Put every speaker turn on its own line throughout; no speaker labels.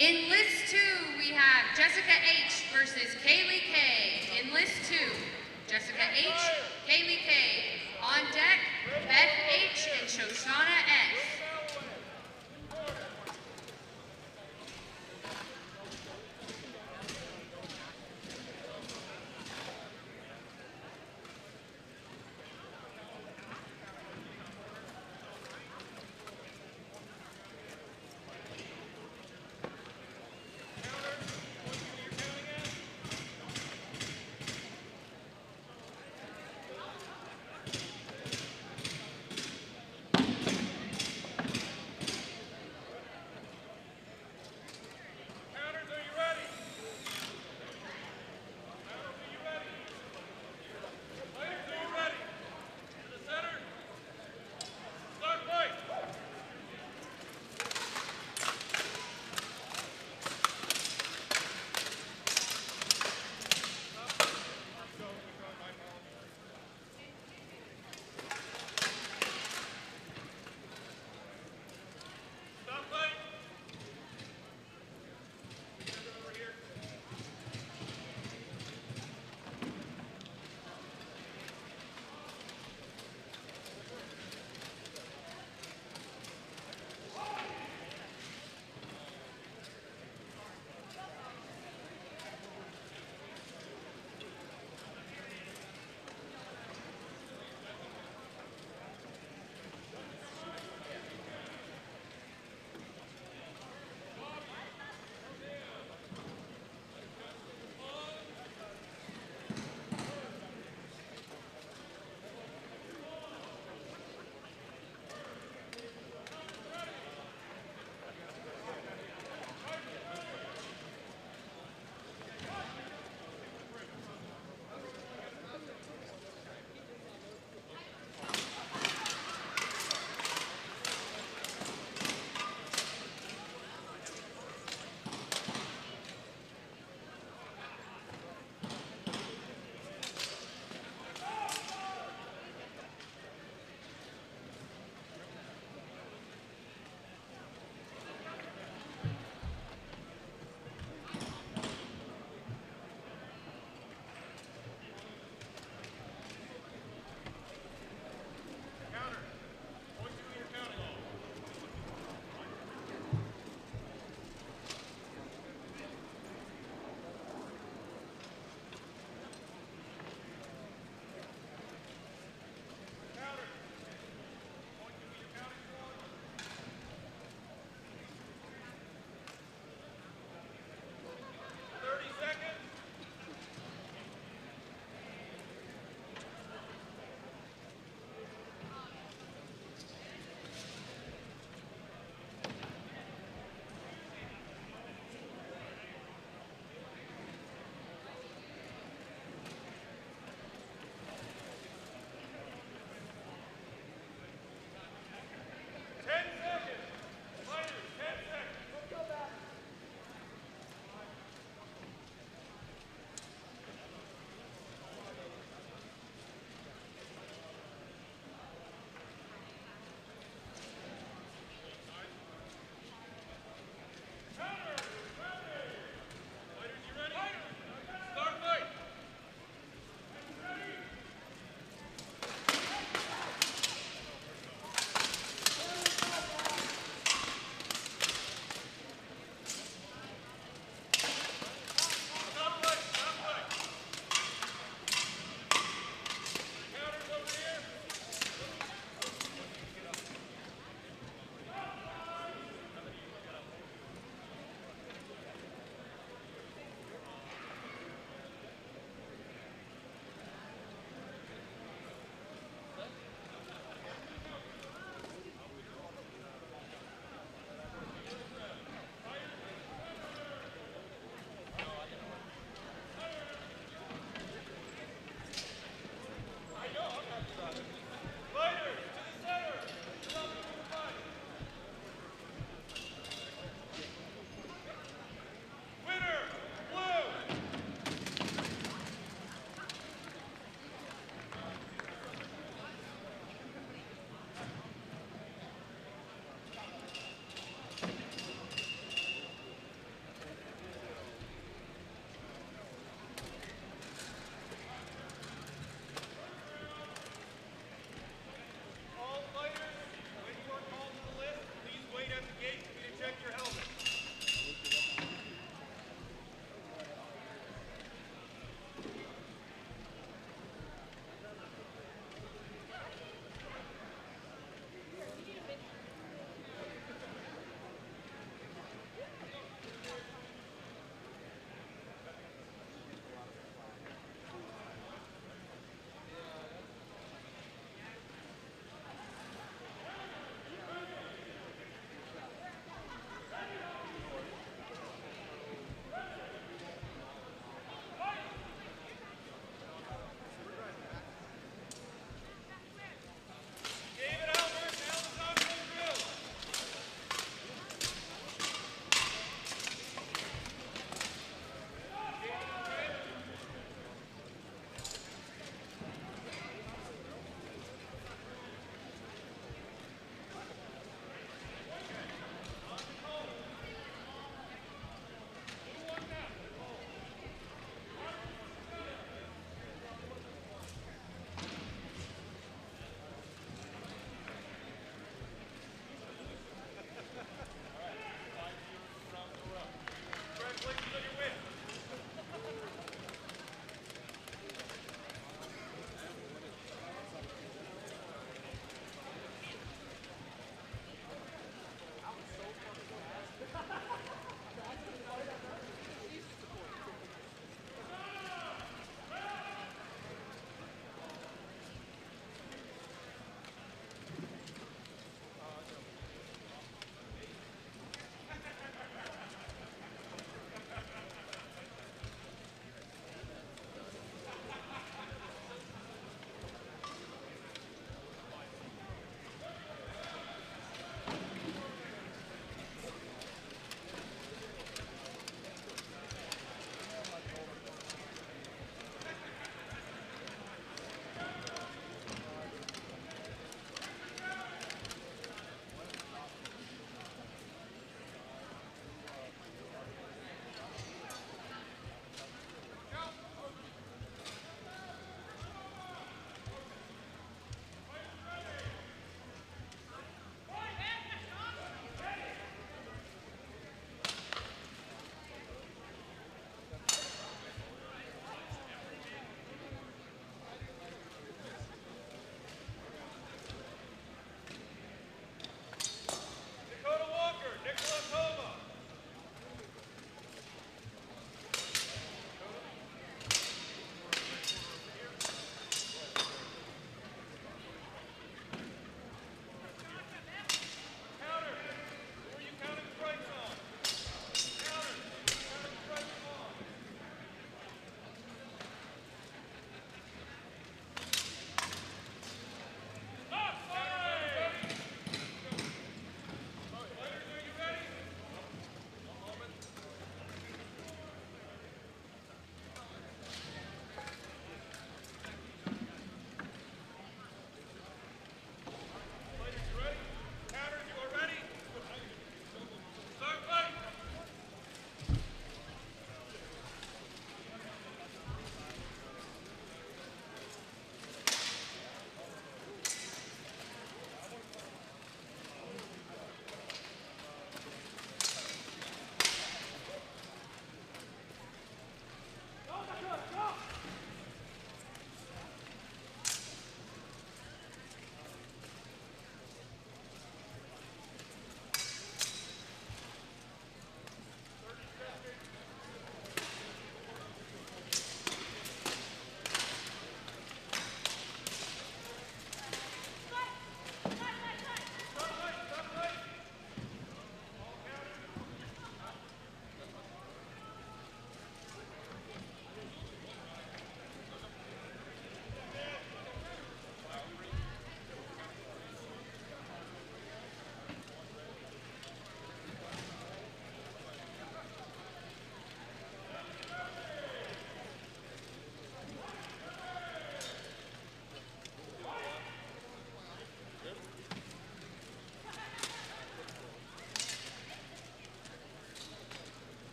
In list 2, we have Jessica H. versus Kaylee K. In list 2, Jessica H., Kaylee K. On deck, Beth H. and Shoshana S.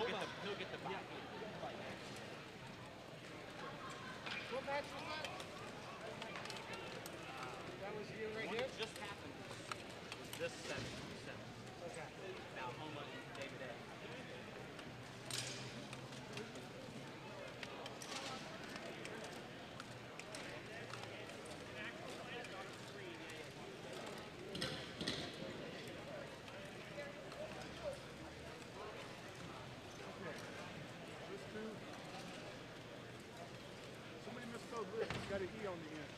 He'll get the back.
What match was that? That was you right here?
Just happened. This 7.
Okay.
Now Homa and David A.
Somebody misspelled lips. It's got an E on the end.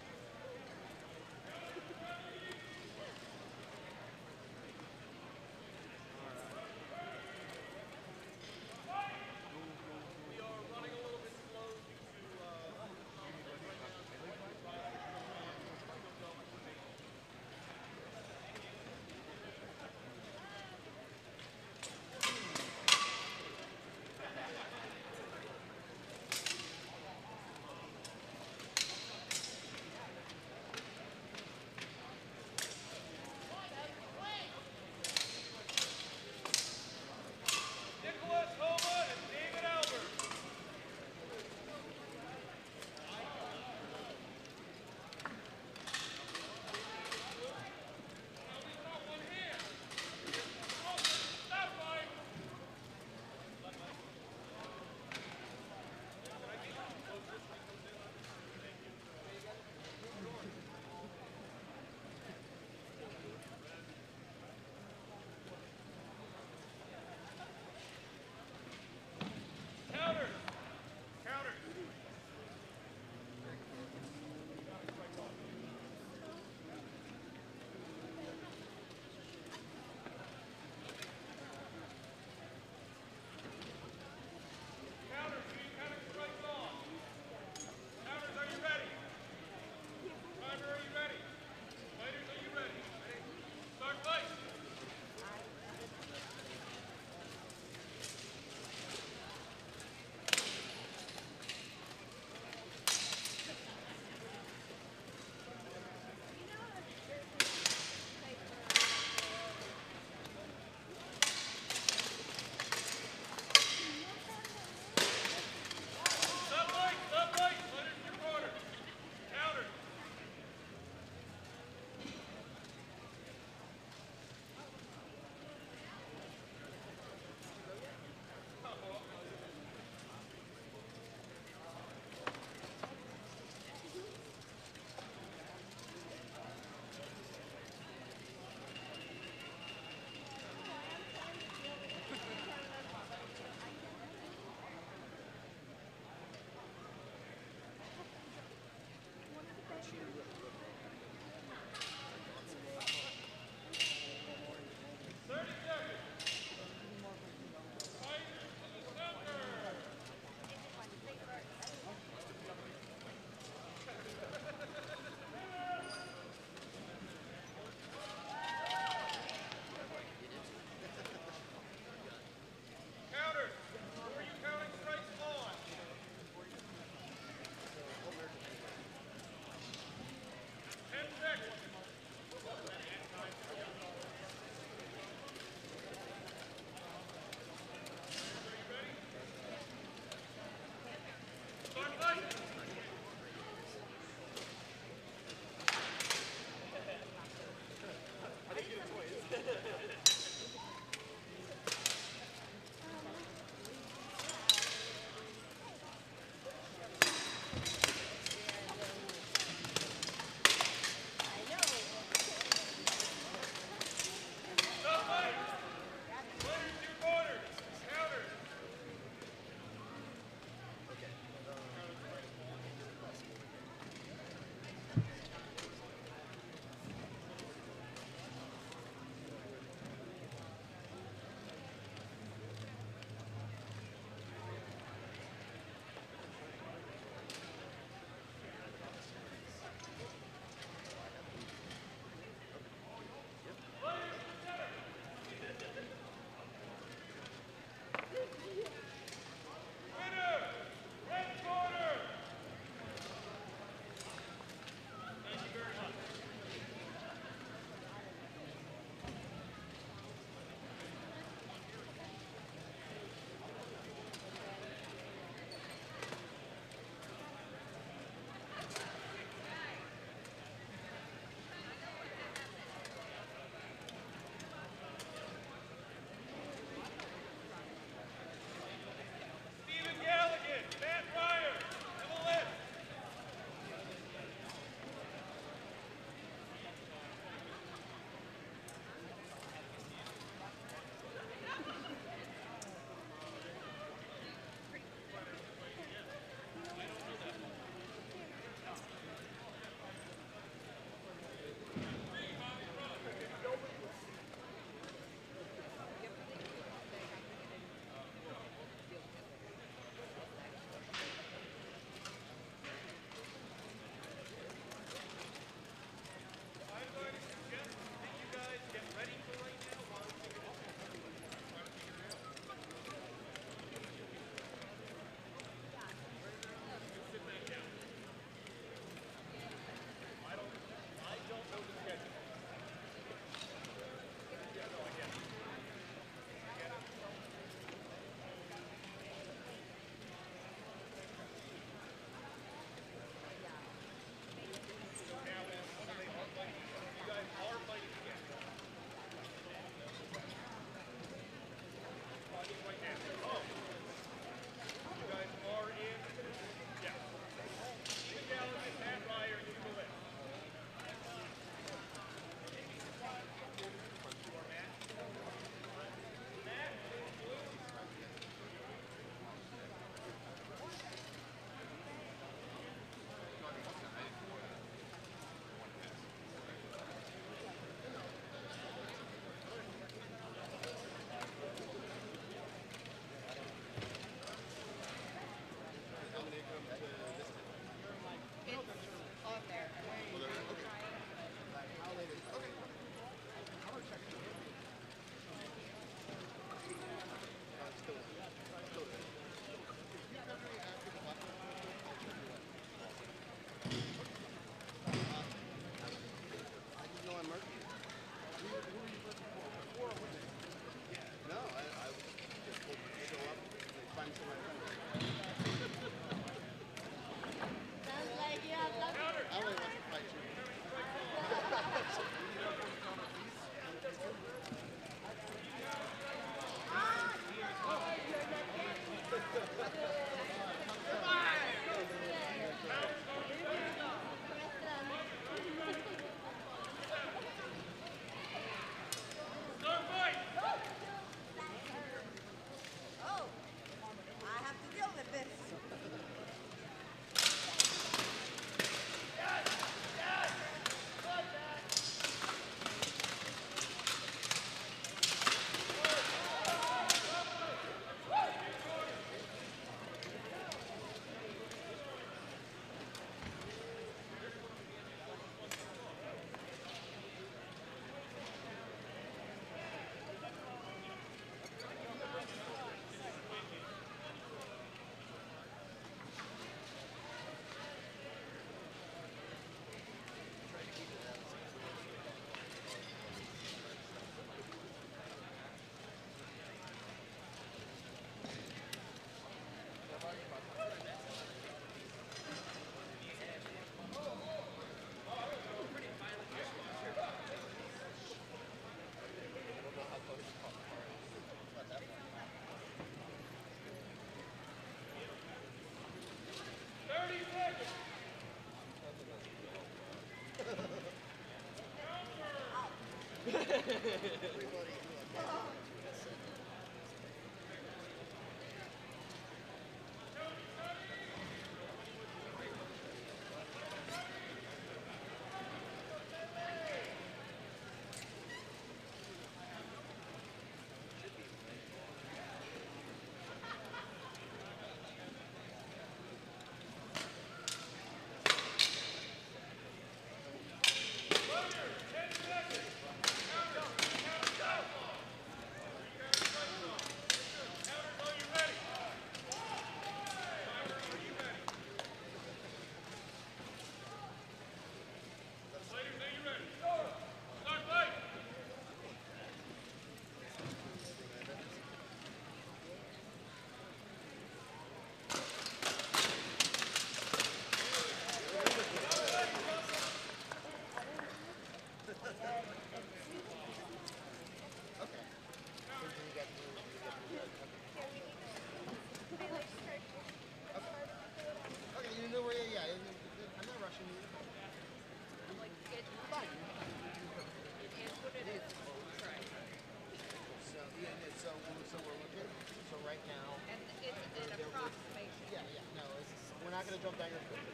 Not gonna jump down your foot. I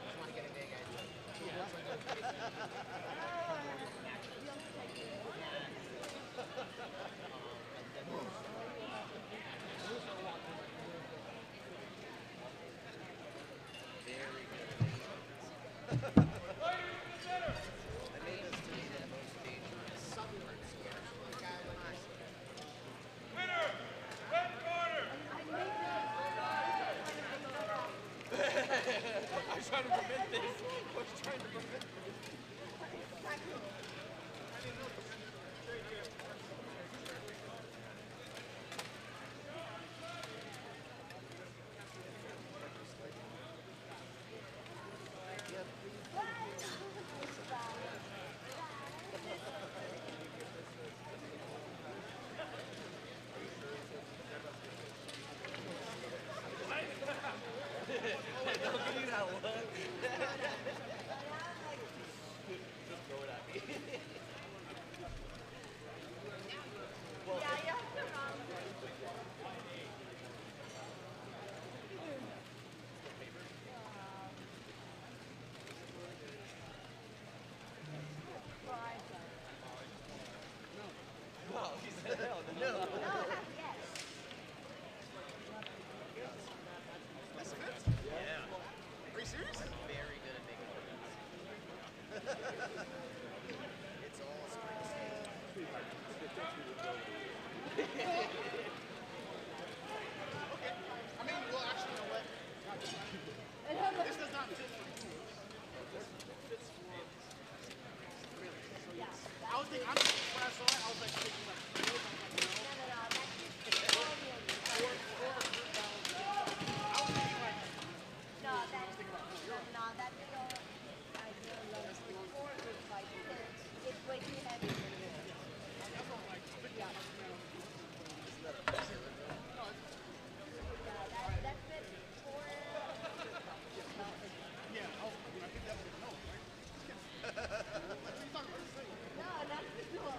just want to get a big idea. Very good. I made this to be the most dangerous supplement here. A guy like this.
Winner! Red corner!
I was trying to prevent this. I was trying to prevent this.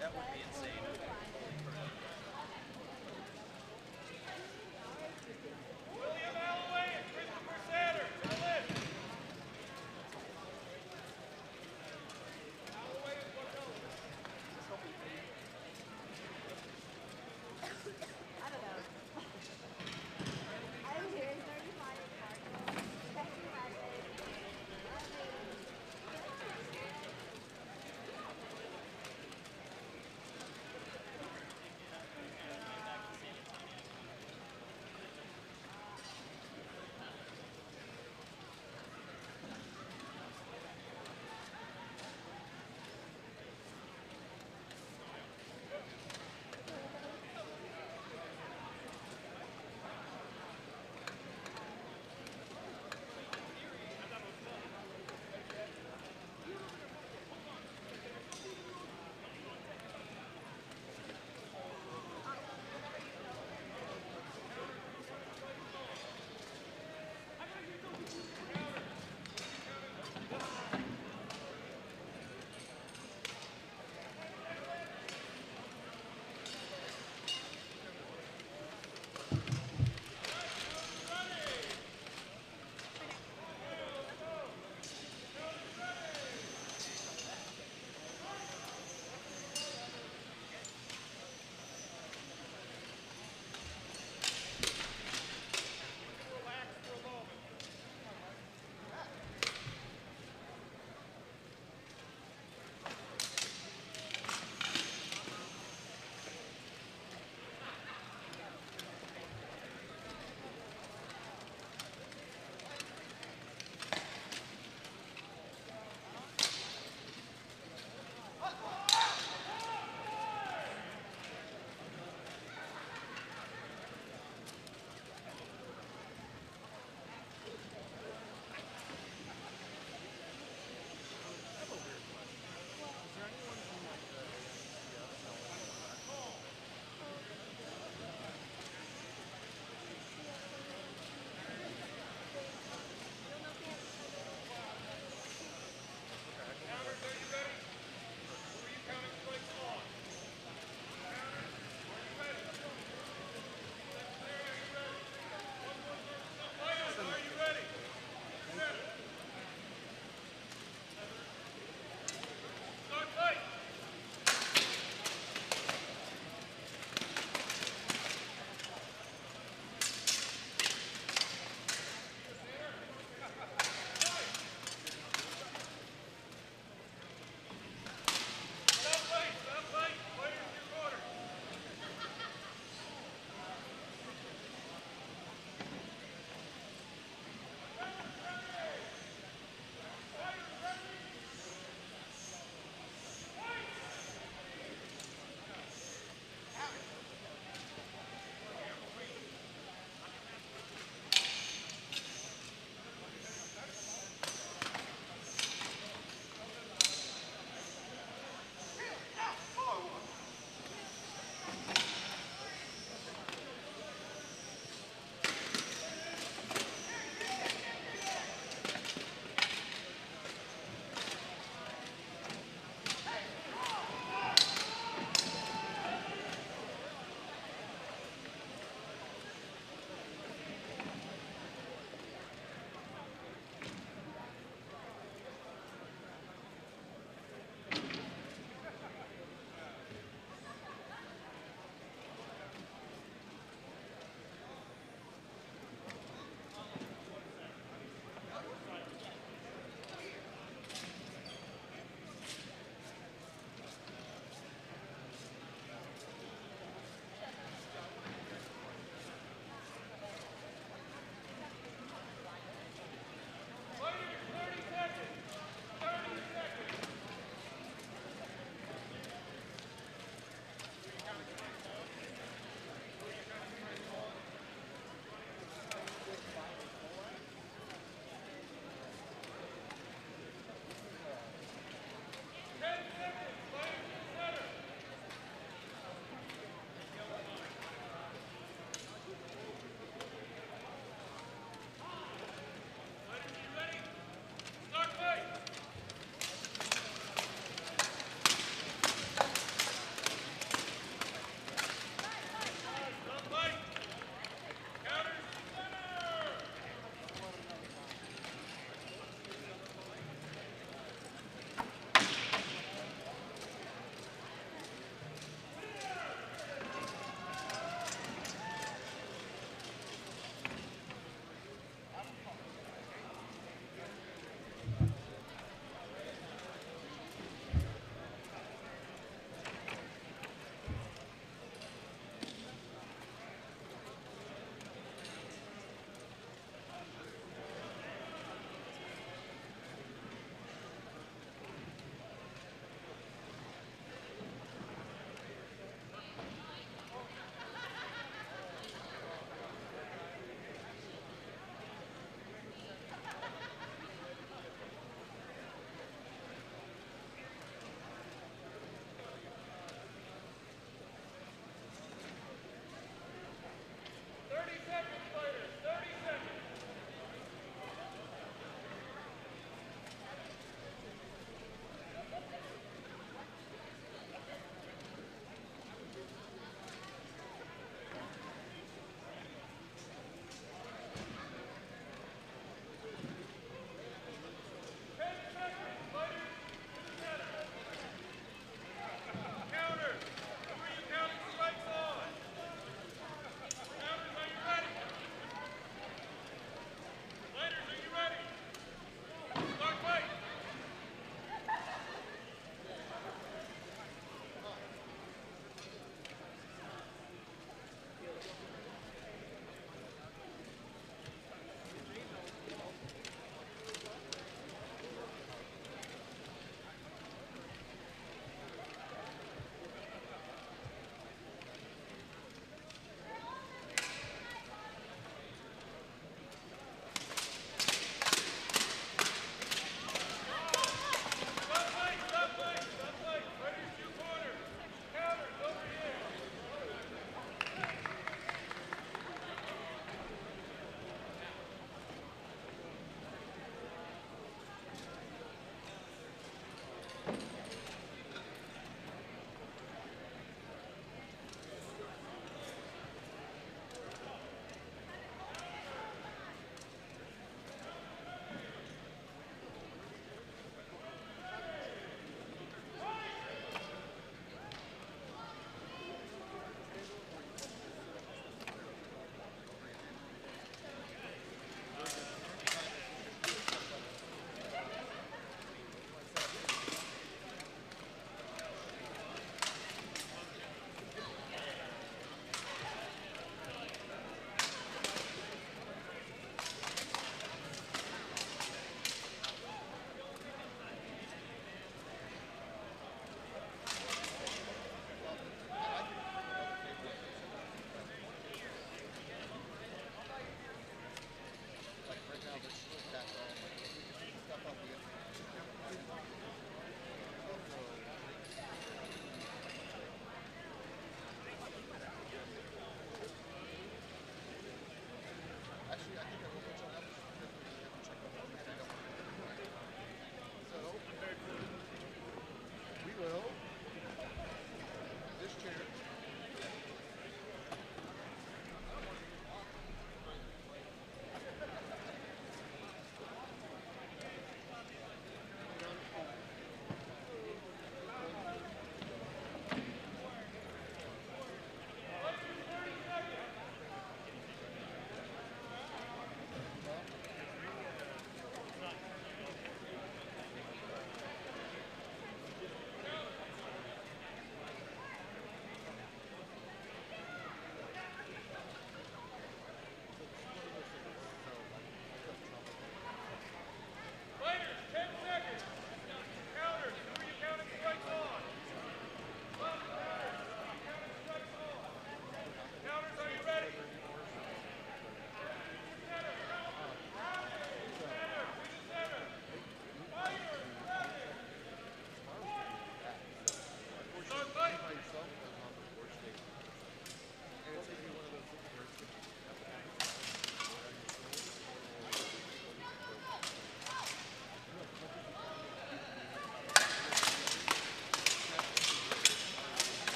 That would be insane.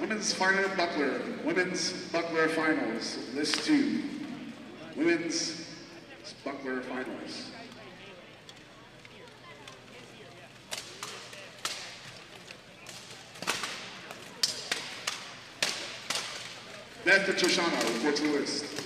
Women's final buckler. Women's buckler finals. List 2. Women's buckler finals. Beth and Shoshana report to the list.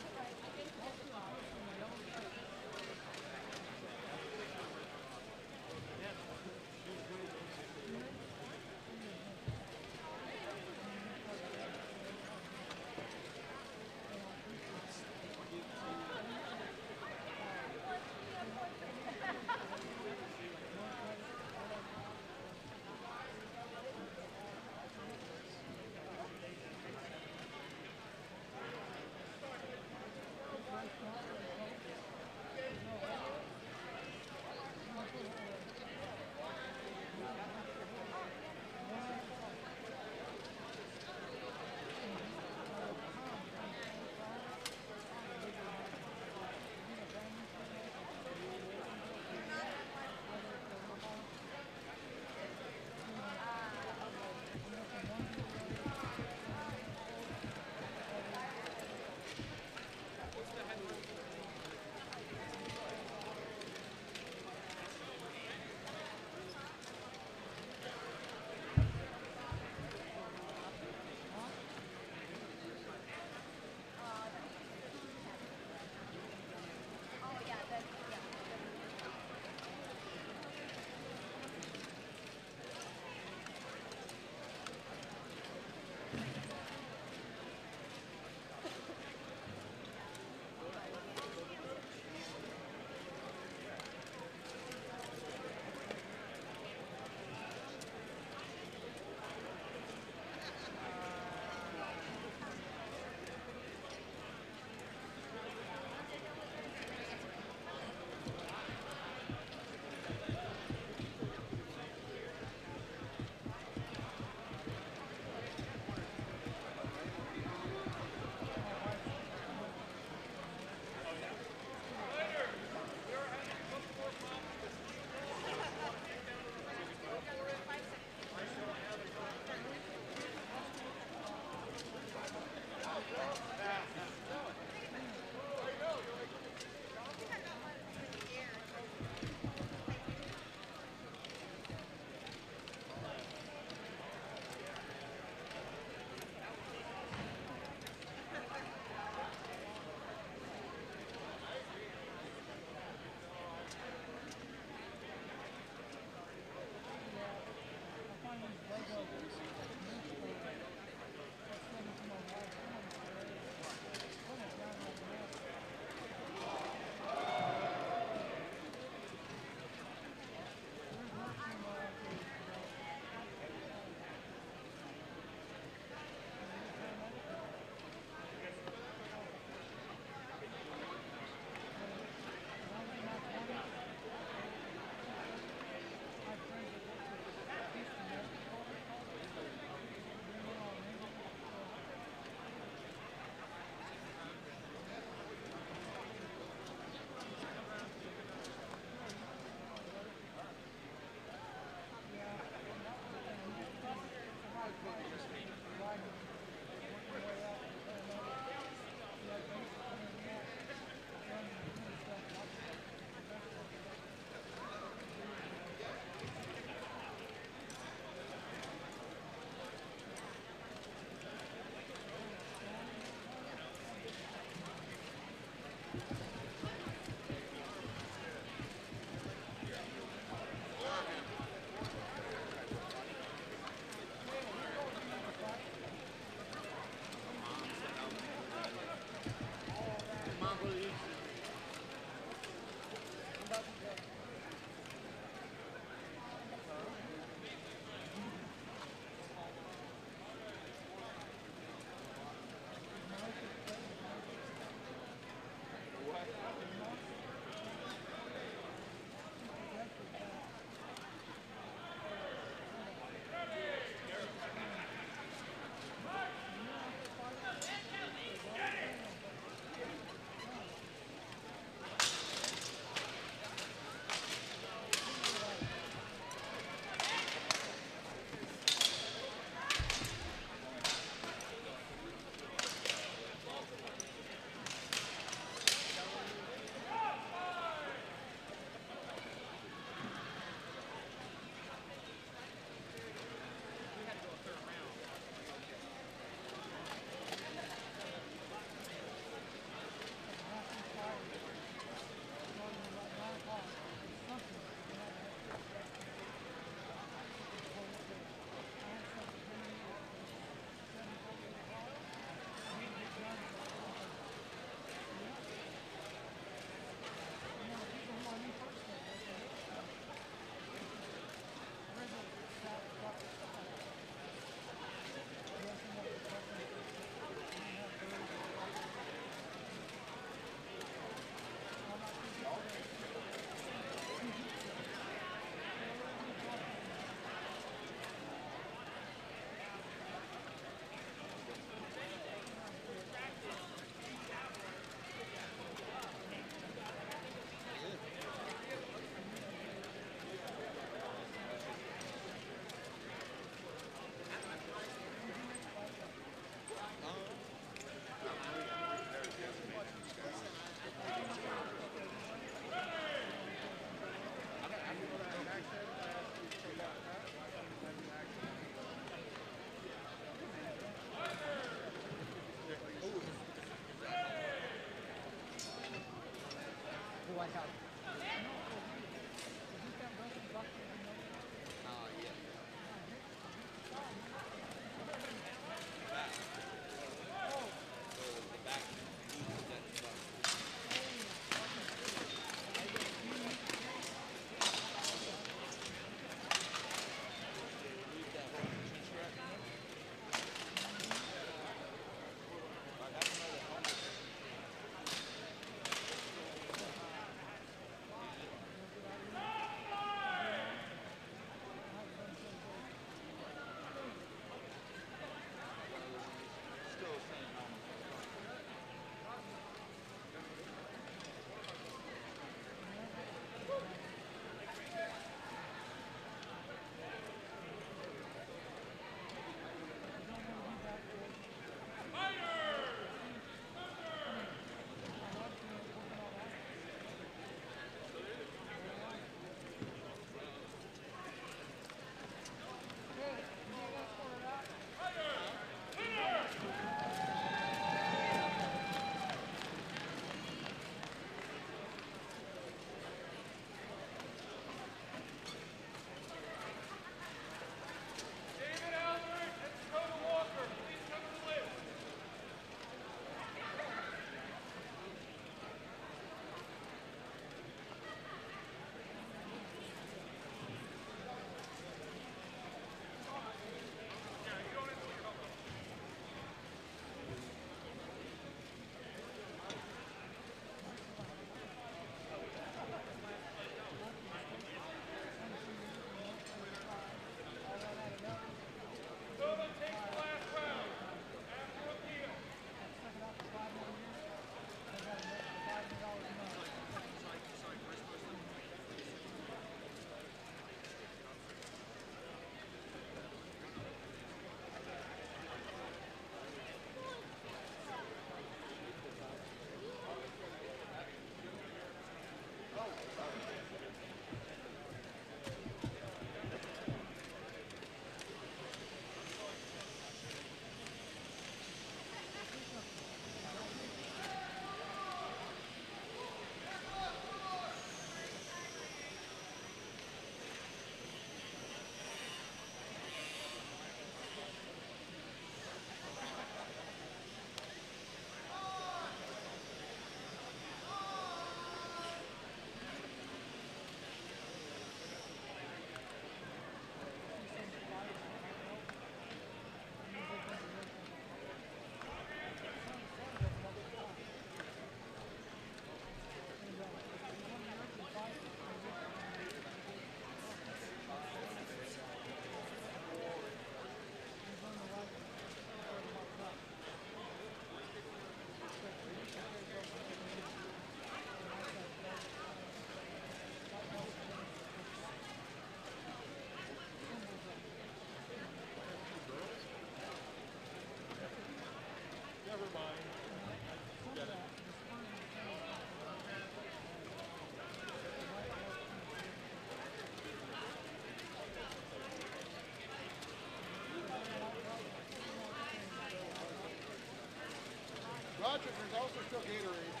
Patrick, there's also still Gatorade.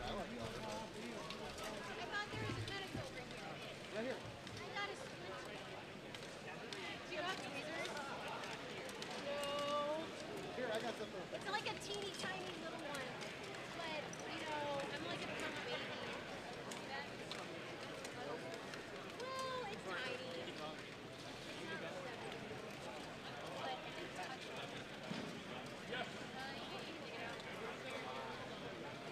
I like it.
I thought there was a medical over here.
Right here.
I got a splinter. Do you have tweezers? No.
Here, I got something.
It's like a teeny tiny little one. But, you know, I'm like a punk baby. See that? Well, it's tiny. It's not but I can touch it. You can take it out.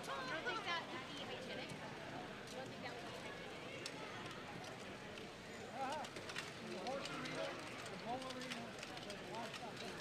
I don't think that would be hygienic. I don't think that would be hygienic.
The horse arena, the bull arena, the livestock arena.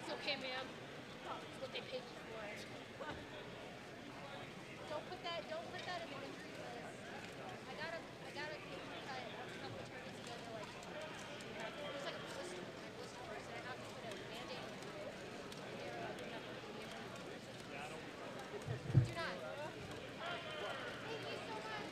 It's okay, ma'am. It's what they paid you for. Don't put that in the injury list. I got a case cut a couple of tournaments ago. They're like, it was like a blister. My blister burst, and I have to put a Band-Aid over it. And they were like, you're not putting the injury list. Do not. Thank you so much.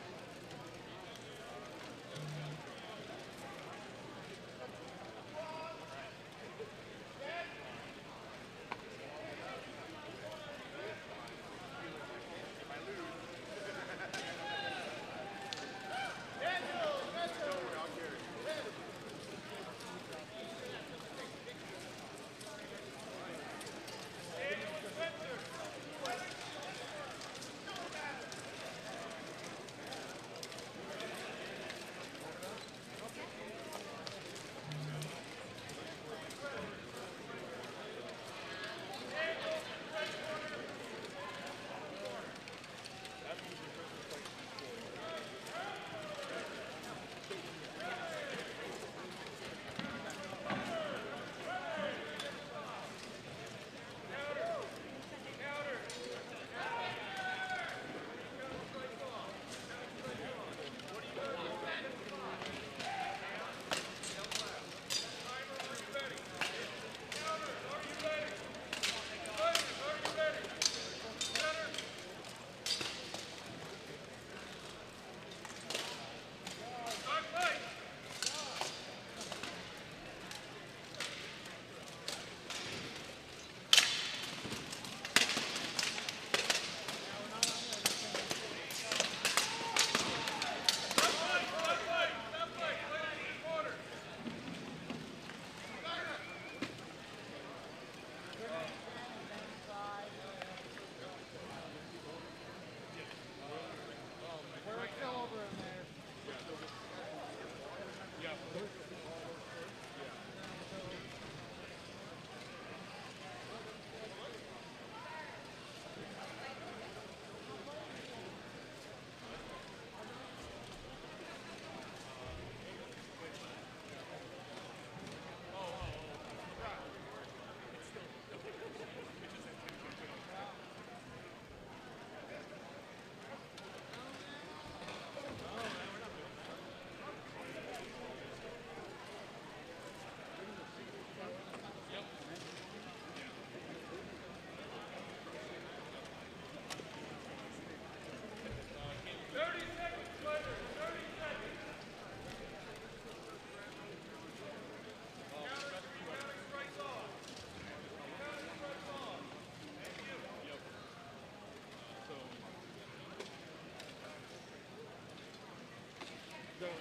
Fighters,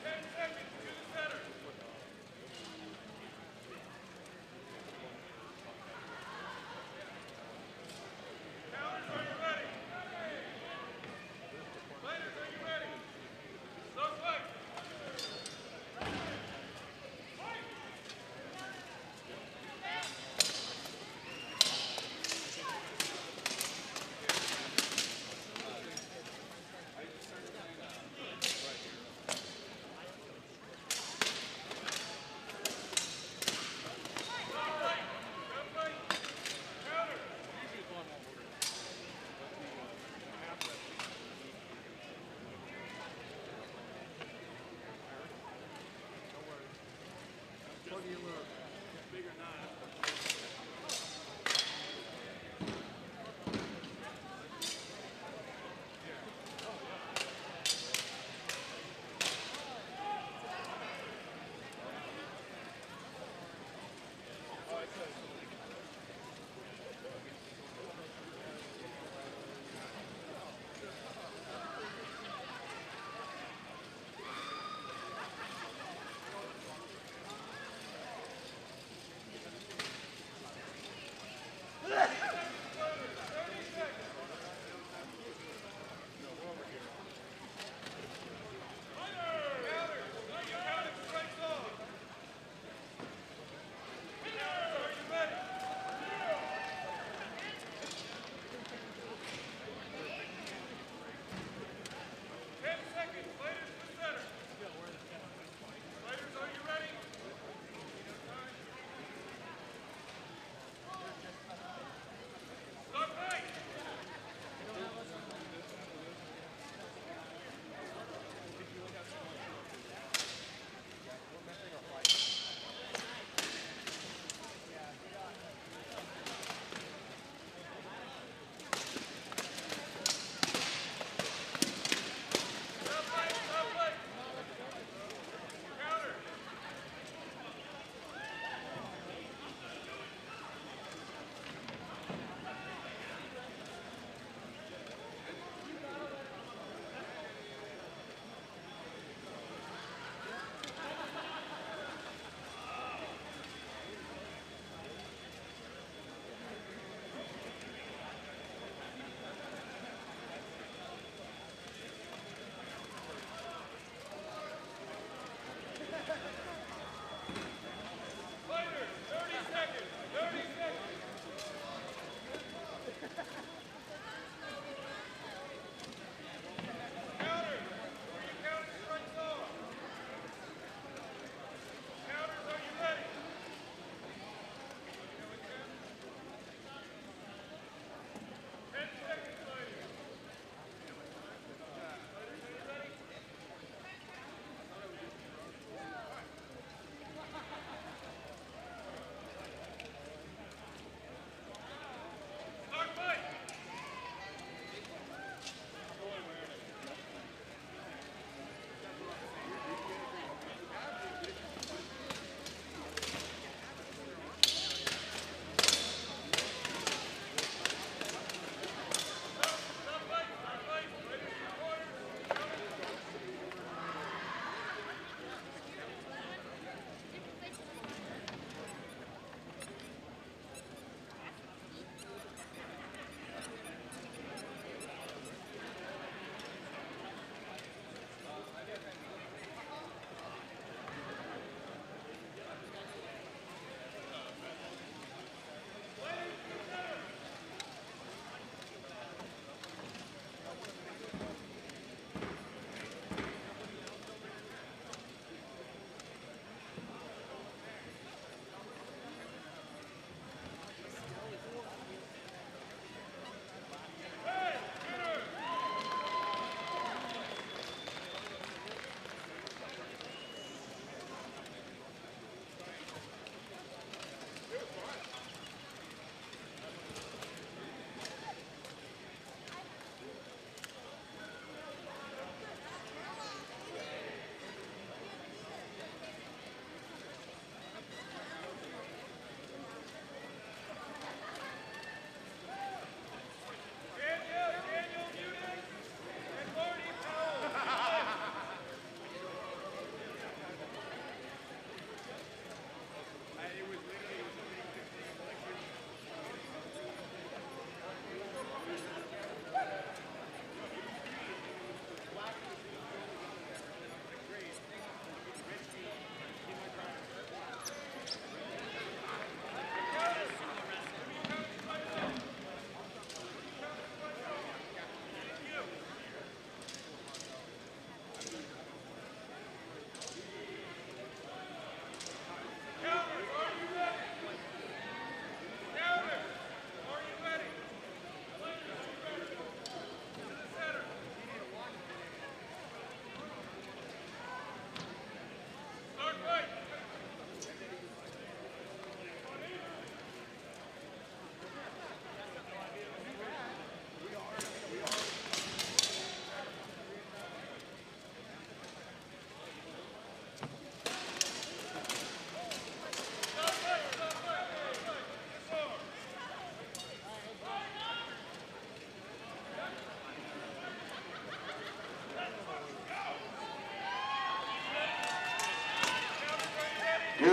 10 seconds to the center. Counters, are you ready? Fighters, are you ready? Stop fight.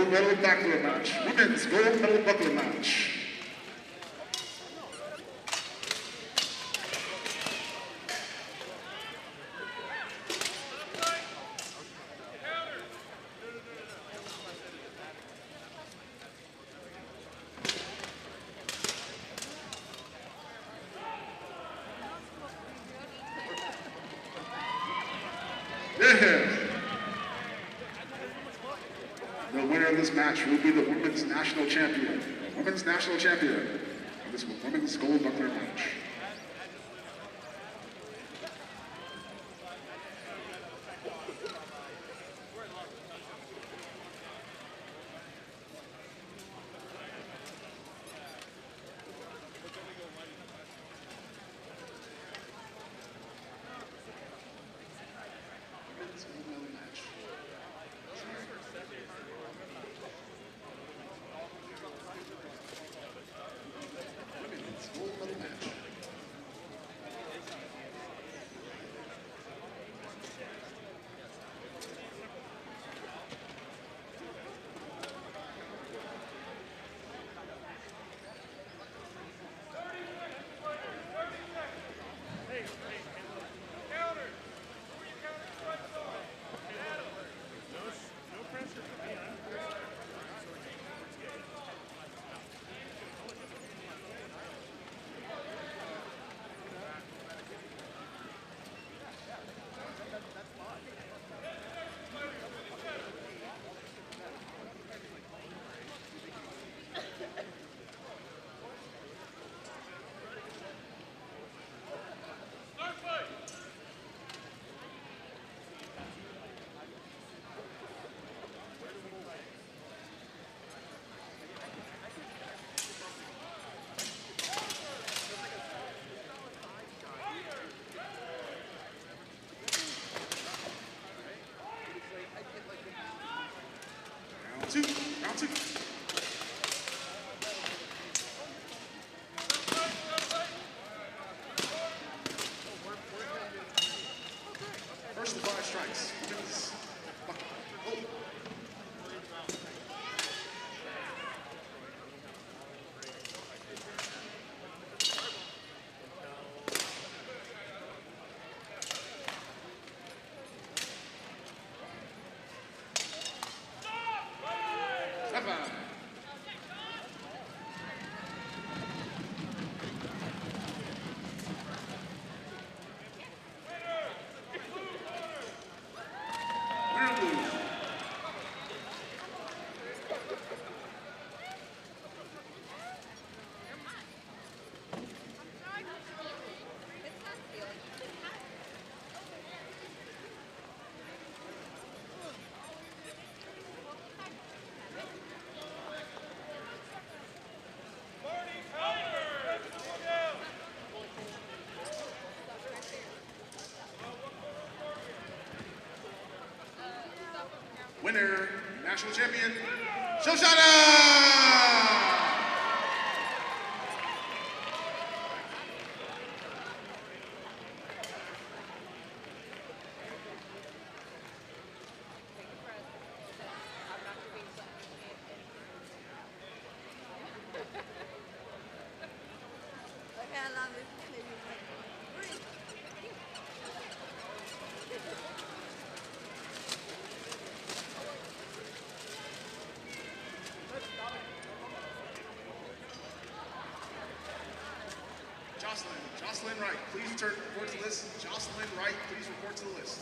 gold medal buckler match. Women's gold medal buckler match. Yeah. The winner of this match will be the women's national champion. Women's national champion of this women's gold buckler match. Women's gold medal match. Women's gold medal match. Round two. First to 5 strikes. Women's buckler. Oh. Semifinal. Winner blue. Winner, national champion, Shoshana! Jocelyn Wright, please report to the list. Jocelyn Wright, please report to the list.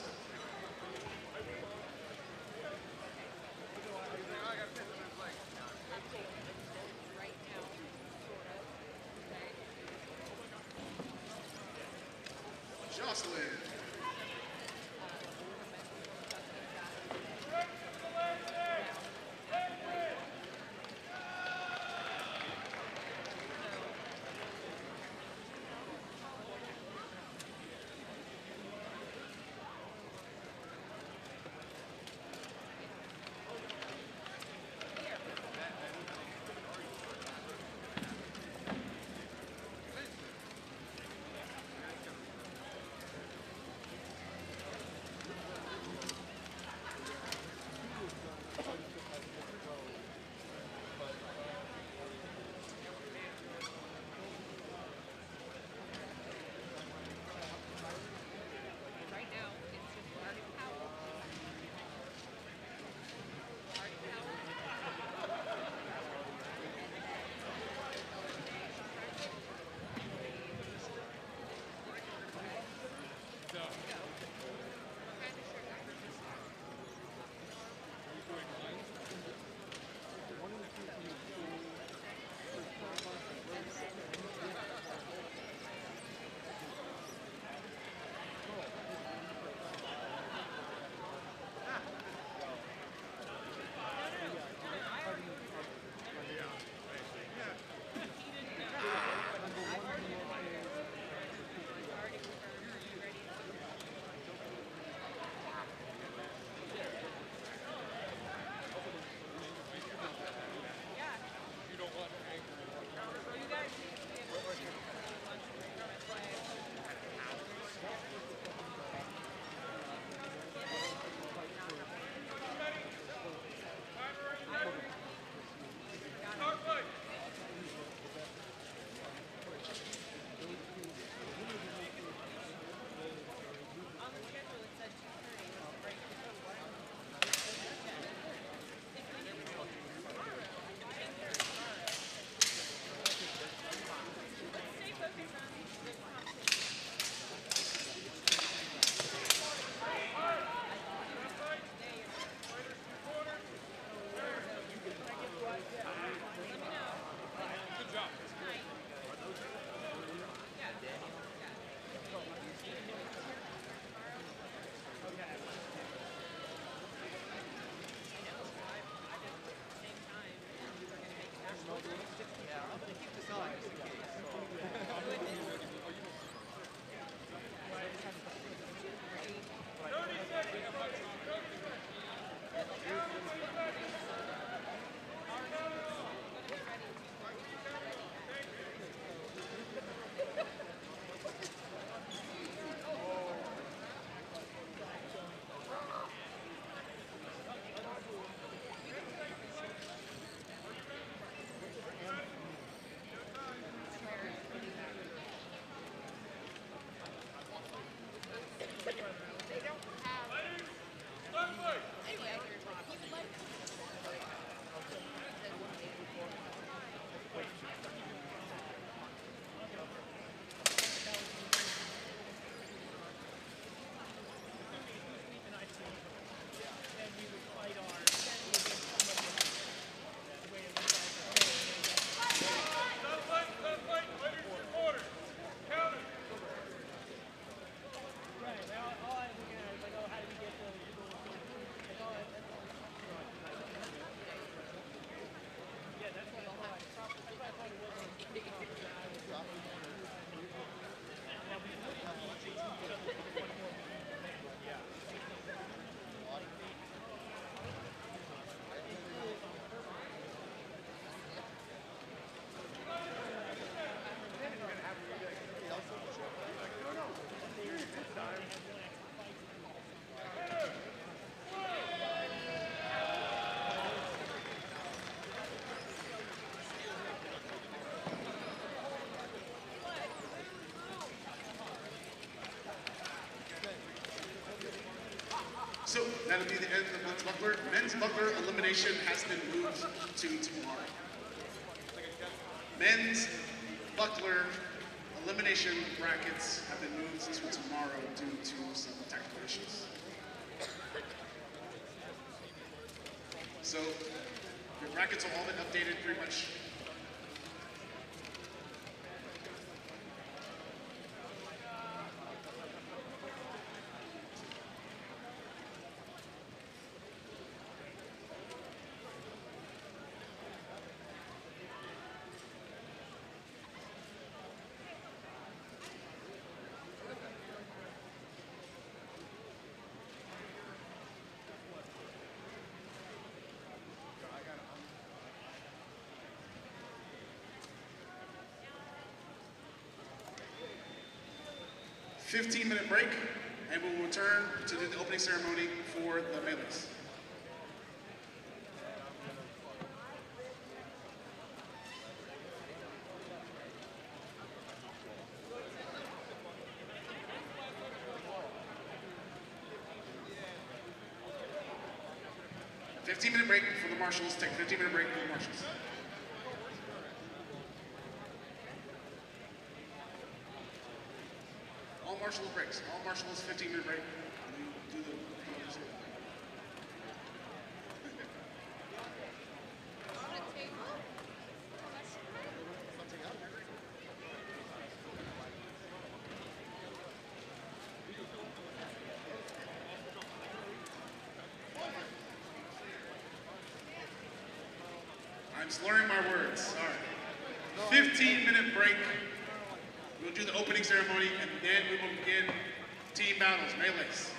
Jocelyn. So that'll be the end of the men's buckler. Men's buckler elimination has been moved to tomorrow. Men's buckler elimination brackets have been moved to tomorrow due to some technical issues. So your brackets have all been updated pretty much. A 15-minute break, and we will return to do the opening ceremony for the melees. A 15-minute break for the marshals. Take a 15-minute break for the marshals. All marshals breaks. All marshals 15-minute break. Do the I'm slurring my words. Sorry. 15-minute break. We'll do the opening ceremony, and then we will begin team battles, melees.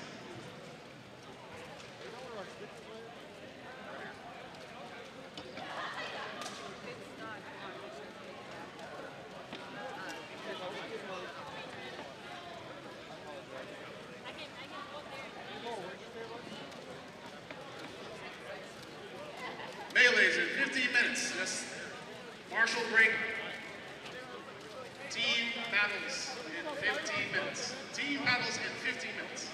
Melees in 15 minutes. Just martial break. Team battles in 15 minutes. Team battles in 15 minutes.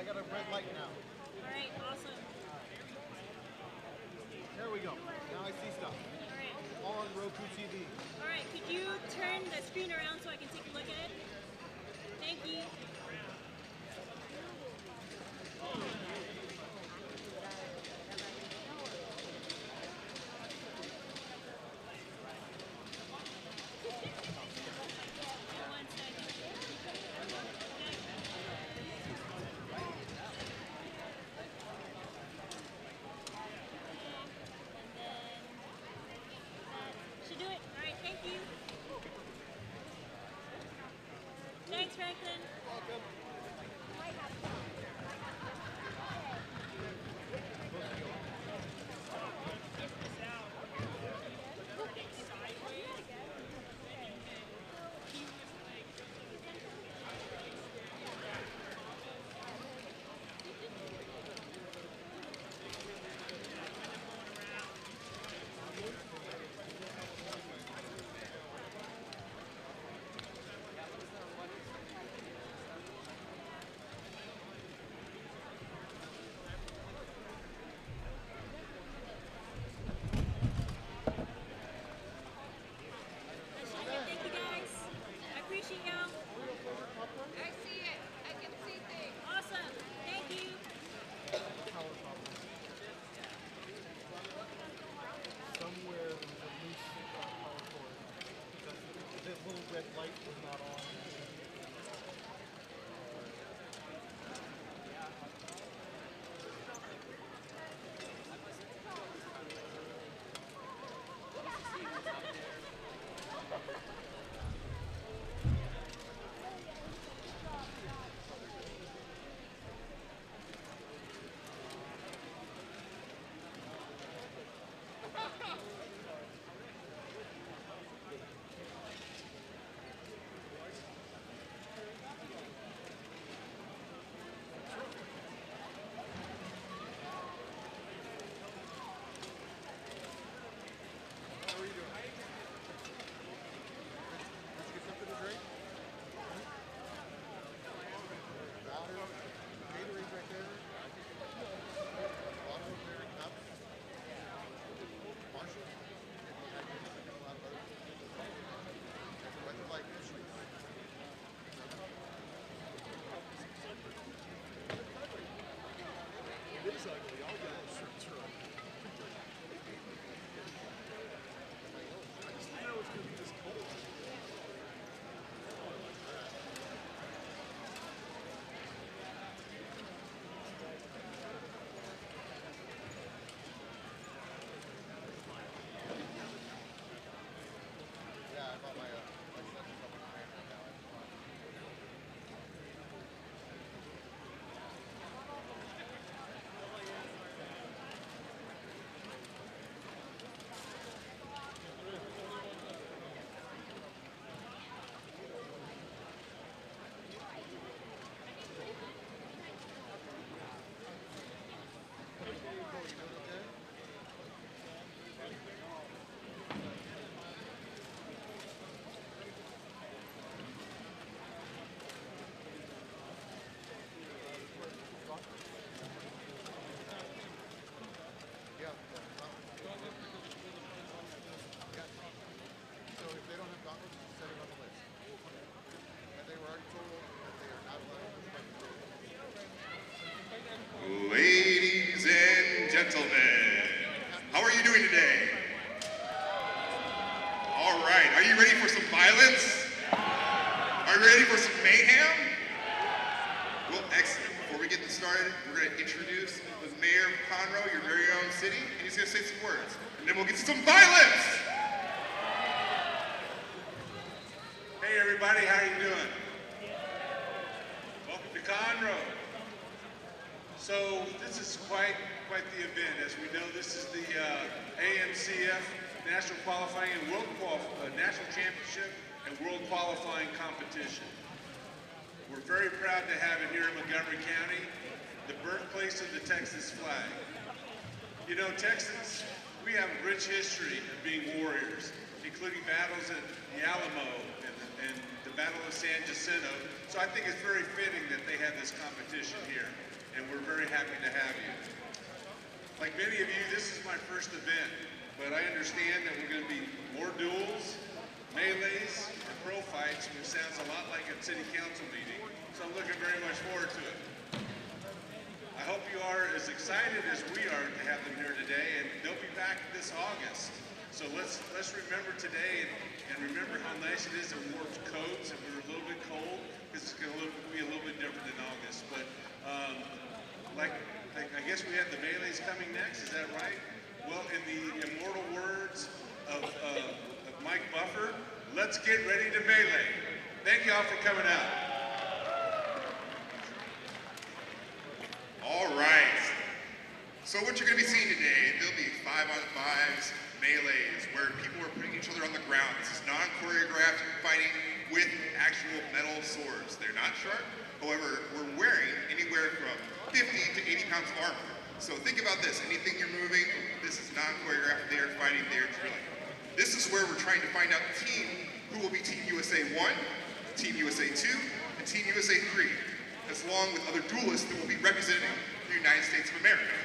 I got a red light now.
All right, awesome.
There we go. Now I see stuff.
All right.
On Roku TV.
All right, could you turn the screen around so I can take a look at it? Thank you. One second. Should do it. All right, thank you. Thanks, Franklin. Thank you, guys. I appreciate y'all.
I see it. I can see things.
Awesome. Thank you.
Somewhere there was a loose power cord. That little red light was not on. How are you doing? Let's get something to drink. Water, Gatorade right there. Water over there in cups. Marshall. Weather like issues. It is ugly. All yellow shirts are ugly. I just didn't know it was going to be this cold. Yeah, I bought my son a couple of irons now. Yeah. So if they don't have goggles, just set it on the list. And they were already told that they are not allowed to participate.
Ladies and gentlemen, how are you doing today? All right, are you ready for some violence? Are you ready for some mayhem? Well, excellent. Before we get this started, we're going to introduce the mayor of Conroe, your very own city, and he's going to say some words. And then we'll get to some violence!
Hey everybody, how you doing? Welcome to Conroe. So this is quite the event. As we know, this is the IMCF National Qualifying and National Championship and World Qualifying Competition. We're very proud to have it here in Montgomery County, the birthplace of the Texas flag. You know, Texans, we have a rich history of being warriors, including battles at the Alamo and the Battle of San Jacinto. So I think it's very fitting that they have this competition here. and we're very happy to have you. Like many of you, this is my first event, but I understand that we're going to be more duels, melees, and pro fights, which sounds a lot like a city council meeting, so I'm looking very much forward to it. I hope you are as excited as we are to have them here today, and they'll be back this August. So let's remember today and remember how nice it is to wear coats and we're a little bit cold, because it's going to be a little bit different in August. But I guess we have the melees coming next, is that right? Well, in the immortal words of Mike Buffer, let's get ready to melee. Thank you all for coming out.
All right. So what you're going to be seeing today, there'll be 5-on-5s, melees, where people are putting each other on the ground. This is non-choreographed fighting with actual metal swords. They're not sharp. However, we're wearing anywhere from 50 to 80 pounds of armor. So think about this. Anything you're moving, this is non-choreographed. They are fighting, they are drilling. This is where we're trying to find out the team who will be Team USA 1, Team USA 2, and Team USA 3. Along with other duelists that will be representing the United States of America.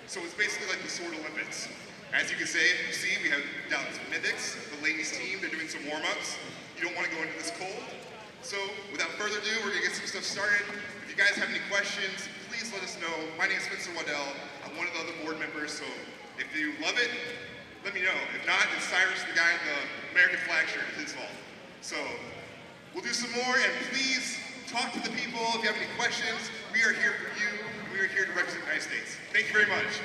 So it's basically like the Sword Olympics. As you can see, we have Dallas Mythics, the ladies team, they're doing some warm-ups. You don't want to go into this cold. So without further ado, we're gonna get some stuff started. If you guys have any questions, please let us know. My name is Spencer Waddell. I'm one of the other board members, so if you love it, let me know. If not, then Cyrus, the guy in the American flag shirt, is his fault. So we'll do some more, and please, talk to the people. If you have any questions, we are here for you, and we are here to represent the United States. Thank you very much.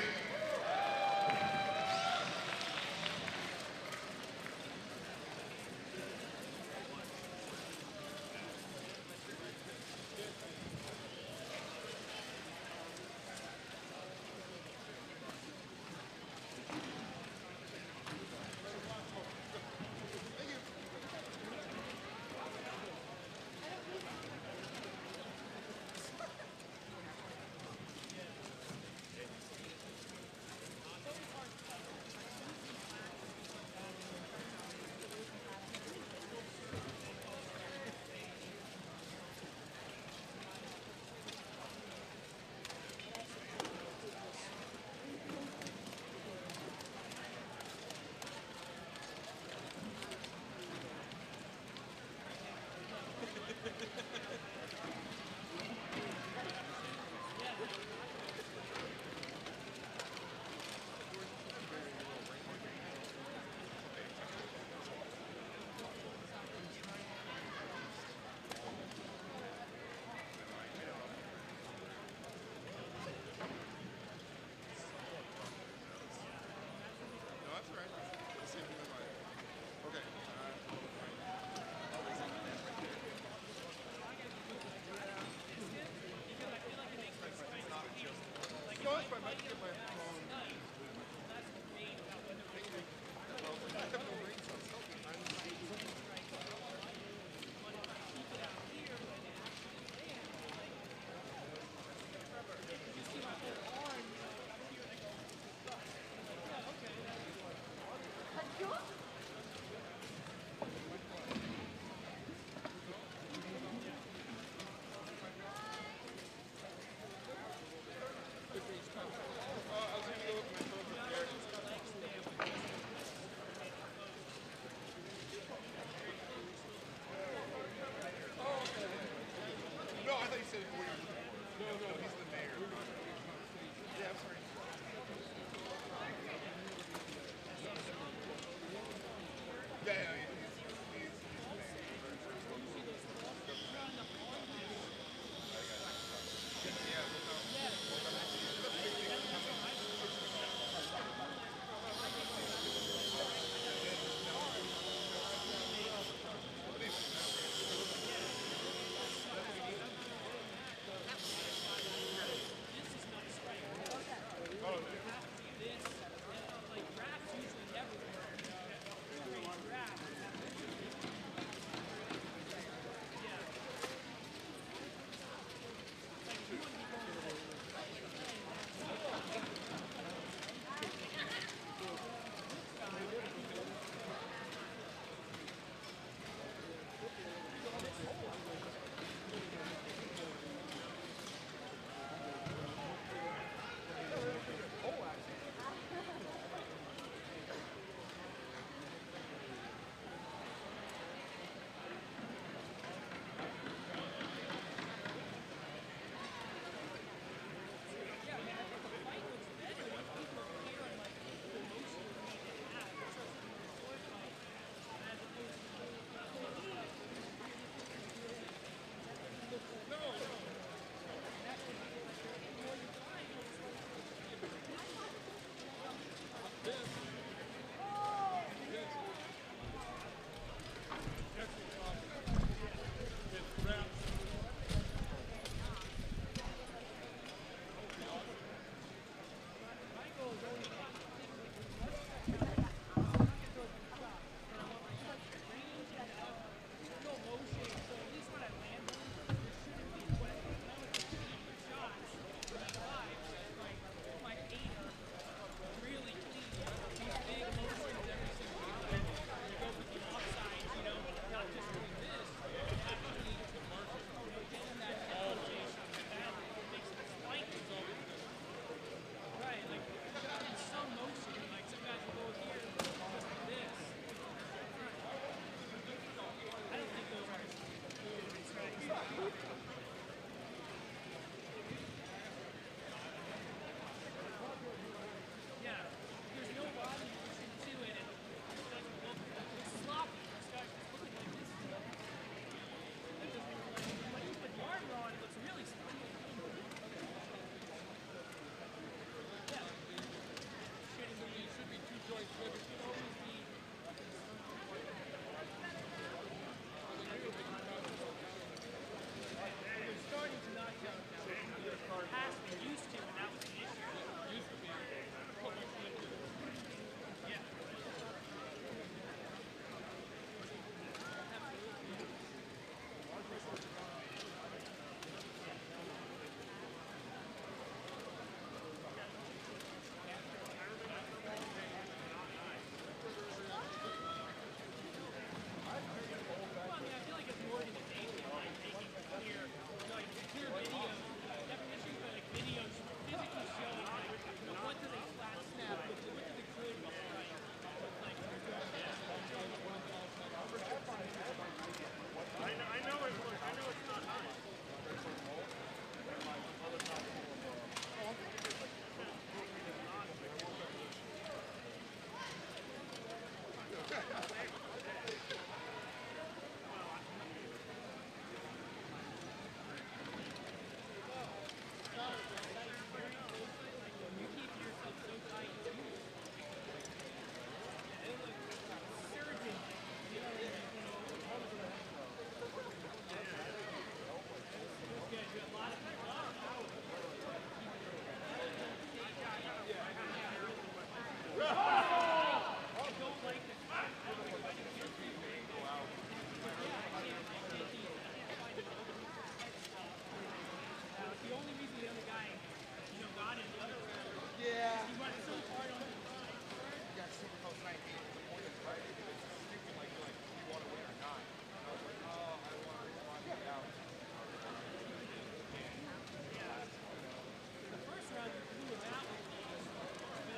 I'll take a look at my phone.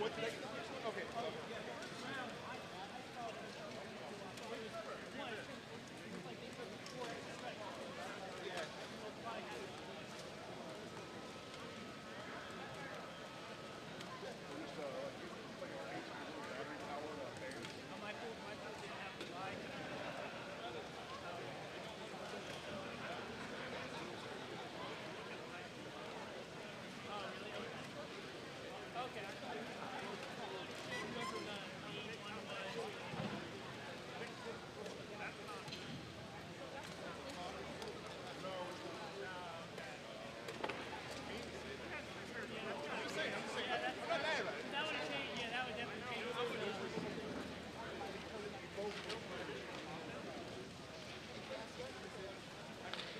What did I get the first one? Okay.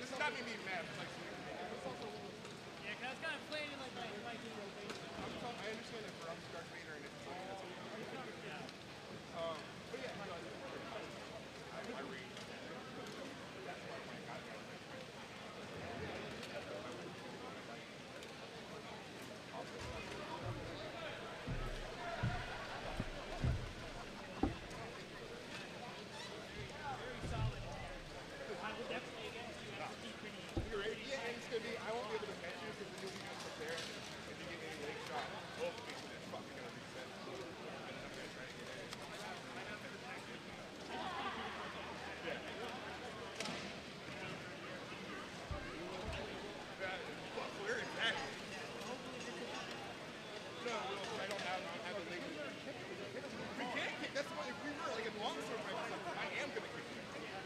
This is not me being mad. It's like,
Yeah, because I was kind of playing in like Viking rotation.
I understand that for Darth Vader and it's like, that's okay. But yeah, I read. That's why I got it.
Very solid. I will definitely against you. I will be pretty.
You're ready? Yeah, and it's gonna be. I won't be able to catch you because then you'll be just prepared. If you get any late shot, oh, it's fucking gonna reset. And then I'm gonna try to get in. Fuck, where exactly? No, I don't have the late. We can't kick. That's why if we were like in long sword fight, I am gonna kick you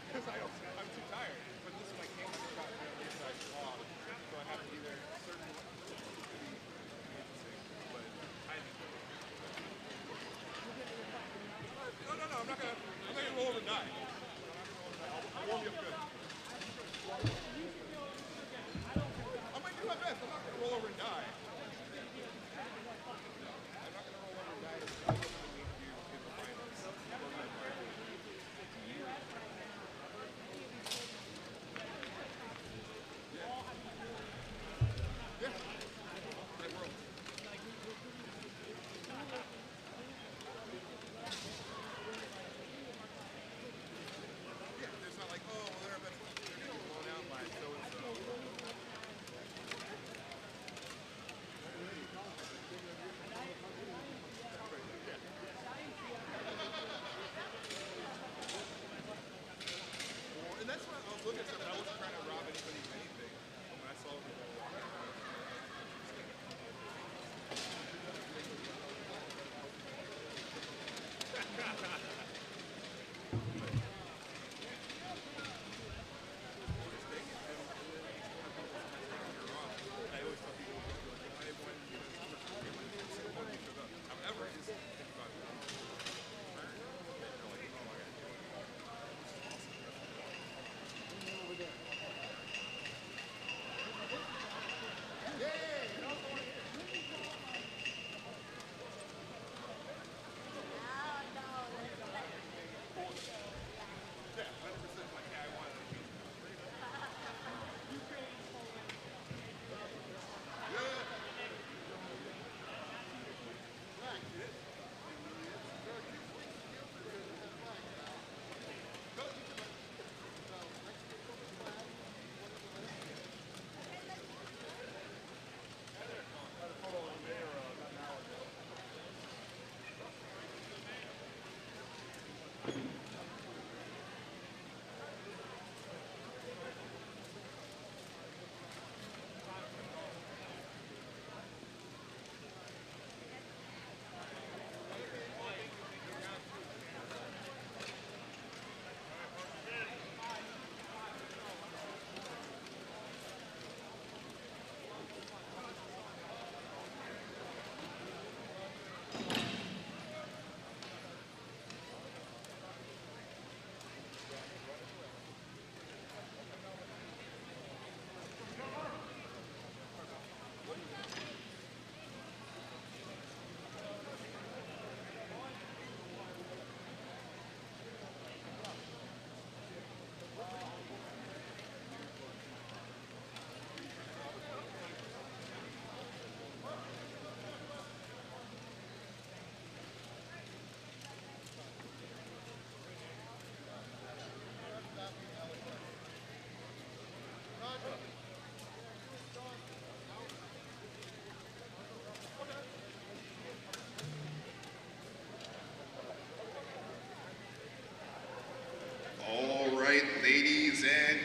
because I'm too tired. But this one I can't get shot from the inside wall, so I have to either certain. But no, I'm not gonna roll over and die. I'll warm you up good. I might do my best. I'm not gonna roll over and die. I'm not gonna roll over and die. I'm gonna meet you in the finals. Yeah. Great world. Yeah, there's not like, oh, well, they're a best friend. They're gonna get blown out by so and so. And that's why I was looking at stuff. I wasn't trying to rob anybody of anything. But when I saw it, I always tell people, however, is think about it. Yeah, 100% like, yeah, I want it.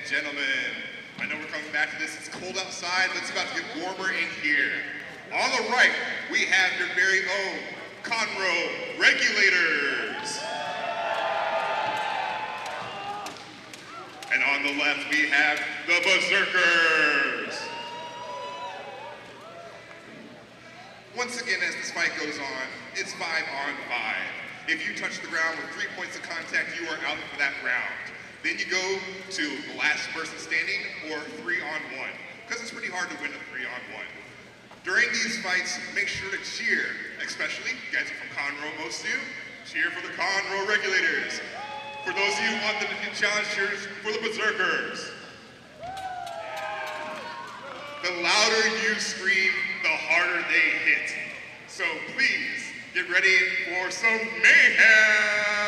gentlemen, I know we're coming back to this. It's cold outside, but it's about to get warmer in here. On the right, we have your very own Conroe Regulators. And on the left, we have the Berserkers. Once again, as this fight goes on, it's 5 on 5. If you touch the ground with 3 points of contact, you are out for that round. Then you go to the last person standing or 3 on 1, because it's pretty hard to win a 3 on 1. During these fights, make sure to cheer, especially, you guys are from Conroe, most of you, cheer for the Conroe Regulators. For those of you who want them to be challenge, cheers for the Berserkers. The louder you scream, the harder they hit. So please, get ready for some mayhem!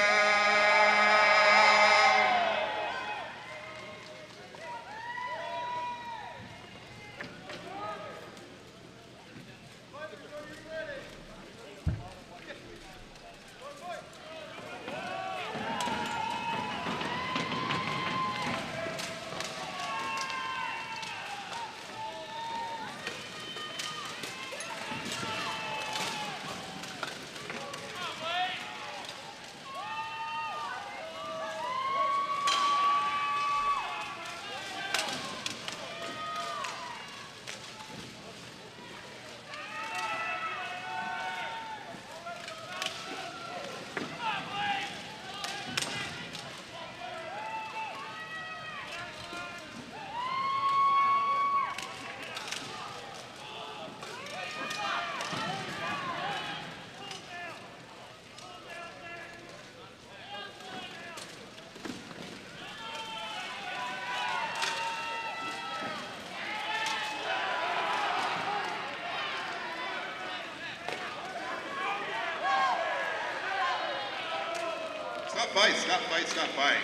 Stop fight.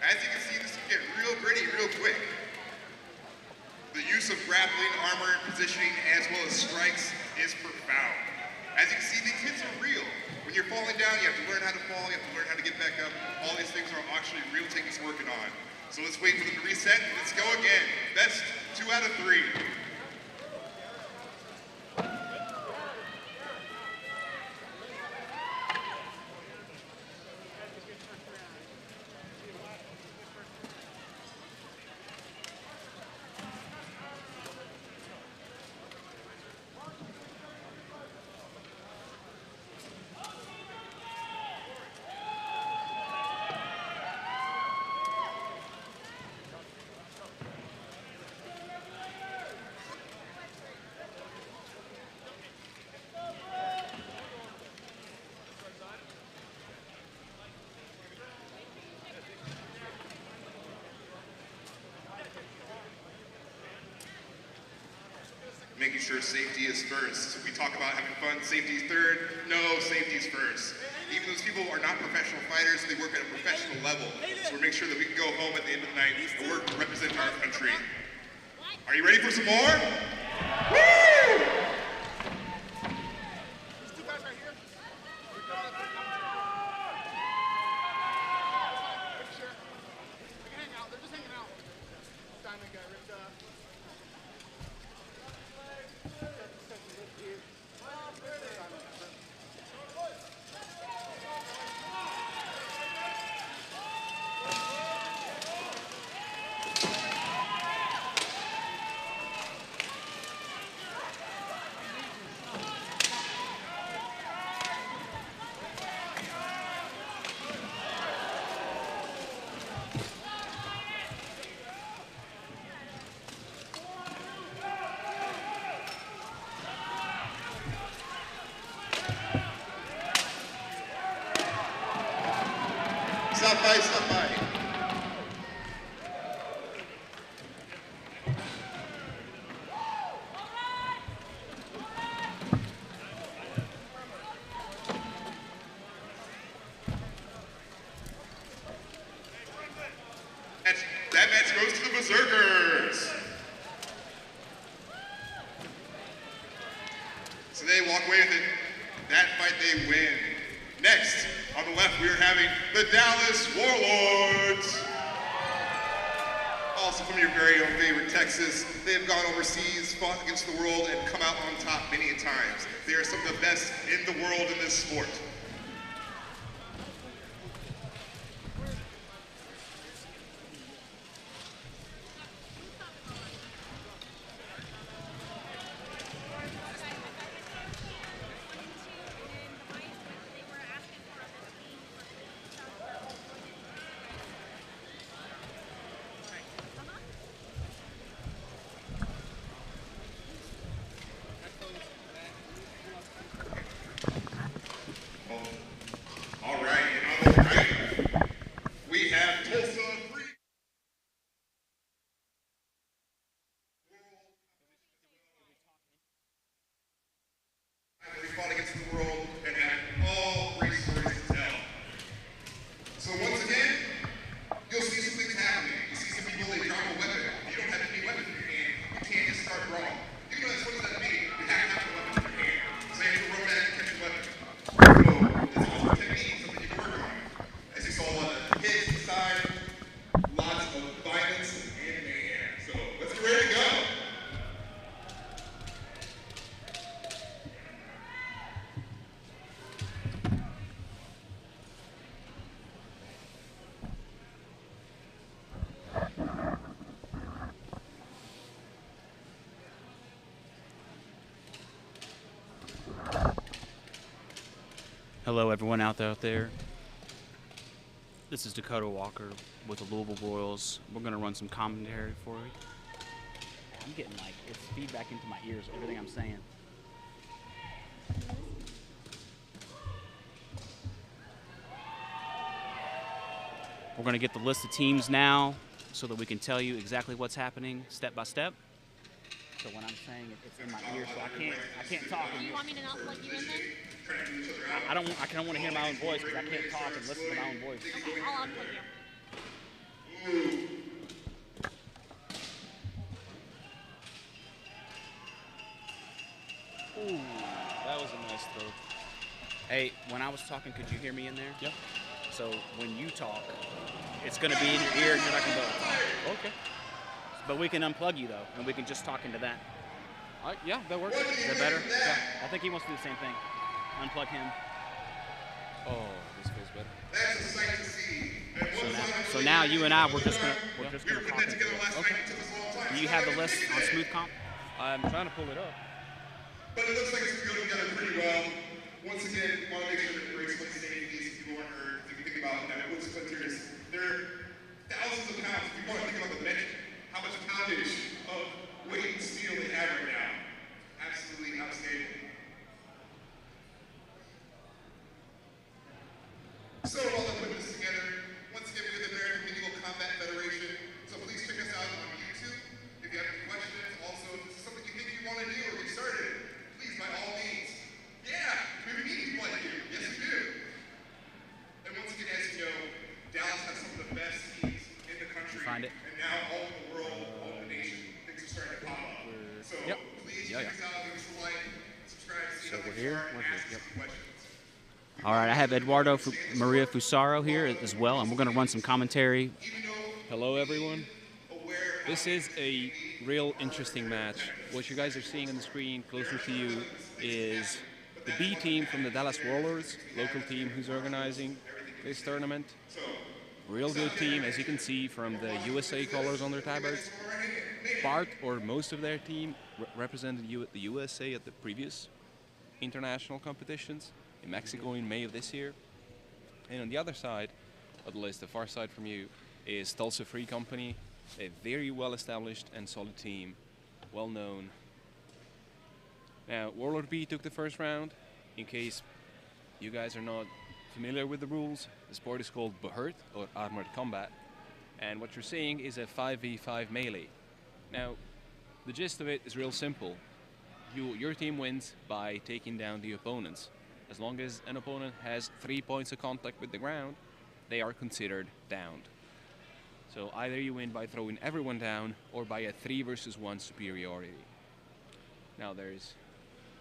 As you can see, this can get real gritty real quick. The use of grappling, armor, and positioning, as well as strikes, is profound. As you can see, these hits are real. When you're falling down, you have to learn how to fall, you have to learn how to get back up. All these things are actually real techniques working on. So let's wait for them to reset, and let's go again. Best 2 out of 3. Making sure safety is first. We talk about having fun, safety is third. No, safety is first. Even those people are not professional fighters, they work at a professional level. So we're making sure that we can go home at the end of the night and work to represent our country. Are you ready for some more? Woo!
These 2 guys right here. Sure. They can hang out. They're just hanging out. Diamond guy ripped up.
Stop by. That match goes to the Berserkers. So they walk away with it. That fight they win. Next, on the left, we are having the Dallas Warlords. also from your very own favorite Texas. They have gone overseas, fought against the world, and come out on top many a times. They are some of the best in the world in this sport. All right, and on the right, we have Tulsa Free. They fought against the world and have all great stories to tell. So once again, you'll see some things happening. You see some people, they drop a weapon. You don't have any weapon in your hand. You can't just start wrong. You know, what does that mean? You have to have a weapon in your hand. So you have to run back and catch a weapon. So it's also a technique, something you can work on. As you saw, a lot of hits inside, lots of violence and mayhem. So let's get ready to go.
Hello, everyone out there. This is Dakota Walker with the Louisville Royals. We're going to run some commentary for you. I'm getting like, it's feedback into my ears, everything I'm saying. We're going to get the list of teams now so that we can tell you exactly what's happening step by step. So when I'm saying it, it's in my ear, so I can't talk.
Do you want me to not plug you in then?
I don't want to hear my own voice because I can't talk and listen to my own voice.
Okay, I'll unplug you.
Ooh, that was a nice throw. Hey, when I was talking, could you hear me in there?
Yep.
So when you talk, it's going to be in your ear and you're not going to be able to talk.
Okay.
But we can unplug you though, and we can just talk into that.
Yeah, that works.
Is that better? Yeah. I think he wants to do the same thing. Unplug him.
Oh, this feels better.
That's a sight to see.
So now you and I, we're just gonna talk.
Okay.
Do you have the list on Smooth Comp?
I'm trying to pull it up.
But it looks like it's going together pretty well. Once again, we want to make sure that we're explaining these if people aren't heard. If you think about wood splinters, they're thousands of pounds. If you want to think about the dimension, how much poundage of weight and steel they have right now. Absolutely outstanding. So while I'm putting this together, once again, we're the American Medieval Combat Federation. So please check us out on YouTube. If you have any questions, also if this is something you think you want to do or get started, please by all means. Yeah, we need people like you. Yes, we do. And once again, as you know, Dallas has some of the best teams in the country.
Find it.
And now all over the world, all over the nation, things are starting to pop up. So please check us out, give us a like, subscribe, see how things are, and ask us some questions.
All right, I have Eduardo Maria Fusaro here as well, and we're going to run some commentary.
Hello, everyone. This is a real interesting match. What you guys are seeing on the screen closer to you is the B team from the Dallas Warlords, local team who's organizing this tournament. Real good team, as you can see from the USA colors on their tabards. Part or most of their team represented the USA at the previous international competitions in Mexico in May of this year. And on the other side of the list, the far side from you, is Tulsa Free Company, a very well established and solid team, well known. Now, Warlord B took the first round. In case you guys are not familiar with the rules, the sport is called Behurt, or Armored Combat. And what you're seeing is a 5v5 melee. Now, the gist of it is real simple. Your team wins by taking down the opponents. As long as an opponent has 3 points of contact with the ground, they are considered downed. So either you win by throwing everyone down or by a 3 versus 1 superiority. Now there's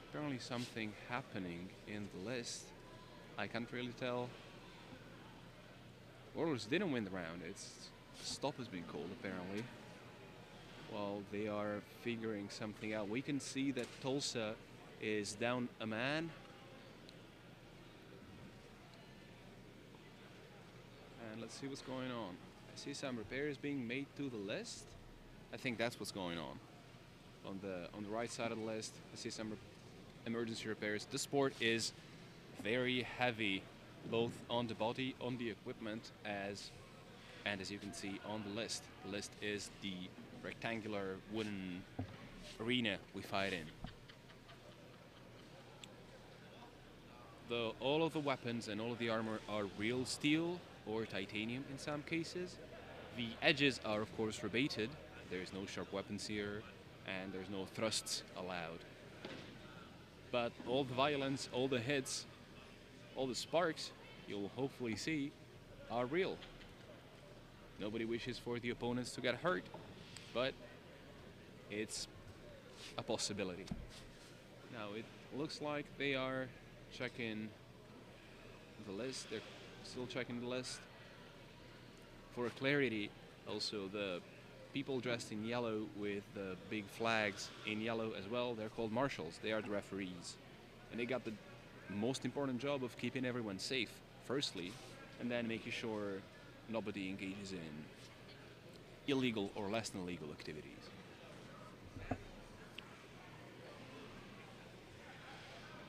apparently something happening in the list. I can't really tell. Warlords didn't win the round. Stop has been called apparently. while they are figuring something out. We can see that Tulsa is down a man. And let's see what's going on. I see some repairs being made to the list. I think that's what's going on. On the right side of the list, I see some emergency repairs. The sport is very heavy, both on the body, on the equipment, and as you can see on the list. The list is the rectangular wooden arena we fight in. All of the weapons and all of the armor are real steel or titanium in some cases. The edges are of course rebated. There's no sharp weapons here, and there's no thrusts allowed. But all the violence, all the hits, all the sparks you'll hopefully see are real. Nobody wishes for the opponents to get hurt, but it's a possibility. Now it looks like they are checking the list. They're still checking the list. For clarity, also the people dressed in yellow with the big flags in yellow as well, they're called marshals. They are the referees. And they got the most important job of keeping everyone safe, firstly, and then making sure nobody engages in illegal or less than legal activities.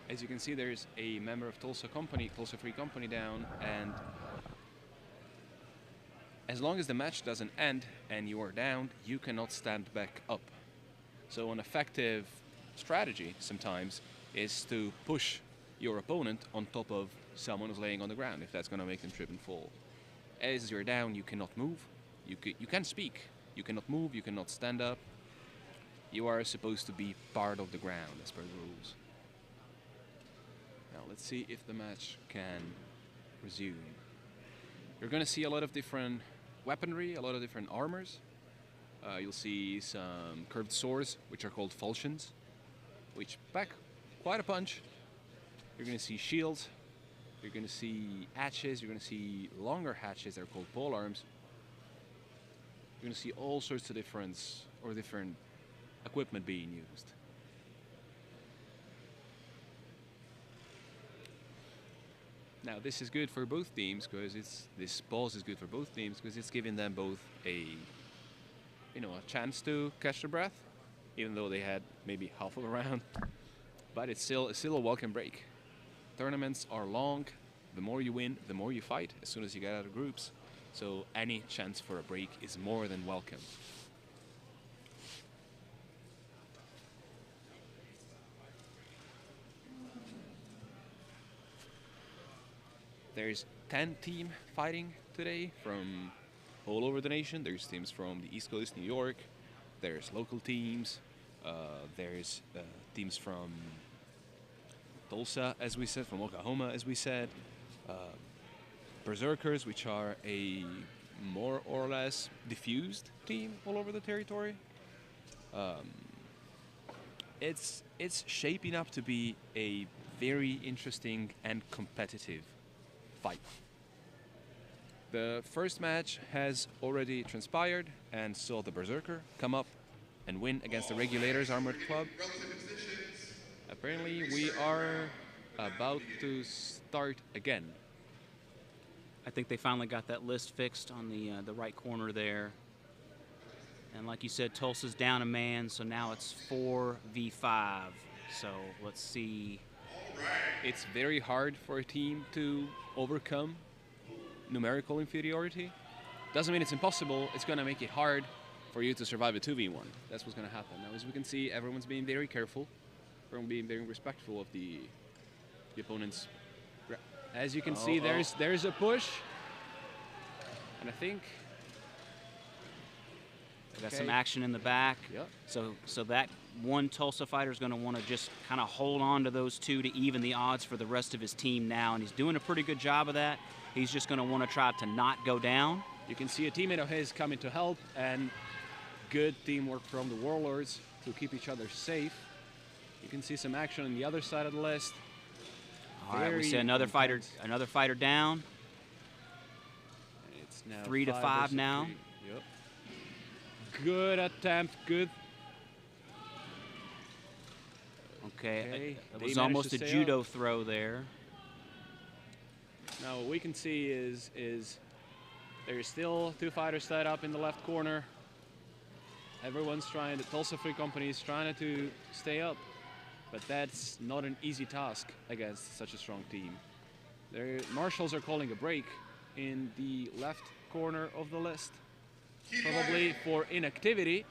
As you can see, there's a member of Tulsa Free Company down, and as long as the match doesn't end and you are down, you cannot stand back up. So an effective strategy sometimes is to push your opponent on top of someone who's laying on the ground, if that's going to make them trip and fall. As you're down, you cannot move. You can speak. You cannot move. You cannot stand up. You are supposed to be part of the ground as per the rules. Now let's see if the match can resume. You're going to see a lot of different weaponry, a lot of different armors. You'll see some curved swords, which are called falchions, which pack quite a punch. You're going to see shields. You're going to see hatches. You're going to see longer hatches. They're called pole arms. You're going to see all sorts of different equipment being used. Now this is good for both teams because this pause is good for both teams because it's giving them both a chance to catch their breath, even though they had maybe half of a round. But it's still a welcome break. Tournaments are long. The more you win, the more you fight as soon as you get out of groups. So any chance for a break is more than welcome. There's 10 teams fighting today from all over the nation. There's teams from the East Coast, New York. There's local teams. There's teams from Tulsa, as we said, from Oklahoma, as we said. Berserkers, which are a more or less diffused team all over the territory. It's shaping up to be a very interesting and competitive fight. The first match has already transpired and saw the Berserker come up and win against the Regulators Armored Club. Apparently we are about to start again.
I think they finally got that list fixed on the right corner there. And like you said, Tulsa's down a man, so now it's 4v5. So let's see.
It's very hard for a team to overcome numerical inferiority. Doesn't mean it's impossible. It's going to make it hard for you to survive a 2v1. That's what's going to happen. Now, as we can see, everyone's being very careful. Everyone being very respectful of the opponents. As you can see, there's a push. And I think
we got some action in the back.
Yep.
So that one Tulsa fighter is going to want to just kind of hold on to those two to even the odds for the rest of his team now, and he's doing a pretty good job of that. He's just going to want to try to not go down.
You can see a teammate of his coming to help, and good teamwork from the Warlords to keep each other safe. You can see some action on the other side of the list.
All right, we see another fighter down.
It's now
3 to 5 now.
Yep. Good attempt. Good.
Okay, it
they
was
managed
almost
to
a
stay
judo
up.
throw there.
Now what we can see is there's still 2 fighters tied up in the left corner. Everyone's trying, the Tulsa Free Company is trying to stay up, but that's not an easy task against such a strong team. Their marshals are calling a break in the left corner of the list, probably for inactivity,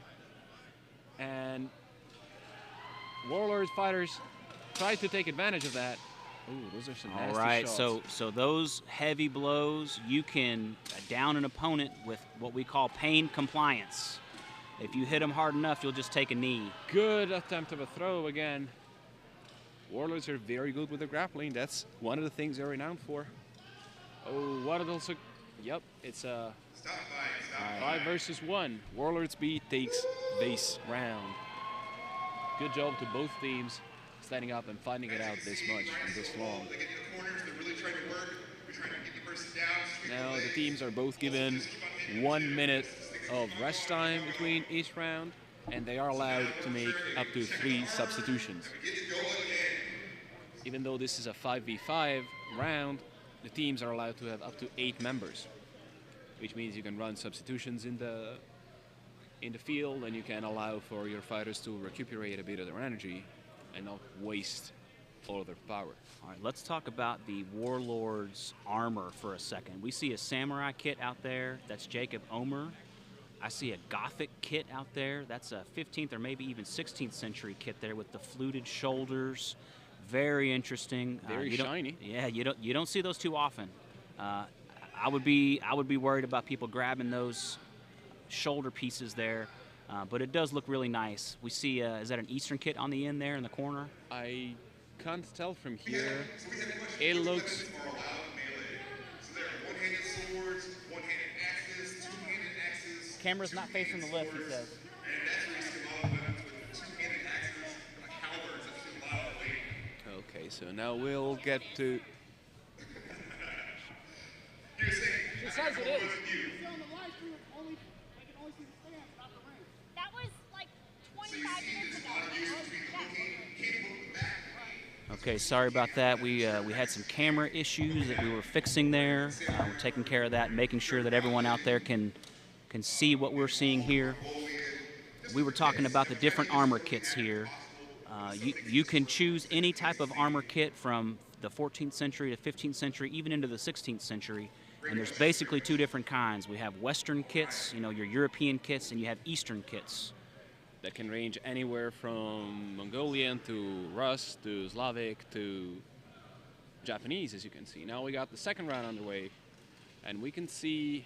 and Warlords fighters try to take advantage of that. Ooh, those are some nasty
All right,
shots.
so those heavy blows, you can down an opponent with what we call pain compliance. If you hit them hard enough, you'll just take a knee.
Good attempt of a throw again. Warlords are very good with the grappling. That's one of the things they're renowned for. Oh, what it also... Yep, it's a 5 versus 1. Warlords B takes this round. Good job to both teams standing up and finding it out this much and this long. Now the teams are both given 1 minute of rest time between each round, and they are allowed to make up to 3 substitutions. Even though this is a 5v5 round, the teams are allowed to have up to 8 members, which means you can run substitutions in the field, and you can allow for your fighters to recuperate a bit of their energy and not waste all of their power.
All right, let's talk about the Warlords armor for a second. We see a samurai kit out there. That's Jacob Omer. I see a Gothic kit out there. That's a 15th or maybe even 16th century kit there with the fluted shoulders. Very interesting.
Very shiny.
Yeah, you don't see those too often. I would be worried about people grabbing those shoulder pieces there, but it does look really nice. We see is that an Eastern kit on the end there in the corner?
I can't tell from here. It looks.
Camera's not facing the left, he says.
Okay, so now we'll get to.
It says it is. That was like 25 minutes ago.
Okay, sorry about that. We had some camera issues that we were fixing there. We're taking care of that, making sure that everyone out there can see what we're seeing here. We were talking about the different armor kits here. You can choose any type of armor kit from the 14th century to 15th century, even into the 16th century. And there's basically 2 different kinds. We have Western kits, your European kits, and you have Eastern kits.
That can range anywhere from Mongolian to Rus to Slavic to Japanese, as you can see. Now we got the second round underway, and we can see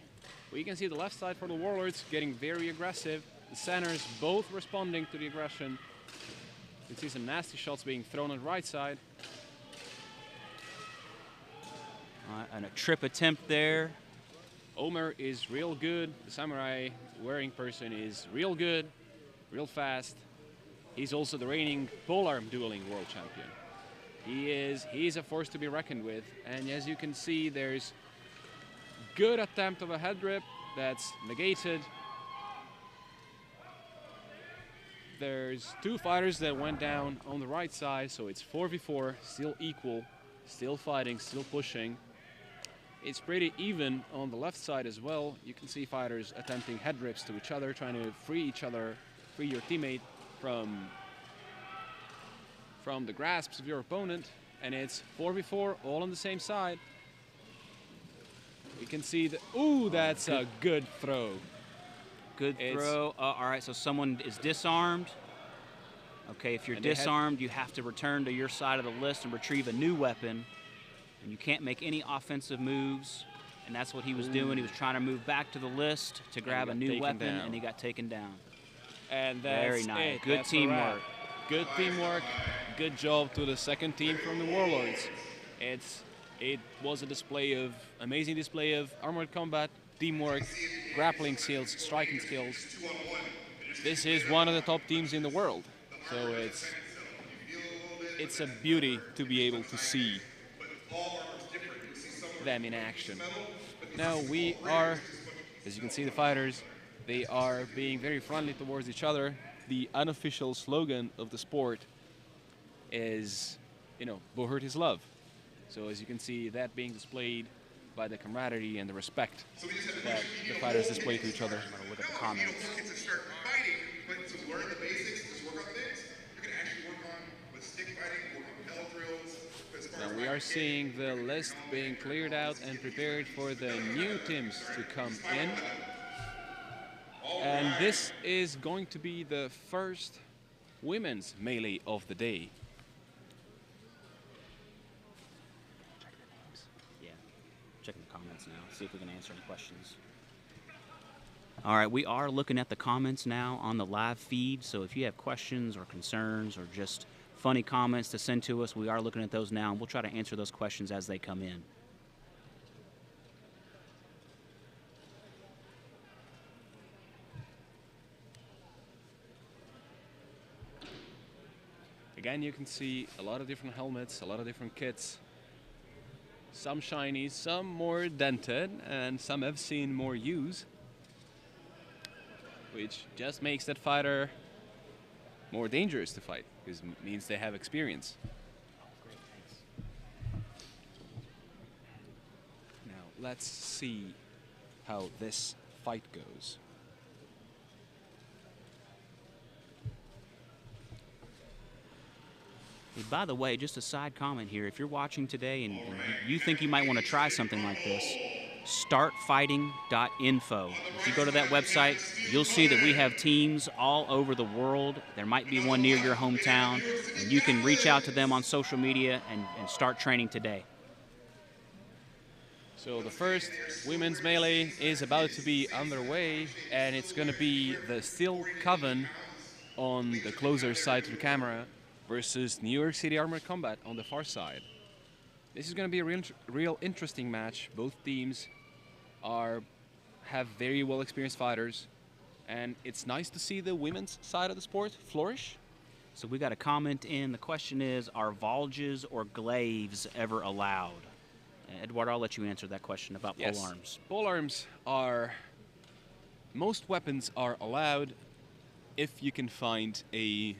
the left side for the Warlords getting very aggressive. The centers both responding to the aggression. You can see some nasty shots being thrown on the right side.
And a trip attempt there.
Omer is real good. The samurai wearing person is real good, real fast. He's also the reigning polearm dueling world champion. He is a force to be reckoned with. And as you can see, there's good attempt of a head rip that's negated. There's 2 fighters that went down on the right side, so it's 4v4, still equal, still fighting, still pushing. It's pretty even on the left side as well. You can see fighters attempting head rips to each other, trying to free your teammate from the grasps of your opponent. And it's 4v4, all on the same side. You can see that, ooh, that's a good throw.
Good throw. All right, so someone is disarmed. Okay, if you're disarmed, you have to return to your side of the list and retrieve a new weapon. And you can't make any offensive moves. And that's what he was doing. He was trying to move back to the list to grab a new weapon, and he got taken down.
And that's
very nice.
it.
Good
That's
teamwork.
Good teamwork. Good job to the second team from the Warlords. It was a amazing display of armored combat, teamwork, grappling skills, striking skills. This is one of the top teams in the world. So it's a beauty to be able to see them in action. Now we are, as you can see, the fighters They are being very friendly towards each other. The unofficial slogan of the sport is, you know, Bohurt is love. So as you can see, that being displayed by the camaraderie and the respect that the fighters display to each other.
I'm gonna look at the comments.
Kids to start fighting, but to learn the basics, just work on things, you can actually work on with stick fighting, work on pellet drills. As far
Now
as
we are seeing the list being cleared out and prepared for the new teams to come in. And this is going to be the first women's melee of the day.
Yeah, checking the comments now, see if we can answer any questions. All right, we are looking at the comments now on the live feed, so if you have questions or concerns or just funny comments to send to us, we are looking at those now, and we'll try to answer those questions as they come in.
Again, you can see a lot of different helmets, a lot of different kits. Some shiny, some more dented, and some have seen more use, which just makes that fighter more dangerous to fight, because it means they have experience.
Great, thanks.
Now, let's see how this fight goes.
Hey, by the way, just a side comment here. If you're watching today and you think you might want to try something like this, startfighting.info. If you go to that website, you'll see that we have teams all over the world. There might be one near your hometown, and you can reach out to them on social media and start training today.
So the first women's melee is about to be underway, and it's going to be the Steel Coven on the closer side to the camera versus New York City Armored Combat on the far side. This is going to be a real interesting match. Both teams have very well experienced fighters, and it's nice to see the women's side of the sport flourish.
So we got a comment in. The question is, are Volges or glaives ever allowed? Edward, I'll let you answer that question about polearms.
Polearms are, most weapons are allowed if you can find a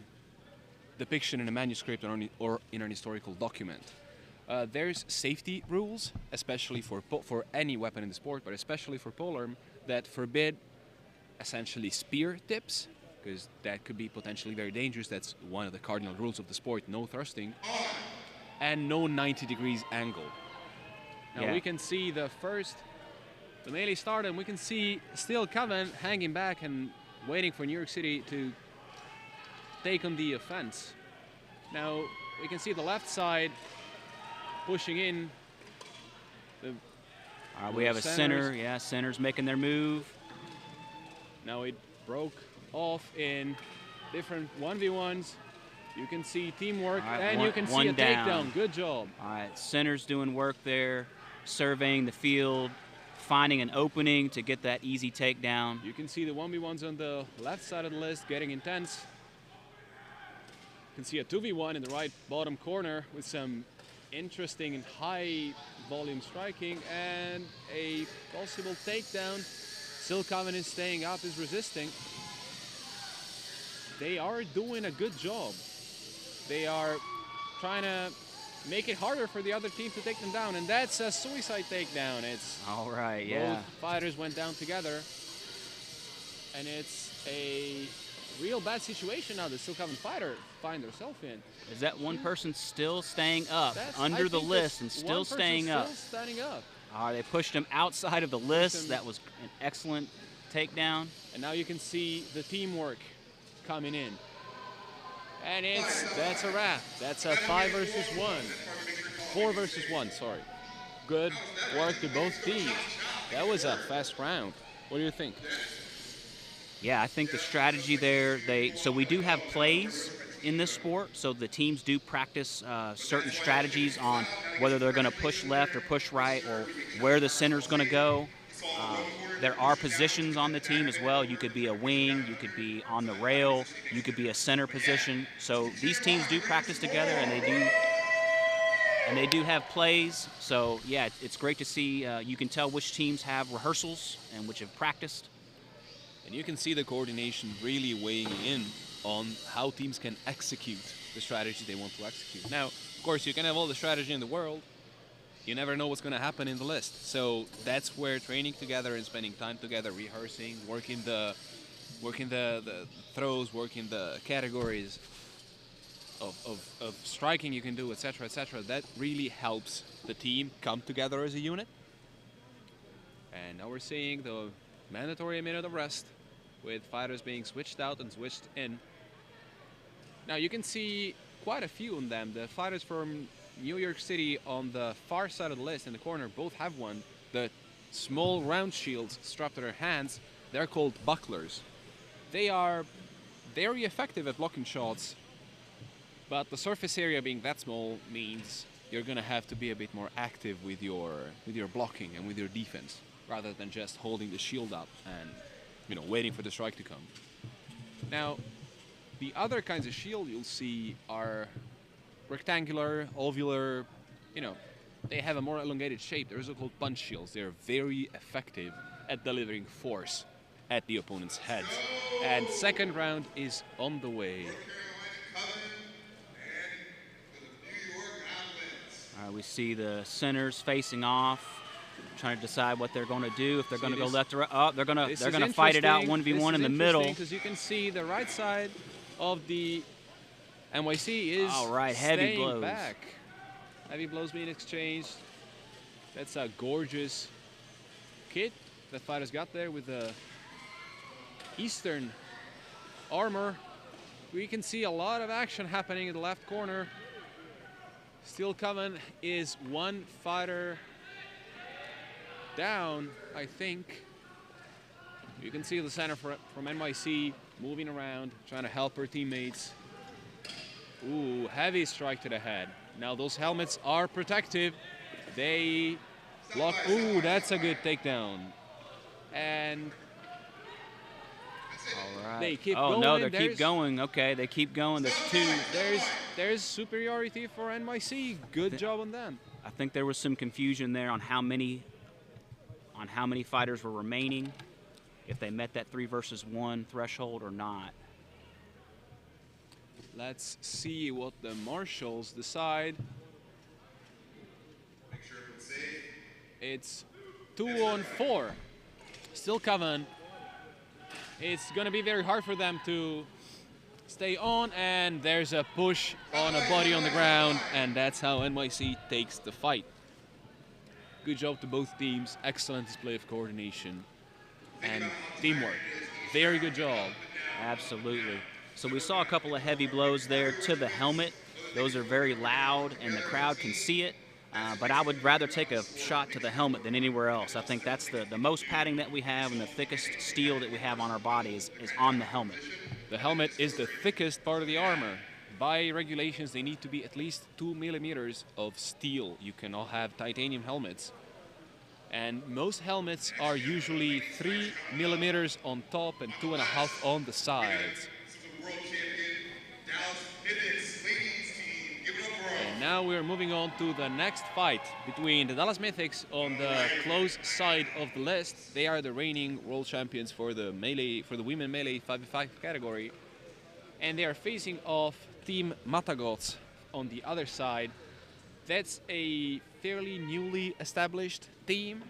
depiction in a manuscript or in an historical document. There's safety rules, especially for any weapon in the sport, but especially for polearm, that forbid essentially spear tips, because that could be potentially very dangerous. That's one of the cardinal rules of the sport: no thrusting, and no 90 degrees angle. Now we can see the melee start, and we can see Steel Coven hanging back and waiting for New York City to take on the offense. Now we can see the left side pushing in.
We have a center. Yeah, center's making their move.
Now it broke off in different 1v1s. You can see teamwork, and you can see a takedown. Good job.
All right, center's doing work there, surveying the field, finding an opening to get that easy takedown.
You can see the 1v1s on the left side of the list getting intense. You can see a 2v1 in the right bottom corner with some interesting and high volume striking and a possible takedown. Steel Coven is staying up, is resisting. They are doing a good job. They are trying to make it harder for the other team to take them down, and that's a suicide takedown. It's
all right, yeah.
Both fighters went down together, and it's a real bad situation now the Steel Coven fighter find herself in.
Is that one person still staying up under the list and still staying up?
Still standing up.
All right, they pushed him outside of the list. That was an excellent takedown.
And now you can see the teamwork coming in. And that's a wrap. That's a 5 versus 1. 4 versus 1, sorry. Good work to both teams. That was a fast round. What do you think?
Yeah, I think the strategy there, so we do have plays in this sport, so the teams do practice certain strategies on whether they're going to push left or push right or where the center's going to go. There are positions on the team as well. You could be a wing, you could be on the rail, you could be a center position. So these teams do practice together, and they do have plays. So yeah, it's great to see. You can tell which teams have rehearsals and which have practiced.
And you can see the coordination really weighing in on how teams can execute the strategy they want to execute. Now, of course, you can have all the strategy in the world. You never know what's going to happen in the list. So that's where training together and spending time together, rehearsing, working the throws, working the categories of striking you can do, etc., etc. That really helps the team come together as a unit. And now we're seeing the mandatory minute of rest with fighters being switched out and switched in. Now you can see quite a few of them. The fighters from New York City on the far side of the list in the corner both have one. The small round shields strapped to their hands, they're called bucklers. They are very effective at blocking shots, but the surface area being that small means you're gonna have to be a bit more active with your blocking and with your defense, rather than just holding the shield up and, you know, waiting for the strike to come. Now, the other kinds of shield you'll see are rectangular, ovular, you know, they have a more elongated shape. They're also called punch shields. They're very effective at delivering force at the opponent's head. And second round is on the way.
We see the centers facing off, trying to decide what they're going to do. If they're going to go left or right. Oh, they're going to fight it out 1v1 in the middle.
Because you can see the right side of the NYC is
heavy
staying
blows.
back. Heavy blows being exchanged. That's a gorgeous kit that fighters got there with the Eastern armor. We can see a lot of action happening in the left corner. Still coming is one fighter down, I think. You can see the center from NYC moving around, trying to help her teammates. Ooh, heavy strike to the head. Now those helmets are protective. They block. Ooh, that's a good takedown. And
all right.
They keep
going.
No,
they keep going. Okay, they keep going. There's two.
There's superiority for NYC. Good job on them.
I think there was some confusion there on how many fighters were remaining, if they met that 3 versus 1 threshold or not.
Let's see what the marshals decide.
Make sure everyone's safe.
It's 2-on-4. Still coming. It's going to be very hard for them to stay on, and there's a push on a body on the ground, and that's how NYC takes the fight. Good job to both teams. Excellent display of coordination and teamwork. Very good job.
Absolutely. So we saw a couple of heavy blows there to the helmet. Those are very loud, and the crowd can see it. But I would rather take a shot to the helmet than anywhere else. I think that's the most padding that we have and the thickest steel that we have on our body is on the helmet.
The helmet is the thickest part of the armor. By regulations, they need to be at least 2 millimeters of steel. You can all have titanium helmets. And most helmets are usually 3 millimeters on top and 2.5 on the sides.
World champion, Dallas Mythics ladies team. Give it up for
And now we're moving on to the next fight between the Dallas Mythics on the close side of the list. They are the reigning world champions for the melee, for the women melee 5v5 category. And they are facing off Team Matagots on the other side. That's a fairly newly established team.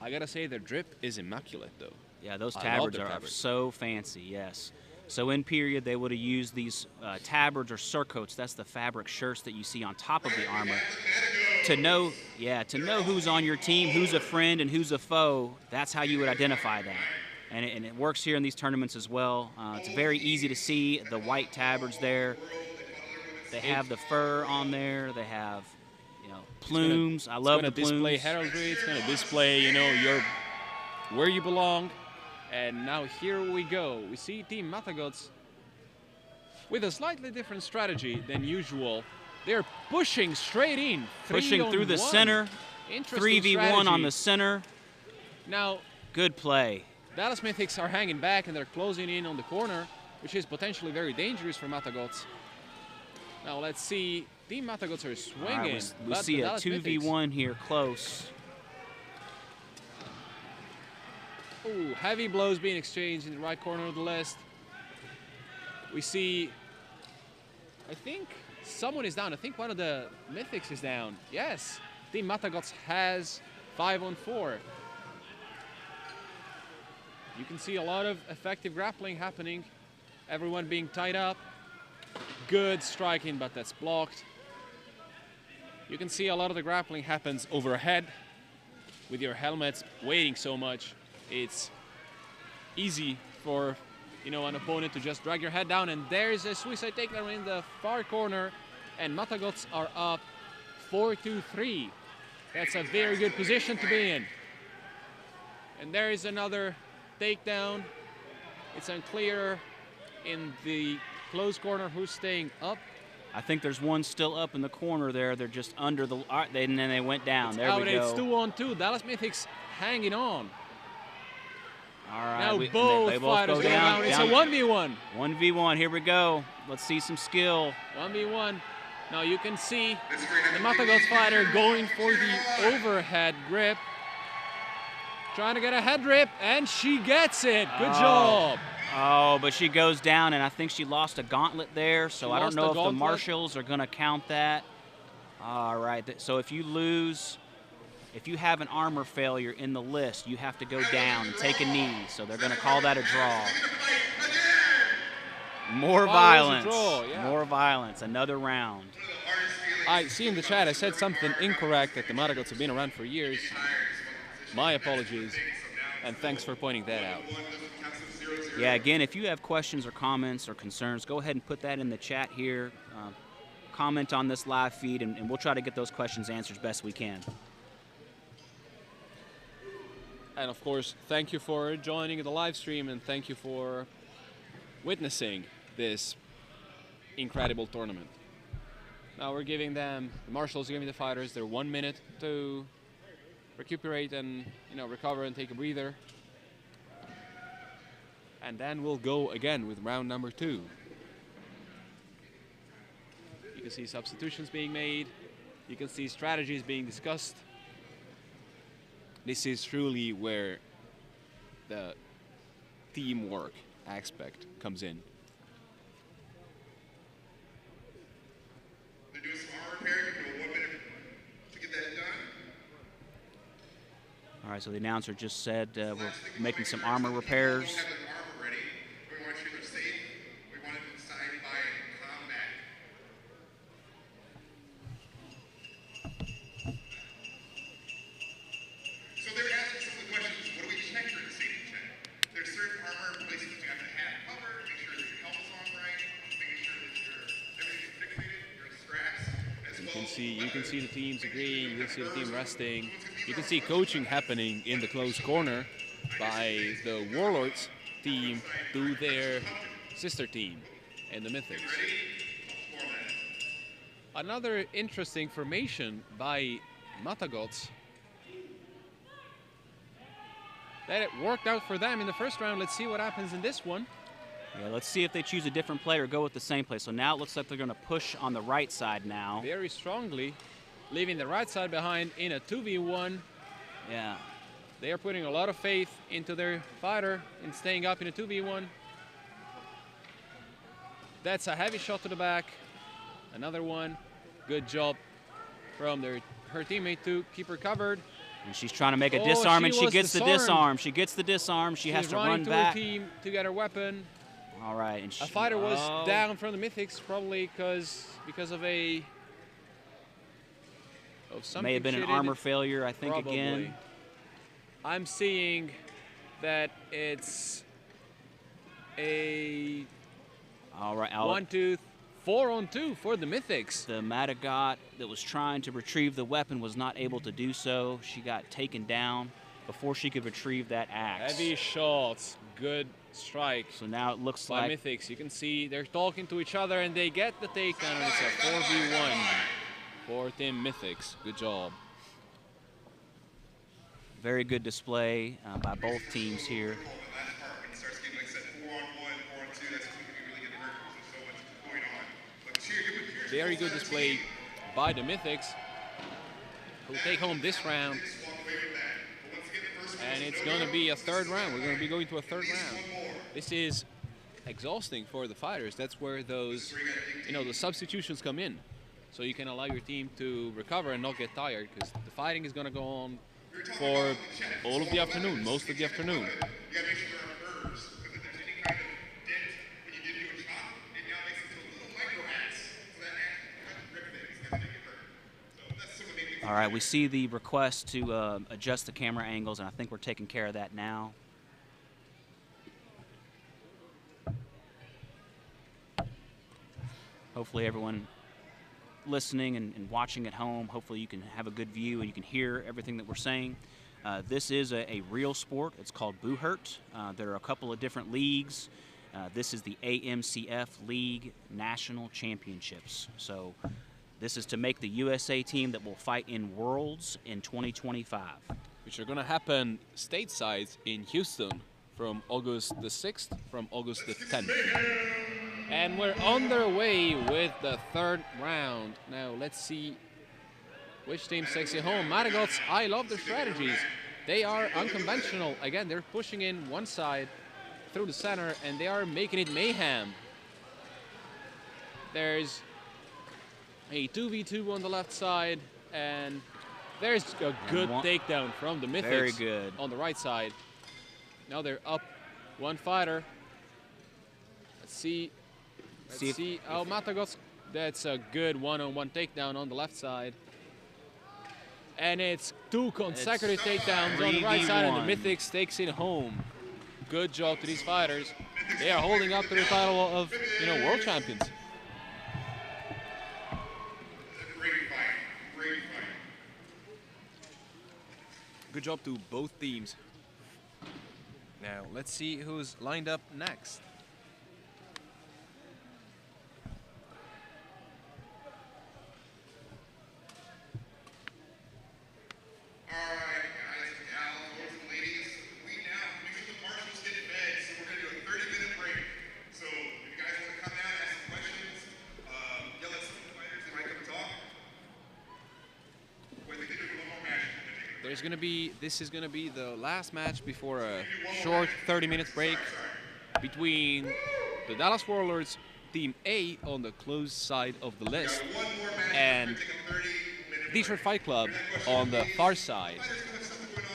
I gotta say, their drip is immaculate though.
Yeah, those tabards are so fancy, yes. So in period, they would have used these tabards or surcoats. That's the fabric shirts that you see on top of the armor. To know who's on your team, who's a friend and who's a foe, that's how you would identify that. And it works here in these tournaments as well. It's very easy to see the white tabards there. They have the fur on there. They have, plumes. I love the plumes.
It's going to display heraldry. It's going to display, where you belong. And now here we go. We see Team Matagots with a slightly different strategy than usual. They're pushing straight in.
Pushing through the center. 3v1 on the center.
Now,
good play.
Dallas Mythics are hanging back and they're closing in on the corner, which is potentially very dangerous for Matagots. Now let's see. Team Matagots are swinging.
We see a 2v1 here close.
Ooh, heavy blows being exchanged in the right corner of the list. We see, I think someone is down. I think one of the Mythics is down. Yes, Team Matagots has 5-on-4. You can see a lot of effective grappling happening. Everyone being tied up. Good striking, but that's blocked. You can see a lot of the grappling happens overhead with your helmets weighing so much. It's easy for, you know, an opponent to just drag your head down, and there's a suicide takedown in the far corner, and Matagots are up 4-3. That's a very good position to be in. And there is another takedown. It's unclear in the close corner who's staying up.
I think there's one still up in the corner there. They're just under the, and then they went down.
It's
there
out,
we go.
It's 2-on-2. Dallas Mythics hanging on.
All right.
Now
they
both fighters
go
go down. It's a 1v1.
1v1. Here we go. Let's see some skill.
1v1. Now you can see the Matagots fighter going for the overhead grip. Trying to get a head grip, and she gets it. Good job.
Oh, but she goes down, and I think she lost a gauntlet there, so I don't know if the marshals are going to count that. All right. So if you lose, if you have an armor failure in the list, you have to go down and take a knee, so they're going to call that a draw. More violence. More violence. Another round.
I see in the chat I said something incorrect that the Matagots have been around for years. My apologies, and thanks for pointing that out.
Yeah, again, if you have questions or comments or concerns, go ahead and put that in the chat here. Comment on this live feed, and we'll try to get those questions answered best we can.
And of course, thank you for joining the live stream, and thank you for witnessing this incredible tournament. Now we're giving them, the marshals are giving the fighters their 1 minute to recuperate and, you know, recover and take a breather. And then we'll go again with round number 2. You can see substitutions being made. You can see strategies being discussed. This is truly where the teamwork aspect comes in.
They're doing some armor repair. You can do a 1 minute to get that done.
All right, so the announcer just said we're making some armor repairs.
We have the armor ready. We want to make sure they're safe. We want it decided by combat. So they're asking some of the questions. What do we check during the safety check? There's certain armor places that you have to have covered. Make sure that your helmet's on right. Making sure that everything's fixated. Your straps as well.
You can see the teams agreeing. You can see the team resting. You can see coaching happening in the close corner by the Warlords team to their sister team and the Mythics. Another interesting formation by Matagots that it worked out for them in the first round. Let's see what happens in this one.
Yeah, let's see if they choose a different play or go with the same play. So now it looks like they're going to push on the right side now.
Very strongly, leaving the right side behind in a 2v1.
Yeah.
They are putting a lot of faith into their fighter in staying up in a 2v1. That's a heavy shot to the back. Another one. Good job from her teammate to keep her covered.
And she's trying to make a disarm, and she gets the disarm. She gets the disarm. She has to run back.
She's running to her team to get her weapon.
All right. And
a fighter was down from the Mythics, probably because of something.
May have been an armor failure, I think,
probably.
again.
I'm seeing that it's a 4-on-2 for the Mythics.
The Matagot that was trying to retrieve the weapon was not able to do so. She got taken down before she could retrieve that axe.
Heavy shots, good strike.
So now it looks
by
like
Mythics. You can see they're talking to each other and they get the takedown. It's a 4v1 for Team Mythics. Good job.
Very good display by both teams here.
Very good display by the Mythics, who take home this round. And it's going to be a third round. We're going to be going to a third round. This is exhausting for the fighters. That's where those, the substitutions come in. So you can allow your team to recover and not get tired, because the fighting is going to go on for all of the afternoon, most of the afternoon.
All right, we see the request to adjust the camera angles, and I think we're taking care of that now. Hopefully everyone listening and watching at home, hopefully you can have a good view and you can hear everything that we're saying. This is a real sport. It's called Buhurt. There are a couple of different leagues. This is the IMCF League National Championships. So this is to make the USA team that will fight in Worlds in 2025.
Which are going to happen stateside in Houston from August the 6th, from August the 10th. And we're on their way with the third round. Now let's see which team takes it home. Marigots, I love their strategies. They are unconventional. Again, they're pushing in one side through the center, and they are making it mayhem. There's a 2v2 on the left side, and there's a good takedown from the Mythics.
Very good.
On the right side. Now they're up one fighter. Let's see. Let's see. Oh, Matagots, that's a good one-on-one takedown on the left side. And it's two consecutive takedowns on the right side, and the Mythics takes it home. Good job to these fighters. They are holding up to the title of, world champions. Good job to both teams. Now, let's see who's lined up next. This is going to be the last match before a short 30-minute break between the Dallas Warlords, Team A on the close side of the list, and Detroit Fight Club on the far side.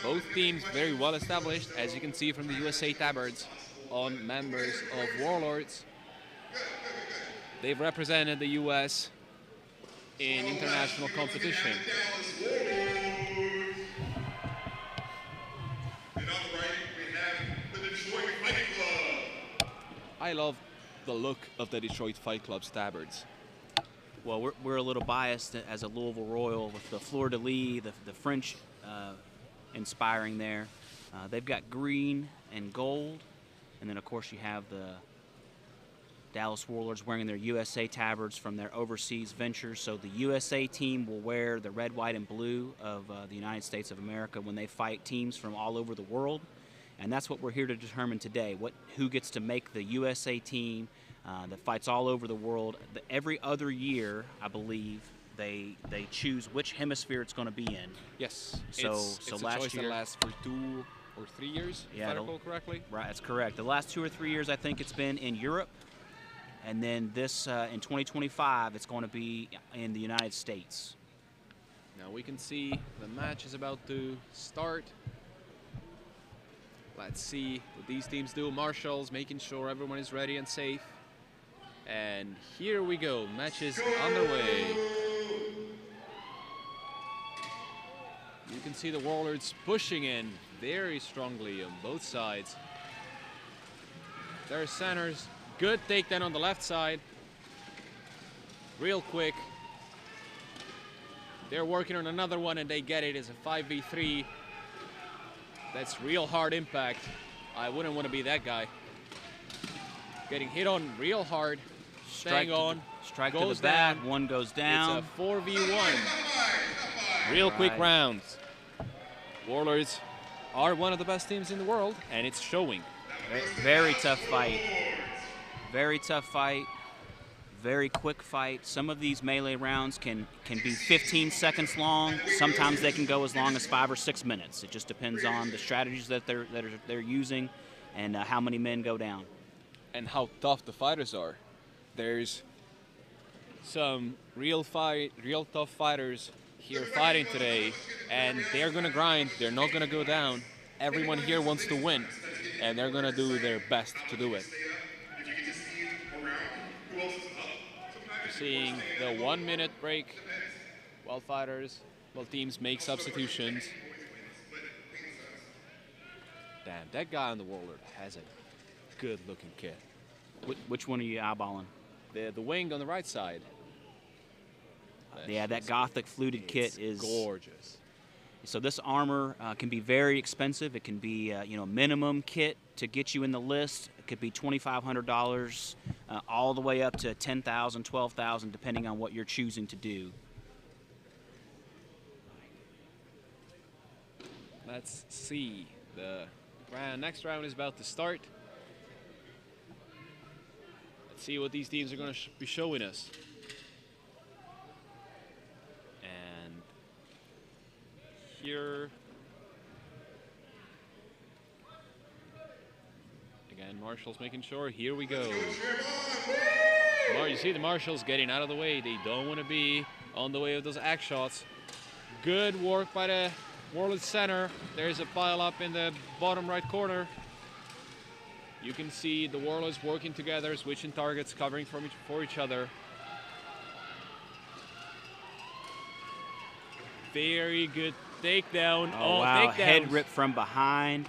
Both teams very well established, as you can see from the USA tabards on members of Warlords. They've represented the US in international competition. I love the look of the Detroit Fight Club's tabards.
Well, we're a little biased as a Louisville Royal with the fleur-de-lis, the French inspiring there. They've got green and gold, and then of course you have the Dallas Warlords wearing their USA tabards from their overseas ventures. So the USA team will wear the red, white, and blue of the United States of America when they fight teams from all over the world. And that's what we're here to determine today, who gets to make the USA team that fights all over the world. Every other year, I believe, they choose which hemisphere it's going to be in.
Yes.
So
it's a
last
choice
year,
that lasts for 2 or 3 years, if I recall correctly.
Right, that's correct. The last 2 or 3 years, I think it's been in Europe. And then this, in 2025, it's going to be in the United States.
Now we can see the match is about to start. Let's see what these teams do. Marshals making sure everyone is ready and safe. And here we go. Match is underway. You can see the Warlords pushing in very strongly on both sides. Their centers. Good takedown on the left side. Real quick. They're working on another one and they get it as a 5v3. That's real hard impact. I wouldn't want to be that guy. Getting hit on real hard. Staying on.
Strike to the back. One goes down.
It's a 4v1. Real quick rounds. Warlords are one of the best teams in the world, and it's showing.
Very tough fight. Very tough fight. very quick fight. Some of these melee rounds can be 15 seconds long. Sometimes they can go as long as 5 or 6 minutes. It just depends on the strategies that they're using and how many men go down.
And how tough the fighters are. There's some real tough fighters here fighting today, and they're gonna grind. They're not gonna go down. Everyone here wants to win, and they're gonna do their best to do it. Seeing the 1 minute break while teams make substitutions. Damn, that guy on the Warlord has a good looking kit.
Which one are you eyeballing?
The wing on the right side.
Yeah, that Gothic fluted kit is
gorgeous.
So this armor can be very expensive. It can be a minimum kit to get you in the list. It could be $2,500 all the way up to $10,000, $12,000, depending on what you're choosing to do.
Let's see. The next round is about to start. Let's see what these teams are going to be showing us. And here, again, Marshall's making sure. Here we go. You see the Marshals getting out of the way. They don't want to be on the way of those axe shots. Good work by the Warlords center. There's a pile up in the bottom right corner. You can see the Warlords working together, switching targets, covering for each other. Very good takedown.
Oh, wow,
takedowns.
Head rip from behind.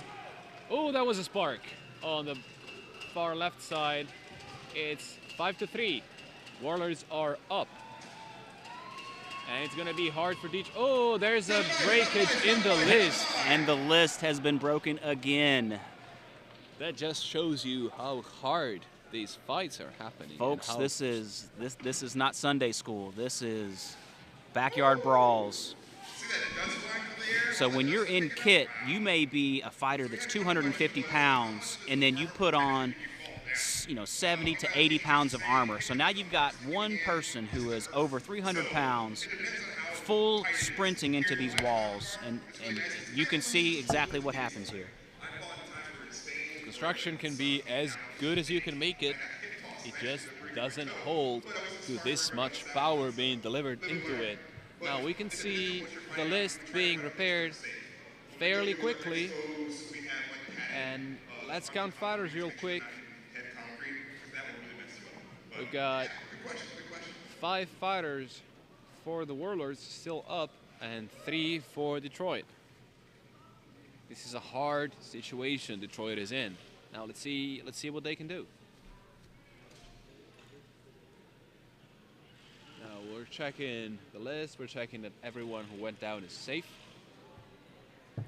Oh, that was a spark on the far left side. It's 5-3. Warlords are up. And it's going to be hard for Deech. Oh, there's a breakage in the list.
And the list has been broken again.
That just shows you how hard these fights are happening.
Folks, this is not Sunday school. This is backyard brawls. So when you're in kit, you may be a fighter that's 250 pounds, and then you put on 70 to 80 pounds of armor. So now you've got one person who is over 300 pounds, full sprinting into these walls, and you can see exactly what happens here.
Construction can be as good as you can make it. It just doesn't hold to this much power being delivered into it. Now we can see the list being repaired fairly quickly. And let's count fighters real quick. We've got 5 fighters for the Warlords still up and 3 for Detroit. This is a hard situation Detroit is in. Now let's see what they can do. Now we're checking the list. We're checking that everyone who went down is safe.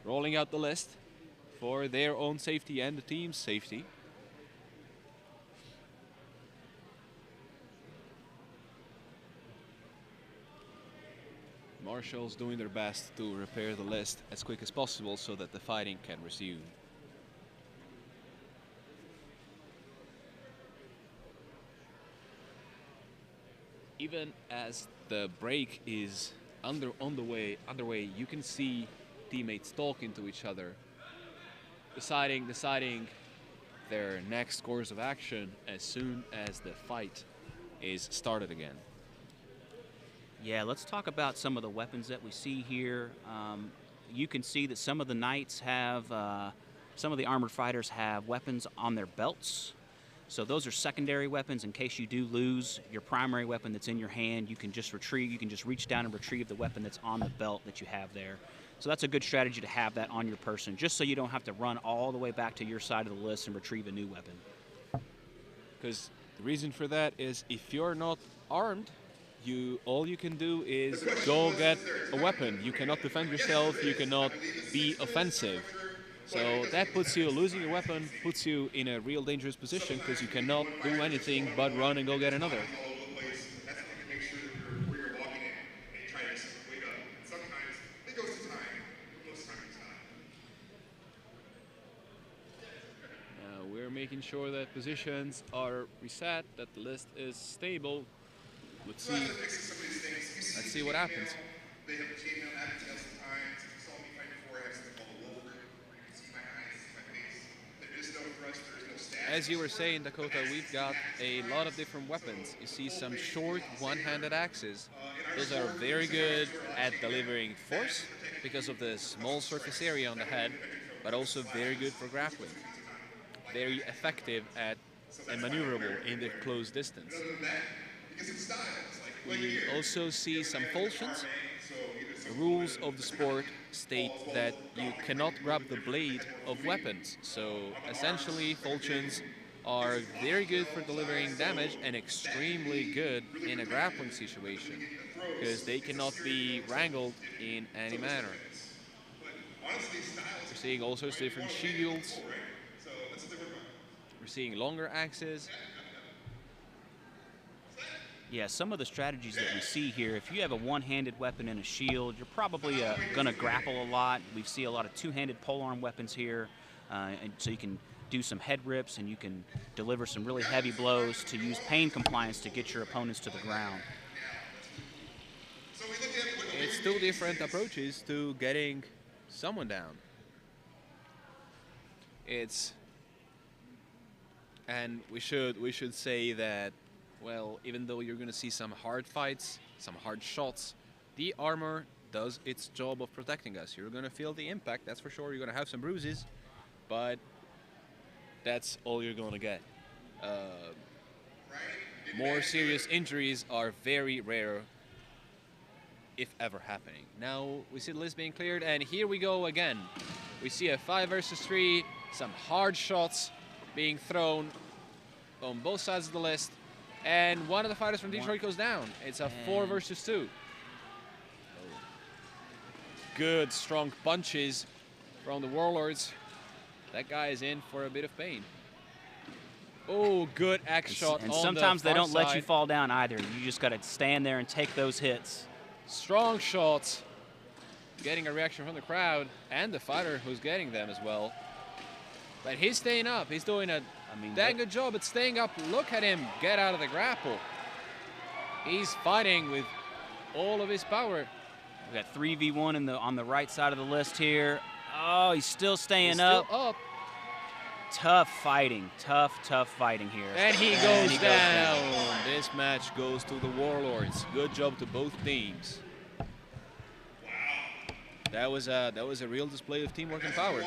Rolling out the list for their own safety and the team's safety. Marshall's doing their best to repair the list as quick as possible so that the fighting can resume. Even as the break is underway, you can see teammates talking to each other, deciding their next course of action as soon as the fight is started again.
Yeah, let's talk about some of the weapons that we see here. You can see that some of the knights have, some of the armored fighters have weapons on their belts. So those are secondary weapons in case you do lose your primary weapon that's in your hand. You can just reach down and retrieve the weapon that's on the belt that you have there. So that's a good strategy to have that on your person, just so you don't have to run all the way back to your side of the list and retrieve a new weapon.
Because the reason for that is if you're not armed, all you can do is go get a weapon. You cannot defend yourself, you cannot be offensive. So that losing a weapon puts you in a real dangerous position because you cannot do anything but run and go get another. making sure that positions are reset, that the list is stable. Let's see. Let's see what happens.
They have a chainmail attitude sometimes. If you saw me fight before, I have something called a wolf. You can see my eyes, see my face. There is no thrust, there is no stab.
As you were saying, Dakota, we've got a lot of different weapons. You see some short one-handed axes. Those are very good at delivering force because of the small surface area on the head, but also very good for grappling. Very effective at and maneuverable in the close distance. We also see some falchions. The rules of the sport state that you cannot grab the blade of weapons. So essentially, falchions are very good for delivering damage and extremely good in a grappling situation because they cannot be wrangled in any manner. We're seeing all sorts of different shields. We're seeing longer axes.
Yeah, some of the strategies that we see here, if you have a one-handed weapon and a shield, you're probably going to grapple a lot. We see a lot of two-handed polearm weapons here, and so you can do some head rips and you can deliver some really heavy blows to use pain compliance to get your opponents to the ground.
It's two different approaches to getting someone down. And we should say that, well, even though you're going to see some hard fights, some hard shots, the armor does its job of protecting us. You're going to feel the impact, that's for sure. You're going to have some bruises, but that's all you're going to get. More serious injuries are very rare, if ever happening. Now we see the list being cleared, and here we go again. We see a 5 versus 3, some hard shots being thrown on both sides of the list. And one of the fighters from Detroit goes down. It's a 4 versus 2. Good, strong punches from the Warlords. That guy is in for a bit of pain. Oh, good axe shot.
And
on
sometimes
the
they
far
don't let you
side.
fall down either. You just got to stand there and take those hits.
Strong shots. Getting a reaction from the crowd and the fighter who's getting them as well. But he's staying up. He's doing a dang good job at staying up. Look at him get out of the grapple. He's fighting with all of his power.
We got 3v1 on the right side of the list here. Oh, he's still staying
He's
up.
still up.
Tough fighting here.
And he goes down. This match goes to the Warlords. Good job to both teams. That was a real display of teamwork and power.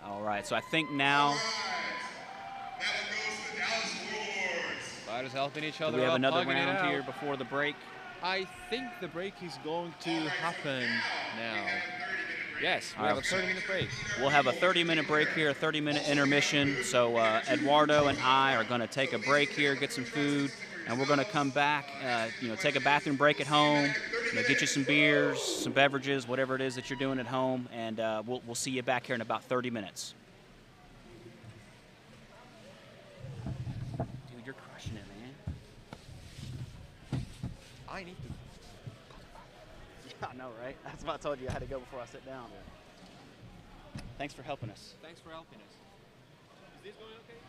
All right. So I think now
fighters helping each other.
we have
up,
another
hugging it
round
out.
here before the break.
I think the break is going to happen now. Yes, we have a 30-minute break.
We'll have a 30-minute break here, a 30-minute intermission. So Eduardo and I are going to take a break here, get some food, and we're going to come back, take a bathroom break at home, get you some beers, some beverages, whatever it is that you're doing at home, and we'll see you back here in about 30 minutes. Dude, you're crushing it, man.
I need to.
Yeah, I know, right? That's what I told you I had to go before I sit down. Thanks for helping us.
Thanks for helping us. Is this going okay?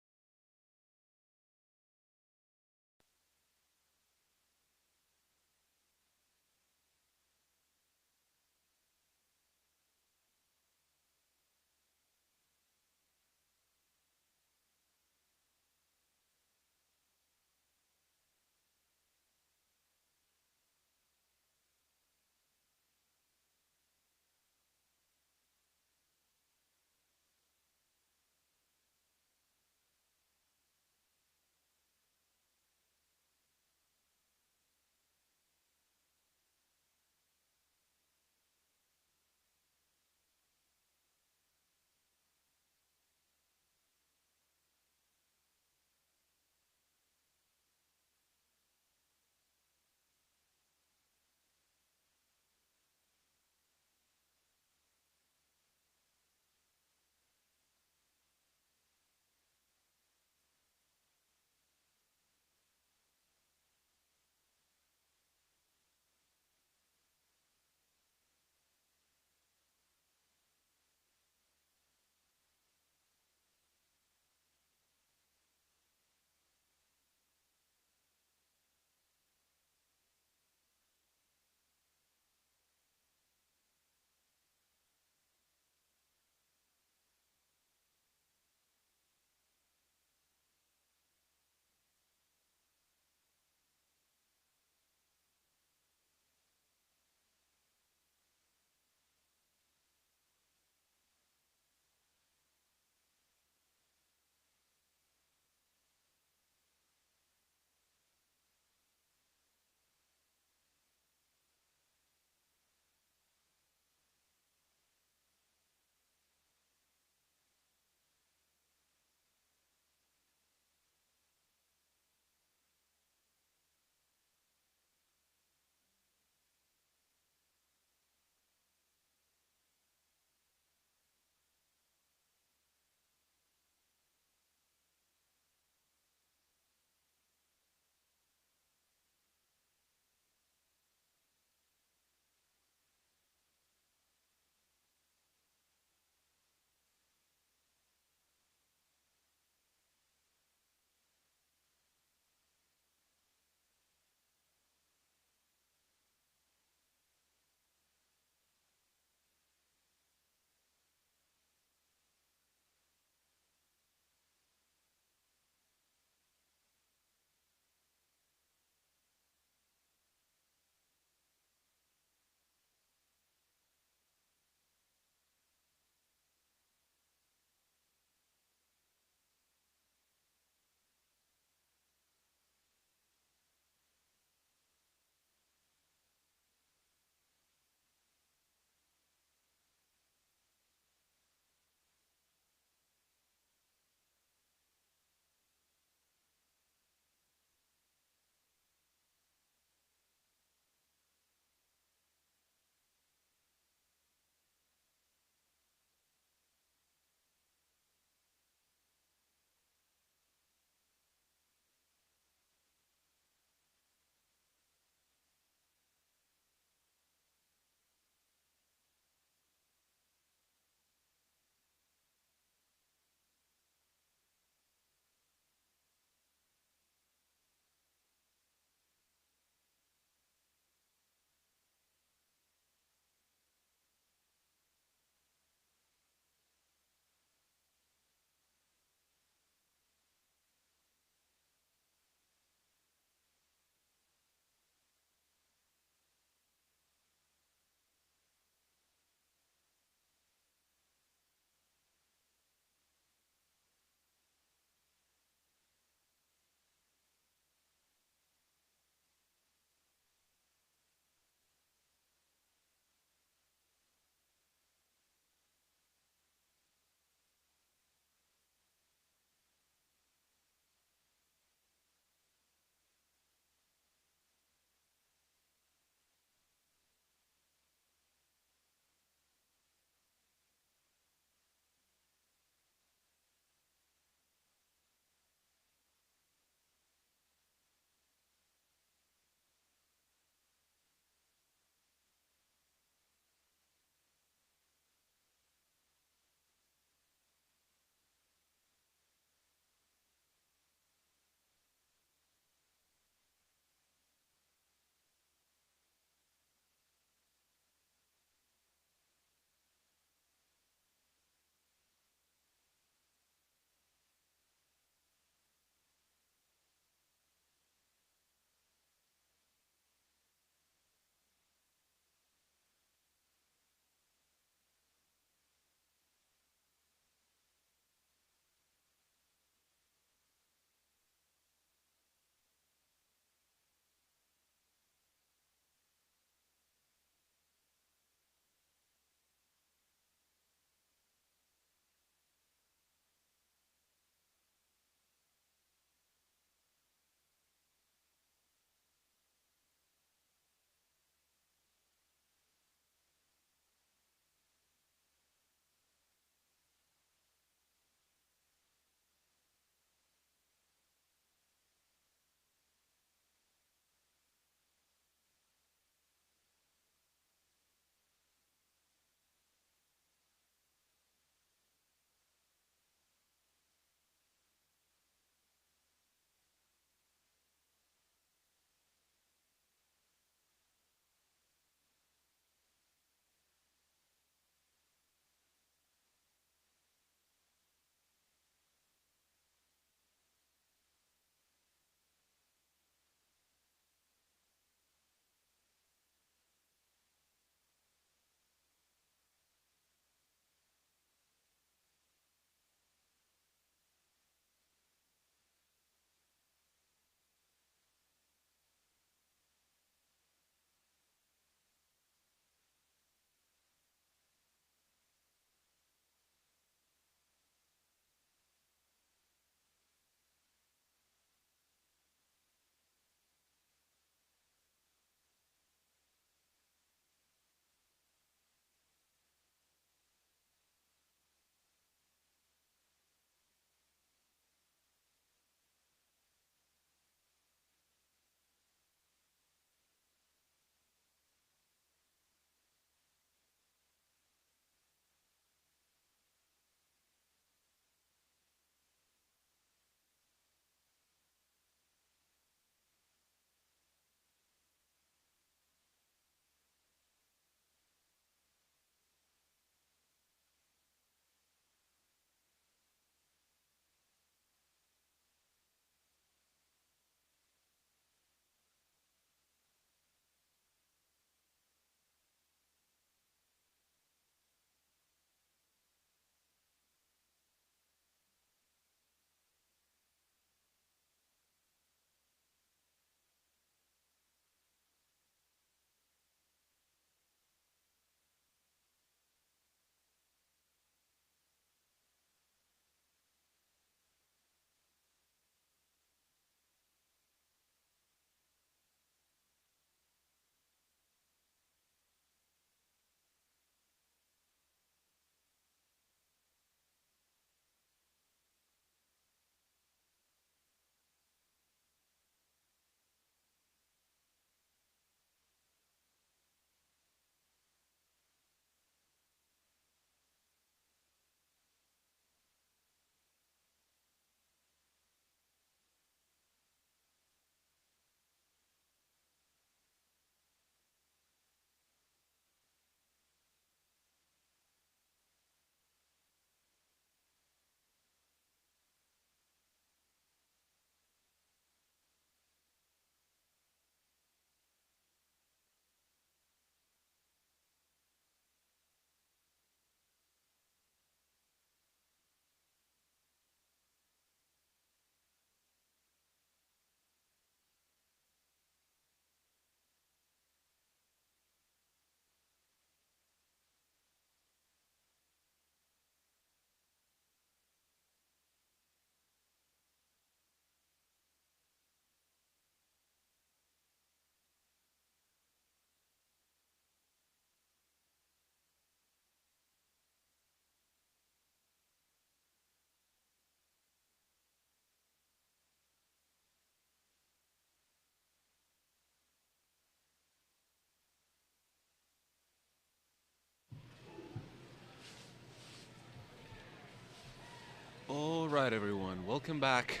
right, everyone. Welcome back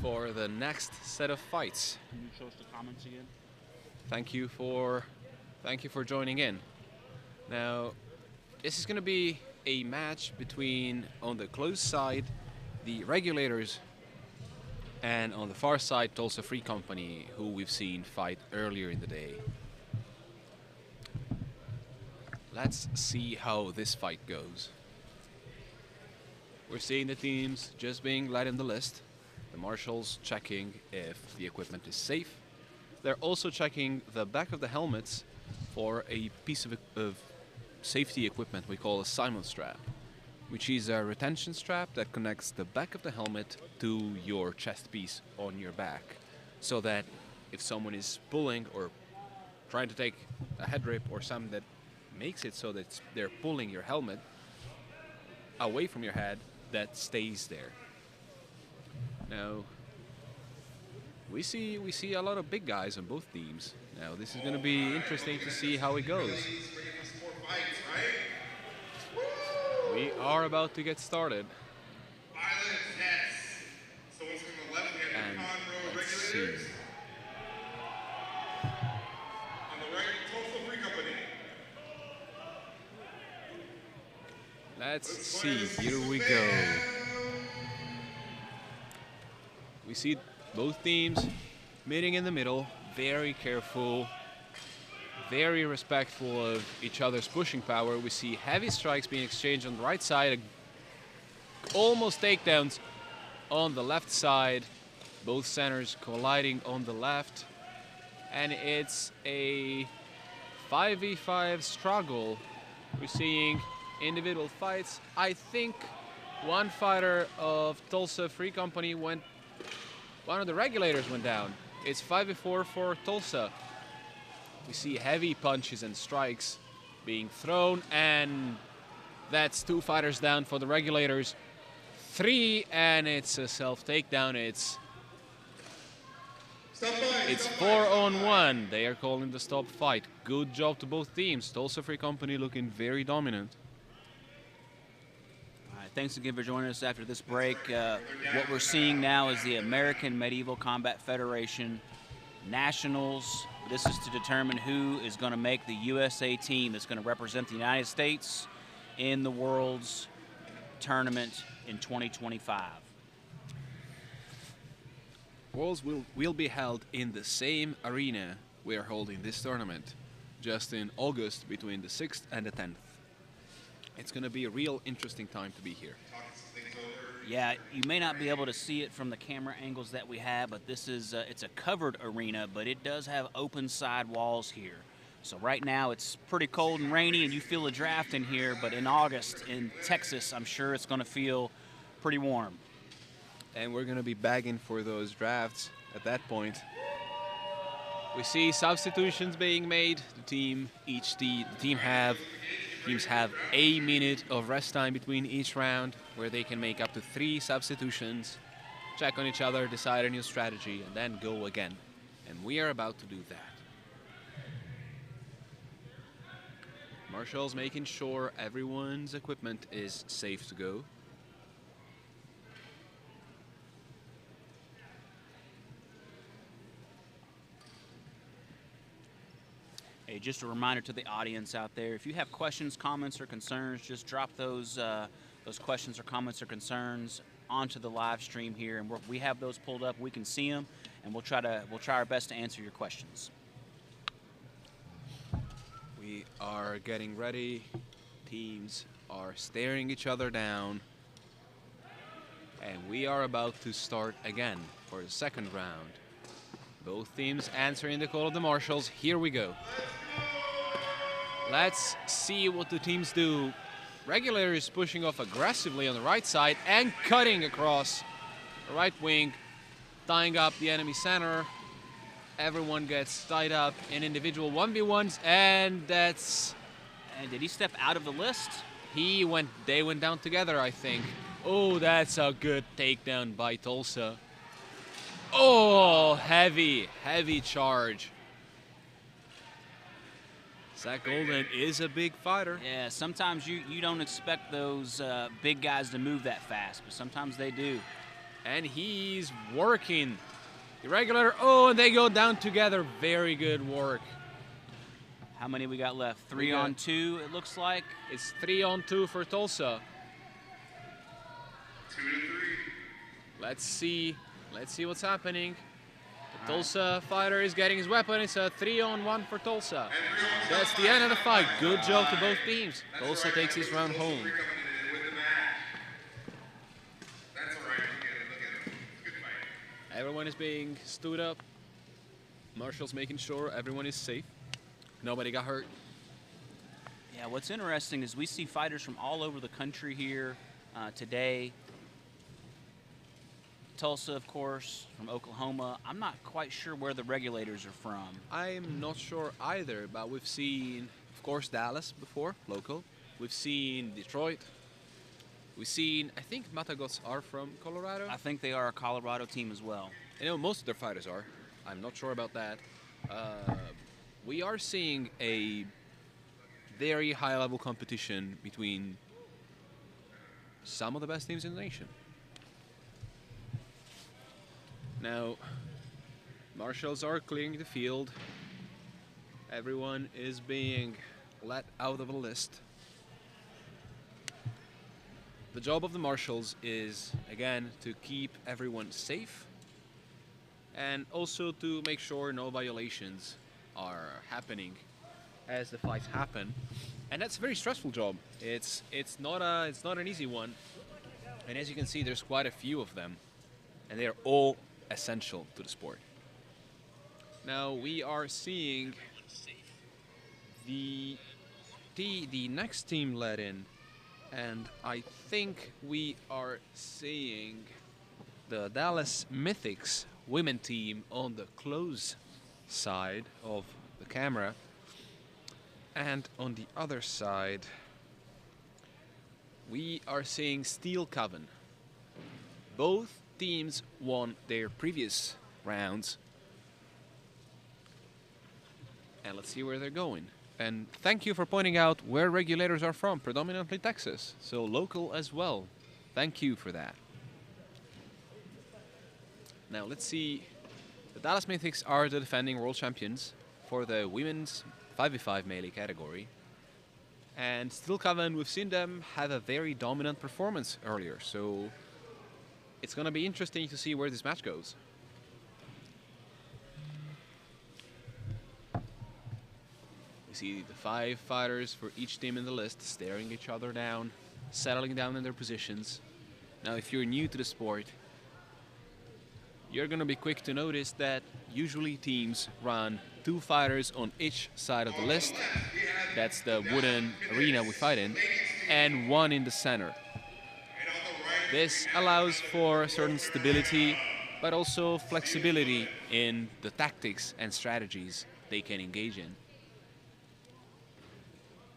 for the next set of fights.
Can you show us the comments again?
Thank you for joining in. Now, this is going to be a match between, on the close side, the Regulators, and on the far side, Tulsa Free Company, who we've seen fight earlier in the day. Let's see how this fight goes. We're seeing the teams just being led in the list. The marshals checking if the equipment is safe. They're also checking the back of the helmets for a piece of safety equipment we call a Simon strap, which is a retention strap that connects the back of the helmet to your chest piece on your back, so that if someone is pulling or trying to take a head rip or something that makes it so that they're pulling your helmet away from your head, that stays there. Now, we see a lot of big guys on both teams. Now, this is going to be interesting to see how it goes. We are about to get started. And let's see. Let's see, here we go. We see both teams meeting in the middle, very careful, very respectful of each other's pushing power. We see heavy strikes being exchanged on the right side, almost takedowns on the left side, both centers colliding on the left, and it's a 5v5 struggle. We're seeing individual fights. I think one fighter of Tulsa Free Company one of the Regulators went down. It's 5v4 for Tulsa. We see heavy punches and strikes being thrown, and that's 2 fighters down for the Regulators. 3, and it's a self-takedown. It's 4-on-1. They are calling the stop fight. Good job to both teams. Tulsa Free Company looking very dominant.
Thanks again for joining us after this break. What we're seeing now is the American Medieval Combat Federation Nationals. This is to determine who is going to make the USA team that's going to represent the United States in the World's Tournament in 2025.
Worlds will be held in the same arena we are holding this tournament, just in August between the 6th and the 10th. It's going to be a real interesting time to be here.
Yeah, you may not be able to see it from the camera angles that we have, but this is it's a covered arena, but it does have open side walls here. So right now it's pretty cold and rainy, and you feel a draft in here, but in August in Texas, I'm sure it's going to feel pretty warm.
And we're going to be bagging for those drafts at that point. We see substitutions being made. Teams have a minute of rest time between each round, where they can make up to 3 substitutions, check on each other, decide a new strategy, and then go again. And we are about to do that. Marshall's making sure everyone's equipment is safe to go.
Hey, just a reminder to the audience out there, if you have questions, comments, or concerns, just drop those questions or comments or concerns onto the live stream here, and we have those pulled up. We can see them, and we'll try our best to answer your questions.
We are getting ready. Teams are staring each other down, and we are about to start again for the second round. Both teams answering the call of the marshals. Here we go. Let's see what the teams do. Regulators pushing off aggressively on the right side and cutting across the right wing, tying up the enemy center. Everyone gets tied up in individual 1v1s, and that's...
And did he step out of the list?
They went down together, I think. Oh, that's a good takedown by Tulsa. Oh, heavy charge. Zach Golden is a big fighter.
Yeah, sometimes you don't expect those big guys to move that fast, but sometimes they do.
And he's working. Irregular. Oh, and they go down together. Very good work.
How many we got left? 3 on 2, it looks like.
It's 3 on 2 for Tulsa.
2 to 3.
Let's see what's happening. The Tulsa fighter is getting his weapon. It's a 3 on 1 for Tulsa. That's the end of the fight. Good job to both teams. Tulsa takes his round home.
That's all right. Look at him. Good fight.
Everyone is being stood up. Marshall's making sure everyone is safe. Nobody got hurt.
Yeah, what's interesting is we see fighters from all over the country here today. Tulsa, of course, from Oklahoma. I'm not quite sure where the regulators are from. I'm
not sure either, but we've seen, of course, Dallas before, local. We've seen Detroit. We've seen, I think Matagots are from Colorado.
I think they are a Colorado team as well.
I know most of their fighters are. I'm not sure about that. We are seeing a very high-level competition between some of the best teams in the nation. Now, marshals are clearing the field. Everyone is being let out of a list. The job of the marshals is, again, to keep everyone safe and also to make sure no violations are happening as the fights happen. And that's a very stressful job. It's not an easy one. And as you can see, there's quite a few of them. And they are all essential to the sport. Now we are seeing the next team let in, and I think we are seeing the Dallas Mythics women team on the close side of the camera, and on the other side we are seeing Steel Coven. Both teams won their previous rounds, and let's see where they're going. And thank you for pointing out where regulators are from, predominantly Texas, so local as well. Thank you for that. Now let's see. The Dallas Mythics are the defending world champions for the women's 5v5 melee category. And Steel Coven, we've seen them have a very dominant performance earlier, so it's going to be interesting to see where this match goes. We see the 5 fighters for each team in the list staring each other down, settling down in their positions. Now, if you're new to the sport, you're going to be quick to notice that usually teams run 2 fighters on each side of the list. That's the wooden arena we fight in, and 1 in the center. This allows for certain stability, but also flexibility in the tactics and strategies they can engage in.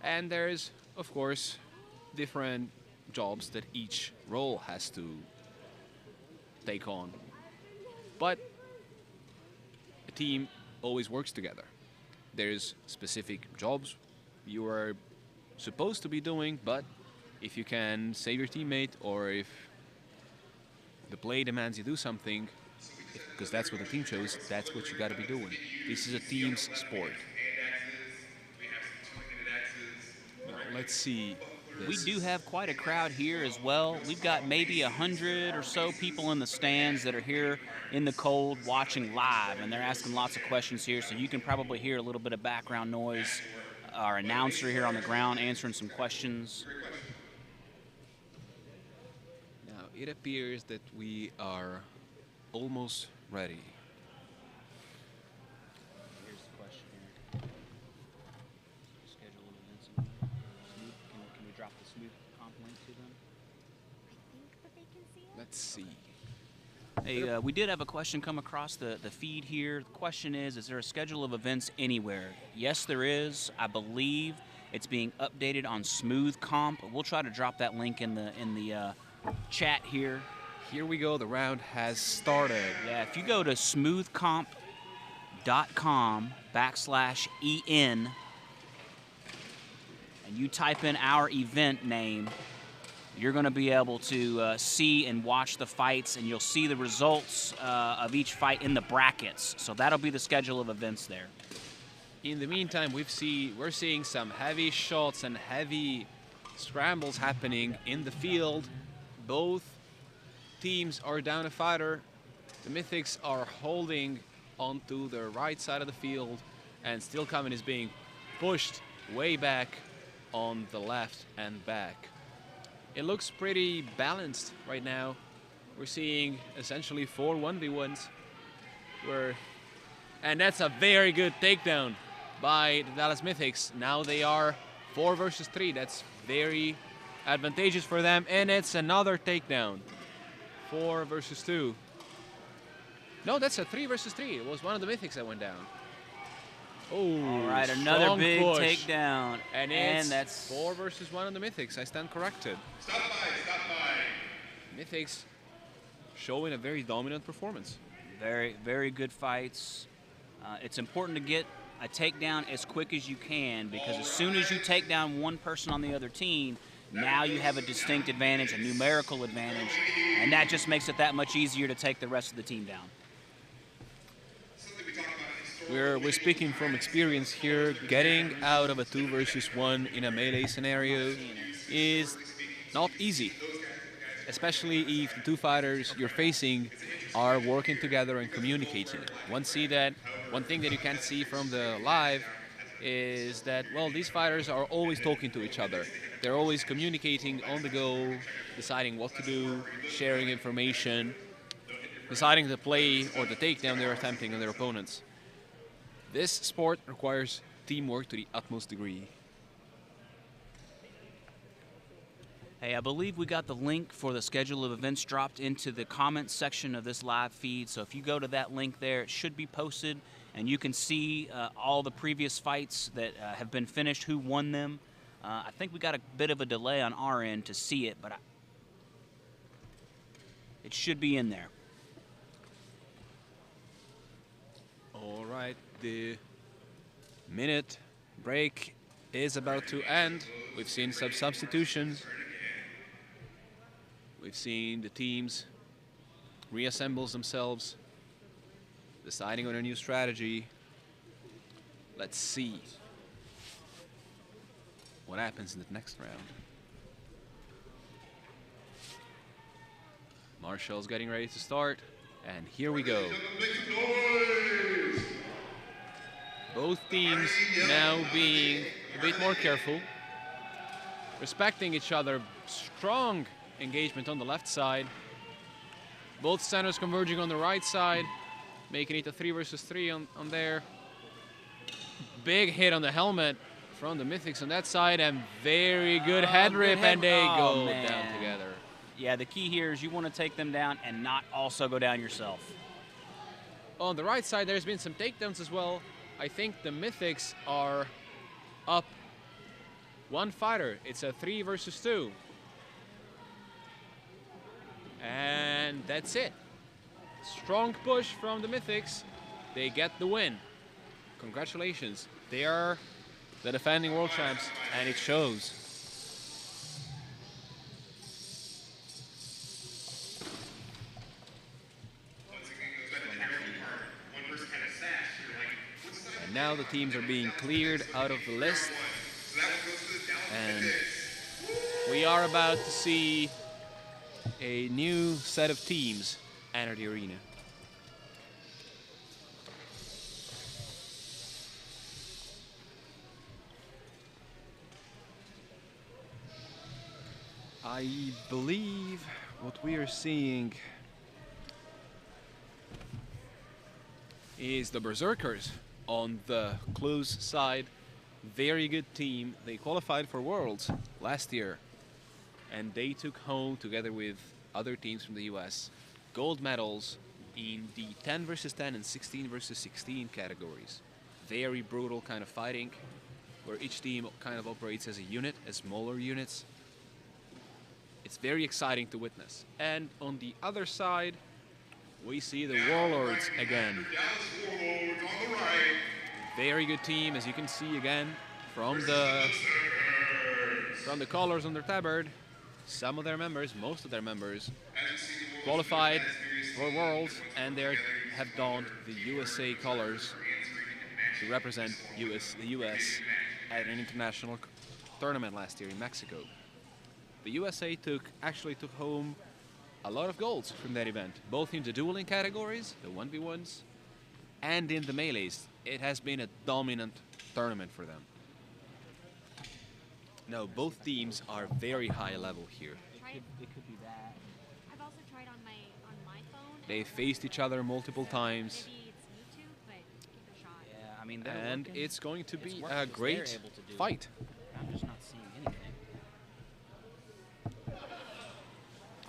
And there's, of course, different jobs that each role has to take on. But a team always works together. There's specific jobs you are supposed to be doing, but if you can save your teammate, or if the play demands you do something, because that's what the team chose, that's what you got to be doing. This is a team's sport. Now, let's see.
We do have quite a crowd here as well. We've got maybe 100 or so people in the stands that are here in the cold watching live, and they're asking lots of questions here, so you can probably hear a little bit of background noise. Our announcer here on the ground answering some questions.
Now, it appears that we are almost ready.
Here's the question here. Schedule of events. Smooth. Can we drop the smooth comp link to them?
I think that they can see it.
Let's see.
Hey, we did have a question come across the feed here. The question is there a schedule of events anywhere? Yes, there is. I believe it's being updated on Smooth Comp. We'll try to drop that link in the chat here.
Here we go. The round has started.
Yeah, if you go to smoothcomp.com/EN, and you type in our event name, you're going to be able to see and watch the fights, and you'll see the results of each fight in the brackets. So that'll be the schedule of events there.
In the meantime, we're seeing some heavy shots and heavy scrambles happening in the field. Both teams are down a fighter. The Mythics are holding onto the right side of the field, and Steel Common is being pushed way back on the left and back. It looks pretty balanced right now. We're seeing essentially 4 1v1s. And that's a very good takedown by the Dallas Mythics. Now they are 4 versus 3. That's very advantageous for them. And it's another takedown. 4 versus 2. No, that's a 3 versus 3. It was one of the Mythics that went down. Oh,
all right, another big
push.
takedown.
And
that's
4 versus 1 on the Mythics. I stand corrected.
Stop by.
Mythics showing a very dominant performance.
very, very good fights. It's important to get a takedown as quick as you can, because as soon as you take down one person on the other team, now you have a distinct advantage, a numerical advantage, and that just makes it that much easier to take the rest of the team down.
We're speaking from experience here. Getting out of a 2 versus 1 in a melee scenario is not easy, especially if the 2 fighters you're facing are working together and communicating. One thing that you can't see from the live is that, well, these fighters are always talking to each other. They're always communicating on the go, deciding what to do, sharing information, deciding the play or the takedown they're attempting on their opponents. This sport requires teamwork to the utmost degree.
Hey, I believe we got the link for the schedule of events dropped into the comments section of this live feed. So if you go to that link there, it should be posted, and you can see all the previous fights that have been finished, who won them. I think we got a bit of a delay on our end to see it, but it should be in there.
All right, the minute break is about to end. We've seen some substitutions. We've seen the teams reassemble themselves, deciding on a new strategy. Let's see what happens in the next round. Marshall's getting ready to start, and here we go. Both teams now being a bit more careful, respecting each other. Strong engagement on the left side. Both centers converging on the right side, making it a 3 versus 3 on there. Big hit on the helmet from the Mythics on that side, and very good head rip, and they go down together.
Yeah, the key here is you want to take them down and not also go down yourself.
On the right side, there's been some takedowns as well. I think the Mythics are up 1 fighter. It's a 3 versus 2. And that's it. Strong push from the Mythics. They get the win. Congratulations. They are the defending world champs, and it shows. And now the teams are being cleared out of the list. And we are about to see a new set of teams enter the arena. I believe what we are seeing is the Berserkers on the close side. Very good team. They qualified for Worlds last year, and they took home, together with other teams from the US, gold medals in the 10 versus 10 and 16 versus 16 categories. Very brutal kind of fighting, where each team kind of operates as a unit, as smaller units. It's very exciting to witness. And on the other side, we see the Warlords again. Very good team, as you can see again from the from the colors on their tabard, some of their members, most of their members, qualified for Worlds, and they have donned the USA colors to represent the US at an international tournament last year in Mexico. The USA actually took home a lot of golds from that event, both in the dueling categories, the 1v1s, and in the melees. It has been a dominant tournament for them. Now, both teams are very high level here.
It could be that.
I've also tried on my phone.
They faced each other multiple times,
Maybe it's YouTube, but give it a shot.
Yeah, I mean,
and it's going to be a great fight.
I'm just not seeing anything.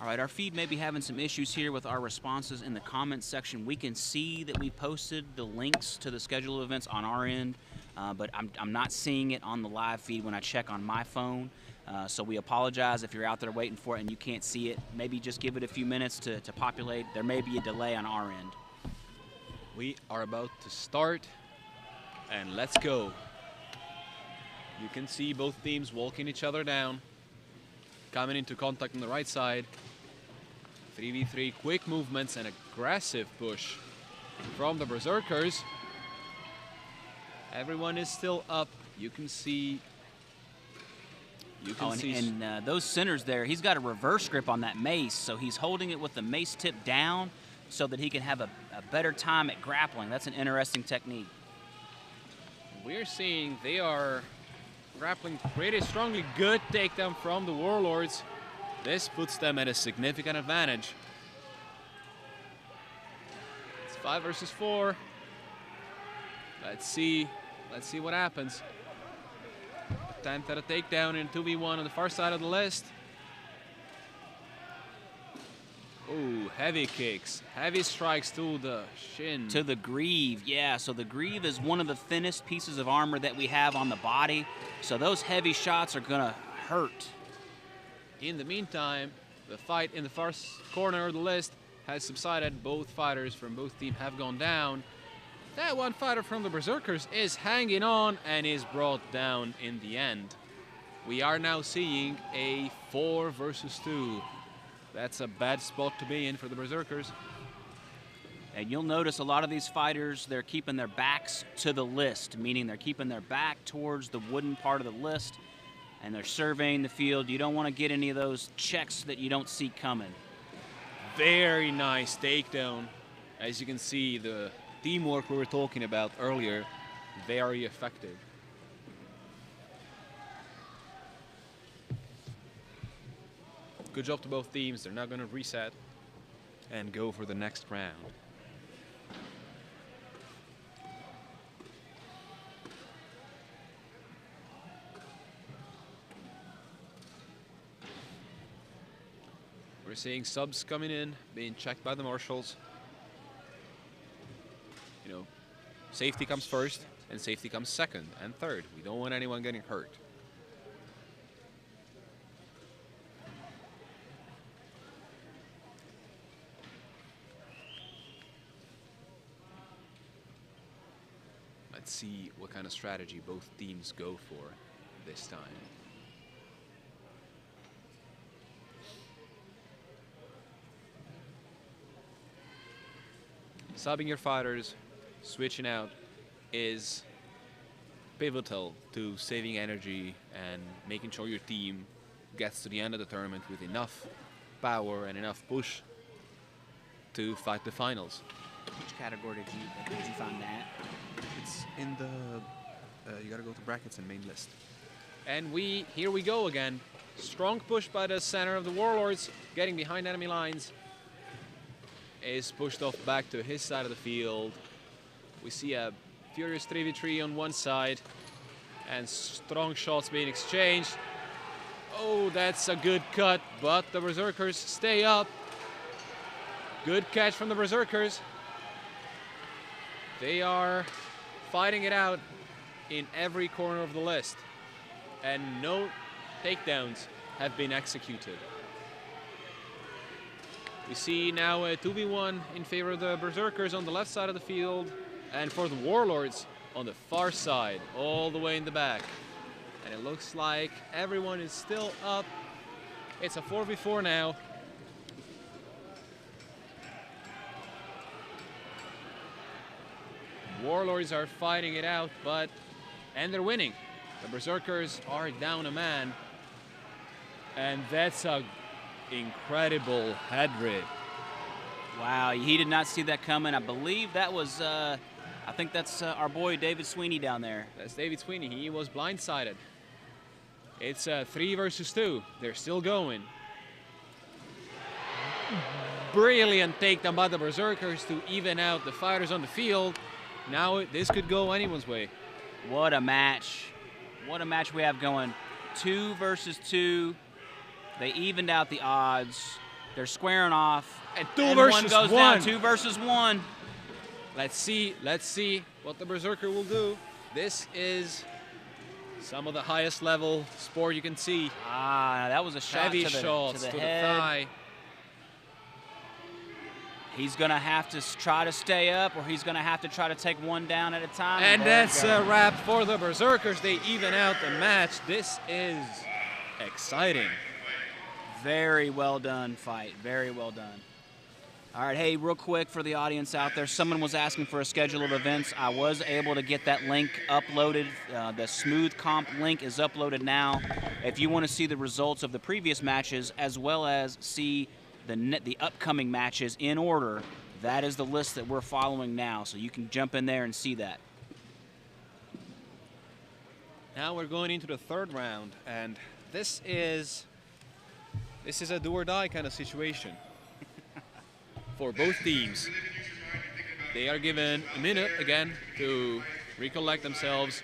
All right, our feed may be having some issues here with our responses in the comments section. We can see that we posted the links to the schedule of events on our end, but I'm not seeing it on the live feed when I check on my phone. So we apologize if you're out there waiting for it and you can't see it. Maybe just give it a few minutes to populate. There may be a delay on our end.
We are about to start, and let's go. You can see both teams walking each other down, coming into contact on the right side. 3v3, quick movements and aggressive push from the Berserkers. Everyone is still up. You can see.
Those centers there, he's got a reverse grip on that mace, so he's holding it with the mace tip down so that he can have a better time at grappling. That's an interesting technique.
We're seeing they are grappling pretty strongly. Good takedown from the Warlords. This puts them at a significant advantage. It's 5 versus 4. Let's see what happens. Attempt at a takedown in 2v1 on the far side of the list. Ooh, heavy kicks, heavy strikes to the shin.
To the greave, yeah. So the greave is one of the thinnest pieces of armor that we have on the body. So those heavy shots are gonna hurt.
In the meantime, the fight in the far corner of the list has subsided. Both fighters from both teams have gone down. That one fighter from the Berserkers is hanging on and is brought down in the end. We are now seeing a 4 versus 2. That's a bad spot to be in for the Berserkers.
And you'll notice a lot of these fighters, they're keeping their backs to the list, meaning they're keeping their back towards the wooden part of the list, and they're surveying the field. You don't want to get any of those checks that you don't see coming.
Very nice takedown. As you can see, the teamwork we were talking about earlier, very effective. Good job to both teams. They're now going to reset and go for the next round. We're seeing subs coming in, being checked by the marshals. You know, safety comes first, and safety comes second and third. We don't want anyone getting hurt. Let's see what kind of strategy both teams go for this time. Subbing your fighters, switching out is pivotal to saving energy and making sure your team gets to the end of the tournament with enough power and enough push to fight the finals.
Which category did you find that?
It's in the, you gotta go to brackets and main list.
And here we go again. Strong push by the center of the Warlords, getting behind enemy lines. Is pushed off back to his side of the field. We see a furious 3v3 on one side and strong shots being exchanged. Oh, that's a good cut, but the Berserkers stay up. Good catch from the Berserkers. They are fighting it out in every corner of the list, and no takedowns have been executed. We see now a 2v1 in favor of the Berserkers on the left side of the field, and for the Warlords on the far side, all the way in the back. And it looks like everyone is still up. It's a 4v4 now. Warlords are fighting it out, and they're winning. The Berserkers are down a man. And that's a incredible head rip.
Wow, he did not see that coming. I believe that was, I think that's our boy David Sweeney down there.
That's David Sweeney. He was blindsided. It's 3 versus 2. They're still going. Brilliant takedown by the Berserkers to even out the fighters on the field. Now this could go anyone's way.
What a match. What a match we have going. 2 versus 2. They evened out the odds. They're squaring off.
And 2 versus 1
goes down. 2 versus 1.
Let's see what the Berserker will do. This is some of the highest level sport you can see.
Ah, that was a shot
Heavy
to the,
shots
to the
to
head.
the thigh.
He's going to have to try to stay up, or he's going to have to try to take one down at a time.
And that's a wrap for the Berserkers. They even out the match. This is exciting.
Very well done fight. Very well done. All right, hey, real quick for the audience out there, someone was asking for a schedule of events. I was able to get that link uploaded. The Smooth Comp link is uploaded now. If you want to see the results of the previous matches, as well as see the upcoming matches in order, that is the list that we're following now. So you can jump in there and see that.
Now we're going into the 3rd round, and this is a do or die kind of situation for both teams. They are given a minute again to recollect themselves,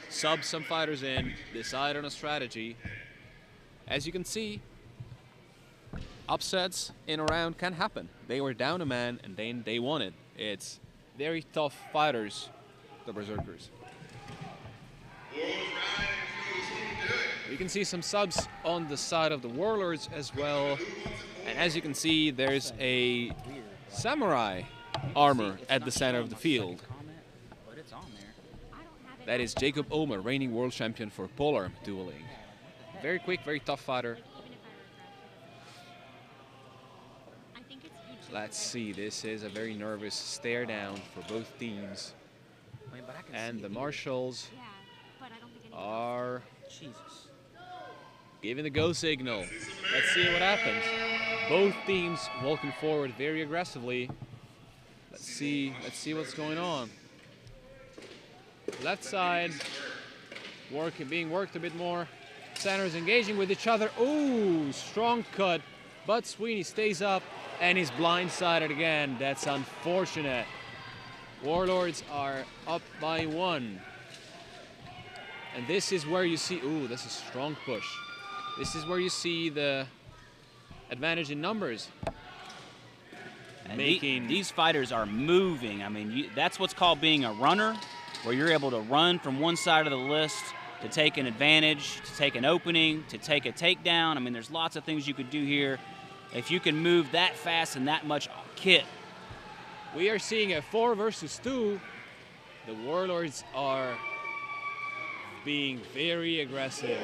sub some fighters in, decide on a strategy. As you can see, upsets in a round can happen. They were down a man and then they won it. It's very tough fighters, the Berserkers. You can see some subs on the side of the Warlords as well. And as you can see, there's a samurai armor at the center of the field. That is Jacob Omer, reigning world champion for polearm dueling. Very quick, very tough fighter. Let's see, this is a very nervous stare down for both teams. And the marshals are giving the go signal. Let's see what happens. Both teams walking forward very aggressively. Let's see what's going on. Left side being worked a bit more. Centers engaging with each other. Ooh, strong cut, but Sweeney stays up and is blindsided again. That's unfortunate. Warlords are up by 1. And this is where you see, ooh, that's a strong push. This is where you see the advantage in numbers.
And these fighters are moving. I mean, that's what's called being a runner, where you're able to run from one side of the list to take an advantage, to take an opening, to take a takedown. I mean, there's lots of things you could do here. If you can move that fast and that much kit.
We are seeing a 4 versus 2. The Warlords are being very aggressive.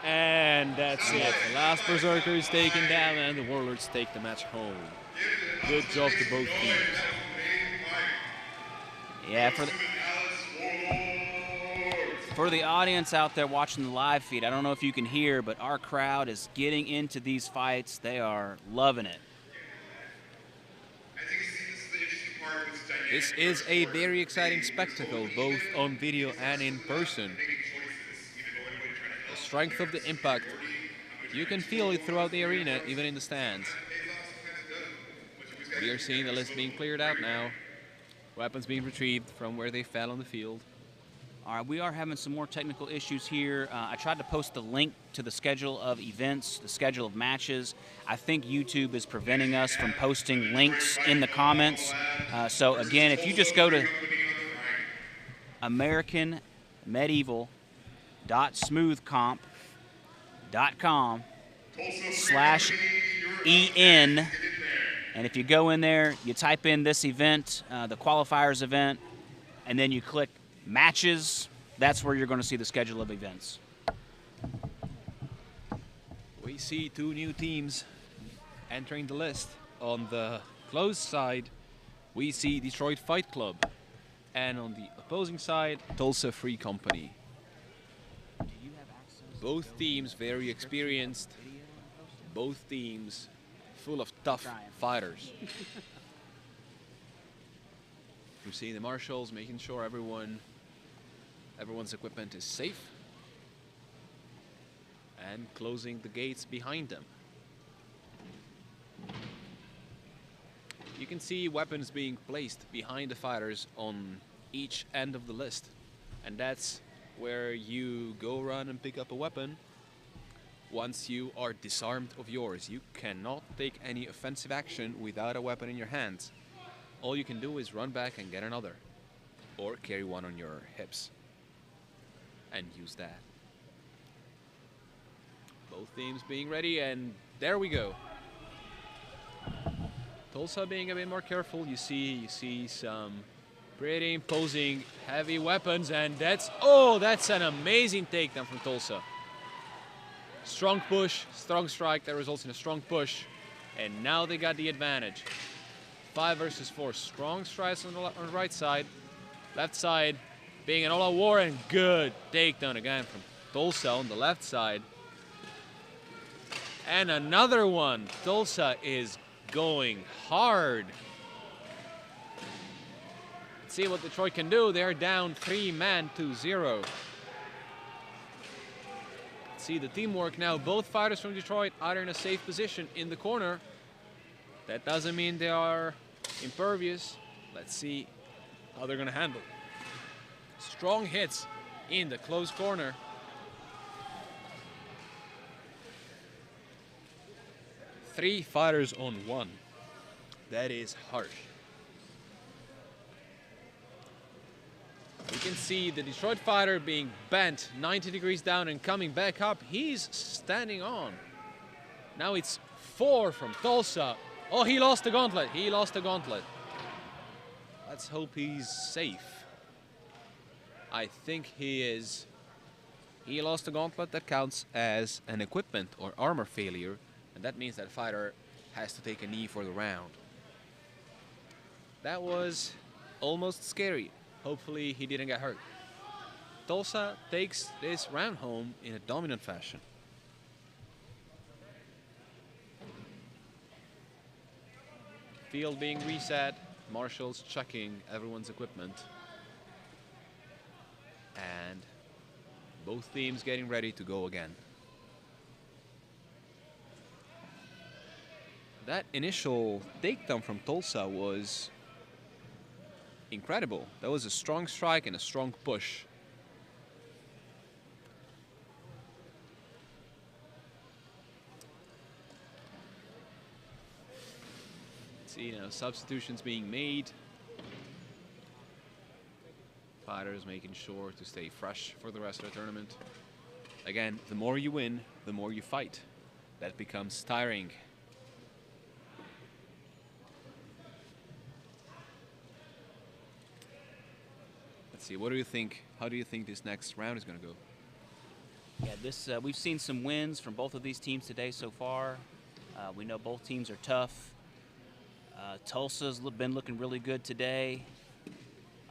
And that's it. The last Berserker is taken down and the Warlords take the match home. Good job to both teams.
Yeah, for the audience out there watching the live feed, I don't know if you can hear, but our crowd is getting into these fights. They are loving it.
This is a very exciting spectacle, both on video and in person. The strength of the impact, you can feel it throughout the arena, even in the stands. We are seeing the list being cleared out now. Weapons being retrieved from where they fell on the field.
All right, we are having some more technical issues here. I tried to post the link to the schedule of events, the schedule of matches. I think YouTube is preventing us from posting links in the comments. So again, if you just go to americanmedieval.smoothcomp.com/EN, and if you go in there, you type in this event, the qualifiers event, and then you click matches, that's where you're going to see the schedule of events.
We see two new teams entering the list. On the closed side, we see Detroit Fight Club. And on the opposing side, Tulsa Free Company. Both teams very experienced. Both teams full of tough fighters. You see the marshals making sure everyone's equipment is safe and closing the gates behind them. You can see weapons being placed behind the fighters on each end of the list, and that's where you go run and pick up a weapon once you are disarmed of yours. You cannot take any offensive action without a weapon in your hands. All you can do is run back and get another, or carry one on your hips and use that. Both teams being ready, and there we go. Tulsa being a bit more careful. You see some pretty imposing heavy weapons, and that's an amazing takedown from Tulsa. Strong push, strong strike that results in a strong push, and now they got the advantage. 5 versus 4. Strong strikes on the right side, left side being an all-out war, and good takedown again from Tulsa on the left side. And another one. Tulsa is going hard. Let's see what Detroit can do. They're down 3-man to 0. See the teamwork now. Both fighters from Detroit are in a safe position in the corner. That doesn't mean they are impervious. Let's see how they're going to handle. Strong hits in the close corner. Three fighters on one. That is harsh. You can see the Detroit fighter being bent 90 degrees down and coming back up. He's standing on. Now it's 4 from Tulsa. Oh, he lost the gauntlet. He lost the gauntlet. Let's hope he's safe. I think he is. He lost the gauntlet. That counts as an equipment or armor failure. And that means that fighter has to take a knee for the round. That was almost scary. Hopefully he didn't get hurt. Tulsa takes this round home in a dominant fashion. Field being reset, marshals checking everyone's equipment. And both teams getting ready to go again. That initial takedown from Tulsa was incredible. That was a strong strike and a strong push. See, now substitutions being made. Fighters making sure to stay fresh for the rest of the tournament. Again, the more you win, the more you fight. That becomes tiring. Let's see, what do you think? How do you think this next round is going to go?
Yeah, we've seen some wins from both of these teams today so far. We know both teams are tough. Tulsa's been looking really good today.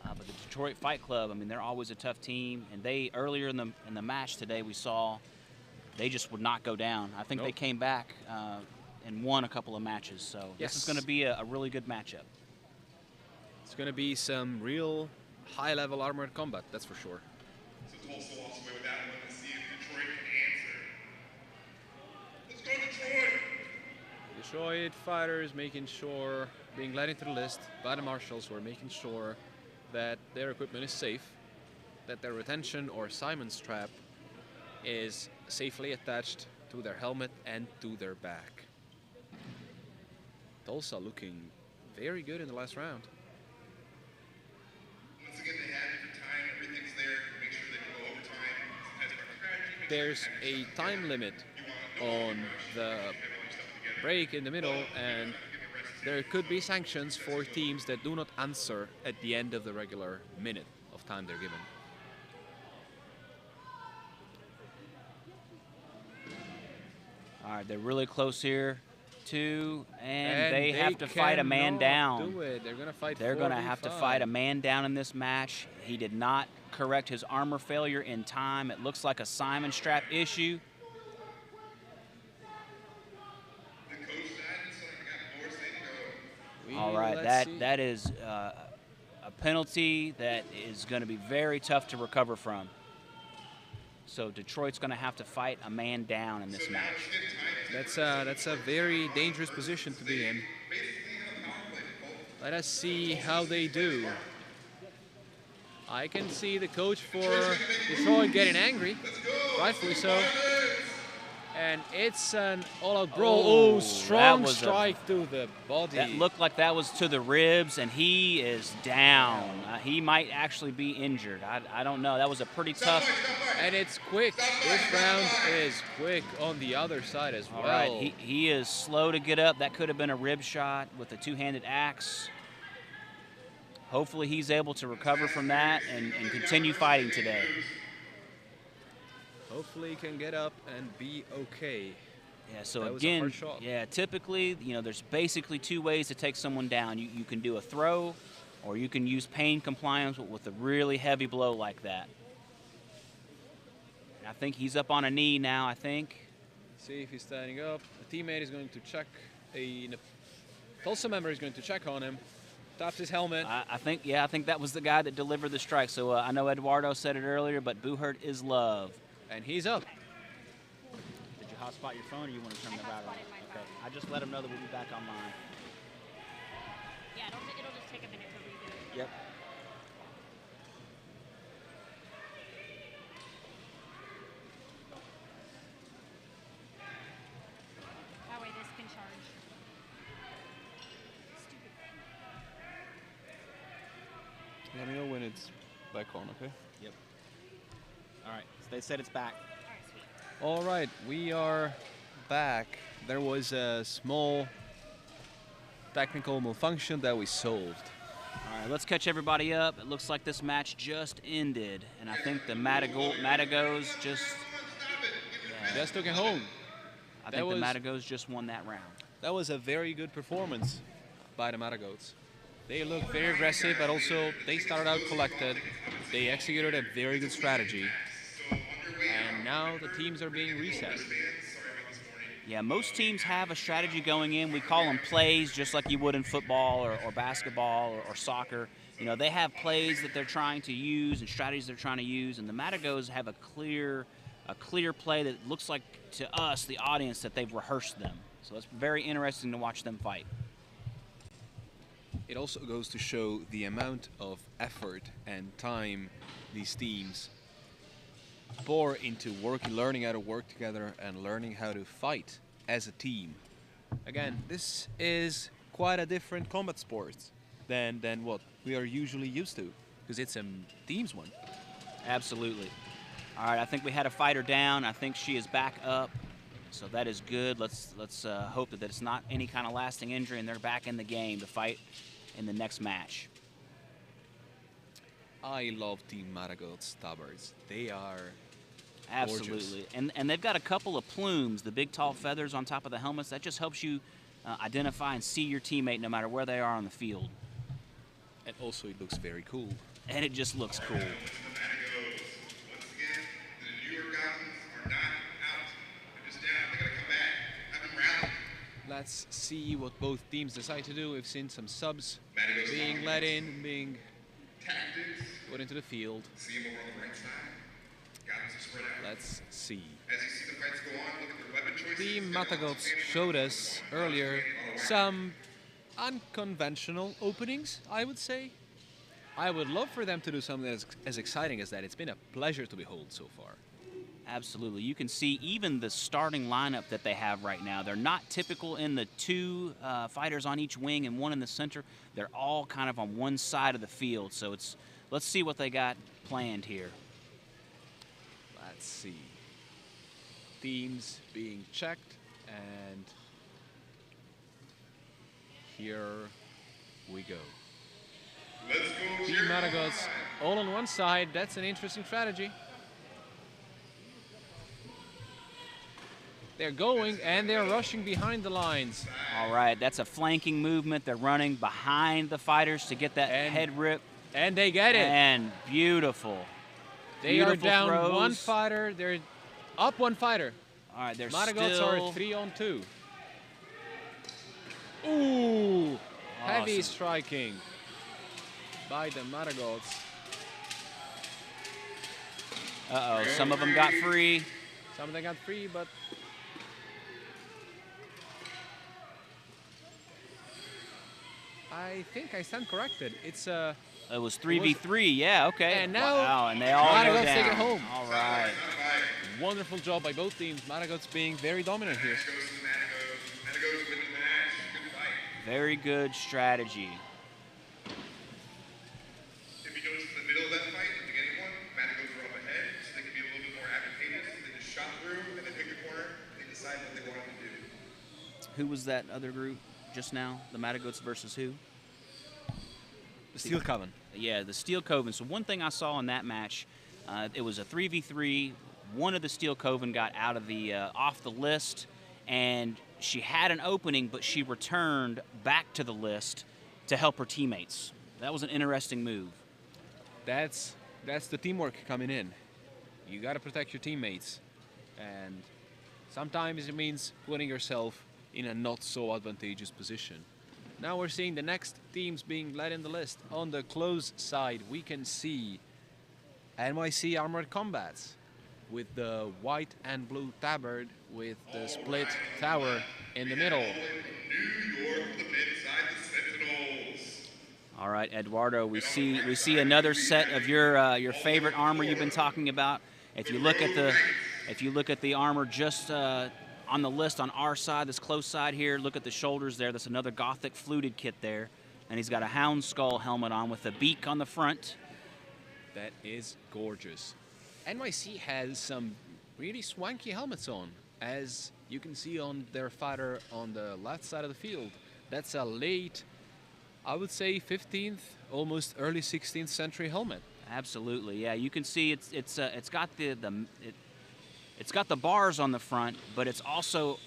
But the Detroit Fight Club, I mean, they're always a tough team. And they, earlier in the match today, we saw they just would not go down. I think they came back and won a couple of matches. So this is going to be a really good matchup.
It's going to be some real high-level armored combat, that's for sure.
So Tulsa walks away with that one. Let's see if Detroit can answer. Let's go Detroit!
Detroit fighters making sure, being led into the list by the marshals, who are making sure that their equipment is safe, that their retention or Simon strap is safely attached to their helmet and to their back. Tulsa looking very good in the last round.
Once again, they have different time, everything's there. Make sure they don't go overtime. Sometimes our strategy.
There's a time limit on the break in the middle, and there could be sanctions for teams that do not answer at the end of the regular minute of time they're given.
All right, they're really close here. 2, and they have to
cannot
fight a man down.
do it. They're going to fight
They're going to have to
4v5.
fight a man down in this match. He did not correct his armor failure in time. It looks like a Simon strap issue. All right, that is a penalty that is going to be very tough to recover from. So Detroit's going to have to fight a man down in this match.
That's a very dangerous position to be in. Let us see how they do. I can see the coach for Detroit getting angry, rightfully so. And it's an all-out brawl. Oh, strong strike to the body.
That looked like that was to the ribs, and he is down. He might actually be injured. I don't know. That was a pretty tough.
And it's quick. This round is quick on the other side as well.
All right, he is slow to get up. That could have been a rib shot with a two-handed axe. Hopefully he's able to recover from that and continue fighting today.
Hopefully he can get up and be okay.
Yeah, so again, yeah, typically, you know, there's basically 2 ways to take someone down. You can do a throw, or you can use pain compliance with a really heavy blow like that. And I think he's up on a knee now, I think.
See if he's standing up. A teammate is going to check, a Tulsa member is going to check on him. Taps his helmet.
I think that was the guy that delivered the strike. So I know Eduardo said it earlier, but Buhert is love.
And he's up.
Did you hotspot your phone, or you want to turn the router on? Okay. I just let him know that we'll be back online.
Yeah, it'll just take a minute to reboot.
Yep.
That way this can charge.
Let me know when it's back on, okay?
Yep. All right, so they said it's back.
All right, we are back. There was a small technical malfunction that we solved.
All right, let's catch everybody up. It looks like this match just ended, and I think the Matagos
just took it home.
I think the Matagos just won that round.
That was a very good performance by the Matagos. They looked very aggressive, but also they started out collected. They executed a very good strategy. And now the teams are being reset.
Yeah, most teams have a strategy going in. We call them plays, just like you would in football or basketball or soccer. You know, they have plays that they're trying to use and strategies they're trying to use, and the Matagos have a clear play that looks like to us, the audience, that they've rehearsed them. So it's very interesting to watch them fight.
It also goes to show the amount of effort and time these teams pour into learning how to work together and learning how to fight as a team.
Again, this is quite a different combat sport than what we are usually used to, because it's a teams one.
Absolutely. All right, I think we had a fighter down. I think she is back up, so that is good. Let's hope that it's not any kind of lasting injury and they're back in the game to fight in the next match.
I love Team Matagos Tabards. They are
absolutely gorgeous. And they've got a couple of plumes, the big tall feathers on top of the helmets. That just helps you identify and see your teammate no matter where they are on the field.
And also it looks very cool.
And it just looks cool.
Let's see what both teams decide to do. We've seen some subs being let in, being put into the field. Let's see. Team Matagos showed us earlier some unconventional openings, I would say. I would love for them to do something as exciting as that. It's been a pleasure to behold so far.
Absolutely. You can see even the starting lineup that they have right now. They're not typical in the 2 fighters on each wing and 1 in the center. They're all kind of on one side of the field. So let's see what they got planned here.
Let's see. Teams being checked, and here we go. Team Matagos all on one side. That's an interesting strategy. They're going and they're rushing behind the lines.
All right, that's a flanking movement. They're running behind the fighters to get that head rip.
And they get it.
And beautiful.
They are down one fighter. They're up one fighter.
All right, they're
Maragots
still...
are 3-on-2. Ooh, heavy
Awesome.
striking by the Maragots.
Uh-oh, some of them got free.
Some of them got free, but I think I stand corrected. It's
It was 3v3, yeah, okay.
And now
wow, and they all go
Maragots
down.
take it home.
All right.
Wonderful job by both teams. Maragots being very dominant here.
Very good strategy.
If you notice in the middle of that fight, at the beginning one, Matagots were up ahead, so they could be a little bit more advantageous. They just shot through and they picked a corner and they decided what they wanted to do.
Who was that other group just now? The Matagots versus who?
The Steel Coven.
Yeah, the Steel Coven. So one thing I saw in that match, it was a 3v3. One of the Steel Coven got out of the off the list, and she had an opening, but she returned back to the list to help her teammates. That was an interesting move.
That's the teamwork coming in. You got to protect your teammates, and sometimes it means putting yourself in a not so advantageous position. Now we're seeing the next teams being led in the list. On the close side, we can see NYC Armored Combats with the white and blue tabard with the split tower in the middle.
New York with the pin inside the Sentinels.
All right, Eduardo, we see another set of your favorite armor you've been talking about. If you look at the armor just on the list on our side, this close side here, look at the shoulders there. That's another Gothic fluted kit there, and he's got a hound skull helmet on with a beak on the front.
That is gorgeous. NYC has some really swanky helmets on, as you can see on their fighter on the left side of the field. That's a late, I would say 15th, almost early 16th century helmet.
Absolutely, yeah. You can see it's got it's got the bars on the front, but it's also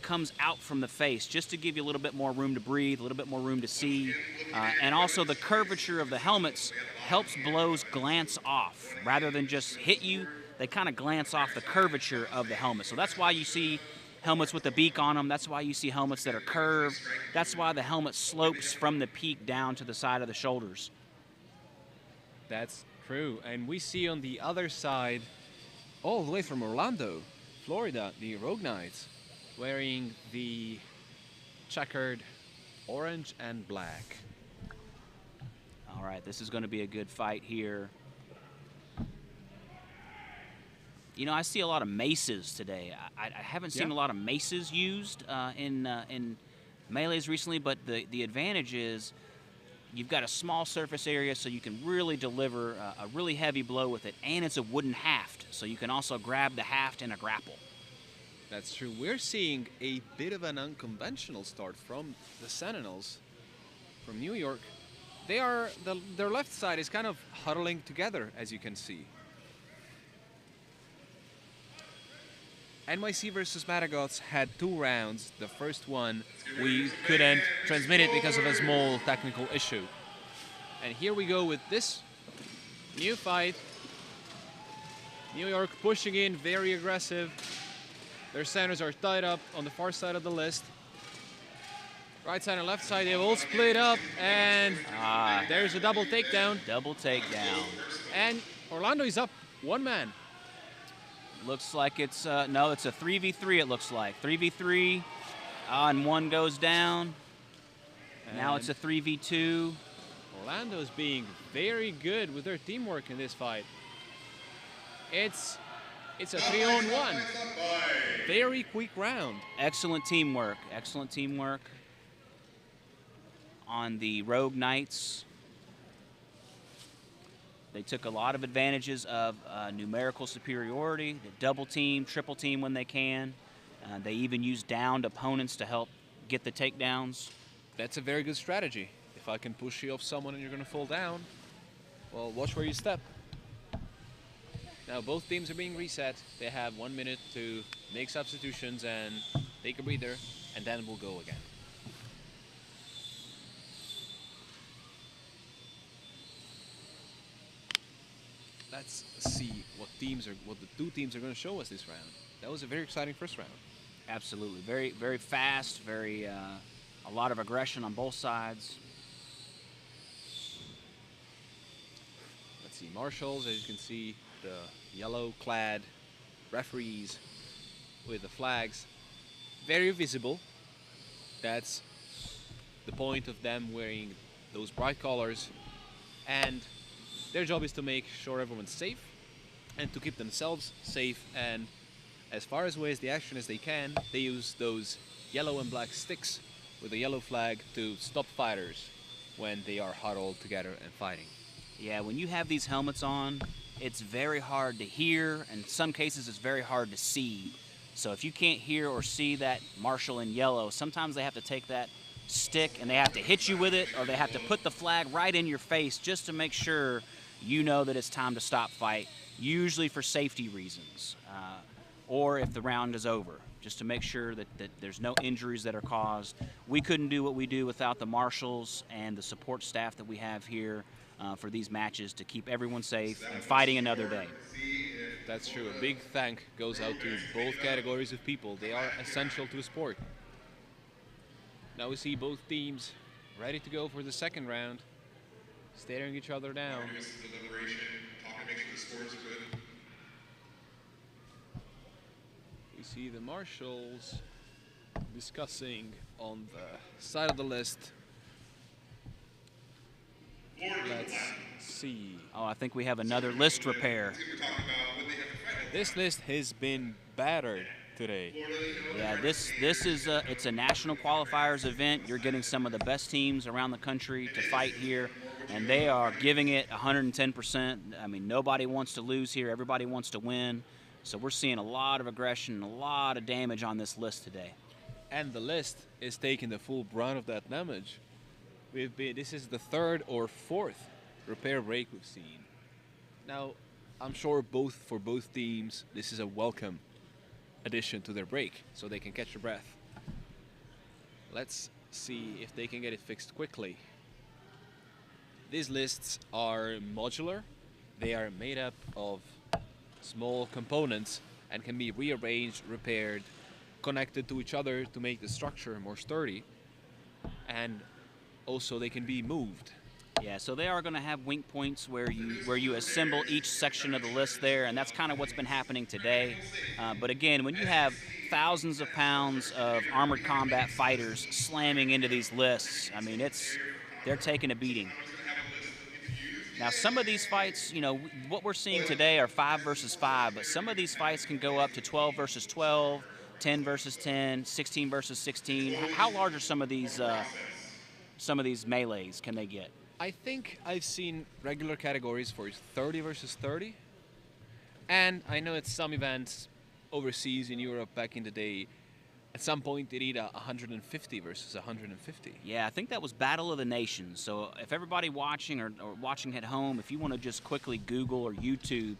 comes out from the face just to give you a little bit more room to breathe, a little bit more room to see, and also the curvature of the helmets helps blows glance off rather than just hit you. They kind of glance off the curvature of the helmet. So that's why you see helmets with the beak on them. That's why you see helmets that are curved. That's why the helmet slopes from the peak down to the side of the shoulders.
That's true. And we see on the other side, all the way from Orlando, Florida, the Rogue Knights, wearing the checkered orange and black.
All right, this is going to be a good fight here. You know, I see a lot of maces today. I haven't seen a lot of maces used in melees recently, but the advantage is you've got a small surface area, so you can really deliver a really heavy blow with it, and it's a wooden haft, so you can also grab the haft in a grapple.
That's true. We're seeing a bit of an unconventional start from the Sentinels from New York. They are their left side is kind of huddling together, as you can see. NYC versus Matagots had 2 rounds. The first one we couldn't transmit it because of a small technical issue. And here we go with this new fight. New York pushing in, very aggressive. Their centers are tied up on the far side of the list. Right side and left side, they've all split up, and there's a double takedown.
Double takedown.
And Orlando is up 1 man.
Looks like it's, no, it's a 3v3 it looks like. 3v3, and 1 goes down. And now it's a 3v2.
Orlando is being very good with their teamwork in this fight. It's a 3-on-1. Very quick round.
Excellent teamwork. Excellent teamwork on the Rogue Knights. They took a lot of advantages of numerical superiority, the double team, triple team when they can. They even use downed opponents to help get the takedowns.
That's a very good strategy. If I can push you off someone and you're going to fall down, well, watch where you step. Now both teams are being reset. They have 1 minute to make substitutions and take a breather, and then we'll go again. Let's see what the two teams are going to show us this round. That was a very exciting first round.
Absolutely. Very, very fast, very, a lot of aggression on both sides.
Let's see, marshals, as you can see, the yellow-clad referees with the flags. Very visible. That's the point of them wearing those bright colors. And their job is to make sure everyone's safe and to keep themselves safe, and as far away as the action as they can, they use those yellow and black sticks with a yellow flag to stop fighters when they are huddled together and fighting.
Yeah, when you have these helmets on, it's very hard to hear, and in some cases it's very hard to see. So if you can't hear or see that marshal in yellow, sometimes they have to take that stick and they have to hit you with it, or they have to put the flag right in your face just to make sure you know that it's time to stop fight, usually for safety reasons, or if the round is over, just to make sure that there's no injuries that are caused. We couldn't do what we do without the marshals and the support staff that we have here for these matches to keep everyone safe and fighting another day.
That's true. A big thank goes out to both categories of people. They are essential to the sport. Now we see both teams ready to go for the second round, staring each other down. We see the marshals discussing on the side of the list. Let's see.
Oh, I think we have another list repair.
This list has been battered today.
Yeah, this is it's a national qualifiers event. You're getting some of the best teams around the country to fight here, and they are giving it 110%. I mean, nobody wants to lose here. Everybody wants to win. So we're seeing a lot of aggression, a lot of damage on this list today.
And the list is taking the full brunt of that damage. This is the third or fourth repair break we've seen. Now, I'm sure for both teams, this is a welcome addition to their break, so they can catch their breath. Let's see if they can get it fixed quickly. These lists are modular. They are made up of small components and can be rearranged, repaired, connected to each other to make the structure more sturdy. And also they can be moved.
Yeah, so they are going to have wink points where you assemble each section of the list there, and that's kind of what's been happening today. But again, when you have thousands of pounds of armored combat fighters slamming into these lists, I mean, they're taking a beating. Now, some of these fights, you know, what we're seeing today are 5 versus 5, but some of these fights can go up to 12 versus 12, 10 versus 10, 16 versus 16. How large are some of these melees can they get?
I think I've seen regular categories for 30 versus 30. And I know at some events overseas in Europe back in the day, at some point they need 150 versus 150.
Yeah, I think that was Battle of the Nations. So if everybody watching or watching at home, if you want to just quickly Google or YouTube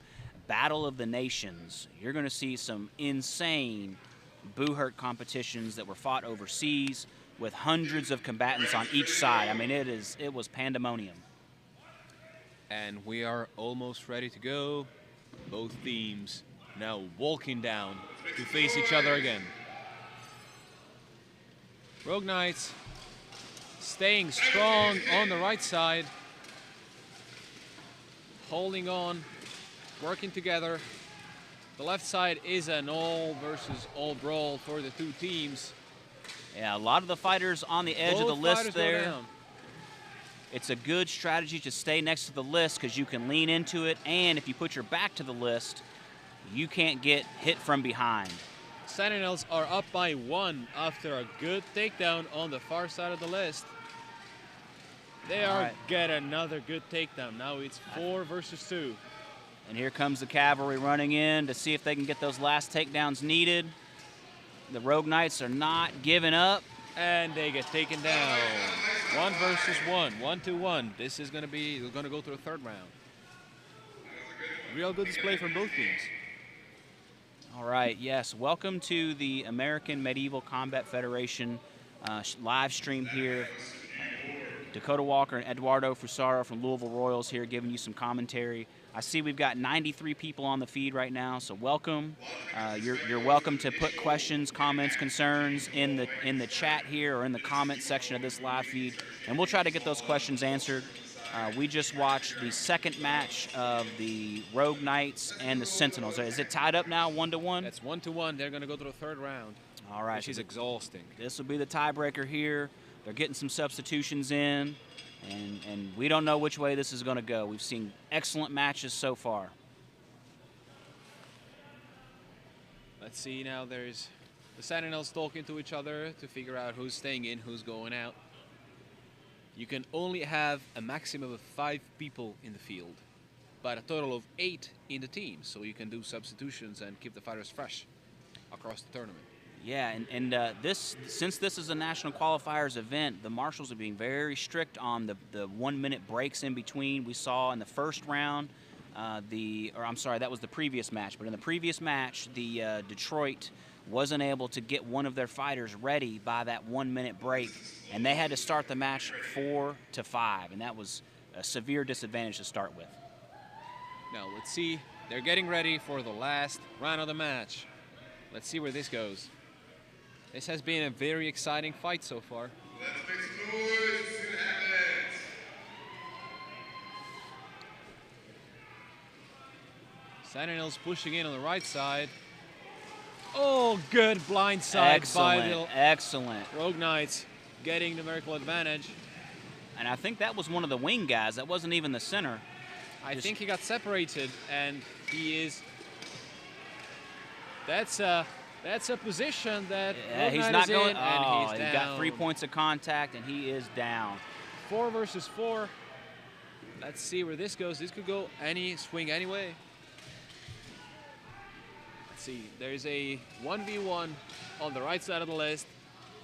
Battle of the Nations, you're going to see some insane boo-hurt competitions that were fought overseas, with hundreds of combatants on each side. I mean, it was pandemonium.
And we are almost ready to go. Both teams now walking down to face each other again. Rogue Knights staying strong on the right side, holding on, working together. The left side is an all versus all brawl for the two teams.
Yeah, a lot of the fighters on the edge of the list there. It's a good strategy to stay next to the list because you can lean into it, and if you put your back to the list, you can't get hit from behind.
Sentinels are up by 1 after a good takedown on the far side of the list. They are get another good takedown. Now it's 4 versus 2.
And here comes the cavalry running in to see if they can get those last takedowns needed. The Rogue Knights are not giving up.
And they get taken down. 1 versus 1, 1-1. This is going to go to the third round. real good display from both teams.
All right, yes. Welcome to the American Medieval Combat Federation live stream here. Dakota Walker and Eduardo Fusaro from Louisville Royals here giving you some commentary. I see we've got 93 people on the feed right now, so welcome. You're welcome to put questions, comments, concerns in the chat here or in the comments section of this live feed, and we'll try to get those questions answered. We just watched the second match of the Rogue Knights and the Sentinels. Is it tied up now, 1-1?
That's 1-1. They're going to go to the third round.
All right.
Which is exhausting.
This will be the tiebreaker here. They're getting some substitutions in, and we don't know which way this is going to go. We've seen excellent matches so far.
Let's see now. There's the Sentinels talking to each other to figure out who's staying in, who's going out. You can only have a maximum of 5 people in the field, but a total of 8 in the team, so you can do substitutions and keep the fighters fresh across the tournament.
Yeah, and since this is a national qualifiers event, the marshals are being very strict on the 1-minute breaks in between. We saw in the first round, that was the previous match, but in the previous match, the Detroit wasn't able to get one of their fighters ready by that 1-minute break, and they had to start the match 4-5, and that was a severe disadvantage to start with.
Now let's see, they're getting ready for the last round of the match. Let's see where this goes. This has been a very exciting fight so far.
Let's make some noise. See what happens.
Sentinels pushing in on the right side. Oh, good blind side by the
excellent
Rogue Knights, getting numerical advantage.
And I think that was one of the wing guys. That wasn't even the center.
I think he got separated, and he is. That's a position that
he's not going.
And he's
down. He got 3 points of contact, and he is down.
4 versus 4. Let's see where this goes. This could go swing anyway. Let's see. There's a 1v1 on the right side of the list,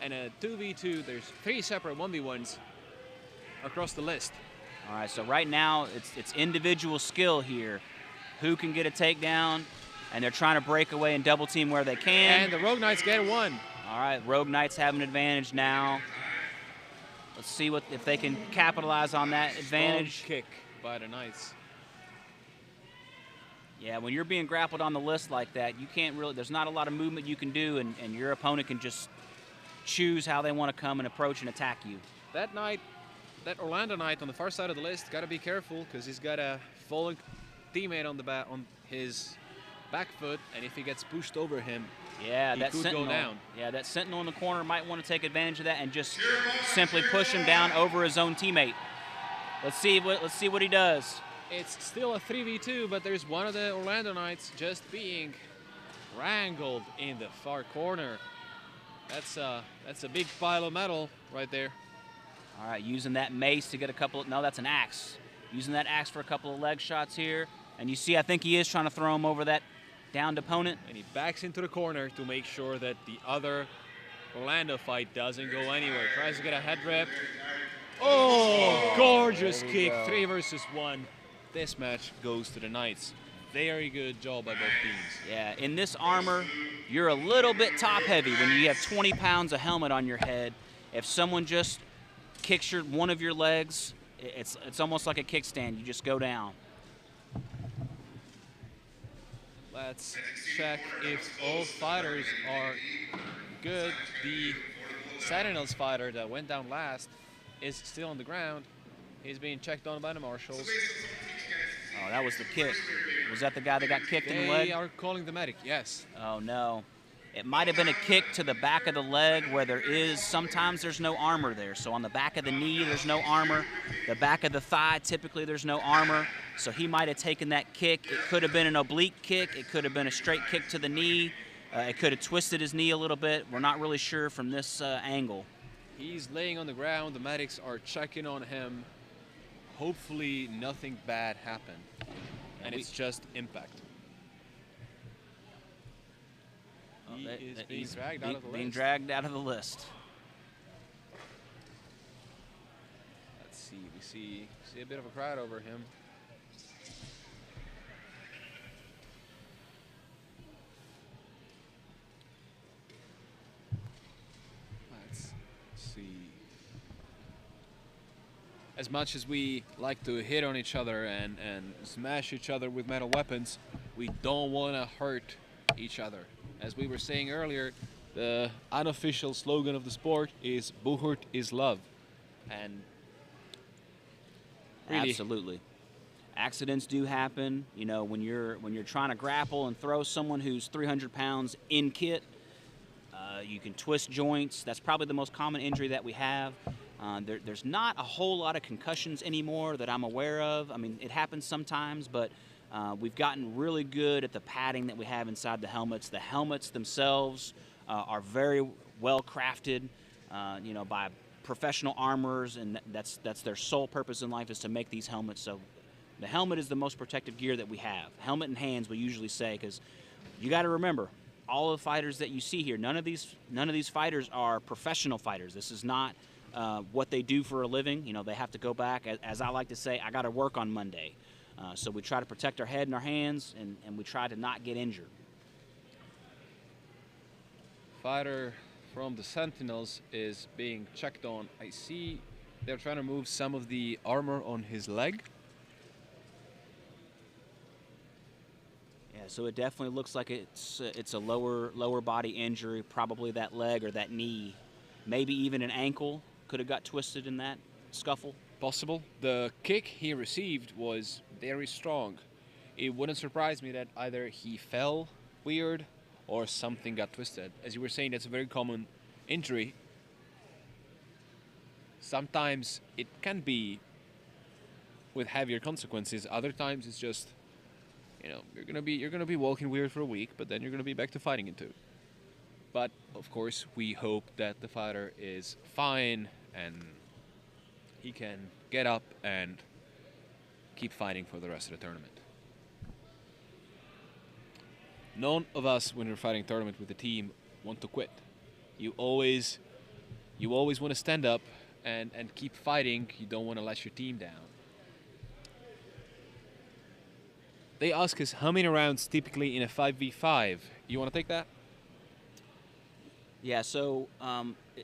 and a 2v2. There's 3 separate 1v1s across the list.
All right. So right now it's individual skill here. Who can get a takedown? And they're trying to break away and double team where they can.
And the Rogue Knights get 1.
All right, Rogue Knights have an advantage now. Let's see if they can capitalize on that advantage.
Strong kick by the Knights.
Yeah, when you're being grappled on the list like that, you can't really, there's not a lot of movement you can do, and your opponent can just choose how they want to come and approach and attack you.
That Orlando Knight on the far side of the list, got to be careful because he's got a fallen teammate on his back foot, and if he gets pushed over him,
yeah,
he
that
could
sentinel,
go down.
Yeah, that sentinel in the corner might want to take advantage of that and just simply push him down over his own teammate. Let's see what he does.
It's still a 3v2, but there's one of the Orlando Knights just being wrangled in the far corner. That's a big pile of metal right there.
All right, using that mace to get a couple. No, that's an axe. Using that axe for a couple of leg shots here, and you see, I think he is trying to throw him over that downed opponent.
And he backs into the corner to make sure that the other Orlando fight doesn't go anywhere. Tries to get a head rip. Oh, gorgeous kick, 3 versus 1. This match goes to the Knights. Very good job by both teams.
Yeah, in this armor, you're a little bit top heavy when you have 20 pounds of helmet on your head. If someone just kicks one of your legs, it's almost like a kickstand. You just go down.
Let's check if all fighters are good. The Sentinels fighter that went down last is still on the ground. He's being checked on by the marshals.
Oh, that was the kick. Was that the guy that got kicked in the leg?
They are calling the medic, yes.
Oh, no. It might have been a kick to the back of the leg where sometimes there's no armor there. So on the back of the knee, there's no armor. The back of the thigh, typically there's no armor. So he might have taken that kick. It could have been an oblique kick. It could have been a straight kick to the knee. It could have twisted his knee a little bit. We're not really sure from this angle.
He's laying on the ground. The medics are checking on him. Hopefully nothing bad happened. And it's just impact. He is being dragged out of the list.
Being dragged out of the list.
Let's see. We see a bit of a crowd over him. as much as we like to hit on each other and smash each other with metal weapons, we don't want to hurt each other. As we were saying earlier, the unofficial slogan of the sport is "Buhurt is love," and really,
Absolutely. Accidents do happen. You know, when you're trying to grapple and throw someone who's 300 pounds in kit, you can twist joints. That's probably the most common injury that we have. There's not a whole lot of concussions anymore that I'm aware of. I mean, it happens sometimes, but we've gotten really good at the padding that we have inside the helmets. The helmets themselves are very well crafted, you know, by professional armorers, and that's their sole purpose in life is to make these helmets. So the helmet is the most protective gear that we have. Helmet and hands, we usually say, because you got to remember, all the fighters that you see here, none of these fighters are professional fighters. This is not what they do for a living. You know, they have to go back, as I like to say, I got to work on Monday. So we try to protect our head and our hands, and we try to not get injured.
fighter from the Sentinels is being checked on. I see they're trying to move some of the armor on his leg.
Yeah, so it definitely looks like it's a lower body injury, probably that leg or that knee, maybe even an ankle could have got twisted in that scuffle.
Possible. The kick he received was very strong. It wouldn't surprise me that either he fell weird or something got twisted. As you were saying, that's a very common injury. Sometimes it can be with heavier consequences. Other times it's just, you know, you're gonna be walking weird for a week, but then you're gonna be back to fighting it too. But of course, we hope that the fighter is fine and he can get up and keep fighting for the rest of the tournament. None of us, when we're fighting tournament with the team, want to quit. You always want to stand up and keep fighting. You don't want to let your team down. They ask us how many rounds typically in a 5v5. You want to take that?
Yeah, so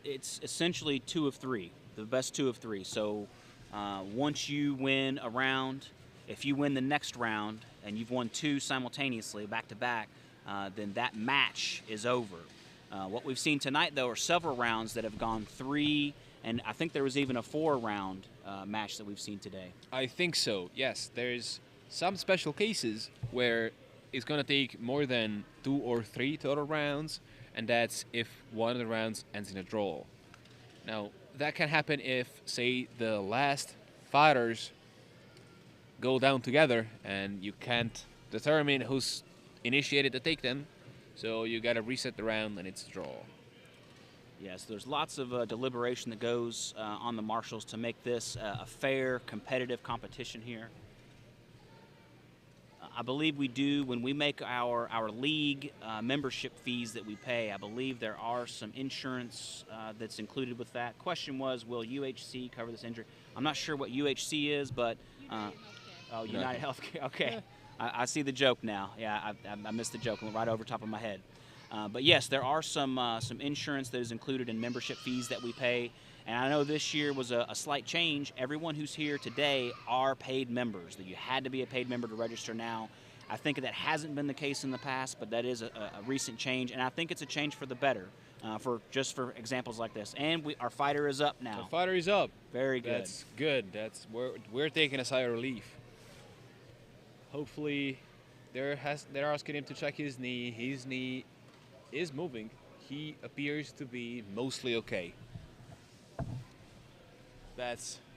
it's essentially 2 of 3, the best 2 of 3. So once you win a round, if you win the next round and you've won 2 simultaneously, back to back, then that match is over. What we've seen tonight, though, are several rounds that have gone 3, and I think there was even a 4-round match that we've seen today.
I think so, yes. There's some special cases where it's going to take more than 2 or 3 total rounds, and that's if one of the rounds ends in a draw. Now, that can happen if, say, the last fighters go down together and you can't determine who's initiated the takedown, so you got to reset the round and it's a draw.
Yes, there's lots of deliberation that goes on the marshals to make this a fair, competitive competition here. I believe we do, when we make our league membership fees that we pay, I believe there are some insurance that's included with that. Question was, will UHC cover this injury? I'm not sure what UHC is, but United Healthcare. Okay, I see the joke now. Yeah, I missed the joke. Went right over top of my head. But yes, there are some insurance that is included in membership fees that we pay. And I know this year was a slight change. Everyone who's here today are paid members. That you had to be a paid member to register now. I think that hasn't been the case in the past, but that is a recent change, and I think it's a change for the better. For examples like this. And our fighter is up now.
The fighter is up.
Very good.
That's good. We're taking a sigh of relief. Hopefully, they're asking him to check his knee. His knee is moving. He appears to be mostly okay.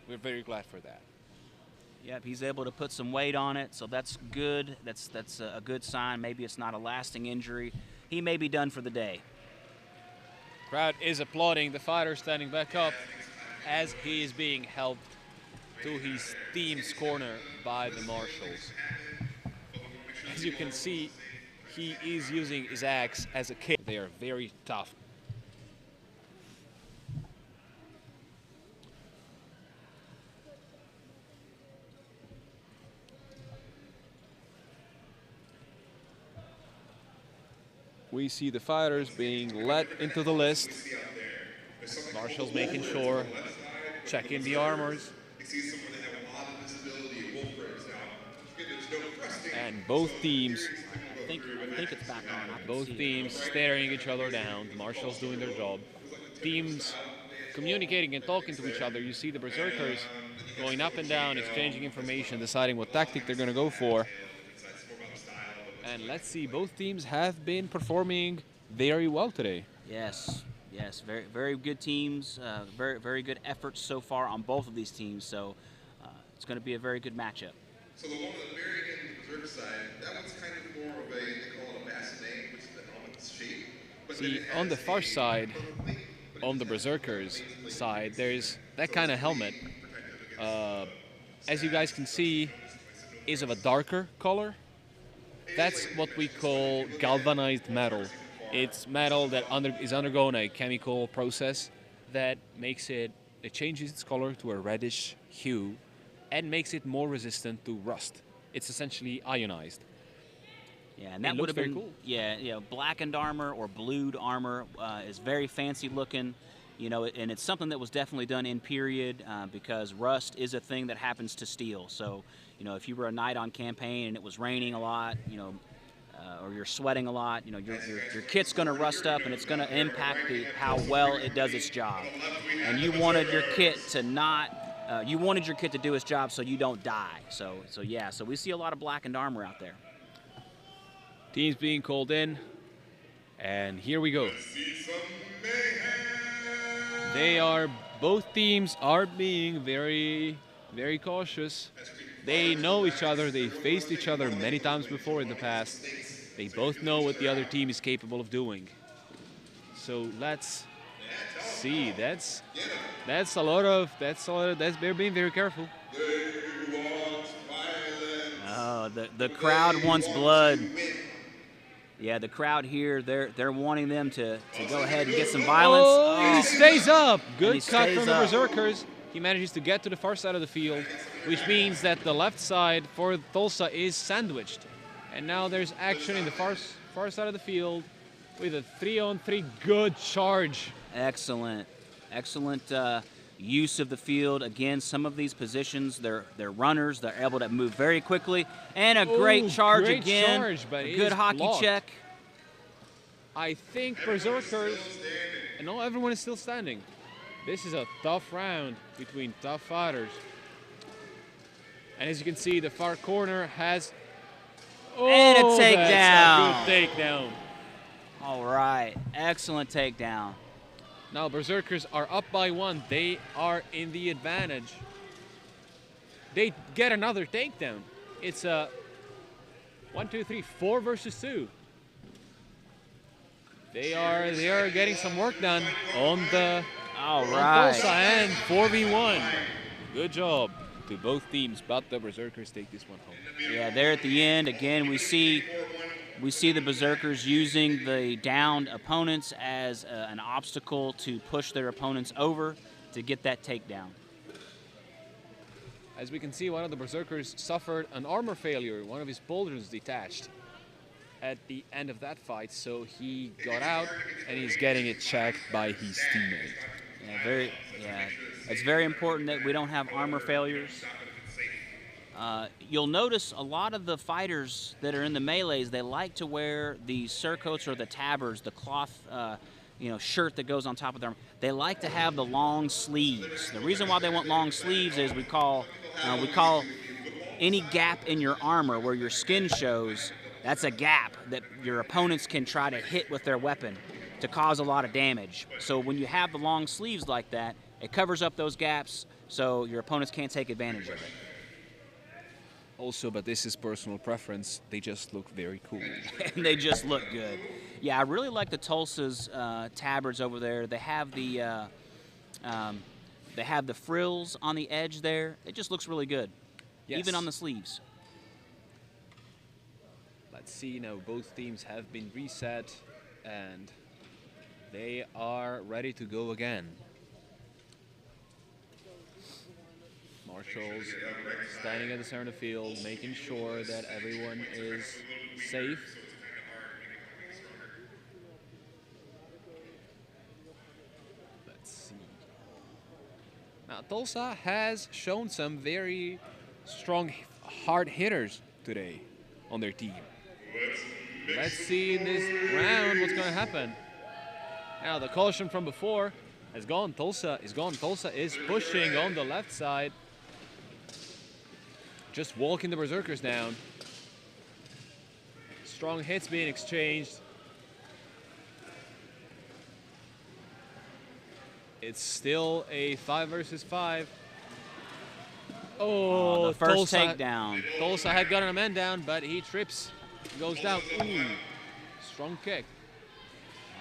We're very glad for that.
Yep, he's able to put some weight on it, so that's good. That's a good sign. Maybe it's not a lasting injury. He may be done for the day.
Crowd is applauding the fighter standing back up as he is being helped to his team's corner by the marshals. As you can see, he is using his axe as a kick. They are very tough. We see the fighters being led into the list. Marshals making sure, checking the armors,
You see someone that have a lot of visibility at wolf race now. There's no thrusting.
And both teams,
I think it's back on. I can
both
see it.
teams staring each other down. The marshals doing their job. Teams communicating and talking to each other. You see the berserkers going up and down, exchanging information, deciding what tactic they're going to go for. And let's see, both teams have been performing very well today.
Yes, very, very good teams. Very good efforts so far on both of these teams. So it's going to be a very good matchup.
So the one on the very end, the berserk side, that one's kind of more of a, they call it a bassinet, which is the helmet's shape. But
See, on the far side, on the berserkers side, there's that kind of helmet. As you guys can see, is of a darker color. That's what we call galvanized metal. It's metal that is undergoing a chemical process that makes it changes its color to a reddish hue and makes it more resistant to rust. It's essentially ionized.
Yeah, and that would have been cool. Yeah, blackened armor or blued armor is very fancy looking, and it's something that was definitely done in period because rust is a thing that happens to steel. So, if you were a knight on campaign and it was raining a lot, or you're sweating a lot, your kit's going to rust up and it's going to impact how well it does its job. And you wanted your kit to do its job so you don't die. So we see a lot of blackened armor out there.
Teams being called in, and here we go. Both teams are being very, very cautious. They know each other, they faced each other many times before in the past. They both know what the other team is capable of doing. So let's see, they're being very careful.
Oh, the crowd wants blood. Yeah, the crowd here, they're wanting them to go ahead and get some violence.
Oh, he stays up. Good cut from the berserkers. He manages to get to the far side of the field, which means that the left side for Tulsa is sandwiched. And now there's action in the far side of the field with a 3-on-3 good charge.
Excellent use of the field. Again, some of these positions, they're runners. They're able to move very quickly. And a great charge again. A good hockey check.
I think berserkers, and no, everyone is still standing. This is a tough round between tough fighters. And as you can see, the far corner has...
and a takedown.
That's a good takedown.
All right, excellent takedown.
Now berserkers are up by 1. They are in the advantage. They get another takedown. It's a 1, 2, 3, 4 versus 2. They are getting some work done on the Tulsa and 4v1. Good job to both teams, but the berserkers take this one home.
Yeah, there at the end again we see the berserkers using the downed opponents as an obstacle to push their opponents over to get that takedown.
As we can see, one of the berserkers suffered an armor failure. One of his pauldrons detached at the end of that fight, so he got out and he's getting it checked by his teammate.
It's very important that we don't have armor failures. You'll notice a lot of the fighters that are in the melees, they like to wear the surcoats or the tabards, the cloth shirt that goes on top of them. They like to have the long sleeves. The reason why they want long sleeves is we call any gap in your armor where your skin shows, that's a gap that your opponents can try to hit with their weapon to cause a lot of damage. So when you have the long sleeves like that, it covers up those gaps so your opponents can't take advantage of it.
Also, but this is personal preference, they just look very cool.
And they just look good. Yeah, I really like the Tulsa's tabards over there. They have the frills on the edge there. It just looks really good, even on the sleeves.
Let's see now, both teams have been reset and they are ready to go again. Marshals standing at the center of the field, making sure that everyone is safe. Let's see. Now, Tulsa has shown some very strong, hard hitters today on their team. Let's see in this round what's going to happen. Now, the caution from before has gone. Tulsa is gone. Tulsa is pushing on the left side. Just walking the Berserkers down. Strong hits being exchanged. It's still a 5 versus 5. Oh,
the first
Tulsa,
takedown.
Tulsa had gotten a man down, but he trips, goes down. Ooh, strong kick.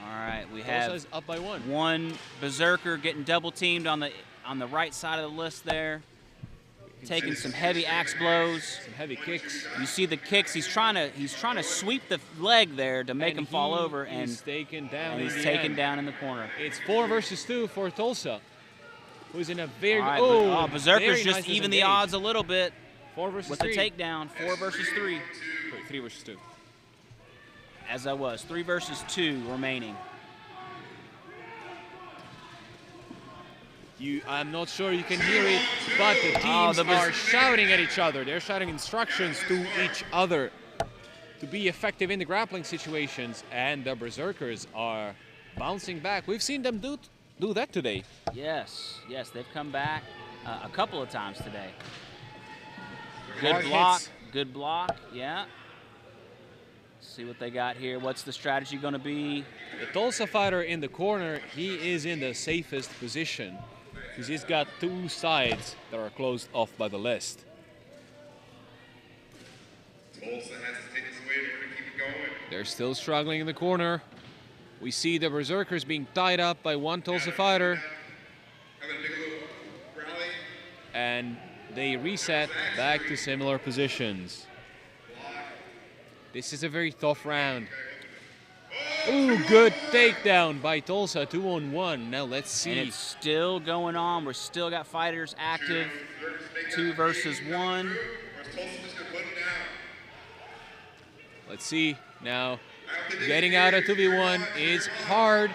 All right, we
Tulsa's
have
up by 1.
one Berserker getting double teamed on the right side of the list there. Taking some heavy axe blows.
Some heavy kicks.
You see the kicks. He's trying to sweep the leg there to make him fall over, and
he's taken down.
and
in
he's
the
taken
end.
down in the corner.
It's 4 versus 2 for Tulsa, who's in a very
All right,
oh,
Berserkers
very
just
nice
even the
disengage.
odds a little bit
4 versus
with
3.
the takedown. 4 versus 3.
Wait, 3 versus 2.
As I was. 3 versus 2 remaining.
I'm not sure you can hear it, but the teams are shouting at each other. They're shouting instructions to each other to be effective in the grappling situations, and the Berserkers are bouncing back. We've seen them do that today.
Yes, they've come back a couple of times today.
Hard
Good block, yeah. See what they got here. What's the strategy going to be?
The Tulsa fighter in the corner, he is in the safest position because he's got 2 sides that are closed off by the list.
Tulsa has to take this away in order to keep it going.
They're still struggling in the corner. We see the Berserkers being tied up by one Tulsa fighter.
Having a big little rally.
And they reset back to similar positions. This is a very tough round. Ooh, good takedown by Tulsa, 2-on-1. Now let's see.
And it's still going on. We're still got fighters active. 2 versus 1.
Let's see now. Getting out of 2v1 is hard.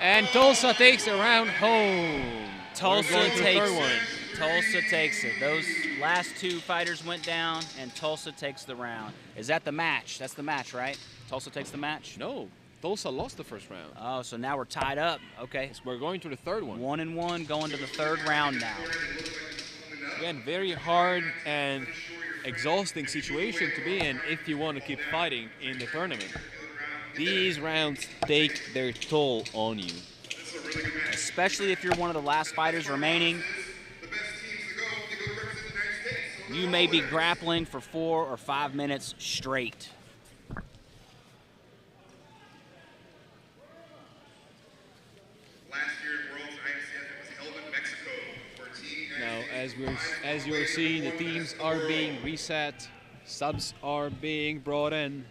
And Tulsa takes the round home.
Tulsa takes it. Tulsa takes it. Those last 2 fighters went down, and Tulsa takes the round. Is that the match? That's the match, right? Tulsa takes the match?
No, Tulsa lost the first round.
Oh, so now we're tied up. Okay.
So we're going to the third one.
1-1, going to the 3rd round now.
Again, very hard and exhausting situation to be in if you want to keep fighting in the tournament. These rounds take their toll on you.
Especially if you're one of the last fighters remaining. You may be grappling for 4 or 5 minutes straight.
Last year in Worlds IMCF, it was held in Mexico for Team
Now, as you're seeing, the teams are being reset, subs are being brought in.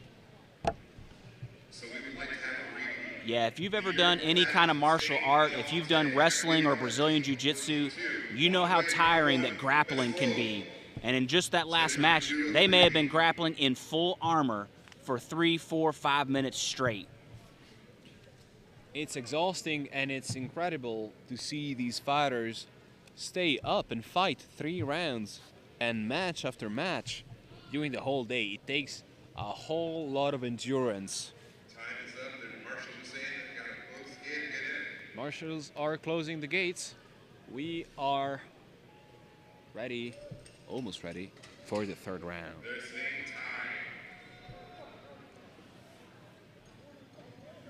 So we would like to have a repeat.
Yeah, if you've ever done any kind of martial art, if you've done wrestling or Brazilian Jiu-Jitsu, you know how tiring that grappling can be. And in just that last match, they may have been grappling in full armor for 3, 4, 5 minutes straight.
It's exhausting and it's incredible to see these fighters stay up and fight 3 rounds and match after match during the whole day. It takes a whole lot of endurance.
Time is up. The marshal was saying that we got to close the gate and get in.
Marshals are closing the gates. We are ready, almost ready, for the 3rd round.
They're saying time.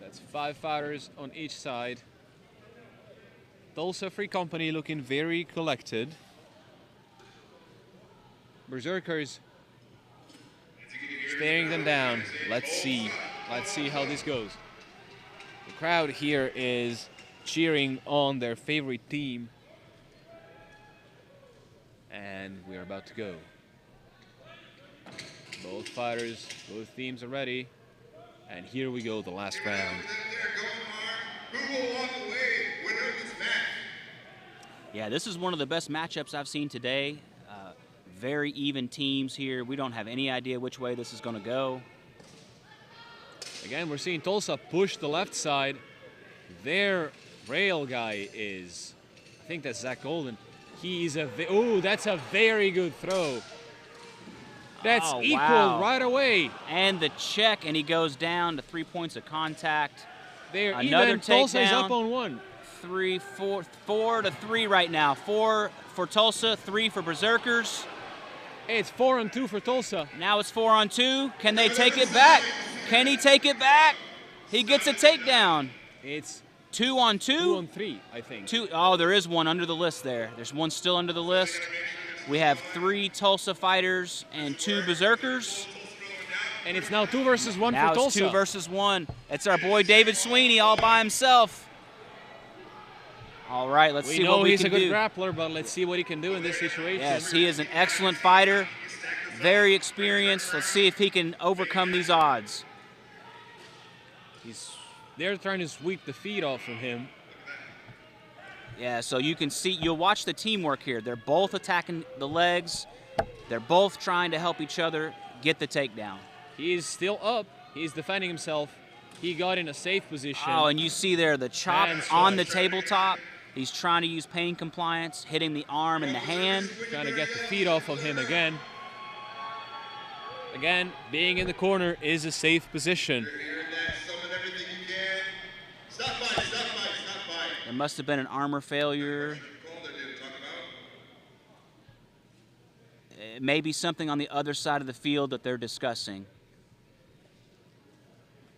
That's 5 fighters on each side. Tulsa Free Company looking very collected. Berserkers staring them down. Let's see how this goes. The crowd here is cheering on their favorite team. And we're about to go. Both fighters, both teams are ready. And here we go, the last round.
Who will walk away winner of this match?
Yeah, this is one of the best matchups I've seen today. Very even teams here. We don't have any idea which way this is going to go.
Again, we're seeing Tulsa push the left side. Their rail guy is, I think that's Zach Golden. He's a that's a very good throw. That's
Oh,
equal
wow.
right away.
And the check, and he goes down to 3 points of contact.
There,
Another
even Tulsa's
takedown.
up on 1.
4 to 3 right now. 4 for Tulsa, 3 for Berserkers.
It's 4 on 2 for Tulsa.
Now it's 4 on 2. Can they take it back? Can he take it back? He gets a takedown.
It's
2 on 2.
2 on 3, I think.
2. Oh, there is one under the list there. There's one still under the list. We have 3 Tulsa fighters and 2 Berserkers.
And it's now 2 versus 1
Now
for Tulsa.
it's 2 versus 1. It's our boy David Sweeney all by himself. All right, let's see what we can do.
He's a good grappler, but let's see what he can do in this situation.
Yes, he is an excellent fighter, very experienced. Let's see if he can overcome these odds.
They're trying to sweep the feet off from him.
Yeah, so you can see, you'll watch the teamwork here. They're both attacking the legs. They're both trying to help each other get the takedown.
He is still up. He's defending himself. He got in a safe position.
Oh, and you see there the chop on the tabletop. He's trying to use pain compliance, hitting the arm and the hand.
Trying to get the feet off of him again. Again, being in the corner is a safe position.
There must have been an armor failure. It may be something on the other side of the field that they're discussing.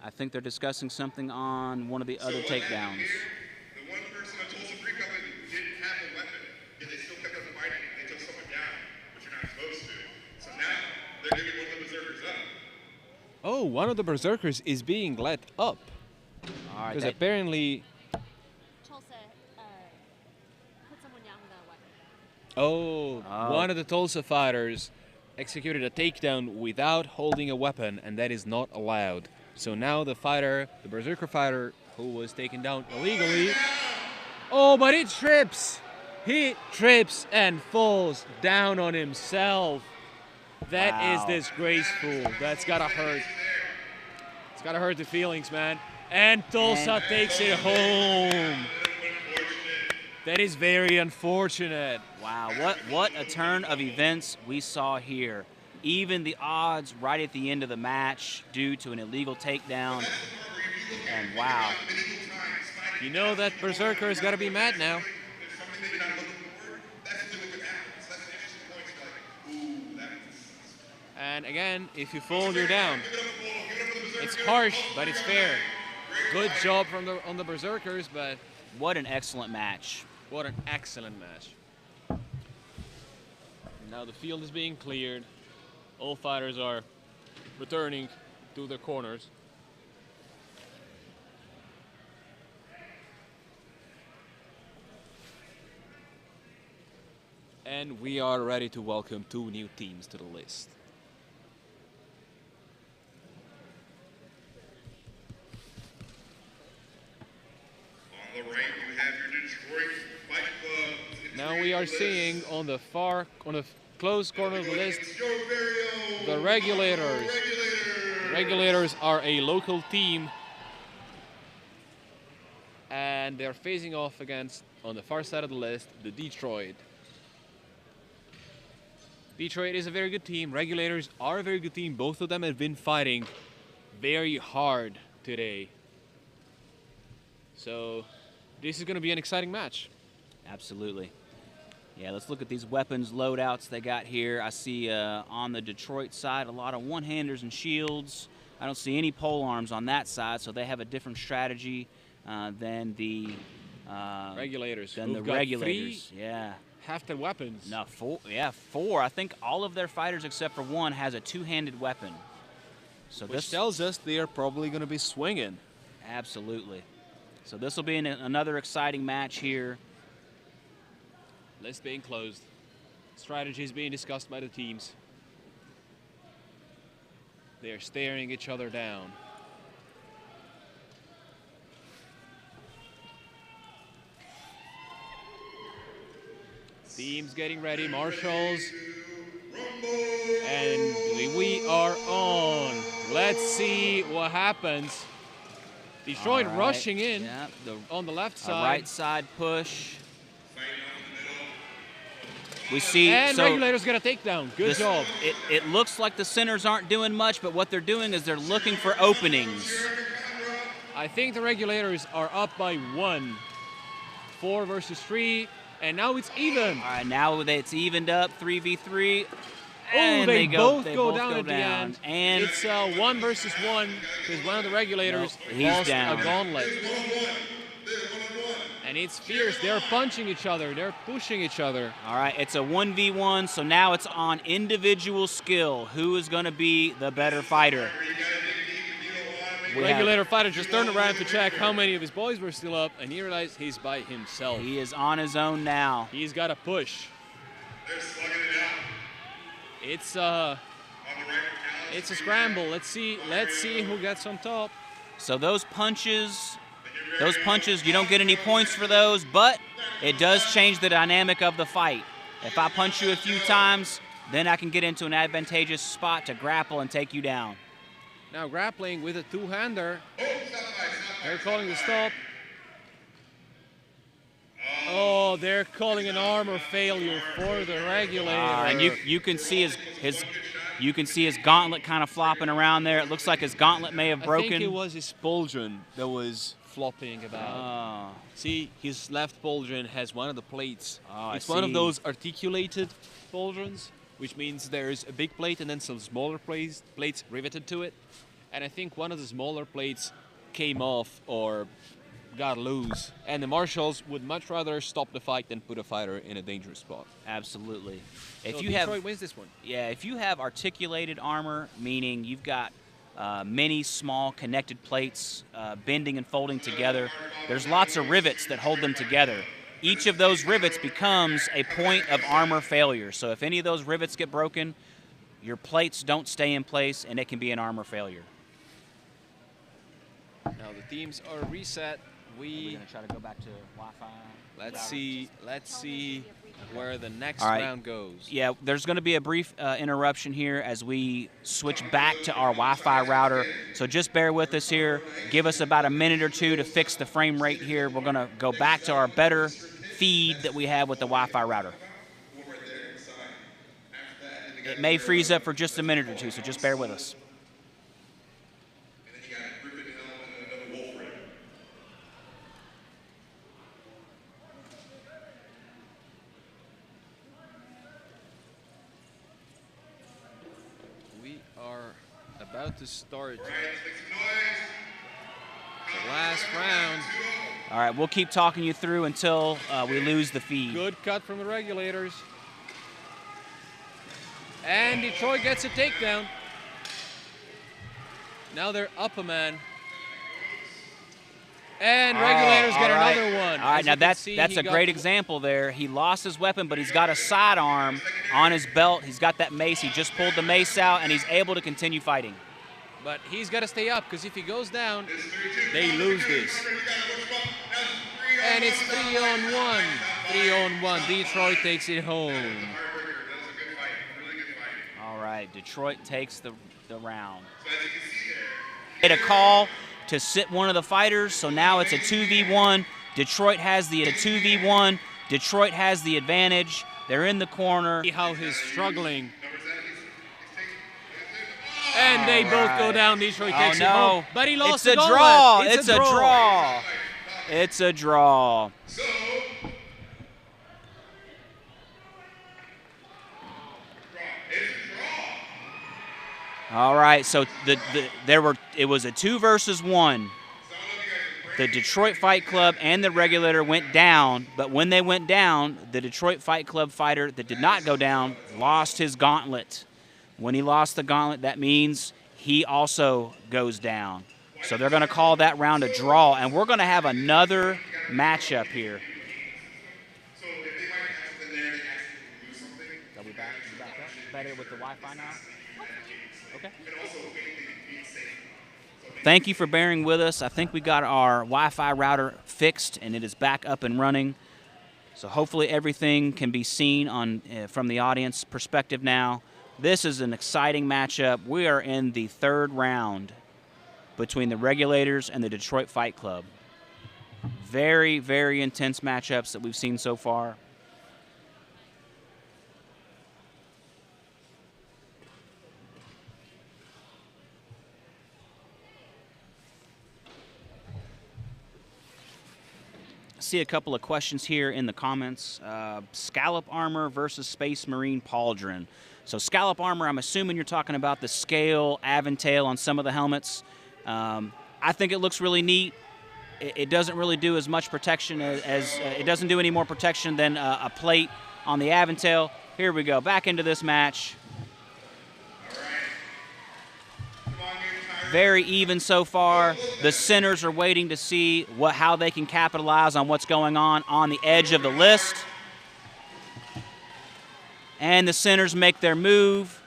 I think they're discussing something on one of the other takedowns.
The one person on Tulsa Free Company didn't have a weapon, yet they still kept on fighting. They took someone down, which you're not supposed to. So now they're giving one of the Berserkers up.
Oh, one of the Berserkers is being let up.
All right,
because apparently...
Tulsa put someone down without a weapon.
Oh, one of the Tulsa fighters executed a takedown without holding a weapon, and that is not allowed. So now the fighter, the Berserker fighter, who was taken down illegally... Oh, but he trips! He trips and falls down on himself. That is disgraceful. That's gotta hurt. It's gotta hurt the feelings, man. And Tulsa takes it home. That is very unfortunate.
Wow, what a turn of events we saw here. Even the odds right at the end of the match due to an illegal takedown. And wow.
You know that Berserker has got to be mad now. And again, if you fall, you're down. It's harsh, but it's fair. Good job on the Berserkers, but...
What an excellent match.
What an excellent match. Now the field is being cleared. All fighters are returning to their corners. And we are ready to welcome 2 new teams to the list.
On the right, you have your Detroit Fight Club.
Now we are seeing on the close corner of the list, the Regulators. The Regulators are a local team, and they're facing off against, on the far side of the list, the Detroit. Detroit is a very good team. Regulators are a very good team. Both of them have been fighting very hard today. So this is going to be an exciting match.
Absolutely. Yeah, let's look at these weapons loadouts they got here. I see on the Detroit side a lot of one-handers and shields. I don't see any pole arms on that side, so they have a different strategy than the
Regulators.
Than the
got
Regulators.
3
yeah.
hefted weapons.
No, 4. Yeah, 4. I think all of their fighters except for one has a two-handed weapon. So
Which
this
tells us they are probably going to be swinging.
Absolutely. So this will be another exciting match here.
List being closed. Strategies being discussed by the teams. They are staring each other down. Teams getting ready, marshals. And we are on. Let's see what happens. Detroit rushing in on the left side.
A right side push. We see.
And
so
Regulators get a takedown. Good job.
It looks like the centers aren't doing much, but what they're doing is they're looking for openings.
I think the Regulators are up by 1. 4 versus 3, and now it's even.
All right, now it's evened up, 3v3.
Oh,
And
they both
go
go down at the end.
And
it's 1 versus 1 because one of the Regulators lost
down.
a gauntlet. And it's fierce. They're punching each other. They're pushing each other.
All right, it's a 1v1, so now it's on individual skill. Who is going to be the better fighter?
Regulator fighter just turned around to check how many of his boys were still up, and he realized he's by himself.
He is on his own now.
He's got to push.
They're slugging it out.
It's a scramble. Let's see who gets on top.
So those punches, you don't get any points for those, but it does change the dynamic of the fight. If I punch you a few times, then I can get into an advantageous spot to grapple and take you down.
Now grappling with a two-hander. They're calling the stop. Oh, they're calling an armor failure for the Regulator.
And you can see his gauntlet kind of flopping around there. It looks like his gauntlet may have broken.
I think it was his pauldron that was flopping about. See, his left pauldron has one of the plates. It's one of those articulated pauldrons, which means there's a big plate and then some smaller plates riveted to it. And I think one of the smaller plates came off or got loose. And the marshals would much rather stop the fight than put a fighter in a dangerous spot.
Absolutely.
So
If you
Detroit wins this one.
Yeah, if you have articulated armor, meaning you've got many small connected plates bending and folding together, there's lots of rivets that hold them together. Each of those rivets becomes a point of armor failure. So if any of those rivets get broken, your plates don't stay in place and it can be an armor failure.
Now the teams are reset.
We're gonna try to go back to Wi-Fi.
Let's see where the next
All right.
round goes.
Yeah, there's going to be a brief interruption here as we switch back to our Wi-Fi router. So just bear with us here. Give us about a minute or two to fix the frame rate here. We're going to go back to our better feed that we have with the Wi-Fi router. It may freeze up for just a minute or two, so just bear with us.
About to start the last round.
All right, we'll keep talking you through until we lose the feed.
Good cut from the Regulators. And Detroit gets a takedown. Now they're up a man. And Regulators get another one.
All right, now that's a great example there. He lost his weapon, but he's got a sidearm on his belt. He's got that mace. He just pulled the mace out, and he's able to continue fighting.
But he's got to stay up, because if he goes down, they lose this. And it's 3-on-1. 3-on-1. Detroit takes it home.
All right, Detroit takes the round. Made a call to sit one of the fighters, so now it's a 2v1. Detroit has the 2v1. Detroit has the advantage. They're in the corner.
See how he's struggling. And they both go down. Detroit takes it home. But he lost
the draw. It's a draw. It's a draw. All right, so it was a 2 versus 1. The Detroit Fight Club and the Regulator went down, but when they went down, the Detroit Fight Club fighter that did not go down lost his gauntlet. When he lost the gauntlet, that means he also goes down. So they're going to call that round a draw, and we're going to have another matchup here. Are we back up? Better with the Wi-Fi now? Okay. Thank you for bearing with us. I think we got our Wi-Fi router fixed, and it is back up and running. So hopefully everything can be seen on from the audience perspective now. This is an exciting matchup. We are in the third round between the Regulators and the Detroit Fight Club. Very, very intense matchups that we've seen so far. see a couple of questions here in the comments. Scallop armor versus Space Marine pauldron. So scallop armor, I'm assuming you're talking about the scale aventail on some of the helmets. I think it looks really neat. It doesn't really do as much protection as it doesn't do any more protection than a plate on the aventail. Here we go, back into this match. Very even so far. The centers are waiting to see how they can capitalize on what's going on the edge of the list. And the centers make their move.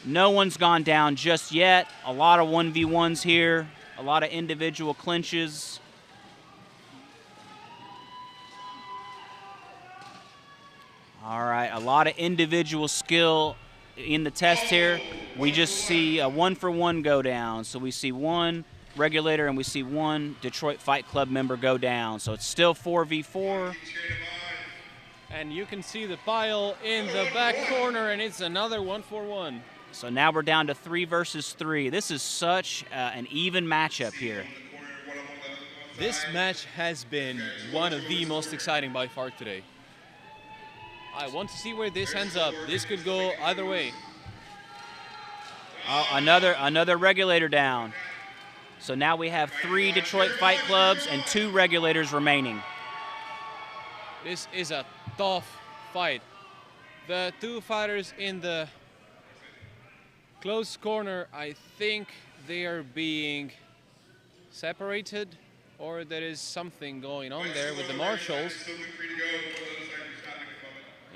No one's gone down just yet. A lot of 1v1s here. A lot of individual clinches. All right, a lot of individual skill in the test here. We just see a 1-for-1 go down. So we see one regulator and we see one Detroit Fight Club member go down. So it's still 4v4.
And you can see the pile in the back corner, and it's another 1-for-1.
So now we're down to 3 versus 3. This is such an even matchup here.
This match has been one of the most exciting by far today. I want to see where this ends up. This could go either way.
Another regulator down. So now we have 3 Detroit Fight Clubs and 2 regulators remaining.
This is a tough fight. The 2 fighters in the close corner, I think they are being separated, or there is something going on there with the marshals.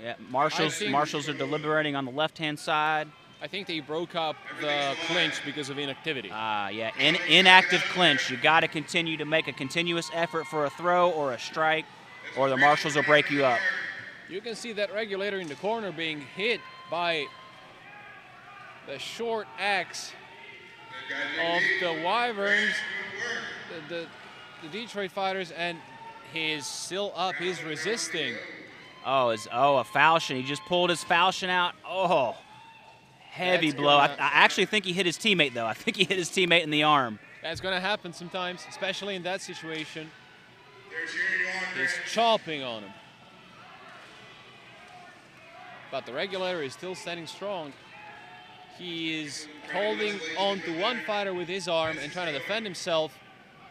Yeah, marshals are deliberating on the left-hand side.
I think they broke up the clinch because of inactivity.
Yeah, inactive clinch. You got to continue to make a continuous effort for a throw or a strike, or the marshals will break you up.
You can see that regulator in the corner being hit by the short axe of the Wyverns, the Detroit fighters, and he's still up, he's resisting.
A falchion. He just pulled his falchion out. Oh, heavy blow. I actually think he hit his teammate, though. I think he hit his teammate in the arm.
That's going to happen sometimes, especially in that situation. He's chopping on him. But the regulator is still standing strong. He is holding on to one fighter with his arm and trying to defend himself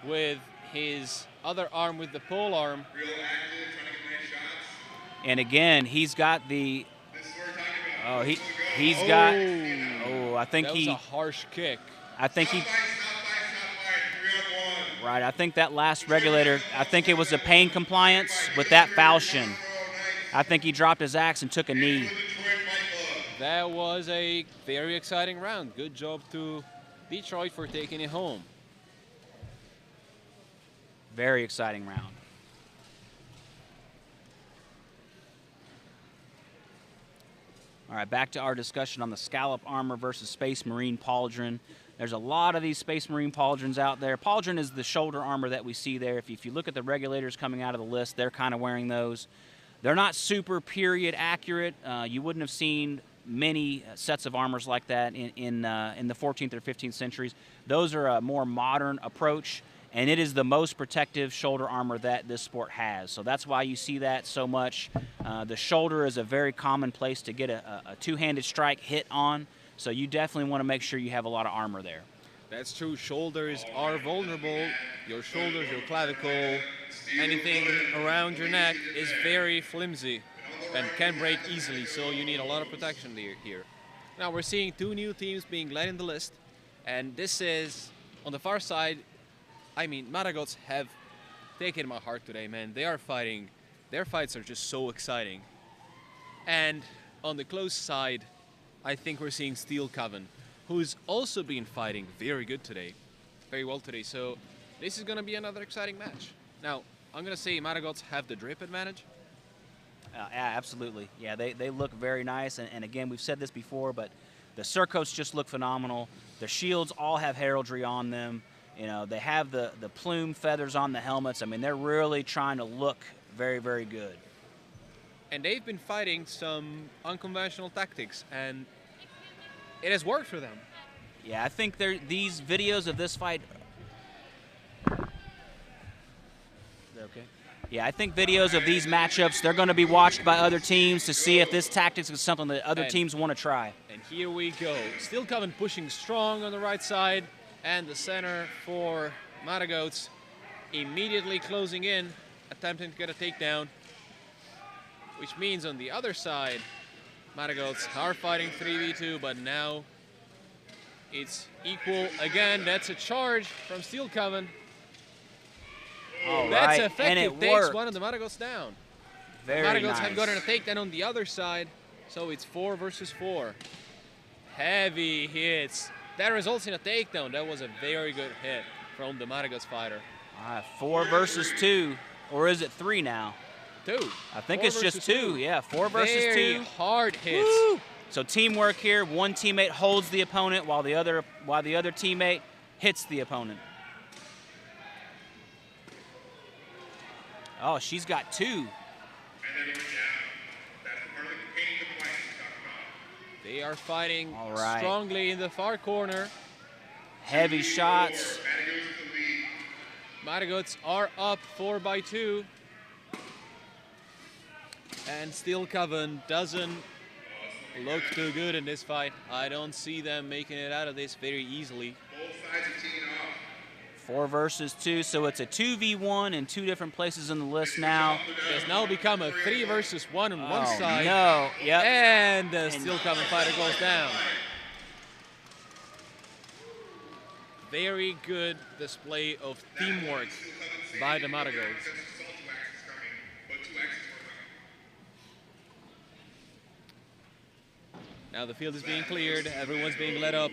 with his other arm, with the pole arm.
And again, he's got the. I think
that was a harsh kick.
I think he. Right, I think that last regulator, I think it was a pain compliance with that falchion. I think he dropped his axe and took a knee.
That was a very exciting round. Good job to Detroit for taking it home.
Very exciting round. All right, back to our discussion on the scallop armor versus Space Marine pauldron. There's a lot of these Space Marine pauldrons out there. Pauldron is the shoulder armor that we see there. If you look at the regulators coming out of the list, they're kind of wearing those. They're not super period accurate. You wouldn't have seen many sets of armors like that in the 14th or 15th centuries. Those are a more modern approach, and it is the most protective shoulder armor that this sport has. So that's why you see that so much. The shoulder is a very common place to get a two-handed strike hit on, so you definitely want to make sure you have a lot of armor there.
That's true. Shoulders are vulnerable. Your shoulders, your clavicle, anything around your neck is very flimsy and can break easily, so you need a lot of protection here. Now we're seeing 2 new teams being led in the list, and this is, on the far side, I mean, Maragots have taken my heart today, man. They are fighting. Their fights are just so exciting. And on the close side, I think we're seeing Steel Coven, who's also been fighting very good today, very well today. So this is going to be another exciting match. Now, I'm going to say Maragots have the drip advantage.
Yeah, absolutely. Yeah, they look very nice. And again, we've said this before, but the surcoats just look phenomenal. The shields all have heraldry on them. You know, they have the plume feathers on the helmets. I mean, they're really trying to look very, very good.
And they've been fighting some unconventional tactics, and it has worked for them.
Yeah, I think these videos of this fight Okay. Yeah, I think videos of these matchups, they're going to be watched by other teams to see if this tactics is something that other teams want to try.
And here we go. Still coming pushing strong on the right side, and the center for Maragots immediately closing in, attempting to get a takedown, which means on the other side, Maragots are fighting 3v2, but now it's equal again. That's a charge from Steel Coven.
All
That's
right,
effective.
and it
Takes
worked.
one of the Maragots down.
Very
Maragots
nice.
have gotten a takedown on the other side, so it's 4 versus 4. Heavy hits. That results in a takedown. That was a very good hit from the Maragots fighter.
All right, 4 versus 2, or is it 3 now?
2.
I think
4
it's just
versus
2. Yeah, 4 versus 2.
Very hard hits.
Woo! So teamwork here. One teammate holds the opponent while the other teammate hits the opponent. Oh, she's got 2.
They are fighting
All right.
strongly in the far corner.
Heavy shots.
Maragots are up 4 by 2. And Steel Coven doesn't look too good in this fight. I don't see them making it out of this very easily.
4 versus 2, so it's a 2v1 in 2 different places in the list now.
It has now become a 3 versus 1 on one
Oh,
side.
no. Yep.
And the Steel Coven fighter goes down. Very good display of teamwork by the Maragots. Now the field is being cleared, everyone's being let up,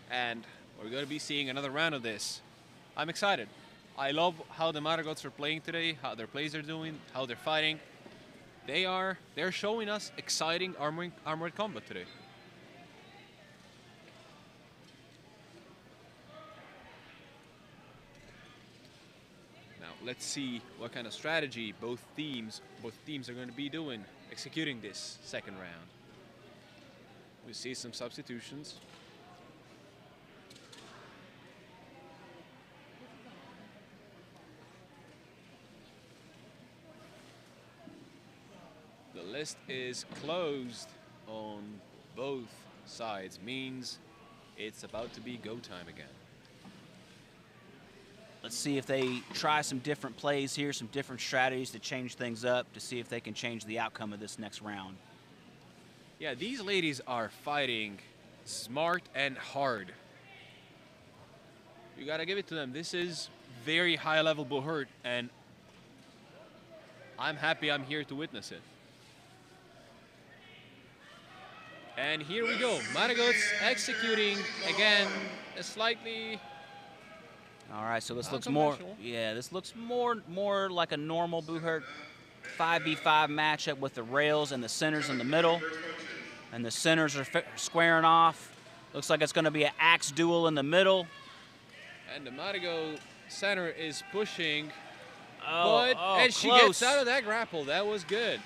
and we're going to be seeing another round of this. I'm excited. I love how the Maragots are playing today, how their plays are doing, how they're fighting. They're showing us exciting armored combat today. Now let's see what kind of strategy both teams are going to be doing, executing this second round. We see some substitutions. The list is closed on both sides, means it's about to be go time again.
Let's see if they try some different plays here, some different strategies to change things up to see if they can change the outcome of this next round.
Yeah, these ladies are fighting smart and hard. You gotta give it to them. This is very high level Buhurt, and I'm happy I'm here to witness it. And here we go. Maragots executing again a slightly.
All right, so this looks more, this looks more like a normal Buhurt 5v5 matchup with the rails and the centers in the middle. And the centers are squaring off. Looks like it's going to be an axe duel in the middle.
And the Maragot center is pushing.
And
she gets out of that grapple. That was good.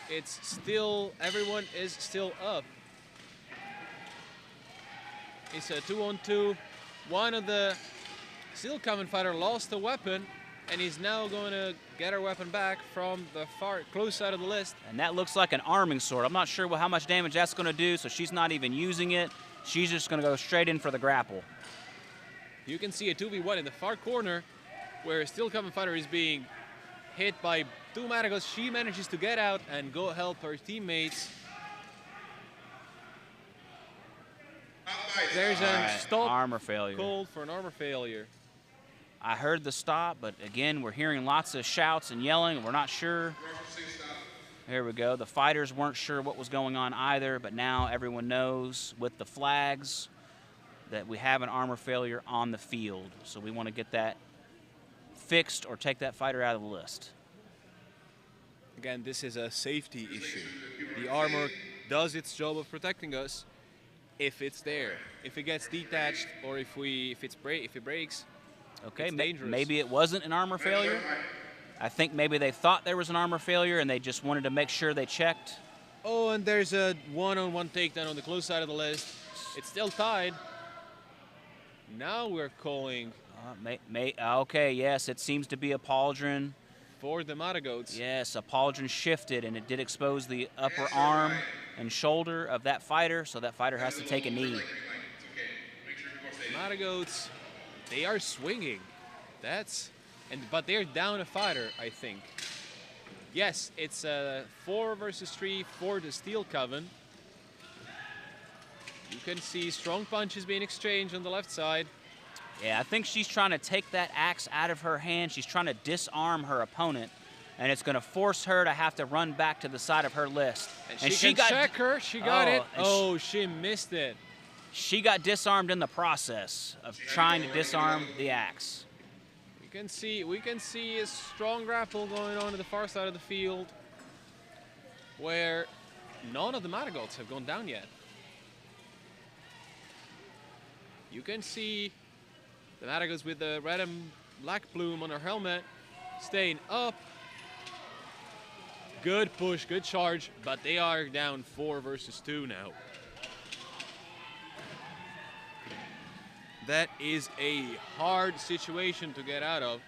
It's still, everyone is still up. It's a 2-on-2. One of the Steel Coven fighter lost a weapon, and he's now going to get her weapon back from the far close side of the list.
And that looks like an arming sword. I'm not sure how much damage that's going to do, so she's not even using it. She's just going to go straight in for the grapple.
You can see a 2v1 in the far corner where a Steel Coven fighter is being hit by 2 Maragots. She manages to get out and go help her teammates. There's a stop
armor failure.
Called for an armor failure.
I heard the stop, but again, we're hearing lots of shouts and yelling, and we're not sure. Here we go. The fighters weren't sure what was going on either, but now everyone knows with the flags that we have an armor failure on the field. So we want to get that fixed or take that fighter out of the list.
Again, this is a safety issue. The armor does its job of protecting us if it's there. If it gets detached or if it breaks,
okay,
it's dangerous.
Maybe it wasn't an armor failure. I think maybe they thought there was an armor failure and they just wanted to make sure they checked.
Oh, and there's a one-on-one takedown on the close side of the list. It's still tied. Now we're calling
Okay, yes, it seems to be a pauldron.
For the Matagoats.
Yes, a pauldron shifted, and it did expose the upper arm and shoulder of that fighter, so that fighter has to take a knee.
Matagoats, they are swinging. But they're down a fighter, I think. Yes, it's a 4 versus 3 for the Steel Coven. You can see strong punches being exchanged on the left side.
Yeah, I think she's trying to take that axe out of her hand. She's trying to disarm her opponent, and it's going to force her to have to run back to the side of her list.
And she got check her. She got it. Oh, she missed it.
She got disarmed in the process of trying to disarm the axe.
We can see a strong grapple going on the far side of the field, where none of the Matagoats have gone down yet. You can see the Matagoats with the red and black plume on her helmet, staying up. Good push, good charge, but they are down 4 versus 2 now. That is a hard situation to get out of.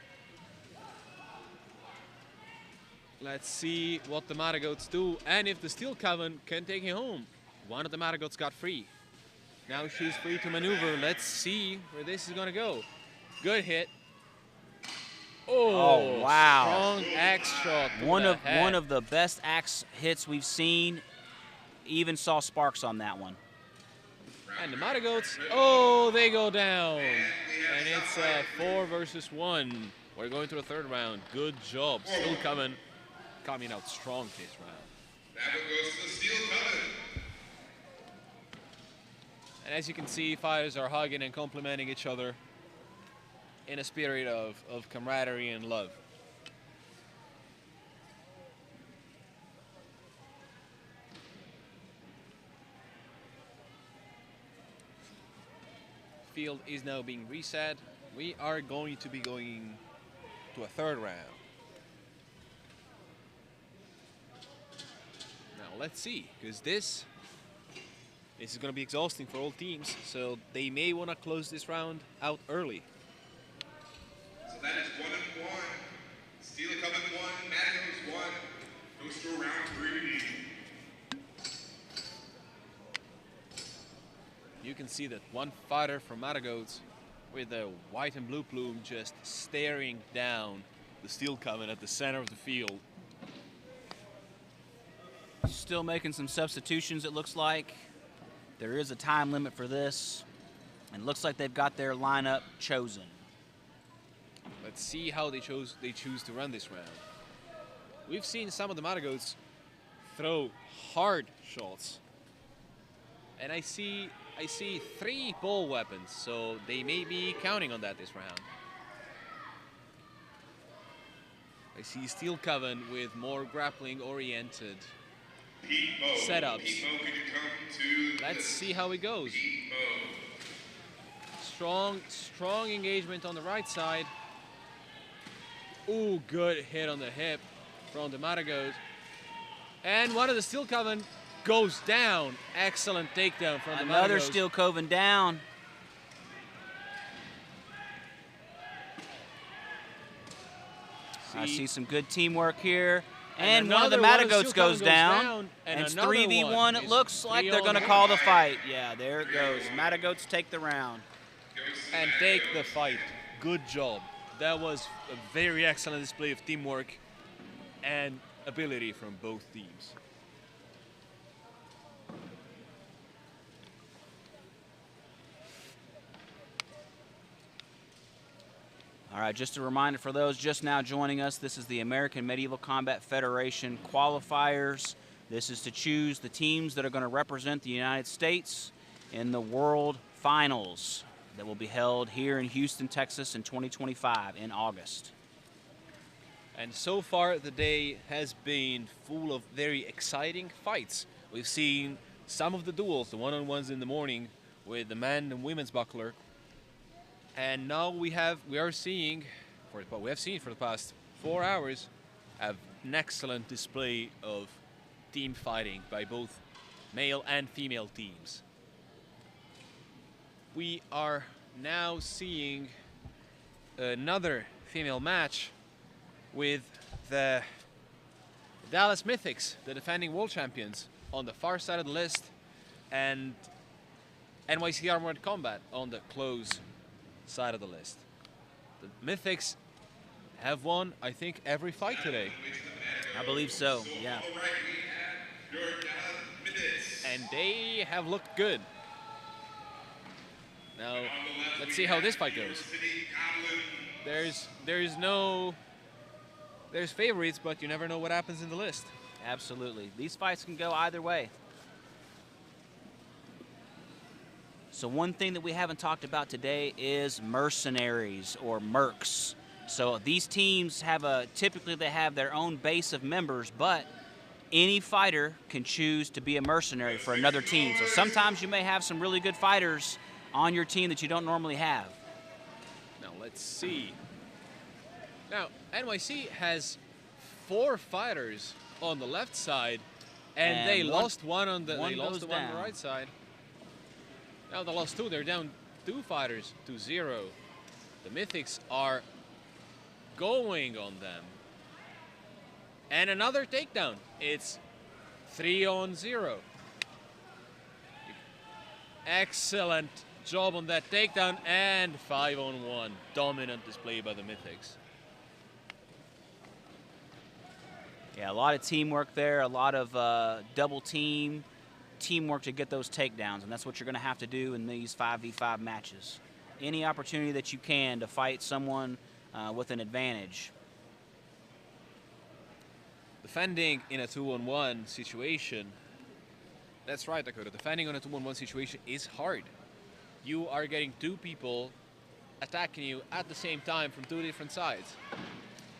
Let's see what the Matagoats do, and if the Steel Coven can take it home. One of the Matagoats got free. Now she's free to maneuver. Let's see where this is gonna go. Good hit.
Oh wow!
Strong axe shot.
One of the best axe hits we've seen. Even saw sparks on that one.
And the Matagoats, oh, they go down. And it's 4 versus 1. We're going to the third round. Good job. Steel Coven coming out strong this round.
That one goes to the Steel Coven.
And as you can see, fighters are hugging and complimenting each other in a spirit of camaraderie and love. Field is now being reset. We are going to be going to a third round. Now let's see, because this is going to be exhausting for all teams, so they may want to close this round out early.
So that is 1-1. Steel Coven 1, Matagoats 1. Goes to round 3.
You can see that one fighter from Matagoats with a white and blue plume just staring down the Steel Coven at the center of the field.
Still making some substitutions, it looks like. There is a time limit for this, and it looks like they've got their lineup chosen.
Let's see how they choose to run this round. We've seen some of the Matagoats throw hard shots, and I see 3 ball weapons, so they may be counting on that this round. I see Steel Coven with more grappling-oriented setups. Let's see how it goes. Strong engagement on the right side. Ooh, good hit on the hip from the Matagoats. And one of the Steel Coven goes down. Excellent takedown from the Matagoats.
Another Steel Coven down. I see some good teamwork here. And one of the Matagoats goes down. And it's 3v1. It looks like they're going to call the fight. Yeah, there it goes. Matagoats take the round.
And take the fight. Good job. That was a very excellent display of teamwork and ability from both teams.
All right, just a reminder for those just now joining us, this is the American Medieval Combat Federation qualifiers. This is to choose the teams that are going to represent the United States in the World Finals that will be held here in Houston, Texas in 2025 in August.
And so far the day has been full of very exciting fights. We've seen some of the duels, the one-on-ones in the morning with the men and women's buckler. And now we have seen for the past 4 hours an excellent display of team fighting by both male and female teams. We are now seeing
another female match with the Dallas Mythics, the defending world champions, on the far side of the list, and NYC Armored Combat on the close side of the list. The Mythics have won, I think, every fight today.
I believe so, yeah.
And they have looked good. Now, let's see how this fight goes. There's favorites, but you never know what happens in the list.
Absolutely. These fights can go either way. So one thing that we haven't talked about today is mercenaries or mercs. So these teams have typically they have their own base of members, but any fighter can choose to be a mercenary for another team. So sometimes you may have some really good fighters on your team that you don't normally have.
Now let's see. Now NYC has 4 fighters on the left side, and they lost one on the right side. Now they lost 2. They're down 2 fighters to 0. The Mythics are going on them. And another takedown. It's 3-0. Excellent job on that takedown, and 5-1. Dominant display by the Mythics.
Yeah, a lot of teamwork there, a lot of double teamwork to get those takedowns, and that's what you're going to have to do in these 5v5 matches. Any opportunity that you can to fight someone with an advantage.
Defending in a 2-on-1 situation, that's right, Dakota. Defending on a 2-on-1 situation is hard. You are getting 2 people attacking you at the same time from 2 different sides.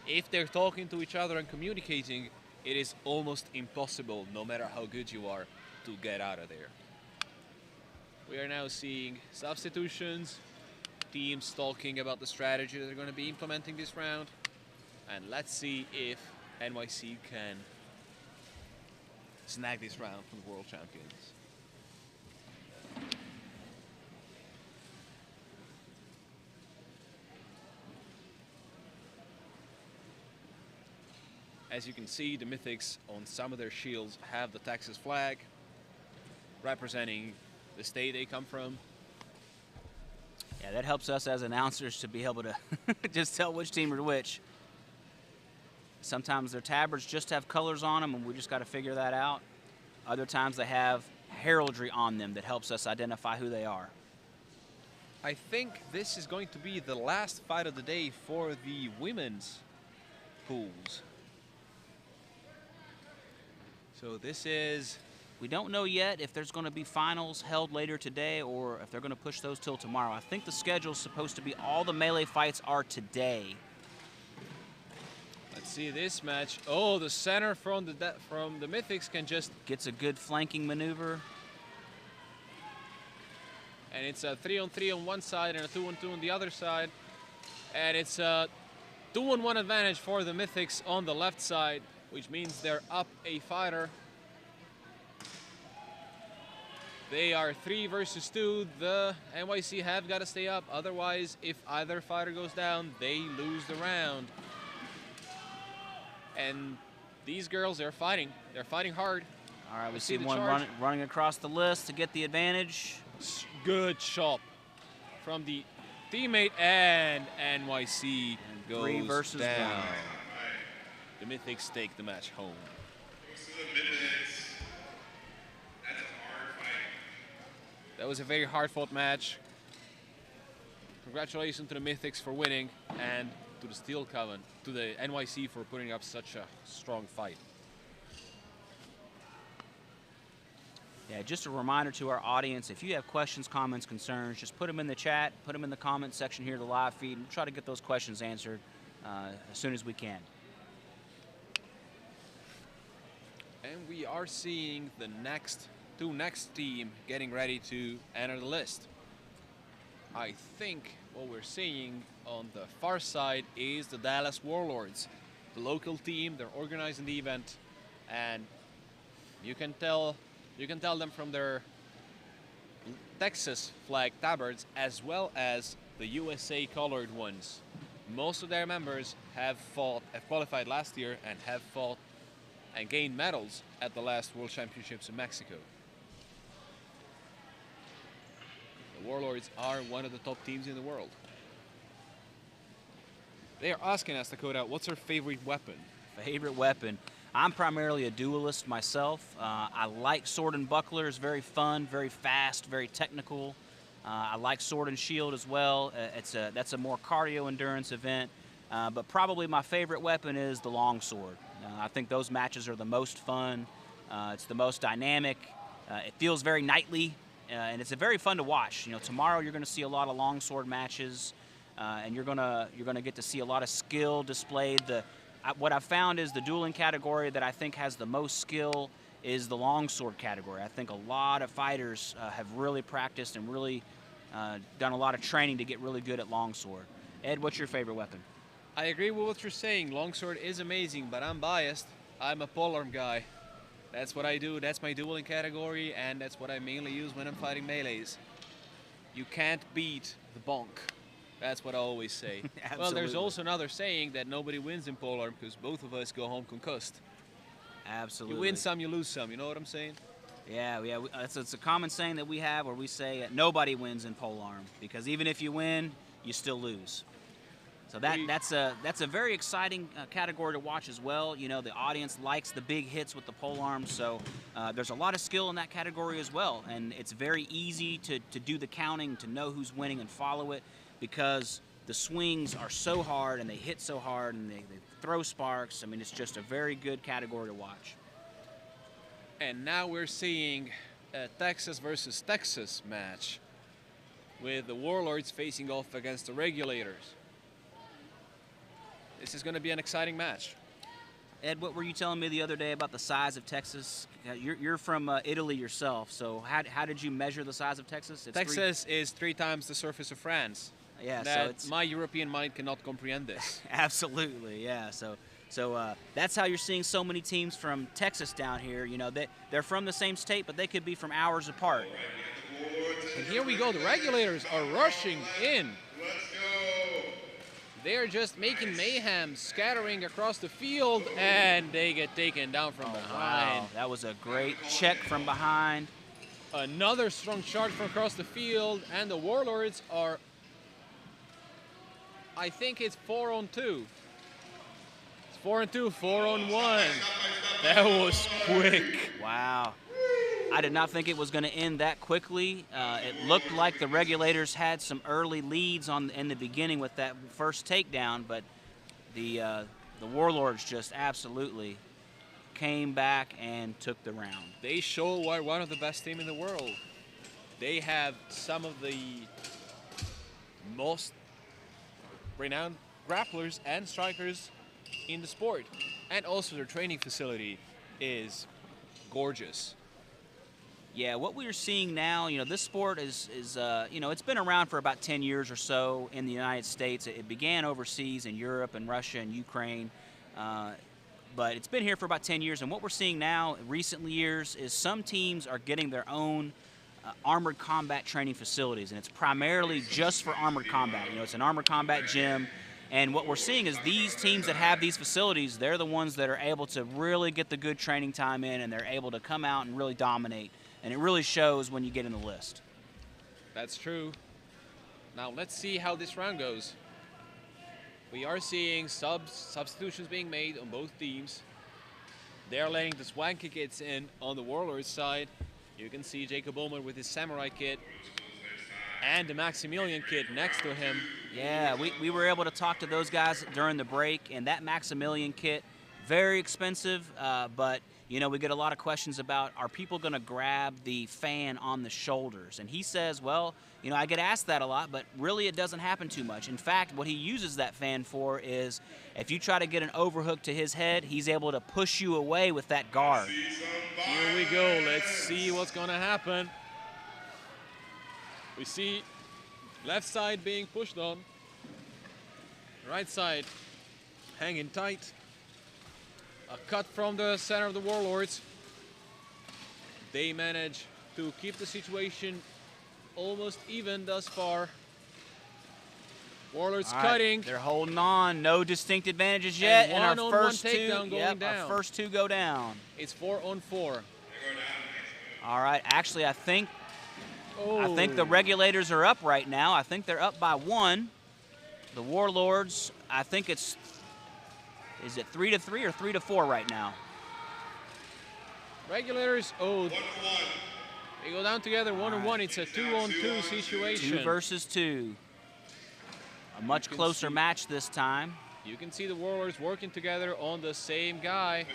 If they're talking to each other and communicating, it is almost impossible, no matter how good you are, to get out of there. We are now seeing substitutions, teams talking about the strategy that they're going to be implementing this round. And let's see if NYC can snag this round from the world champions. As you can see, the Mythics on some of their shields have the Texas flag representing the state they come from.
Yeah, that helps us as announcers to be able to just tell which team are which. Sometimes their tabards just have colors on them, and we just got to figure that out. Other times they have heraldry on them that helps us identify who they are.
I think this is going to be the last fight of the day for the women's pools. So this is...
We don't know yet if there's going to be finals held later today or if they're going to push those till tomorrow. I think the schedule's supposed to be all the melee fights are today.
Let's see this match. Oh, the center from the Mythics can just...
Gets a good flanking maneuver.
And it's a 3-on-3 on one side and a 2-on-2 on the other side. And it's a 2-on-1 advantage for the Mythics on the left side, which means they're up a fighter. They are 3 versus 2. The NYC have got to stay up. Otherwise, if either fighter goes down, they lose the round. And these girls, they're fighting. They're fighting hard.
All right, we see one running across the list to get the advantage.
Good chop from the teammate, and NYC goes
3 versus
down.
1.
The Mythics take the match home. That was a very hard-fought match. Congratulations to the Mythics for winning, and to the Steel Coven, to the NYC for putting up such a strong fight.
Yeah, just a reminder to our audience, if you have questions, comments, concerns, just put them in the chat, put them in the comment section here, the live feed, and we'll try to get those questions answered as soon as we can.
And we are seeing the next team getting ready to enter the list. I think what we're seeing on the far side is the Dallas Warlords, the local team. They're organizing the event, and you can tell them from their Texas flag tabards as well as the USA colored ones most of their members have qualified last year and have fought and gained medals at the last World Championships in Mexico. The Warlords are one of the top teams in the world. They are asking us, Dakota, what's our favorite weapon?
Favorite weapon? I'm primarily a duelist myself. I like sword and buckler. It's very fun, very fast, very technical. I like sword and shield as well. That's a more cardio endurance event. But probably my favorite weapon is the long sword. I think those matches are the most fun. It's the most dynamic. It feels very knightly, and it's very fun to watch. You know, tomorrow you're going to see a lot of long sword matches, and you're gonna get to see a lot of skill displayed. What I've found is the dueling category that I think has the most skill is the longsword category. I think a lot of fighters have really practiced and really done a lot of training to get really good at longsword. Ed, what's your favorite weapon?
I agree with what you're saying. Longsword is amazing, but I'm biased. I'm a polearm guy. That's what I do. That's my dueling category, and that's what I mainly use when I'm fighting melees. You can't beat the bonk. That's what I always say. Well, there's also another saying that nobody wins in polearm because both of us go home concussed.
Absolutely.
You win some, you lose some. You know what I'm saying?
Yeah. It's a common saying that we have where we say nobody wins in polearm because even if you win, you still lose. So that's a very exciting category to watch as well. You know, the audience likes the big hits with the polearm, so there's a lot of skill in that category as well. And it's very easy to do the counting, to know who's winning and follow it, because the swings are so hard and they hit so hard and they throw sparks. I mean, it's just a very good category to watch.
And now we're seeing a Texas versus Texas match with the Warlords facing off against the Regulators. This is going to be an exciting match.
Ed, what were you telling me the other day about the size of Texas? You're from Italy yourself, so how did you measure the size of Texas?
Texas is 3 times the surface of France.
Yeah,
so my European mind cannot comprehend this.
Absolutely, yeah. So that's how you're seeing so many teams from Texas down here. You know, they're from the same state, but they could be from hours apart.
And here we go. The Regulators are rushing in. They're just making mayhem, scattering across the field, and they get taken down from behind.
Wow, that was a great check from behind.
Another strong charge from across the field, and the Warlords are, I think it's 4-on-2. It's 4-on-2, 4-on-1. That was quick.
Wow. I did not think it was going to end that quickly. It looked like the Regulators had some early leads in the beginning with that first takedown, but the Warlords just absolutely came back and took the round.
They show why one of the best teams in the world. They have some of the most renowned grapplers and strikers in the sport, and also their training facility is gorgeous.
Yeah, what we're seeing now, you know, this sport is you know, it's been around for about 10 years or so in the United States. It began overseas in Europe and Russia and Ukraine, but it's been here for about 10 years. And what we're seeing now in recent years is some teams are getting their own armored combat training facilities, and it's primarily just for armored combat. You know, it's an armored combat gym. And what we're seeing is these teams that have these facilities, they're the ones that are able to really get the good training time in, and they're able to come out and really dominate. And it really shows when you get in the list.
That's true. Now let's see how this round goes. We are seeing substitutions being made on both teams. They're letting the swanky kits in on the Warlords side. You can see Jacob Ullman with his samurai kit and the Maximilian kit next to him.
Yeah, we were able to talk to those guys during the break, and that Maximilian kit, very expensive, but you know, we get a lot of questions about, are people going to grab the fan on the shoulders? And he says, well, you know, I get asked that a lot, but really it doesn't happen too much. In fact, what he uses that fan for is if you try to get an overhook to his head, he's able to push you away with that guard.
Here we go. Let's see what's going to happen. We see left side being pushed on. Right side hanging tight. A cut from the center of the Warlords. They manage to keep the situation almost even thus far.
Warlords
All right,
cutting.
They're holding on. No distinct advantages yet.
And
our
one-on-one
first two,
takedown going down.
Our first two go down.
It's 4-on-4.
All right. Actually, I think
Oh.
the regulators are up right now. I think they're up by 1. The Warlords, I think it's, is it 3-3 or 3-4 right now?
Regulators, they go down together 1-on-1. It's a 2-on-2 situation.
2 versus 2. A much closer match this time.
You can see the Warlords working together on the same guy.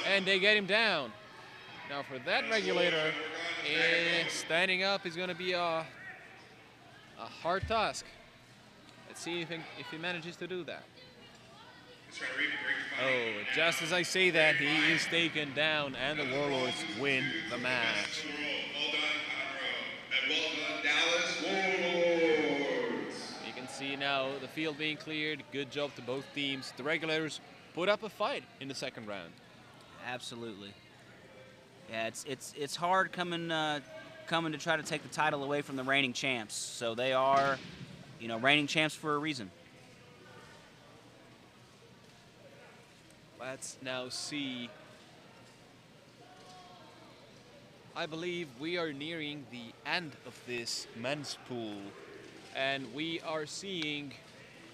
And they get him down. Now for that regulator, standing up is going to be a hard task. Let's see if he manages to do that. Oh, just as I say that, he is taken down and the Warlords win the match. You can see now the field being cleared. Good job to both teams. The regulators put up a fight in the second round.
Absolutely. Yeah, it's hard coming to try to take the title away from the reigning champs. So they are, reigning champs for a reason.
Let's now see. I believe we are nearing the end of this men's pool, and we are seeing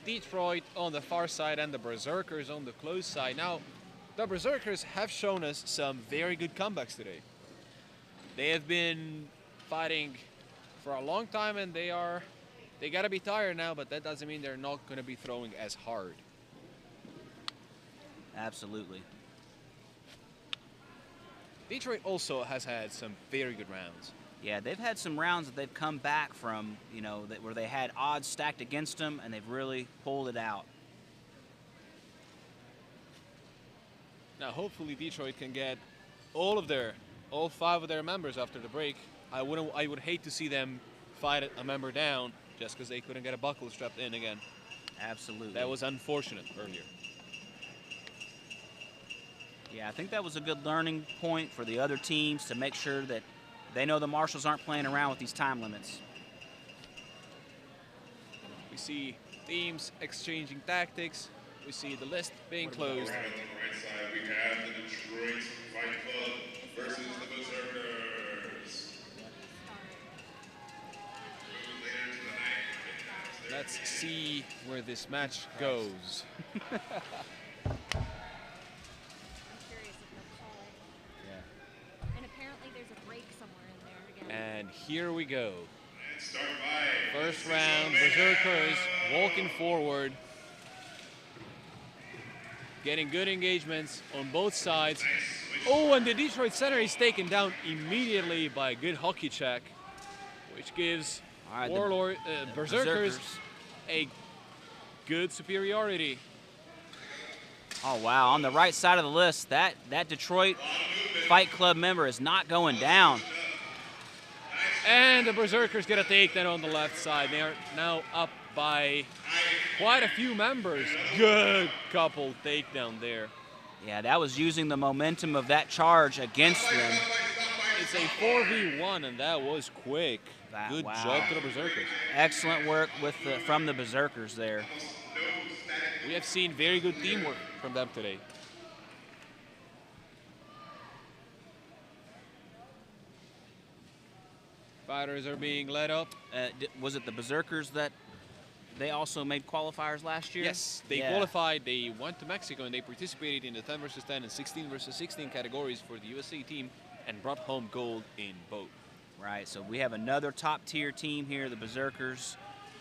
Detroit on the far side and the Berserkers on the close side. Now, the Berserkers have shown us some very good comebacks today. They have been fighting for a long time, and they gotta be tired now, but that doesn't mean they're not gonna be throwing as hard.
Absolutely.
Detroit also has had some very good rounds.
Yeah, they've had some rounds that they've come back from, where they had odds stacked against them, and they've really pulled it out.
Now, hopefully, Detroit can get all 5 of their members after the break. I would hate to see them fight a member down just because they couldn't get a buckle strapped in again.
Absolutely.
That was unfortunate earlier.
Yeah, I think that was a good learning point for the other teams to make sure that they know the marshals aren't playing around with these time limits.
We see teams exchanging tactics. We see the list being closed.
On the right side, we have the Detroit Fight Club versus the Berserkers.
Let's see where this match goes.
And apparently there's a break somewhere in there again.
And here we go. First round, Berserkers walking forward. Getting good engagements on both sides. Oh, and the Detroit center is taken down immediately by a good hockey check, which gives Berserkers a good superiority.
Oh, wow. On the right side of the list, that Detroit Fight Club member is not going down.
And the Berserkers get a takedown on the left side. They are now up by quite a few members. Good couple takedown there.
Yeah, that was using the momentum of that charge against them.
It's a 4v1, and that was quick. Good job to the Berserkers.
Excellent work from the Berserkers there.
We have seen very good teamwork from them today. Fighters are being led up.
Was it the Berserkers that they also made qualifiers last year?
Yes, they qualified. They went to Mexico and they participated in the 10 versus 10 and 16 versus 16 categories for the USA team and brought home gold in both.
Right, so we have another top-tier team here, the Berserkers,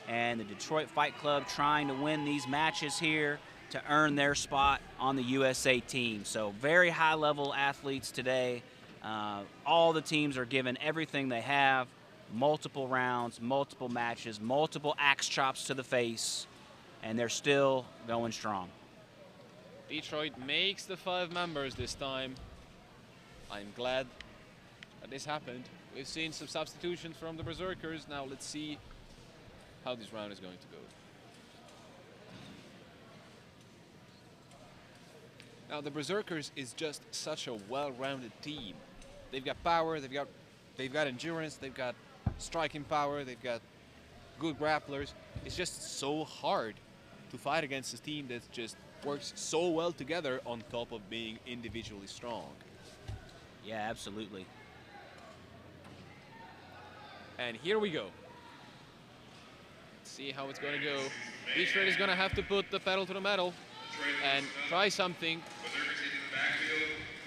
and the Detroit Fight Club trying to win these matches here to earn their spot on the USA team. So very high-level athletes today. All the teams are giving everything they have. Multiple rounds, multiple matches, multiple axe chops to the face, and they're still going strong.
Detroit makes the 5 members this time. I'm glad that this happened. We've seen some substitutions from the Berserkers. Now let's see how this round is going to go. Now the Berserkers is just such a well-rounded team. They've got power, they've got endurance, they've got striking power, they've got good grapplers. It's just so hard to fight against a team that just works so well together on top of being individually strong.
Yeah, absolutely.
And here we go. Let's see how it's going to go. Detroit is going to have to put the pedal to the metal and try something.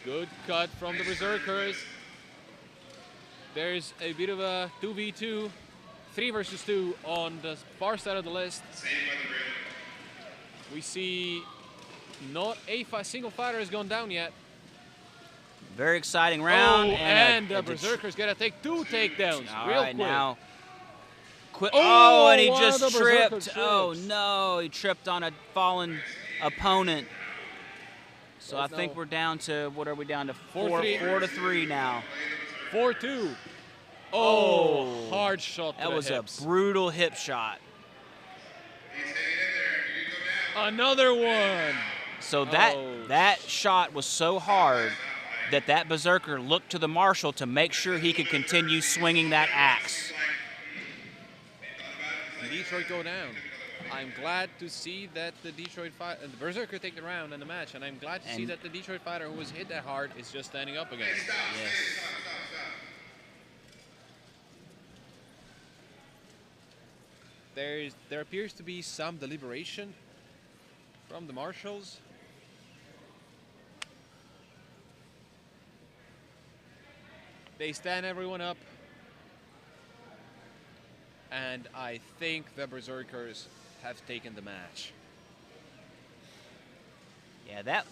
Good cut from the Berserkers. There's a bit of a 2v2, 3 versus 2 on the far side of the list. We see not a single fighter has gone down yet.
Very exciting round.
Oh, and the Berserkers got to take 2 takedowns.
All
real
right,
quick.
now.
Oh,
and he
one of the
just
Berserkers
tripped.
trips.
Oh, no. He tripped on a fallen opponent. So I think we're down to, what are we down to? 4 to 3 now.
4-2. Oh, hard shot to
That
the
was
hips.
a brutal hip shot.
Another one.
So that shot was so hard that Berserker looked to the Marshal to make sure he could continue swinging that axe.
Detroit go down. I'm glad to see that the the Berserker take the round and the match, and I'm glad to see that the Detroit fighter who was hit that hard is just standing up again.
Yes.
There appears to be some deliberation from the Marshals. They stand everyone up. And I think the Berserkers have taken the match.
Yeah,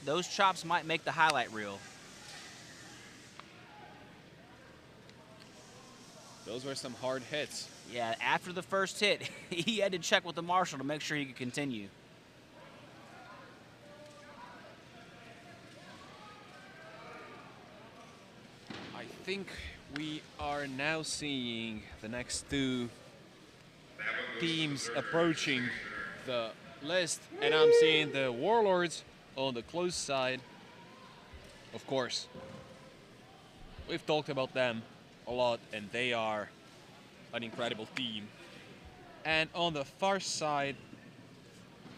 those chops might make the highlight reel.
Those were some hard hits.
Yeah, after the first hit, he had to check with the Marshal to make sure he could continue.
I think we are now seeing the next 2 teams approaching the list, and I'm seeing the Warlords on the close side. Of course, we've talked about them a lot, and they are an incredible team. And on the far side,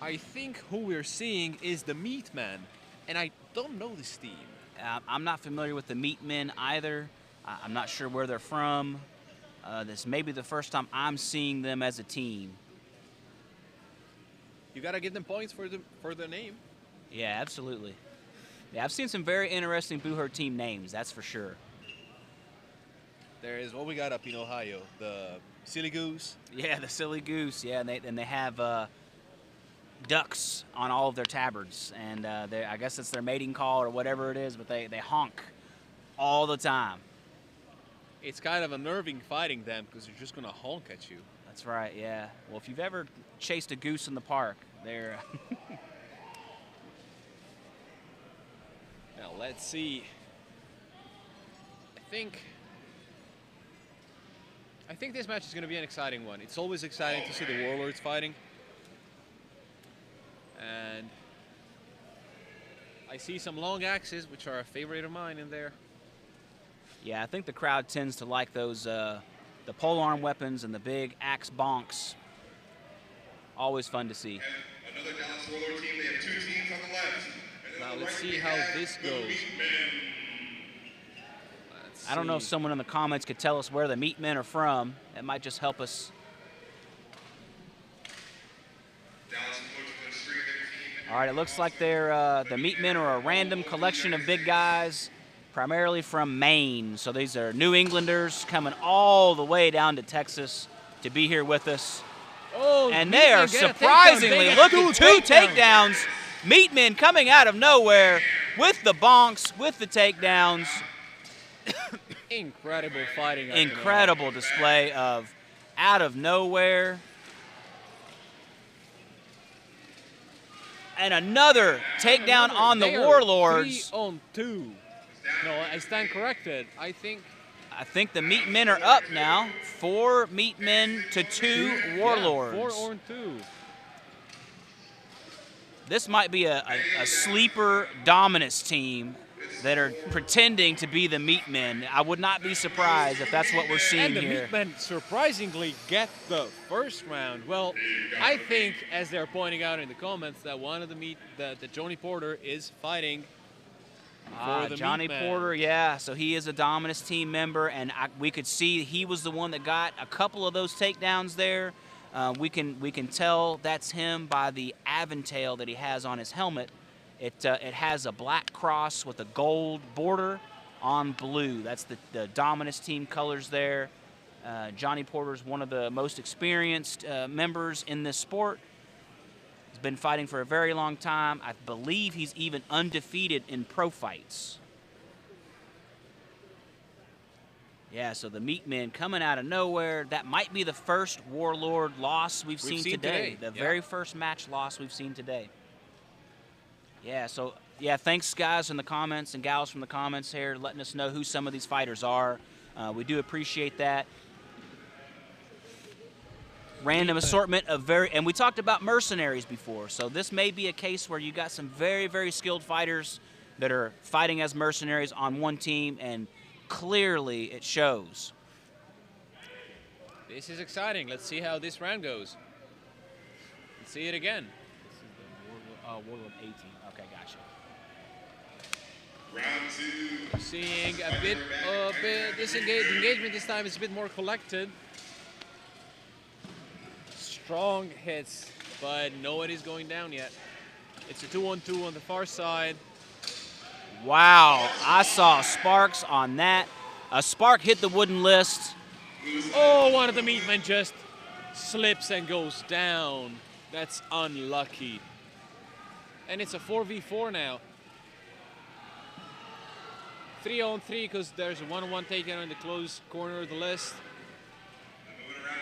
I think who we're seeing is the Meat Man, and I don't know this team.
I'm not familiar with the Meat Men either. I'm not sure where they're from. This may be the first time I'm seeing them as a team.
You gotta give them points for the name.
Yeah, absolutely. Yeah, I've seen some very interesting Boo Her team names, that's for sure.
There is what we got up in Ohio, the Silly Goose.
Yeah, the Silly Goose. Yeah, and they have ducks on all of their tabards, and I guess it's their mating call or whatever it is, but they honk all the time.
It's kind of unnerving fighting them because they're just gonna honk at you.
That's right. Yeah. Well, if you've ever chased a goose in the park, they're.
Now let's see. I think this match is going to be an exciting one. It's always exciting to see the Warlords fighting. And I see some long axes, which are a favorite of mine in there.
Yeah, I think the crowd tends to like those, the polearm weapons and the big axe bonks. Always fun to see.
And another Dallas Warlord team, they have 2 teams on the left. And
Now
on the
let's
right,
see
we
how
have
this
the
goes.
Meat Men.
I don't know if someone in the comments could tell us where the Meat Men are from. It might just help us. All right, it looks like they're the Meat Men are a random collection of big guys, primarily from Maine. So these are New Englanders coming all the way down to Texas to be here with us.
Oh,
and they are surprisingly looking 2 takedowns. Meat Men coming out of nowhere with the bonks, with the takedowns.
Incredible fighting.
Incredible display of out of nowhere. And another takedown on the Warlords.
3 on 2. No, I stand corrected. I think
the Meat Men are up now. 4 Meat Men to 2 Warlords.
Yeah, 4 on 2.
This might be a sleeper dominance team that are pretending to be the meat men. I would not be surprised if that's what we're seeing
And the
here.
meat men surprisingly get the first round. Well, I think, as they're pointing out in the comments, that one of the Johnny Porter is fighting for the
Johnny
meat man.
Porter, yeah. So he is a Dominus team member, and we could see he was the one that got a couple of those takedowns there. We can tell that's him by the aventail that he has on his helmet. It has a black cross with a gold border on blue. That's the Dominus team colors there. Johnny Porter is one of the most experienced members in this sport. He's been fighting for a very long time. I believe he's even undefeated in pro fights. Yeah, so the meat men coming out of nowhere. That might be the first Warlord loss we've seen today. The very first match loss we've seen today. Yeah, so, yeah, thanks, guys, in the comments and gals from the comments here, letting us know who some of these fighters are. We do appreciate that. Random assortment of and we talked about mercenaries before, so this may be a case where you got some very, very skilled fighters that are fighting as mercenaries on one team, and clearly it shows.
This is exciting. Let's see how this round goes. Let's see it again.
This is the Warlord 18. Okay, gotcha.
Round 2.
Seeing a bit disengaged. Engagement this time is a bit more collected. Strong hits, but nobody's going down yet. It's a 2-on-2 on the far side.
Wow, I saw sparks on that. A spark hit the wooden list.
Oh, one of the meat men just slips and goes down. That's unlucky. And it's a 4v4 now. 3-on-3 because there's a 1-on-1 takedown in the close corner of the list.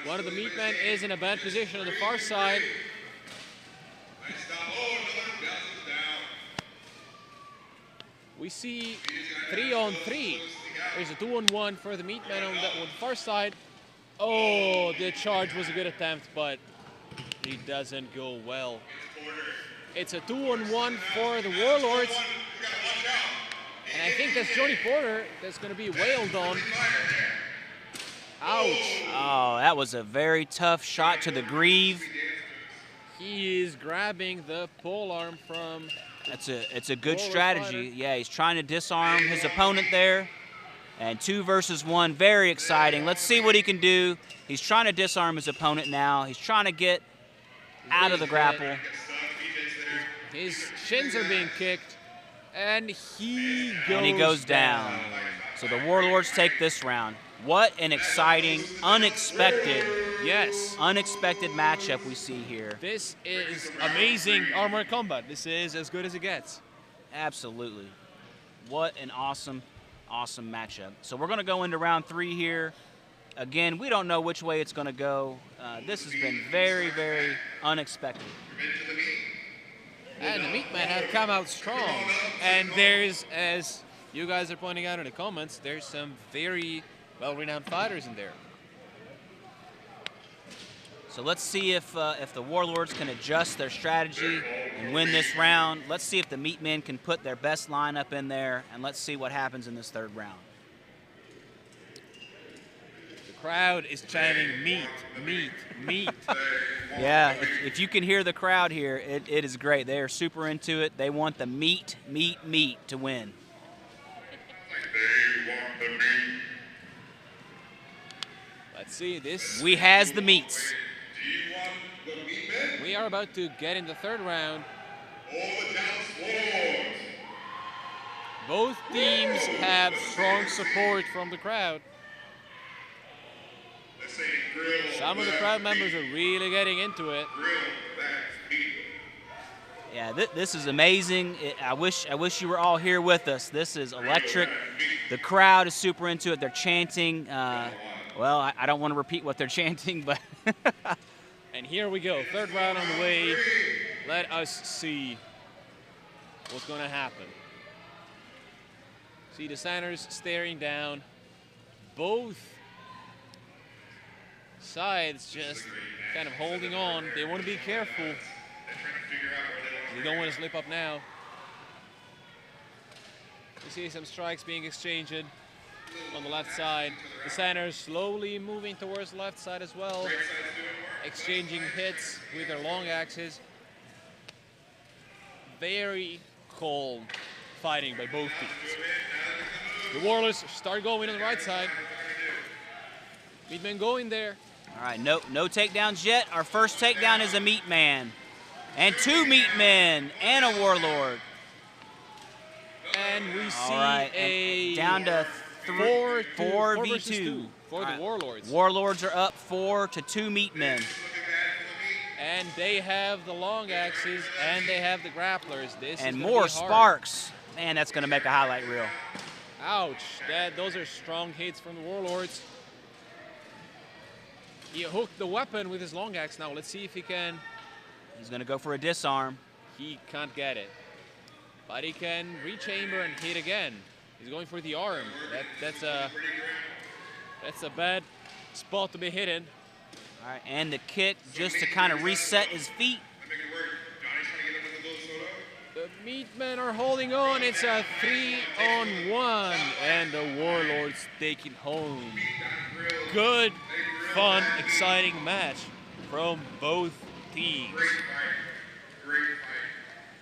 One of the meat men is in a bad position on the far side. We see 3-on-3. There's a 2-on-1 for the meat man on the far side. Oh, the charge was a good attempt, but he doesn't go well. It's a 2-on-1 for the Warlords. And I think that's Johnny Porter that's going to be wailed on. Ouch.
Oh, that was a very tough shot to the greave.
He is grabbing the pole arm from...
It's a good strategy. Yeah, he's trying to disarm his opponent there. And 2 versus 1, very exciting. Let's see what he can do. He's trying to disarm his opponent now. He's trying to get out of the grapple.
His shins are being kicked, and he
goes down. So the Warlords take this round. What an exciting, unexpected matchup we see here.
This is amazing armor combat. This is as good as it gets.
Absolutely. What an awesome matchup. So we're going to go into round 3 here. Again, we don't know which way it's going to go. This has been very, very unexpected.
And the meat men have come out strong. And there's, as you guys are pointing out in the comments, there's some very well-renowned fighters in there.
So let's see if the Warlords can adjust their strategy and win this round. Let's see if the meat men can put their best lineup in there, and let's see what happens in this 3rd round.
The crowd is chanting meat, meat, meat.
Yeah, if you can hear the crowd here, it is great. They are super into it. They want the meat, meat, meat to win.
They want the meat.
Let's see this.
We has the meats.
Do you want the meat men?
We are about to get in the 3rd round.
Or the Dallas Warlords?
Both teams have strong support from the crowd.
Let's say grill.
Some of the crowd members are really getting into it.
Grill that meat.
Yeah, this is amazing. I wish you were all here with us. This is electric. The crowd is super into it. They're chanting. Well, I don't want to repeat what they're chanting, but...
And here we go. 3rd round on the way. Let us see what's going to happen. See the Sanders staring down. Both sides just kind of holding on. They want to be careful. They don't want to slip up now. You see some strikes being exchanged on the left side. The center slowly moving towards the left side as well, exchanging hits with their long axes. Very calm fighting by both teams. The Warlords start going on the right side. Meatman going there.
All right, no takedowns yet. Our first takedown is a meat man. And 2 meat men and a Warlord.
And we see
All right,
a
down to 4
versus
v2
2 for the Warlords.
Warlords are up 4 to 2 meat men.
And they have the long axes and they have the grapplers. This
And
is gonna
more
be hard.
sparks. Man, that's going to make a highlight reel.
Ouch! Those are strong hits from the Warlords. He hooked the weapon with his long axe. Now let's see if he can.
He's going to go for a disarm.
He can't get it, but he can rechamber and hit again. He's going for the arm. That's a bad spot to be hidden.
All right, and the kick just to kind of reset his feet.
The Meatmen are holding on. It's a 3-on-1, and the Warlords take it home. Good, fun, exciting match from both teams.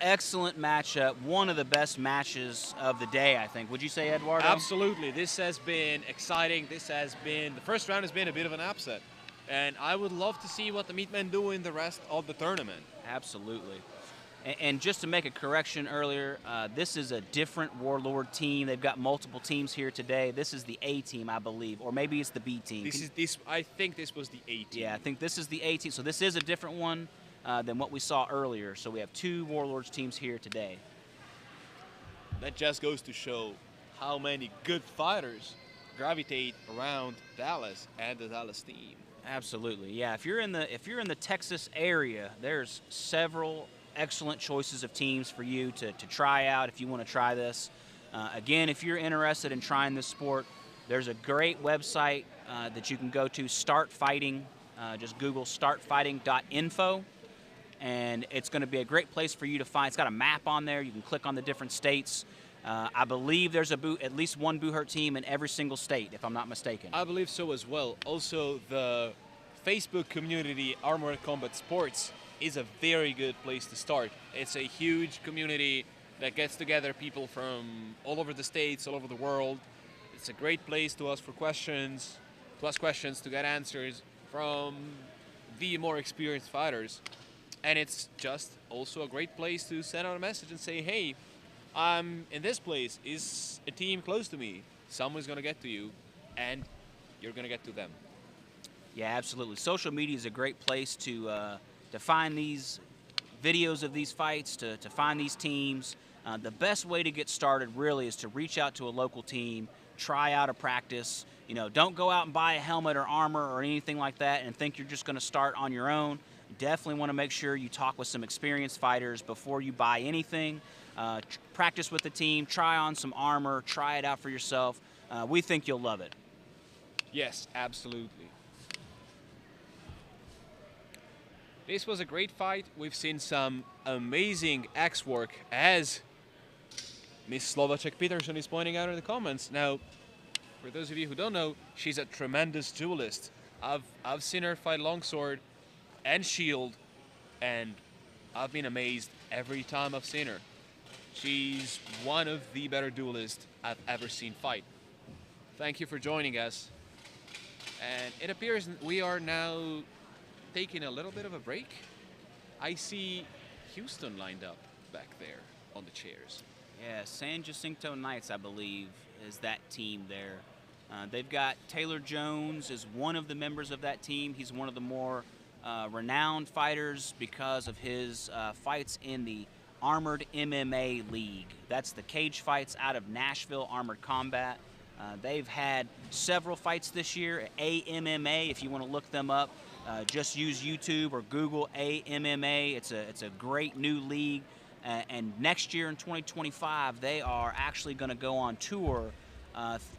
Excellent matchup. One of the best matches of the day, I think. Would you say, Eduardo?
Absolutely. This has been exciting. The first round has been a bit of an upset. And I would love to see what the Meatmen do in the rest of the tournament.
Absolutely. And just to make a correction earlier, this is a different Warlord team. They've got multiple teams here today. This is the A team, I believe, or maybe it's the B team.
I think this was the A team.
Yeah, I think this is the A team. So this is a different one than what we saw earlier. So we have 2 Warlords teams here today.
That just goes to show how many good fighters gravitate around Dallas and the Dallas team.
Absolutely, yeah. If you're in the Texas area, there's several excellent choices of teams for you to try out if you want to try this. Again, if you're interested in trying this sport, there's a great website that you can go to, Start Fighting. Just Google startfighting.info, and it's going to be a great place for you to find. It's got a map on there. You can click on the different states. I believe there's at least one Buhurt team in every single state, if I'm not mistaken.
I believe so as well. Also, the Facebook community, Armored Combat Sports, is a very good place to start. It's a huge community that gets together people from all over the states, all over the world. It's a great place to ask questions, to get answers from the more experienced fighters. And it's just also a great place to send out a message and say, hey, I'm in this place. Is a team close to me? Someone's going to get to you, and you're going to get to them.
Yeah, absolutely. Social media is a great place to find these videos of these fights, to find these teams. The best way to get started really is to reach out to a local team, try out a practice. You know, don't go out and buy a helmet or armor or anything like that and think you're just going to start on your own. Definitely want to make sure you talk with some experienced fighters before you buy anything. Practice with the team, try on some armor, try it out for yourself. We think you'll love it.
Yes, absolutely. This was a great fight. We've seen some amazing axe work, as Miss Slovacek Peterson is pointing out in the comments. Now, for those of you who don't know, she's a tremendous duelist. I've seen her fight longsword and shield, and I've been amazed every time I've seen her. She's one of the better duelists I've ever seen fight. Thank you for joining us. And it appears we are now taking a little bit of a break. I see Houston lined up back there on the chairs.
Yeah, San Jacinto Knights, I believe, is that team there. They've got Taylor Jones as one of the members of that team. He's one of the more renowned fighters because of his fights in the Armored MMA League. That's the cage fights out of Nashville Armored Combat. They've had several fights this year. AMMA, if you want to look them up, just use YouTube or Google AMMA. It's a great new league. And next year in 2025, they are actually going to go on tour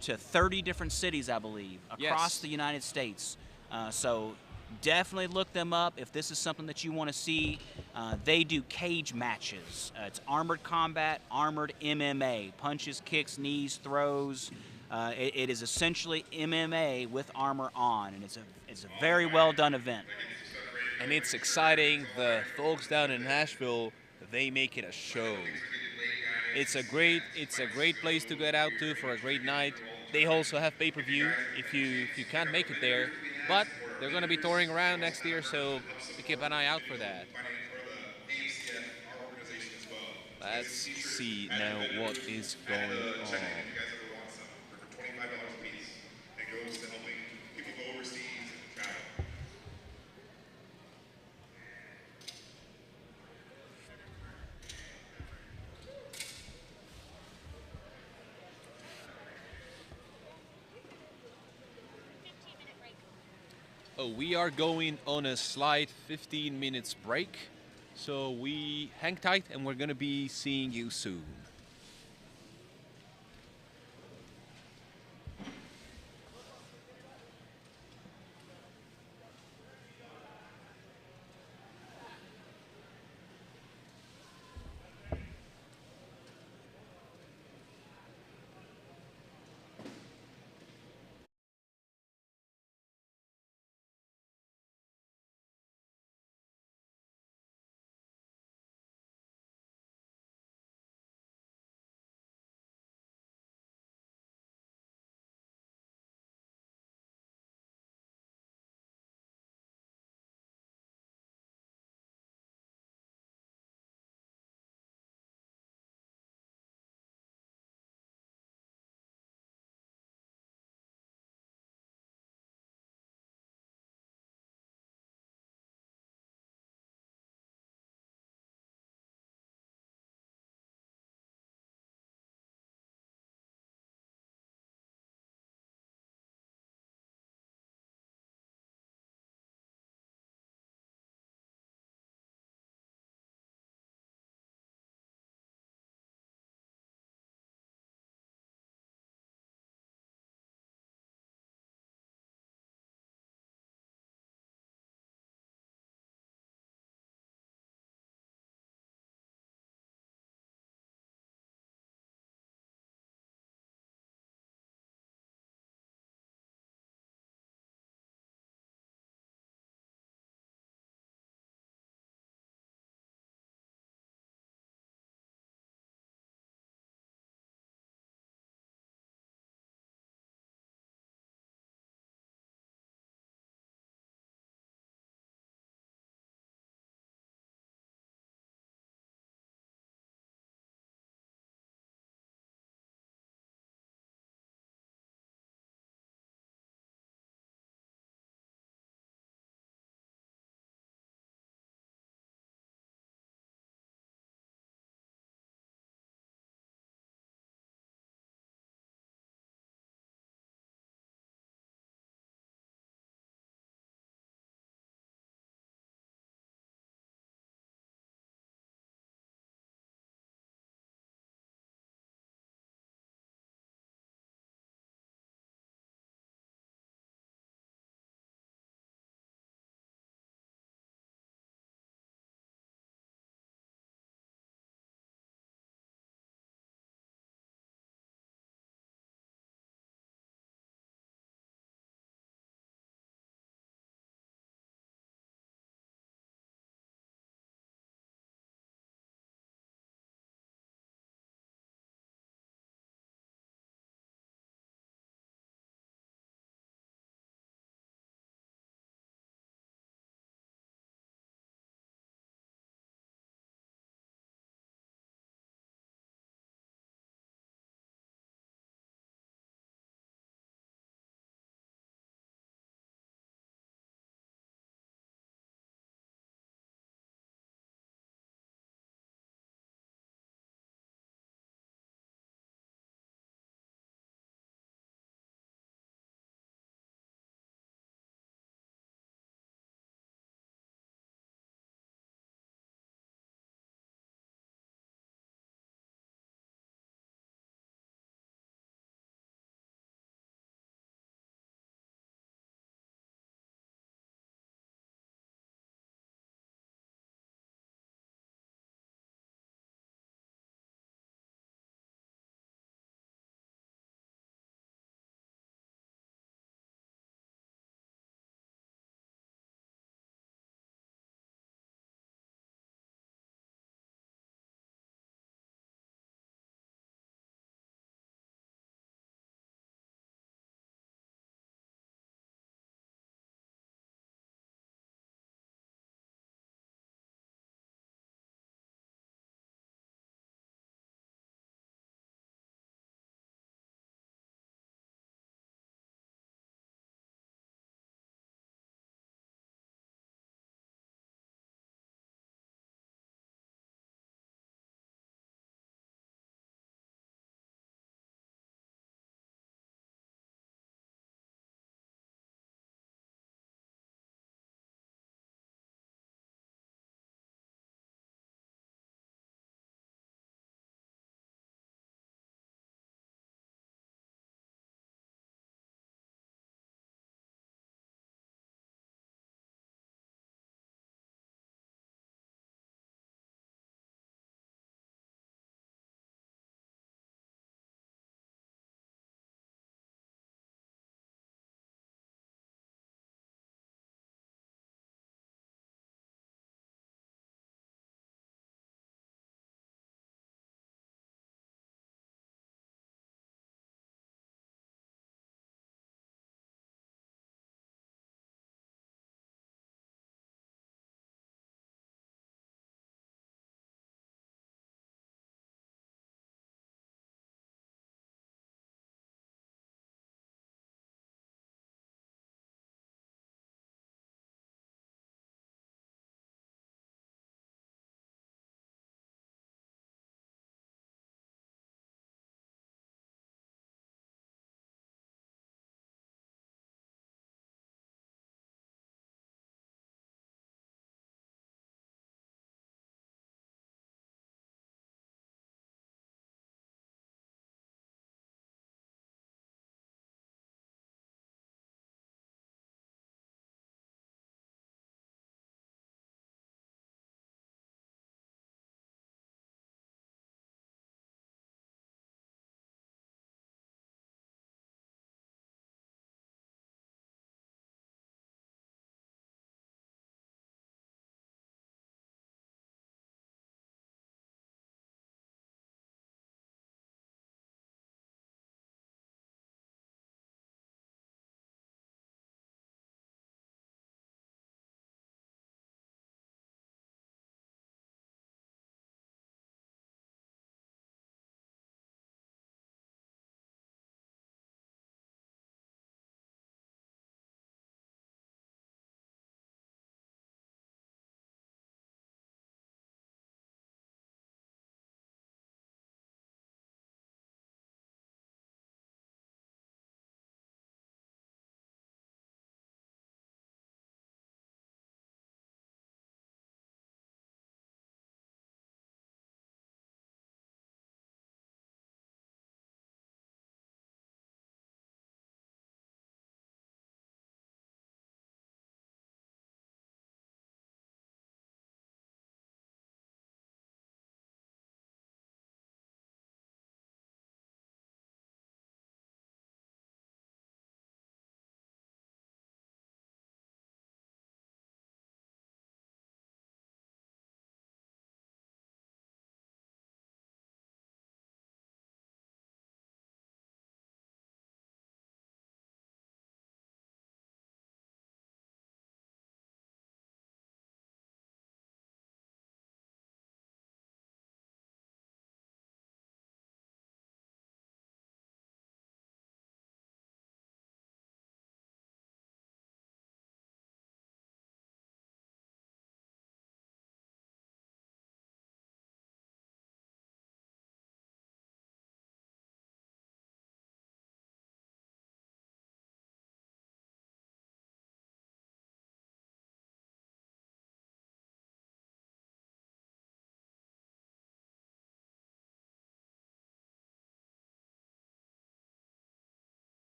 to 30 different cities, I believe, across the United States. So definitely look them up if this is something that you want to see. They do cage matches. It's armored combat, armored MMA, punches, kicks, knees, throws. It is essentially MMA with armor on, and it's a very well done event.
And it's exciting. The folks down in Nashville, they make it a show. It's a great place to get out to for a great night. They also have pay-per-view if you can't make it there, but they're going to be touring around next year, so keep an eye out for that. Let's see now what is going on. Oh, we are going on a slight 15 minutes break. So we hang tight and we're going to be seeing you soon.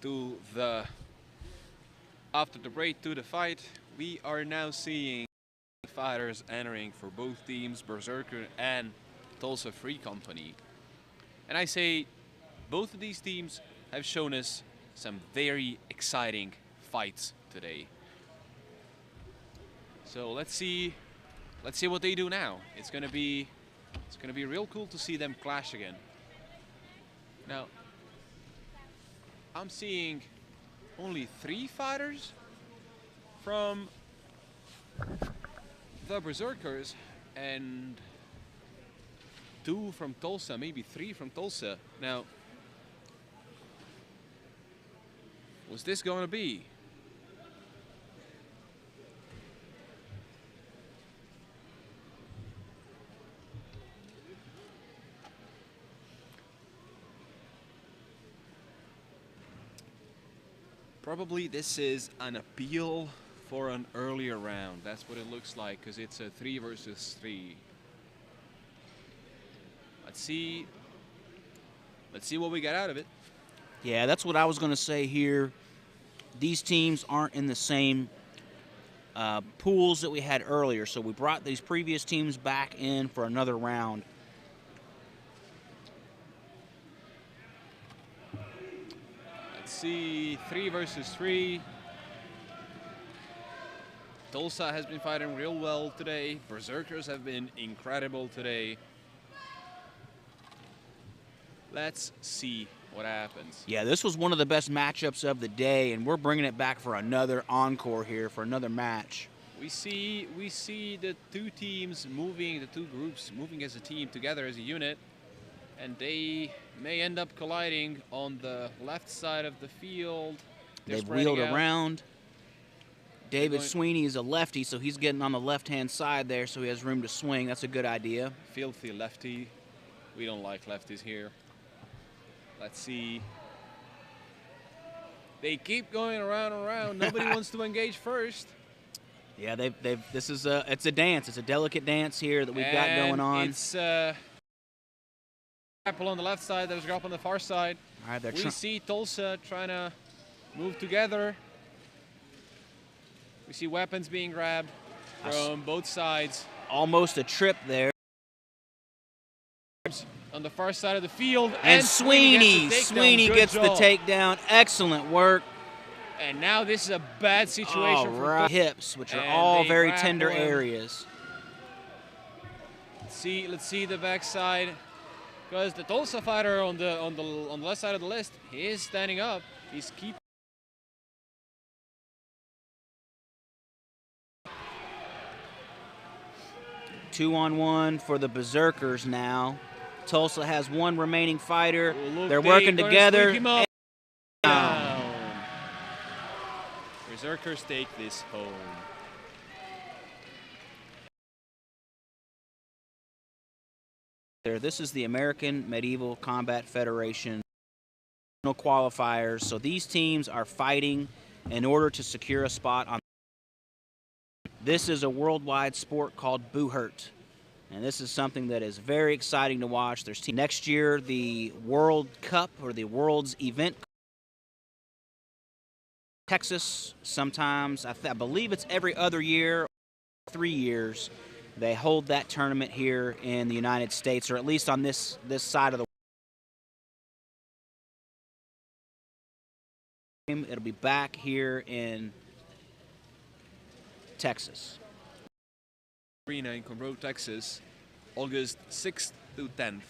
to the after the break to the fight, we are now seeing fighters entering for both teams, Berserker and Tulsa Free Company. And I say both of these teams have shown us some very exciting fights today. So let's see what they do now. It's gonna be real cool to see them clash again. Now, I'm seeing only 3 fighters from the Berserkers and 2 from Tulsa, maybe 3 from Tulsa. Now, what's this going to be? Probably this is an appeal for an earlier round. That's what it looks like, because it's a 3 versus 3. Let's see what we get out of it.
Yeah, that's what I was going to say here. These teams aren't in the same pools that we had earlier, so we brought these previous teams back in for another round.
Let's see, 3 versus 3. Tulsa has been fighting real well today. Berserkers have been incredible today. Let's see what happens.
Yeah, this was one of the best matchups of the day, and we're bringing it back for another encore here, for another match.
We see the 2 teams moving, the 2 groups moving as a team together as a unit, and they may end up colliding on the left side of the field.
They've wheeled around. David Sweeney is a lefty, so he's getting on the left-hand side there, so he has room to swing. That's a good idea.
Filthy lefty. We don't like lefties here. Let's see. They keep going around and around. Nobody wants to engage first.
Yeah, it's a dance. It's a delicate dance here that we've got going on.
It's grapple on the left side. There's a grapple on the far side.
All right,
we see Tulsa trying to move together. We see weapons being grabbed from both sides.
Almost a trip there.
On the far side of the field.
And Sweeney gets the takedown. Excellent work.
And now this is a bad situation
for hips, which are all very tender areas.
Let's see the backside, because the Tulsa fighter on the left side of the list, he is standing up. He's keeping.
Two-on-one for the Berserkers now. Tulsa has 1 remaining fighter. They're working together.
Berserkers take this home.
This is the American Medieval Combat Federation qualifiers. So these teams are fighting in order to secure a spot on. This is a worldwide sport called Buhurt. And this is something that is very exciting to watch. There's next year, the World Cup, or the World's event, Texas, sometimes, I believe it's every other year, 3 years, they hold that tournament here in the United States, or at least on this side of the world. It'll be back here in Texas.
Arena in Conroe, Texas, August 6th to 10th.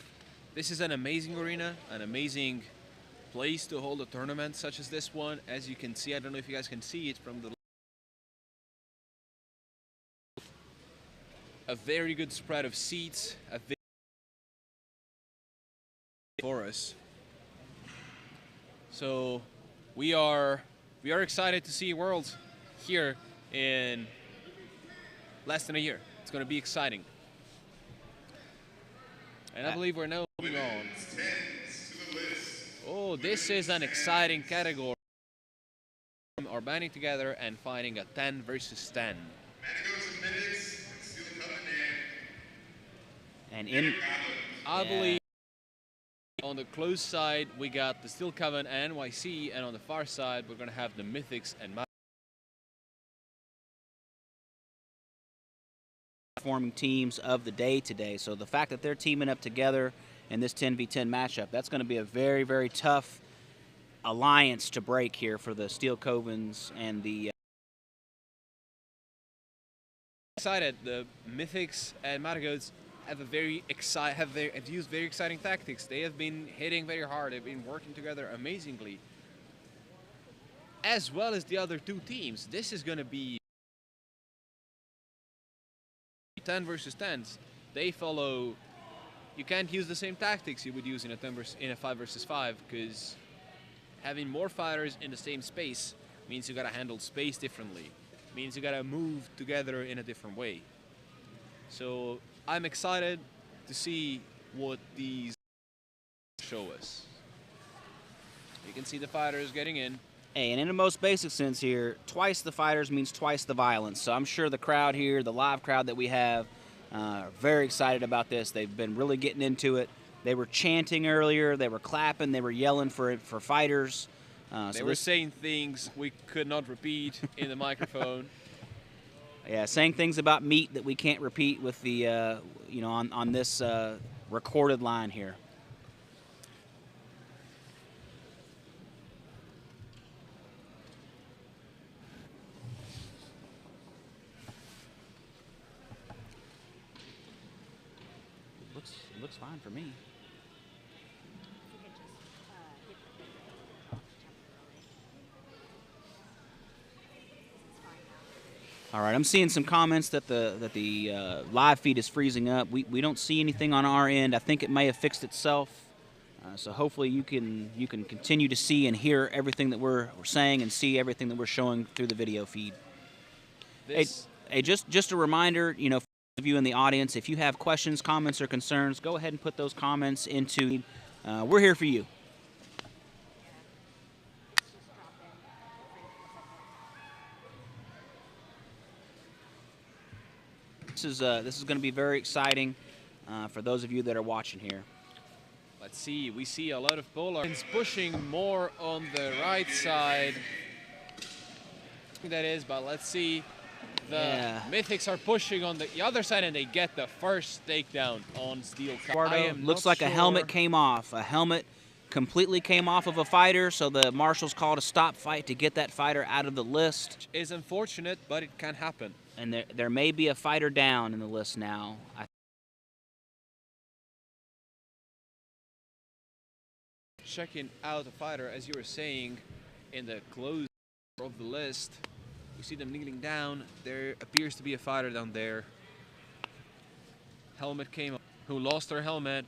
This is an amazing arena, an amazing place to hold a tournament such as this one. As you can see, I don't know if you guys can see it from the. A very good spread of seats, for us. So we are excited to see Worlds here in less than a year. It's going to be exciting. And I believe we're now moving on. Oh, this is an exciting category. Are banding together and fighting a 10 versus 10.
And in,
I believe
On the close side, we got the Steel Coven and NYC, and on the far side, we're going to have the Mythics and
forming teams of the day today. So the fact that they're teaming up together in this 10v10 matchup, that's going to be a very, very tough alliance to break here for the Steel Covens and the
excited. The Mythics and Matagoats have used very exciting tactics. They have been hitting very hard. They've been working together amazingly, as well as the other two teams. This is going to be 10 versus 10s. They follow. You can't use the same tactics you would use in a 5 versus 5, because having more fighters in the same space means you got to handle space differently. Means you got to move together in a different way. So I'm excited to see what these show us. You can see the fighters getting in.
Hey, and in the most basic sense here, twice the fighters means twice the violence. So I'm sure the crowd here, the live crowd that we have, are very excited about this. They've been really getting into it. They were chanting earlier. They were clapping. They were yelling for fighters.
They were saying things we could not repeat in the microphone.
Yeah, saying things about meat that we can't repeat with the, you know, on this recorded line here. Looks fine for me. All right, I'm seeing some comments that the live feed is freezing up. We don't see anything on our end. I think it may have fixed itself. So hopefully you can continue to see and hear everything that we're saying and see everything that we're showing through the video feed. Hey, just a reminder, you know, for those of you in the audience, if you have questions, comments, or concerns, go ahead and put those comments into. We're here for you. This is going to be very exciting for those of you that are watching here.
Let's see. We see a lot of Warlords pushing more on the right side. That is, but let's see. The Mythics are pushing on the other side, and they get the first takedown on Steel Coven.
Looks like a helmet came off. A helmet completely came off of a fighter, so the marshals called a stop fight to get that fighter out of the list.
It's unfortunate, but it can happen.
And there may be a fighter down in the list now.
Checking out the fighter, as you were saying, in the close of the list. You see them kneeling down. There appears to be a fighter down there. Helmet came up, who lost her helmet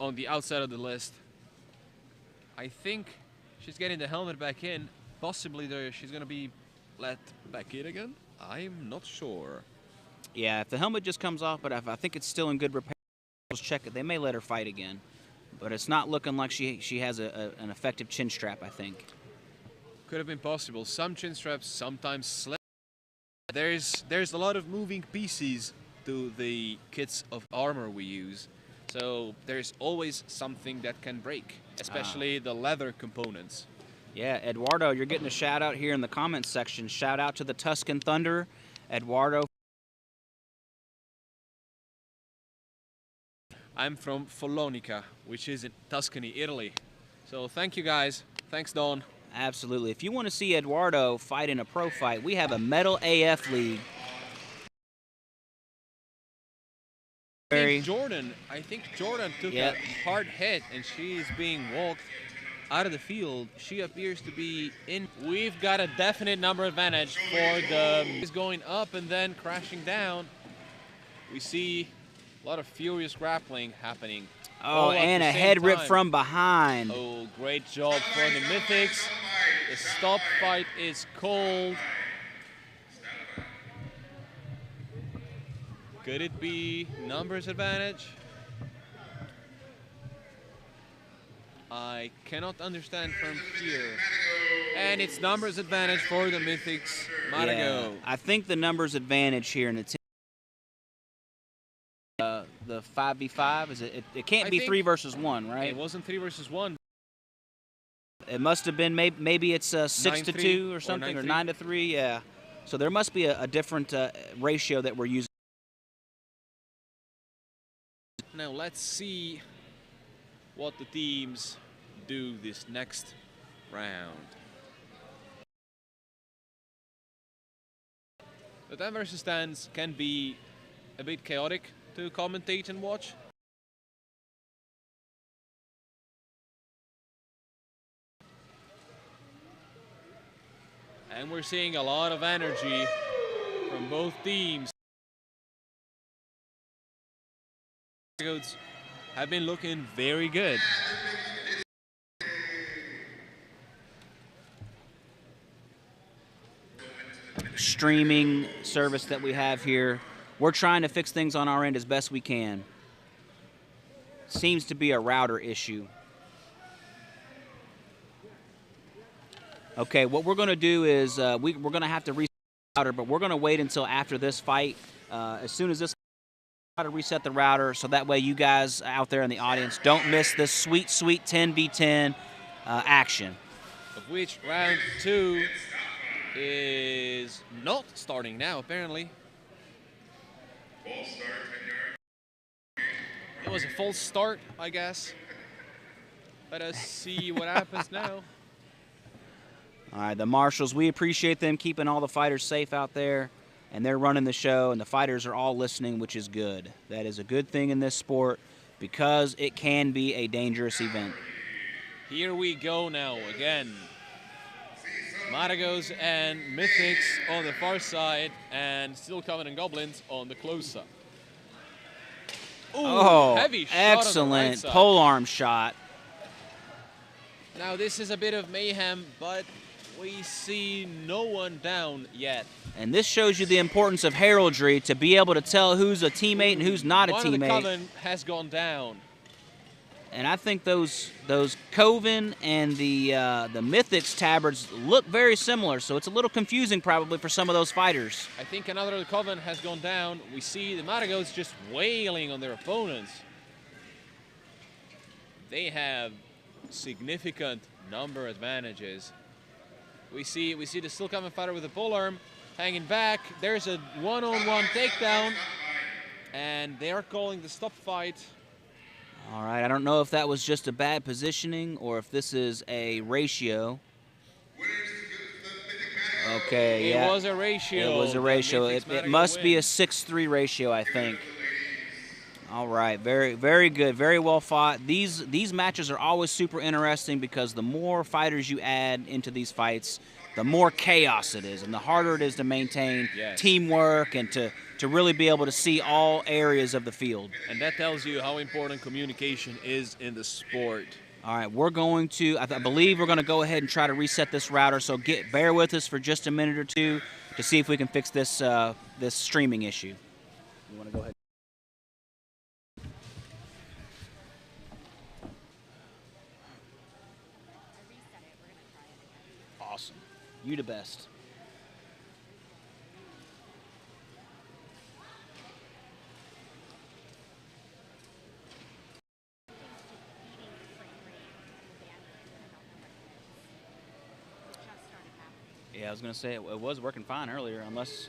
on the outside of the list. I think she's getting the helmet back in. Possibly she's going to be let back in again. I'm not sure.
Yeah, if the helmet just comes off, but I think it's still in good repair. Check it. They may let her fight again. But it's not looking like she has an effective chin strap, I think.
Could have been possible. Some chin straps sometimes slip. There's a lot of moving pieces to the kits of armor we use. So there's always something that can break, especially the leather components.
Yeah, Eduardo, you're getting a shout out here in the comments section. Shout out to the Tuscan Thunder, Eduardo.
I'm from Follonica, which is in Tuscany, Italy. So thank you guys. Thanks, Don.
Absolutely. If you want to see Eduardo fight in a pro fight, we have a Metal AF League.
I think Jordan took a hard hit, and she is being walked out of the field. She appears to be in. We've got a definite number advantage for the. He's going up and then crashing down. We see a lot of furious grappling happening.
Oh, and a head rip from behind.
Oh, great job for the Mythics. The stop fight is cold. Could it be numbers advantage? I cannot understand from here. And it's numbers advantage for the Mythics. Matago.
Yeah, I think the numbers advantage here in the a 5v5? Is it? It can't be 3 versus 1, right?
It wasn't 3 versus 1.
It must have been maybe it's 6-2 or something, or 9-3. Yeah. So there must be a different ratio that we're using.
Now let's see what the teams do this next round. The 10 versus 10s can be a bit chaotic to commentate and watch. And we're seeing a lot of energy from both teams. Have been looking very good.
Streaming service that we have here, we're trying to fix things on our end as best we can. Seems to be a router issue. Okay, what we're going to do is we're going to have to reset the router, but we're going to wait until after this fight. As soon as this, try to reset the router so that way you guys out there in the audience don't miss this sweet, sweet 10v10 action.
Of which round 2 is not starting now, apparently. It was a false start, I guess. Let us see what happens now.
All right, the marshals, we appreciate them keeping all the fighters safe out there, and they're running the show, and the fighters are all listening, which is good. That is a good thing in this sport because it can be a dangerous event.
Here we go now again. Maragos and Mythics on the far side, and Still Coven and Goblins on the close side. Ooh, heavy shot
excellent
on the right side.
pole arm shot.
Now this is a bit of mayhem, but we see no one down yet.
And this shows you the importance of heraldry to be able to tell who's a teammate and who's not a
One
teammate.
of the Coven has gone down.
And I think those Coven and the Mythics tabards look very similar, so it's a little confusing probably for some of those fighters.
I think another of the Coven has gone down. We see the Maragos just wailing on their opponents. They have significant number advantages. We see the Still Coven fighter with a polearm hanging back. There's a one-on-one takedown, and they are calling the stop fight.
All right, I don't know if that was just a bad positioning or if this is a ratio. Okay,
It
yeah.
was a ratio.
It was a ratio. It must be a 6-3 ratio, I think. All right, very, very good, very well fought. These matches are always super interesting because the more fighters you add into these fights, the more chaos it is, and the harder it is to maintain teamwork and to really be able to see all areas of the field.
And that tells you how important communication is in the sport.
All right, we're going to, I believe we're going to go ahead and try to reset this router, so bear with us for just a minute or two to see if we can fix this, this streaming issue. You want to go ahead? Awesome. You the best. Yeah, I was going to say it was working fine earlier, unless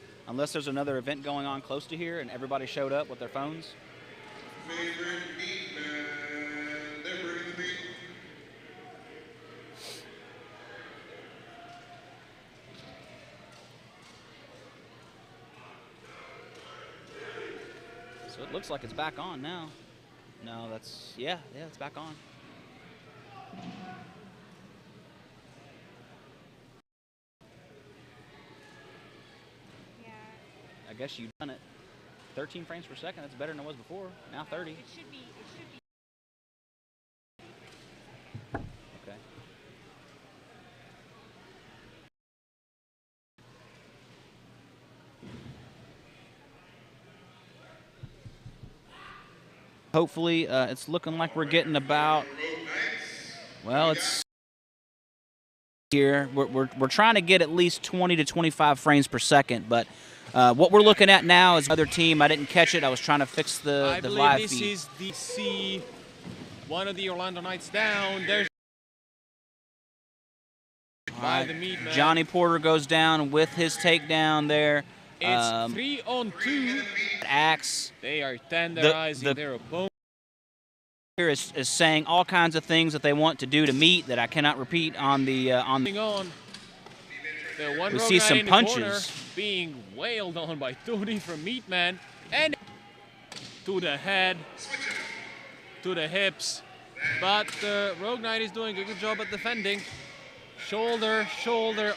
there's another event going on close to here and everybody showed up with their phones.
Favorite beat, man. They're bringing the beat.
So it looks like it's back on now. No, that's, yeah, it's back on. I guess you've done it. 13 frames per second, that's better than it was before. Now 30.
It should be.
Okay. Hopefully, it's looking like we're getting about, well, it's here. We're trying to get at least 20 to 25 frames per second, but What we're looking at now is other team. I didn't catch it. I was trying to fix the live
this
feed.
is the C. One of the Orlando Knights down. There's by the meat man.
Johnny Porter goes down with his takedown there.
It's 3-on-2.
Axe.
They are tenderizing their opponent.
Is saying all kinds of things that they want to do to meat that I cannot repeat on the
The one
we see some
in the
punches
corner being wailed on by Tony from Meatman, and to the head, to the hips. But the Rogue Knight is doing a good job at defending. Shoulder,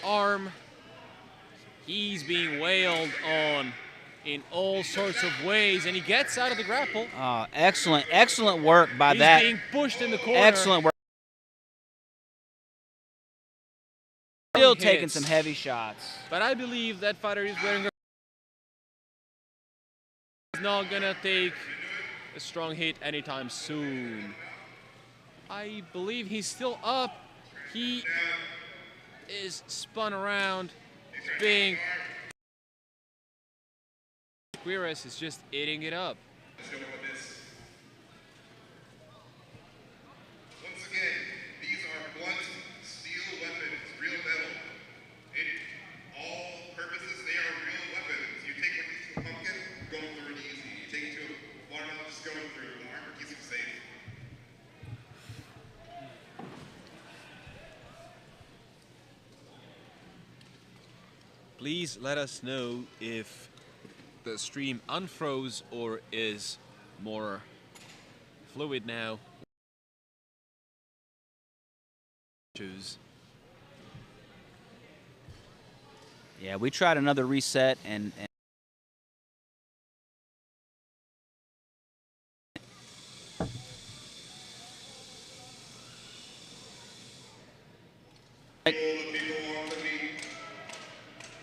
arm. He's being wailed on in all sorts of ways, and he gets out of the grapple.
Excellent work by that.
He's being pushed in the corner.
Excellent work. Still taking some heavy shots.
But I believe that fighter is wearing a... He's not gonna take a strong hit anytime soon. I believe he's still up. He is spun around. Being... Quiris is just eating it up.
Once again, these are blunt steel weapons, real metal. In all purposes, they are real weapons. You take one piece of pumpkin, go through it easy. You take two watermelon, just go through. The armor keeps you safe.
Please let us know if the stream unfroze or is more fluid now. Choose.
Yeah, we tried another reset and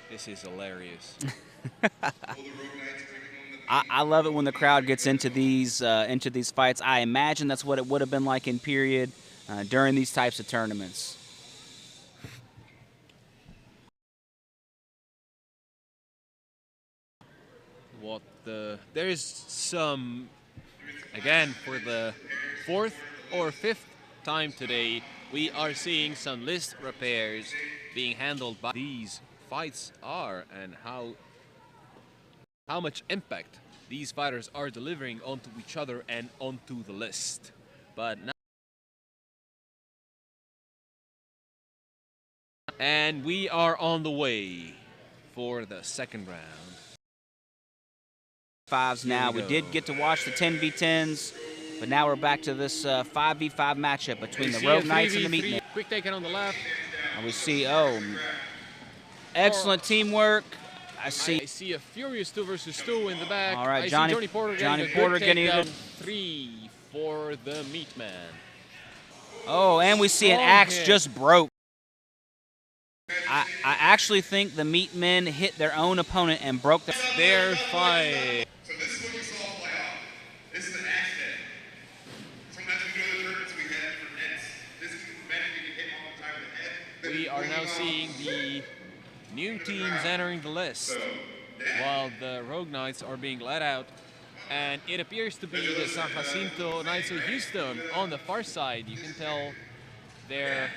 This is hilarious.
I love it when the crowd gets into these fights. I imagine that's what it would have been like in period during these types of tournaments.
There's some, again, for the 4th or 5th time today, we are seeing some list repairs being handled by these fights are and how much impact these fighters are delivering onto each other and onto the list. But now, and we are on the way for the second round.
Fives now. We did get to watch the 10v10s, but now we're back to this 5v5 matchup between the Rogue Knights and the Meat Men.
Quick taken on the left.
And we see, excellent teamwork. I see
a furious 2 versus 2 in the back.
All right,
Johnny Porter getting
even
3 for the Meat Man.
Oh, and we see an axe just broke. I actually think the Meat Men hit their own opponent and broke
their fight.
So this is what we saw play out. This is an axe head. Sometimes we go to the tournaments, we head for heads. This is meant to be hit all the time with the head.
We are now seeing the new teams entering the list, while the Rogue Knights are being let out. And it appears to be the San Jacinto Knights of Houston on the far side. You can tell they're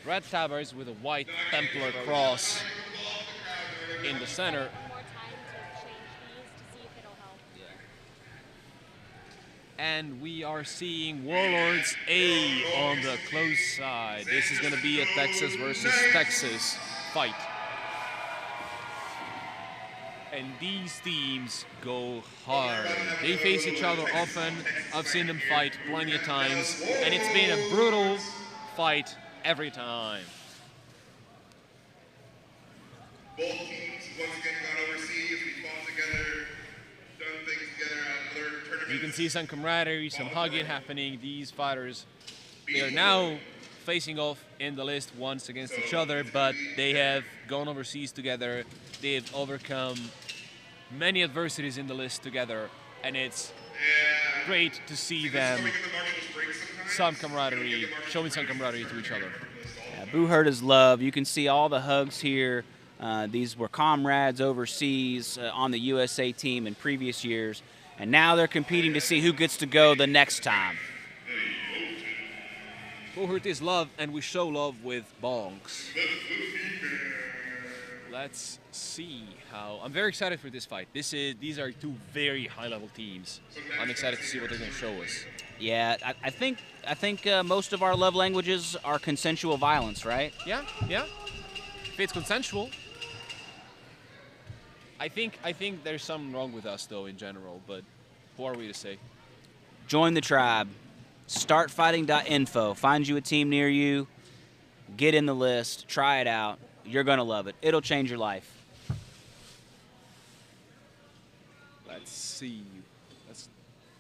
red tabards with a white Templar cross in the center. And we are seeing Warlords A on the close side. This is going to be a Texas versus Texas fight. And these teams go hard. They face each other often. I've seen them fight plenty of times, and it's been a brutal fight every time.
Both teams once again gone overseas. We fought together, done things together at other tournaments.
You can see some camaraderie, some hugging happening. These fighters, they are now facing off in the list once against each other, but they have gone overseas together. They've overcome many adversities in the list together, and it's great to see them showing some camaraderie to each other.
Yeah, Boo Hurt is love. You can see all the hugs here These were comrades overseas on the USA team in previous years, and now they're competing to see who gets to go the next time.
Buhurt is love, and we show love with bongs. Let's see how. I'm very excited for this fight. These are two very high-level teams. I'm excited to see what they're going to show us.
Yeah, I think most of our love languages are consensual violence, right?
Yeah. If it's consensual. I think there's something wrong with us though in general, but who are we to say?
Join the tribe. Startfighting.info. Find you a team near you. Get in the list. Try it out. You're going to love it. It'll change your life.
Let's see.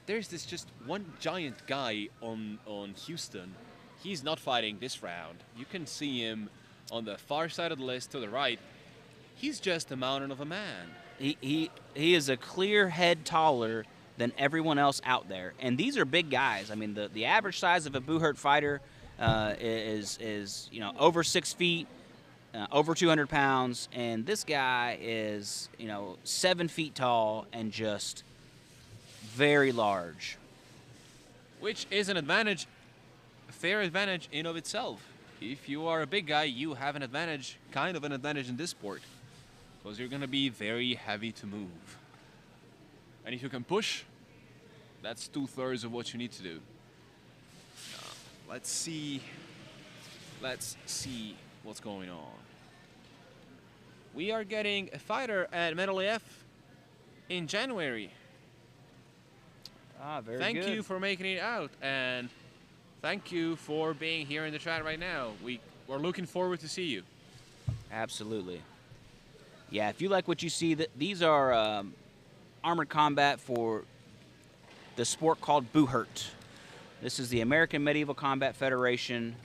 There's this just one giant guy on Houston. He's not fighting this round. You can see him on the far side of the list to the right. He's just a mountain of a man.
He is a clear head taller than everyone else out there. And these are big guys. I mean, the average size of a Buhurt fighter is over 6 feet, over 200 pounds, and this guy is 7 feet tall and just very large.
Which is an advantage, a fair advantage in of itself. If you are a big guy, you have an advantage, kind of an advantage in this sport, because you're going to be very heavy to move. And if you can push, that's 2/3 of what you need to do. Let's see what's going on. We are getting a fighter at Medal AF in January.
Very
Thank
good.
you for making it out, and thank you for being here in the chat right now. We're looking forward to see you.
Absolutely. Yeah, if you like what you see, these are armored combat for the sport called Buhurt. This is the American Medieval Combat Federation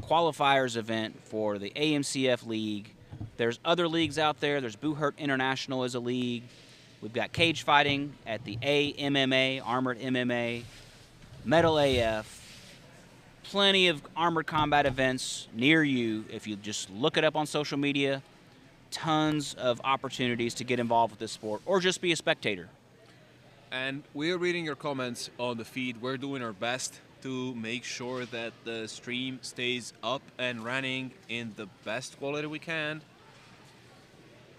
qualifiers event for the AMCF League. There's other leagues out there. There's Buhurt International as a league. We've got cage fighting at the AMMA, Armored MMA, Medal AF. Plenty of armored combat events near you if you just look it up on social media. Tons of opportunities to get involved with this sport or just be a spectator.
And we're reading your comments on the feed. We're doing our best to make sure that the stream stays up and running in the best quality we can.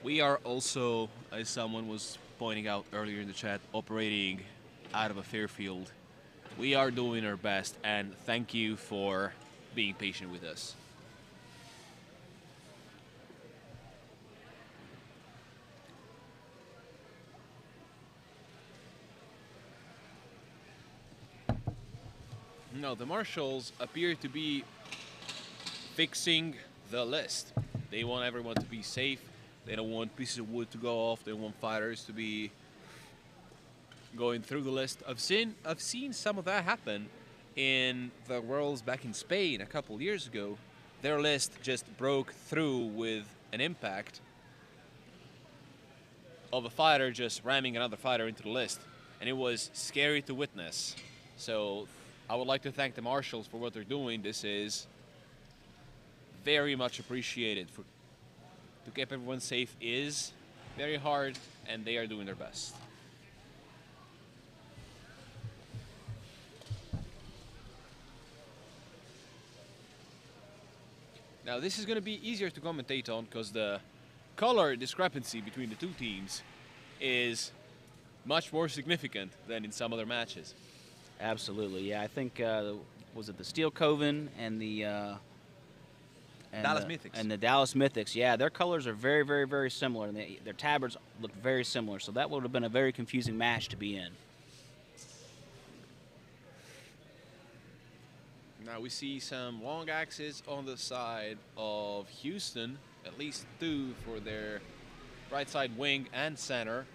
We are also, as someone was pointing out earlier in the chat, operating out of a Fairfield. We are doing our best, and thank you for being patient with us. Now, the marshals appear to be fixing the list. They want everyone to be safe. They don't want pieces of wood to go off. They want fighters to be going through the list. I've seen some of that happen in the Worlds back in Spain a couple years ago. Their list just broke through with an impact of a fighter just ramming another fighter into the list. And it was scary to witness. So I would like to thank the marshals for what they're doing. This is very much appreciated. To keep everyone safe is very hard, and they are doing their best. Now, this is going to be easier to commentate on because the color discrepancy between the two teams is much more significant than in some other matches.
Absolutely, yeah. I think, was it the Steel Coven and the
Dallas Mythics.
And the Dallas Mythics, yeah. Their colors are very, very, very similar, and their tabards look very similar, so that would have been a very confusing match to be in.
Now we see some long axes on the side of Houston, at least 2 for their right side wing and center.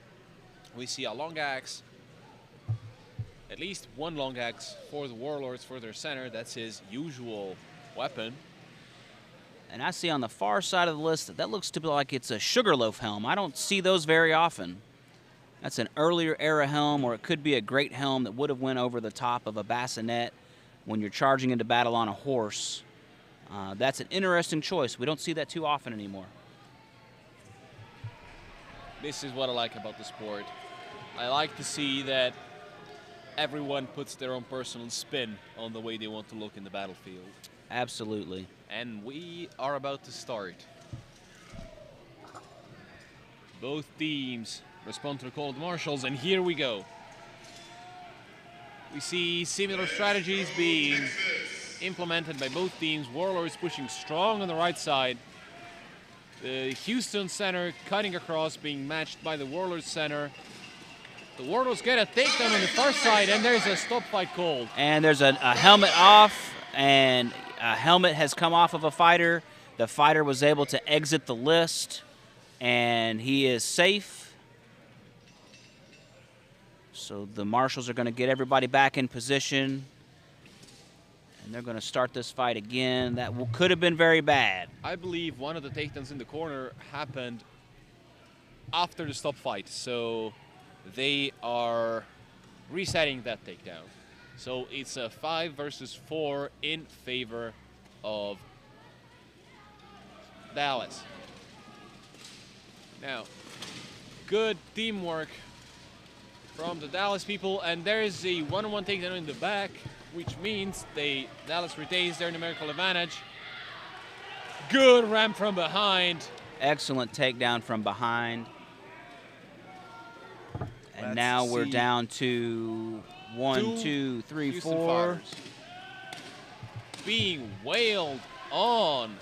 We see a long axe, at least 1 long axe for the Warlords for their center. That's his usual weapon.
And I see on the far side of the list that looks to be like it's a Sugarloaf helm. I don't see those very often. That's an earlier era helm, or it could be a great helm that would have went over the top of a bassinet when you're charging into battle on a horse. That's an interesting choice. We don't see that too often anymore.
This is what I like about the sport. I like to see that everyone puts their own personal spin on the way they want to look in the battlefield.
Absolutely.
And we are about to start. Both teams respond to the call of the marshals, and here we go. We see similar strategies being implemented by both teams. Warlords pushing strong on the right side. The Houston center cutting across, being matched by the Warlords center. The Warlords get a takedown on the far side, and there's a stop fight called.
And there's a helmet off, and a helmet has come off of a fighter. The fighter was able to exit the list, and he is safe. So the marshals are going to get everybody back in position. And they're going to start this fight again. That could have been very bad.
I believe one of the takedowns in the corner happened after the stop fight. So they are resetting that takedown. So it's a 5 versus 4 in favor of Dallas. Now, good teamwork from the Dallas people, and there is a one-on-one takedown in the back, which means Dallas retains their numerical advantage. Good ramp from behind.
Excellent takedown from behind. And
Let's
now we're
see.
down to 1, 2, 3,
Houston
4.
fighters being wailed on.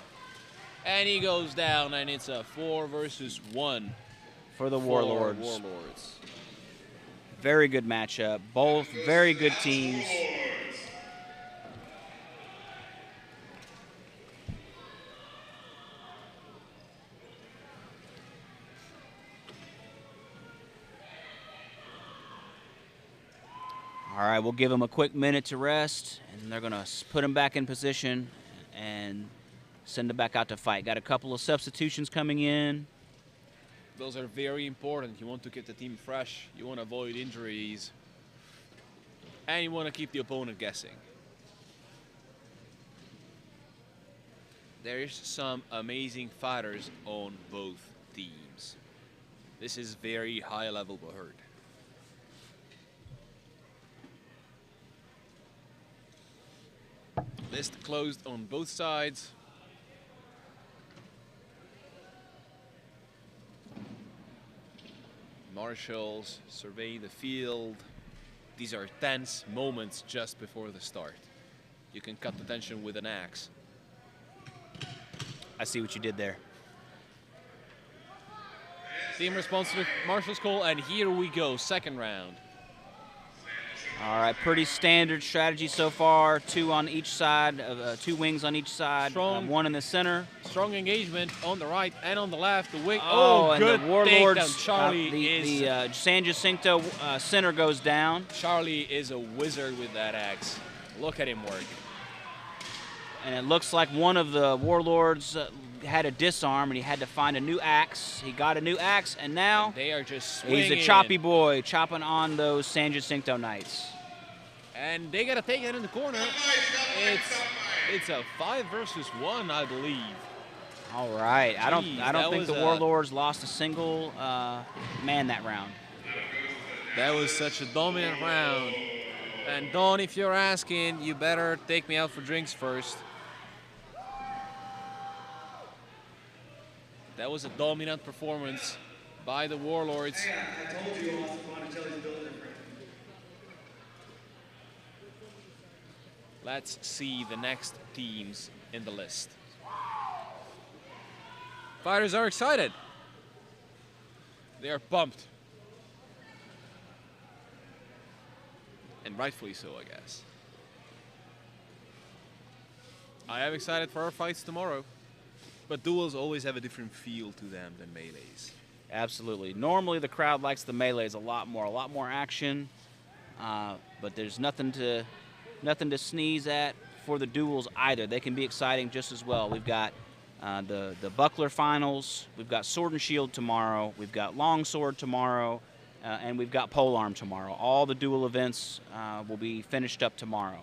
And he goes down, and it's a 4 versus 1
for the
for
Warlords.
Warlords.
Very good matchup. Both very good teams. All right, we'll give them a quick minute to rest, and they're going to put them back in position and send them back out to fight. Got a couple of substitutions coming in.
Those are very important. You want to keep the team fresh. You want to avoid injuries. And you want to keep the opponent guessing. There's some amazing fighters on both teams. This is very high level hurt. List closed on both sides. Marshals survey the field. These are tense moments just before the start. You can cut the tension with an axe.
I see what you did there.
Team responds to the marshal's call, and here we go, second round.
All right, pretty standard strategy so far. 2 on each side, 2 wings on each side,
Strong.
1 in the center.
Strong engagement on the right and on the left. The wing.
Oh, and
good
the Warlords,
takedown. Charlie
the San Jacinto center goes down.
Charlie is a wizard with that axe. Look at him work.
And it looks like one of the Warlords had a disarm, and he had to find a new axe. He got a new axe, and now
They are just swinging.
he's a choppy boy, chopping on those San Jacinto Knights.
And they got to take it in the corner. It's a 5 versus 1, I believe.
All right, I don't
that
think the
was
Warlords lost a single man that round.
That was such a dominant round. And Don, if you're asking, you better take me out for drinks first. That was a dominant performance by the Warlords.
I told you Monticelli's built different.
Let's see the next teams in the list. Fighters are excited. They are pumped. And rightfully so, I guess. I am excited for our fights tomorrow. But duels always have a different feel to them than melees.
Absolutely. Normally the crowd likes the melees a lot more action, but there's nothing to sneeze at for the duels either. They can be exciting just as well. We've got the buckler finals, we've got sword and shield tomorrow, we've got longsword tomorrow, and we've got polearm tomorrow. All the duel events will be finished up tomorrow.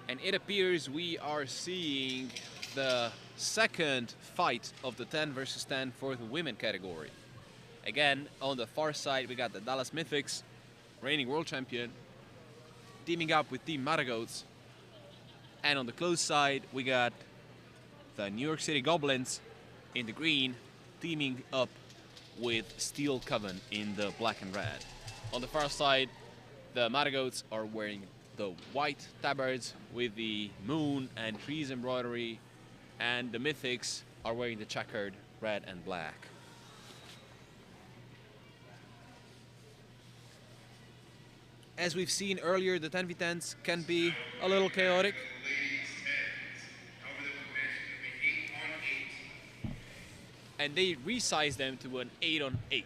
And it appears we are seeing the second fight of the 10 versus 10 for the women category.
Again, on the far side, we got the Dallas Mythics, reigning world champion, teaming up with Team Matagoats. And on the close side, we got the New York City Goblins in the green, teaming up with Steel Coven in the black and red. On the far side, the Matagoats are wearing the white tabards with the moon and trees embroidery, and the Mythics are wearing the checkered red and black. As we've seen earlier, the 10v10s can be a little chaotic. And they resize them to an 8-on-8.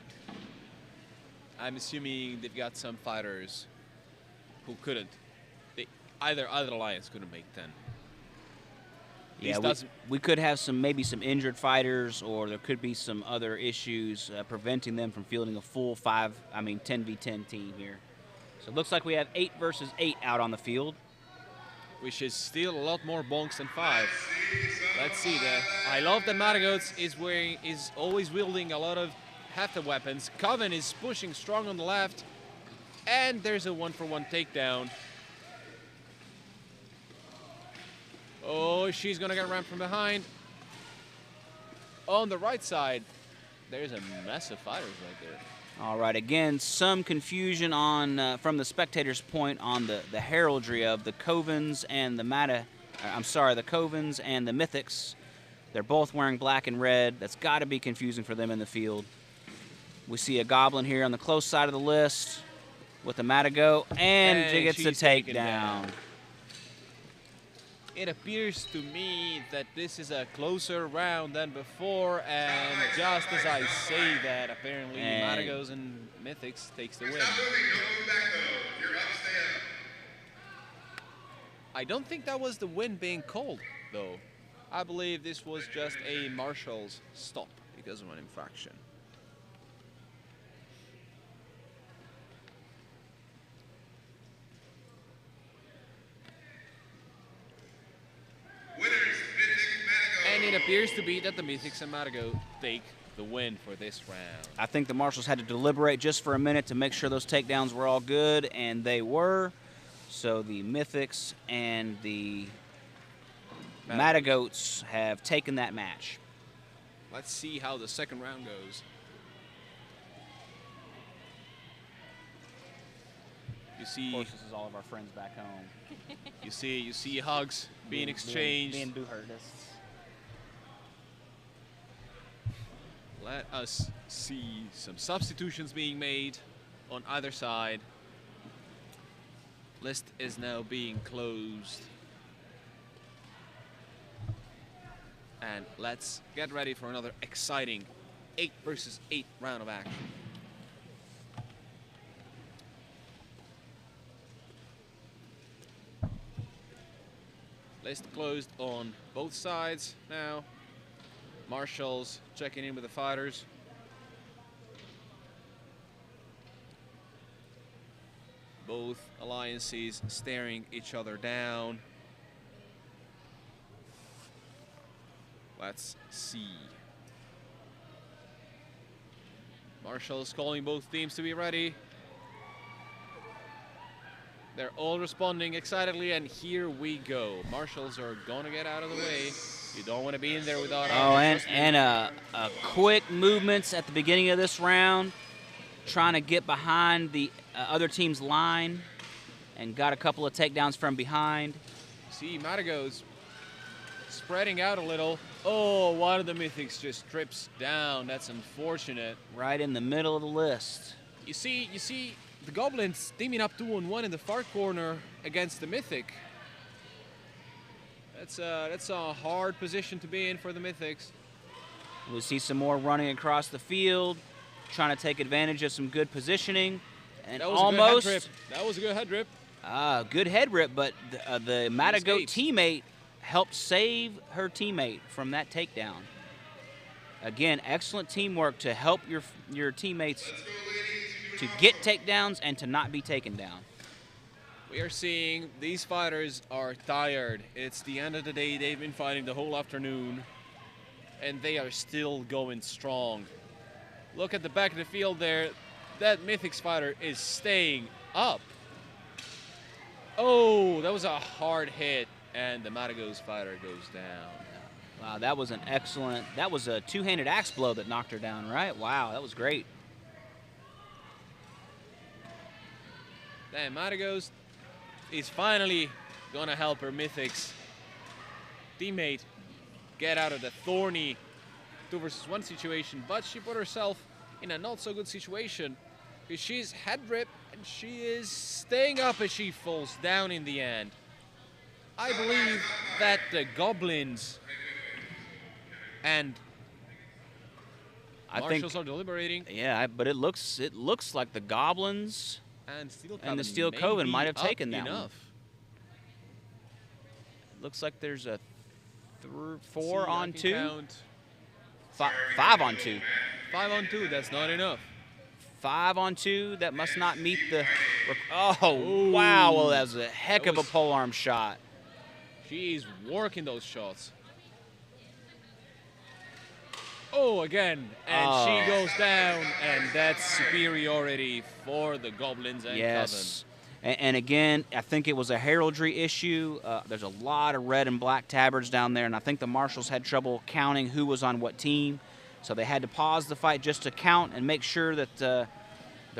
I'm assuming they've got some fighters who couldn't. Either alliance couldn't make 10.
Yeah, we could have maybe some injured fighters, or there could be some other issues preventing them from fielding a full 10v10 team here. So it looks like we have 8 versus 8 out on the field.
Which is still a lot more bonks than 5. Let's see that. I love that Matagoats is always wielding a lot of hefty weapons. Coven is pushing strong on the left, and there's a 1-for-1 takedown. Oh, she's gonna get rammed from behind. On the right side, there's a mess of fighters right there.
All right, again, some confusion on from the spectators' point on the heraldry of the Covens and the the Covens and the Mythics. They're both wearing black and red. That's got to be confusing for them in the field. We see a Goblin here on the close side of the list with the Matago, and she gets a takedown.
It appears to me that this is a closer round than before, and just as I say that, apparently Matagos and Mythics takes the win. I don't think that was the win being called, though. I believe this was just a marshal's stop because of an infraction. And it appears to be that the Mythics and Matago take the win for this round.
I think the marshals had to deliberate just for a minute to make sure those takedowns were all good, and they were. So the Mythics and the Matagoats have taken that match.
Let's see how the second round goes. You see,
of course, this is all of our friends back home.
you see hugs being exchanged.
Being boo-hurtists.
Let us see some substitutions being made on either side. List is now being closed. And let's get ready for another exciting 8 versus 8 round of action. List closed on both sides now. Marshals checking in with the fighters. Both alliances staring each other down. Let's see. Marshals calling both teams to be ready. They're all responding excitedly, and here we go. Marshals are gonna get out of the way. You don't want to be in there without.
And quick movements at the beginning of this round, trying to get behind the other team's line, and got a couple of takedowns from behind.
See, Matago's spreading out a little. Oh, one of the Mythics just trips down. That's unfortunate.
Right in the middle of the list.
You see the Goblins teaming up 2-on-1 in the far corner against the Mythic. That's a hard position to be in for the Mythics.
We see some more running across the field, trying to take advantage of some good positioning, and
that was
almost
a good head rip. That was a good head rip.
Good head rip, but the Matagoat teammate helped save her teammate from that takedown. Again, excellent teamwork to help your teammates to get takedowns and to not be taken down.
We are seeing these fighters are tired. It's the end of the day. They've been fighting the whole afternoon, and they are still going strong.
Look at the back of the field there. That Mythics fighter is staying up. Oh, that was a hard hit, and the Matagos fighter goes down.
Wow, that was an excellent, that was a two-handed axe blow that knocked her down, right? Wow, that was great.
Damn, Matagos is finally gonna help her Mythics teammate get out of the thorny 2 versus 1 situation, but she put herself in a not so good situation because she's head rip and she is staying up as she falls down in the end. I believe that the goblins and marshals are deliberating.
Yeah, but it looks like the goblins
and
the Steel Coven might have taken that
enough.
one. Looks like there's a 4 on 2.
Count.
5 on 2.
5 on 2, that's not enough.
5 on 2, that must not meet the... Oh, wow, well, that was a heck of a polearm shot.
She's working those shots. Oh, again, and she goes down, and that's superiority for the goblins and
yes. And again, I think it was a heraldry issue. There's a lot of red and black tabards down there, and I think the marshals had trouble counting who was on what team. So they had to pause the fight just to count and make sure that the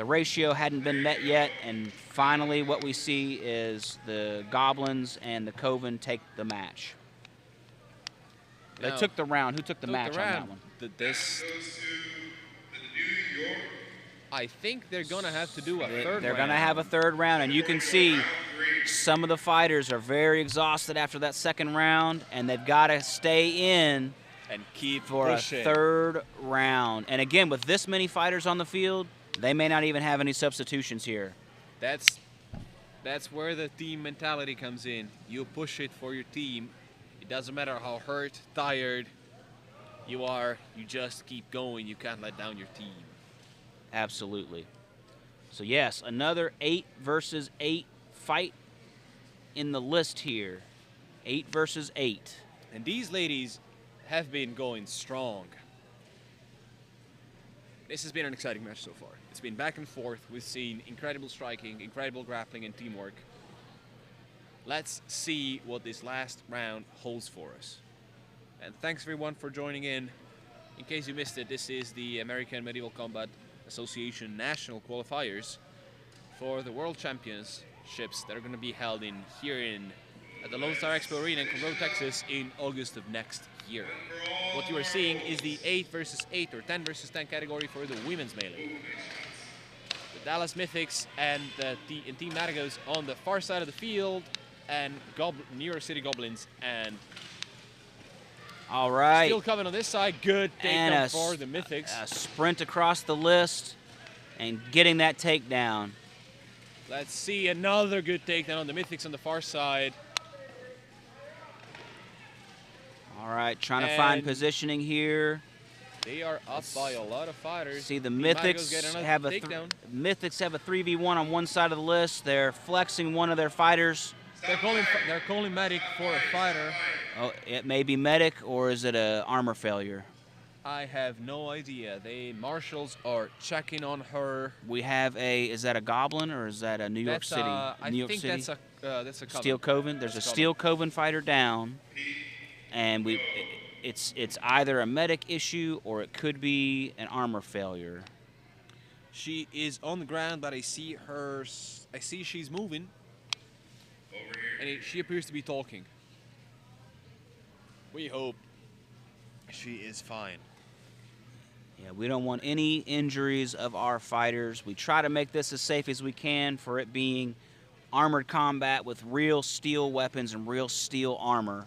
ratio hadn't been met yet. And finally, what we see is the goblins and the Coven take the match. They took the round. Who took the match on that one?
I think they're going to have to do a third round.
They're going to have a third round, and you can see some of the fighters are very exhausted after that second round, and they've got to stay in
and keep
for
pushing.
A third round. And again, with this many fighters on the field, they may not even have any substitutions here.
That's where the team mentality comes in. You push it for your team. It doesn't matter how hurt, tired you are, you just keep going. You can't let down your team.
Absolutely. So yes, another 8 versus 8 fight in the list here. 8 versus 8.
And these ladies have been going strong. This has been an exciting match so far. It's been back and forth. We've seen incredible striking, incredible grappling and teamwork. Let's see what this last round holds for us. And thanks everyone for joining in. In case you missed it, this is the American Medieval Combat Association National Qualifiers for the World Championships that are going to be held at the Lone Star Expo Arena in Conroe, Texas in August of next year. What you are seeing is the 8 versus 8 or 10 versus 10 category for the women's melee. The Dallas Mythics and Team Matagos on the far side of the field, and New York City Goblins and
all right.
Steel Coven on this side. Good takedown for the Mythics.
A sprint across the list and getting that takedown.
Let's see another good takedown on the Mythics on the far side.
All right, trying to find positioning here.
They are up by a lot of fighters.
See, the Mythics have a 3v1 on one side of the list. They're flexing one of their fighters.
They're calling medic for a fighter.
Oh, it may be medic, or is it an armor failure?
I have no idea. The marshals are checking on her.
We have is that a goblin or is that a New York City?
I think that's a Coven.
Steel Coven. There's a Steel Coven fighter down, and it's either a medic issue or it could be an armor failure.
She is on the ground, but I see she's moving. And she appears to be talking. We hope she is fine.
Yeah, we don't want any injuries of our fighters. We try to make this as safe as we can for it being armored combat with real steel weapons and real steel armor.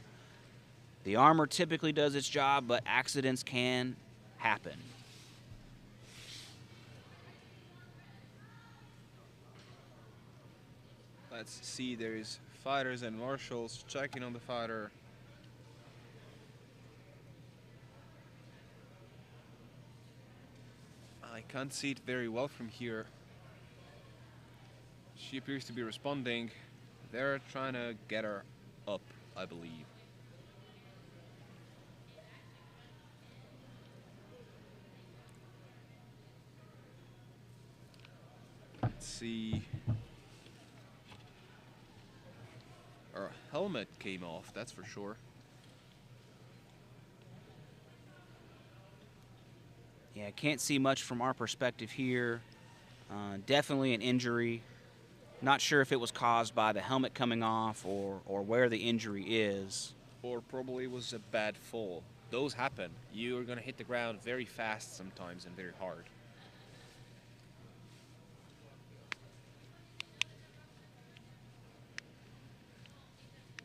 The armor typically does its job, but accidents can happen.
Let's see, there's fighters and marshals checking on the fighter. I can't see it very well from here. She appears to be responding. They're trying to get her up, I believe.
Let's see. Our helmet came off, that's for sure.
Yeah, can't see much from our perspective here. Definitely an injury. Not sure if it was caused by the helmet coming off or where the injury is.
Or probably was a bad fall. Those happen. You're gonna hit the ground very fast sometimes and very hard.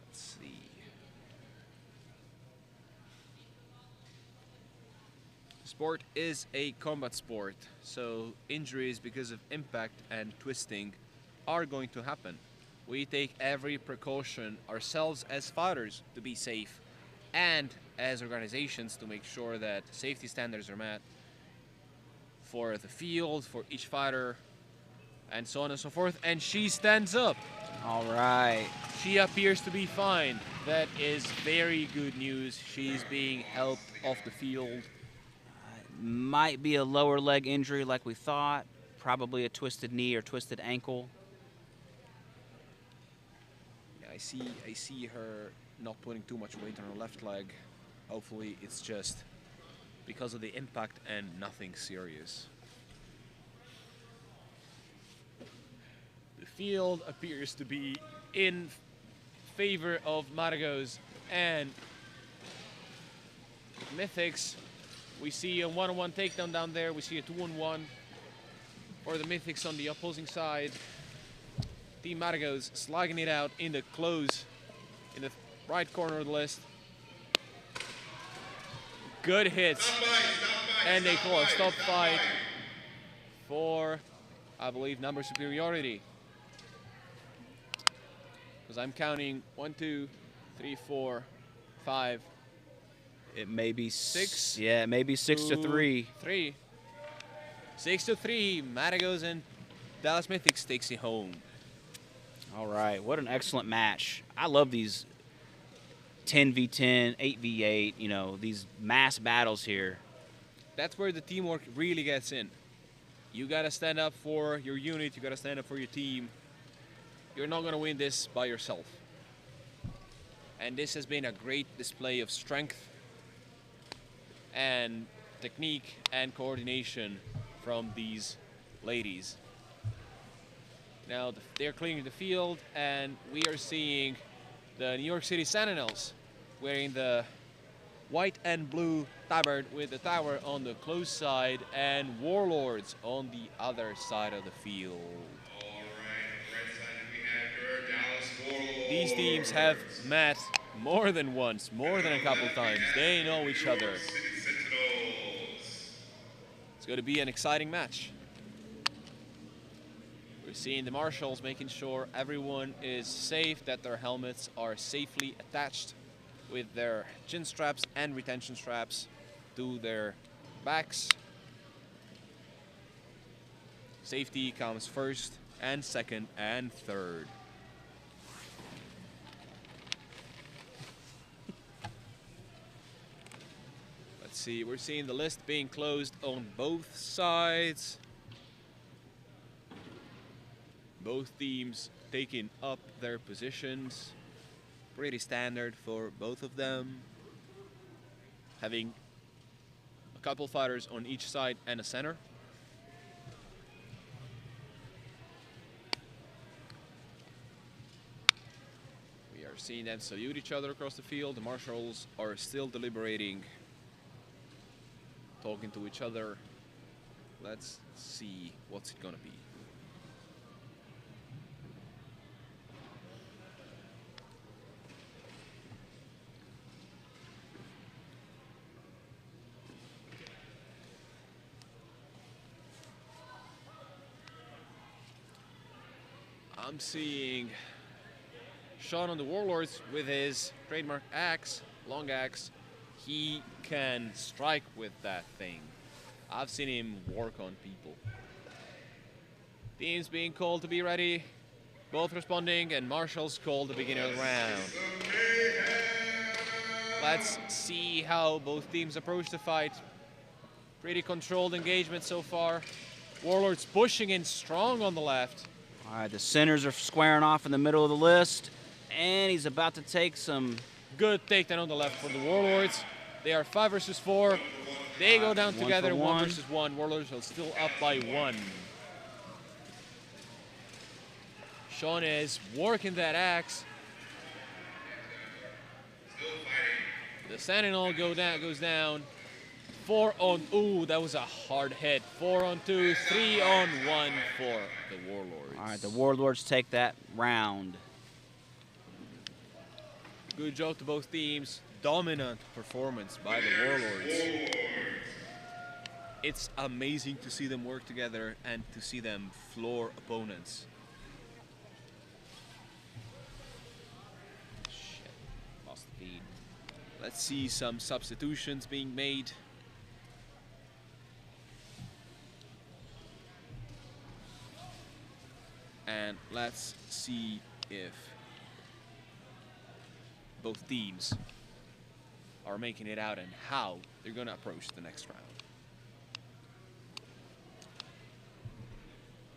Let's see. Sport is a combat sport, so injuries because of impact and twisting are going to happen. We take every precaution ourselves as fighters to be safe and as organizations to make sure that safety standards are met for the field, for each fighter, and so on and so forth. And she stands up.
All right.
She appears to be fine. That is very good news. She's being helped off the field.
Might be a lower leg injury like we thought. Probably a twisted knee or twisted ankle.
I see her not putting too much weight on her left leg. Hopefully it's just because of the impact and nothing serious. The field appears to be in favor of Maragos and Mythics. We see a one-on-one takedown down there. We see a 2-on-1 for the Mythics on the opposing side. Team Maragos slugging it out in the close, in the right corner of the list. Good hits. And they call a stop fight for, I believe, number superiority. Because I'm counting 1, 2, 3, 4, 5.
It may be
6.
Yeah, it may be 6-3.
3. 6-3. Maragos and Dallas Mythics takes it home.
All right, what an excellent match. I love these 10v10, 8v8, you know, these mass battles here.
That's where the teamwork really gets in. You gotta stand up for your unit, you gotta stand up for your team. You're not gonna win this by yourself. And this has been a great display of strength and technique and coordination from these ladies. Now they're clearing the field, and we are seeing the New York City Sentinels wearing the white and blue tabard with the tower on the close side and Warlords on the other side of the field. These teams have met more than once, more than a couple times. They know each other. It's going to be an exciting match. We're seeing the marshals making sure everyone is safe, that their helmets are safely attached with their chin straps and retention straps to their backs. Safety comes first and second and third. Let's see, we're seeing the list being closed on both sides. Both teams taking up their positions. Pretty standard for both of them. Having a couple fighters on each side and a center. We are seeing them salute each other across the field. The marshals are still deliberating, talking to each other. Let's see what's it gonna be. I'm seeing Sean on the Warlords with his trademark axe, long axe. He can strike with that thing. I've seen him work on people. Teams being called to be ready, both responding, and marshals called the beginning of the round. Let's see how both teams approach the fight. Pretty controlled engagement so far.
Warlords pushing in strong on the left.
All right, the centers are squaring off in the middle of the list, and he's about to take some.
Good takedown on the left for the Warlords. They are 5 versus 4. They go down together, 1 versus 1. Warlords are still up by 1. Sean is working that axe. The Sentinel goes down. 4 on, ooh, that was a hard hit. 4 on 2, 3 on 1 for the Warlords.
All right, the Warlords take that round.
Good job to both teams. Dominant performance by the Warlords. It's amazing to see them work together and to see them floor opponents. Shit, lost the feed. Let's see some substitutions being made. And let's see if both teams are making it out and how they're going to approach the next round.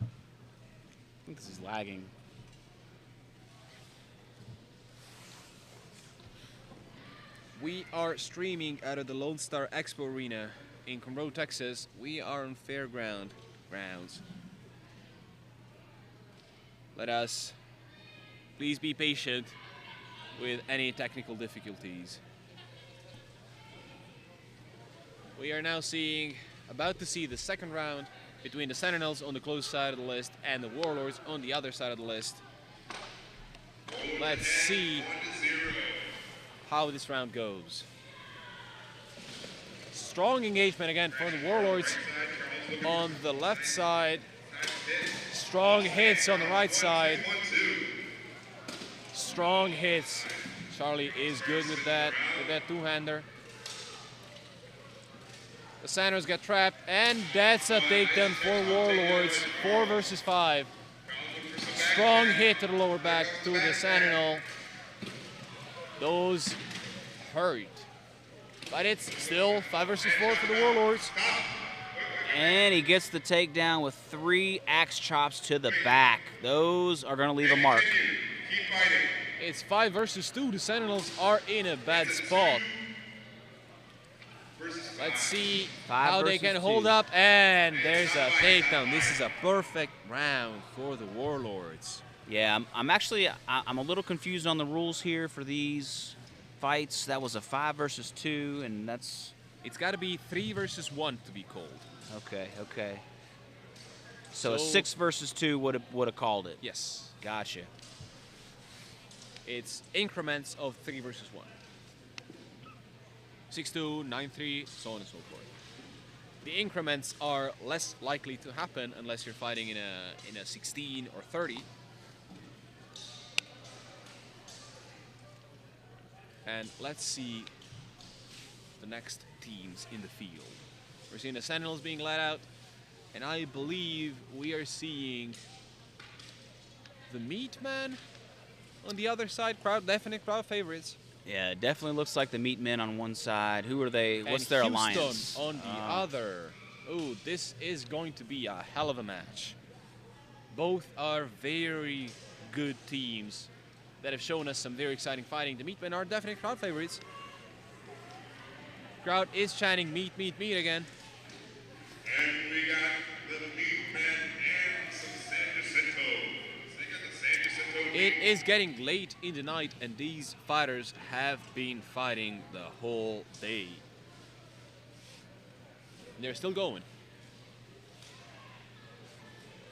I think this is lagging.
We are streaming out of the Lone Star Expo Arena in Conroe, Texas. We are on fairgrounds. Let us please be patient with any technical difficulties. We are now about to see the second round between the Sentinels on the close side of the list and the Warlords on the other side of the list. Let's see how this round goes. Strong engagement again for the Warlords on the left side. Strong hits on the right side. Strong hits. Charlie is good with that two-hander. The Sentinels get trapped, and that's a takedown for Warlords. 4 versus 5. Strong hit to the lower back to the Sentinel. Those hurt. But it's still 5 versus 4 for the Warlords.
And he gets the takedown with 3 axe chops to the back. Those are going to leave a mark.
It's 5 versus 2. The Sentinels are in a bad spot. Let's see how they can hold up, and there's a takedown. This is a perfect round for the Warlords.
Yeah, I'm a little confused on the rules here for these fights. That was a 5 versus 2, and
it's got to be 3 versus 1 to be called.
Okay. So a 6 versus 2 would have called it.
Yes.
Gotcha.
It's increments of 3 versus 1. 6-2, 9-3, so on and so forth. The increments are less likely to happen unless you're fighting in a 16 or 30. And let's see the next teams in the field. We're seeing the Sentinels being let out, and I believe we are seeing the Meat Man on the other side. Definite crowd favorites.
Yeah, it definitely looks like the Meat Men on one side. Who are they? What's their
Houston
alliance?
On the other. Ooh, this is going to be a hell of a match. Both are very good teams that have shown us some very exciting fighting. The Meat Men are definite crowd favorites. Crowd is chanting meat, meat, meat again.
And we got the Meat Men and some San Jacinto. So they got the San Jacinto
It is getting late in the night, and these fighters have been fighting the whole day. They're still going.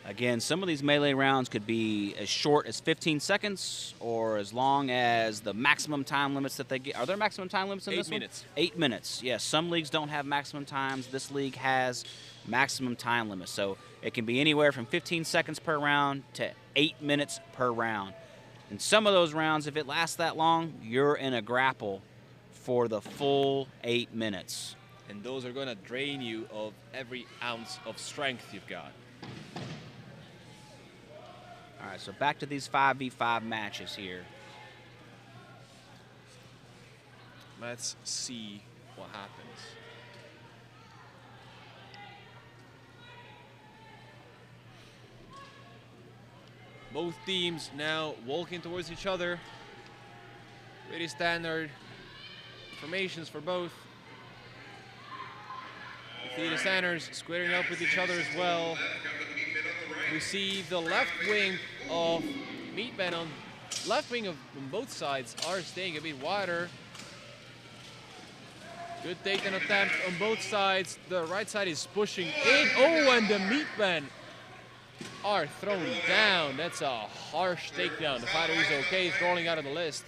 Again, some of these melee rounds could be as short as 15 seconds or as long as the maximum time limits that they get. Are there maximum time limits in this
8 minutes.
one? 8 minutes. Yes, some leagues don't have maximum times. This league has maximum time limits. So it can be anywhere from 15 seconds per round to 8 minutes per round. And some of those rounds, if it lasts that long, you're in a grapple for the full 8 minutes.
And those are going to drain you of every ounce of strength you've got.
All right, so back to these 5v5 matches here.
Let's see what happens. Both teams now walking towards each other. Pretty standard formations for both. You see the centers squaring up with each other as well. We see the left wing of Meatman on both sides are staying a bit wider. Good takedown attempt on both sides. The right side is pushing in. Oh, and the Meatmen are thrown down. That's a harsh takedown. The fighter is okay. He's rolling out of the list.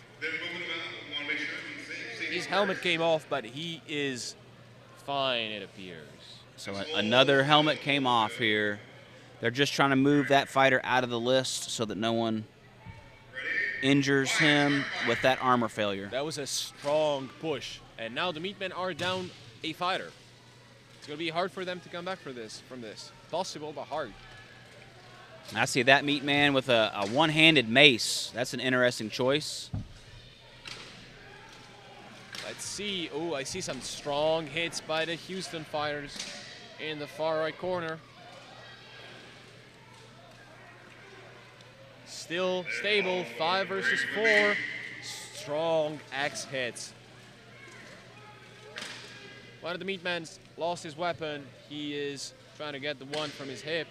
His helmet came off, but he is fine, it appears.
So another helmet came off here. They're just trying to move that fighter out of the list so that no one injures him with that armor failure.
That was a strong push. And now the Meatmen are down a fighter. It's going to be hard for them to come back from this. Possible, but hard.
I see that Meatman with a one-handed mace. That's an interesting choice.
Let's see. Oh, I see some strong hits by the Houston fighters in the far right corner. Still stable, 5 versus 4. Strong axe hits. One of the Meatmen lost his weapon. He is trying to get the one from his hip.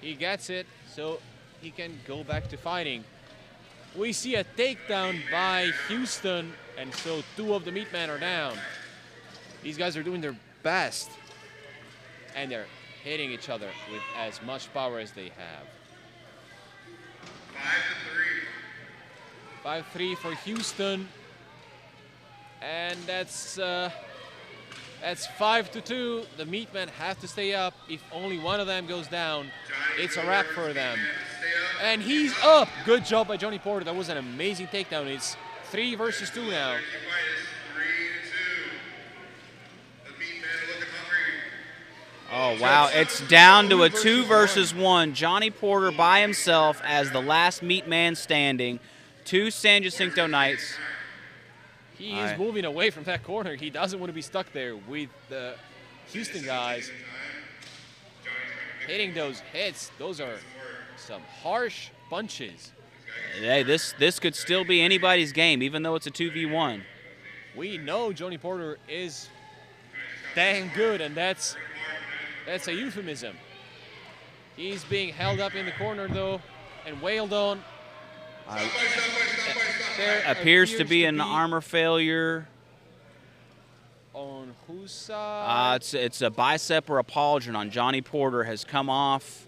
He gets it, so he can go back to fighting. We see a takedown by Houston, and so 2 of the Meatmen are down. These guys are doing their best, and they're hitting each other with as much power as they have. 5-3 for Houston, and that's 5-2. The Meatmen have to stay up. If only one of them goes down, it's a wrap for them. And he's up. Good job by Johnny Porter. That was an amazing takedown. It's 3 versus 2 now.
Oh, wow. It's down to a 2 versus 1. Johnny Porter by himself as the last Meatman standing. 2 San Jacinto Knights.
He is moving away from that corner. He doesn't want to be stuck there with the Houston guys. Hitting those hits, those are some harsh punches.
Hey, this could still be anybody's game, even though it's a 2v1.
We know Johnny Porter is dang good, and that's a euphemism. He's being held up in the corner, though, and wailed on.
There appears to be an armor failure.
On whose side?
It's a bicep or a pauldron on Johnny Porter has come off.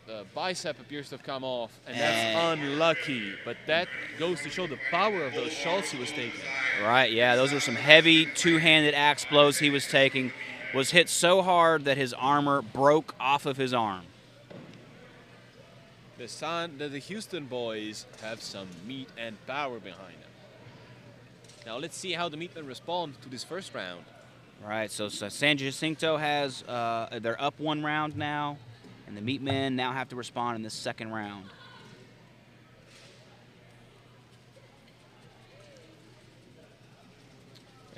The bicep appears to have come off, and that's unlucky. But that goes to show the power of those shots he was taking.
Right, yeah, those are some heavy two-handed axe blows he was taking. Was hit so hard that his armor broke off of his arm.
The Houston boys have some meat and power behind them. Now let's see how the Meatmen respond to this first round.
Right, so San Jacinto has, they're up 1 round now, and the Meatmen now have to respond in this second round.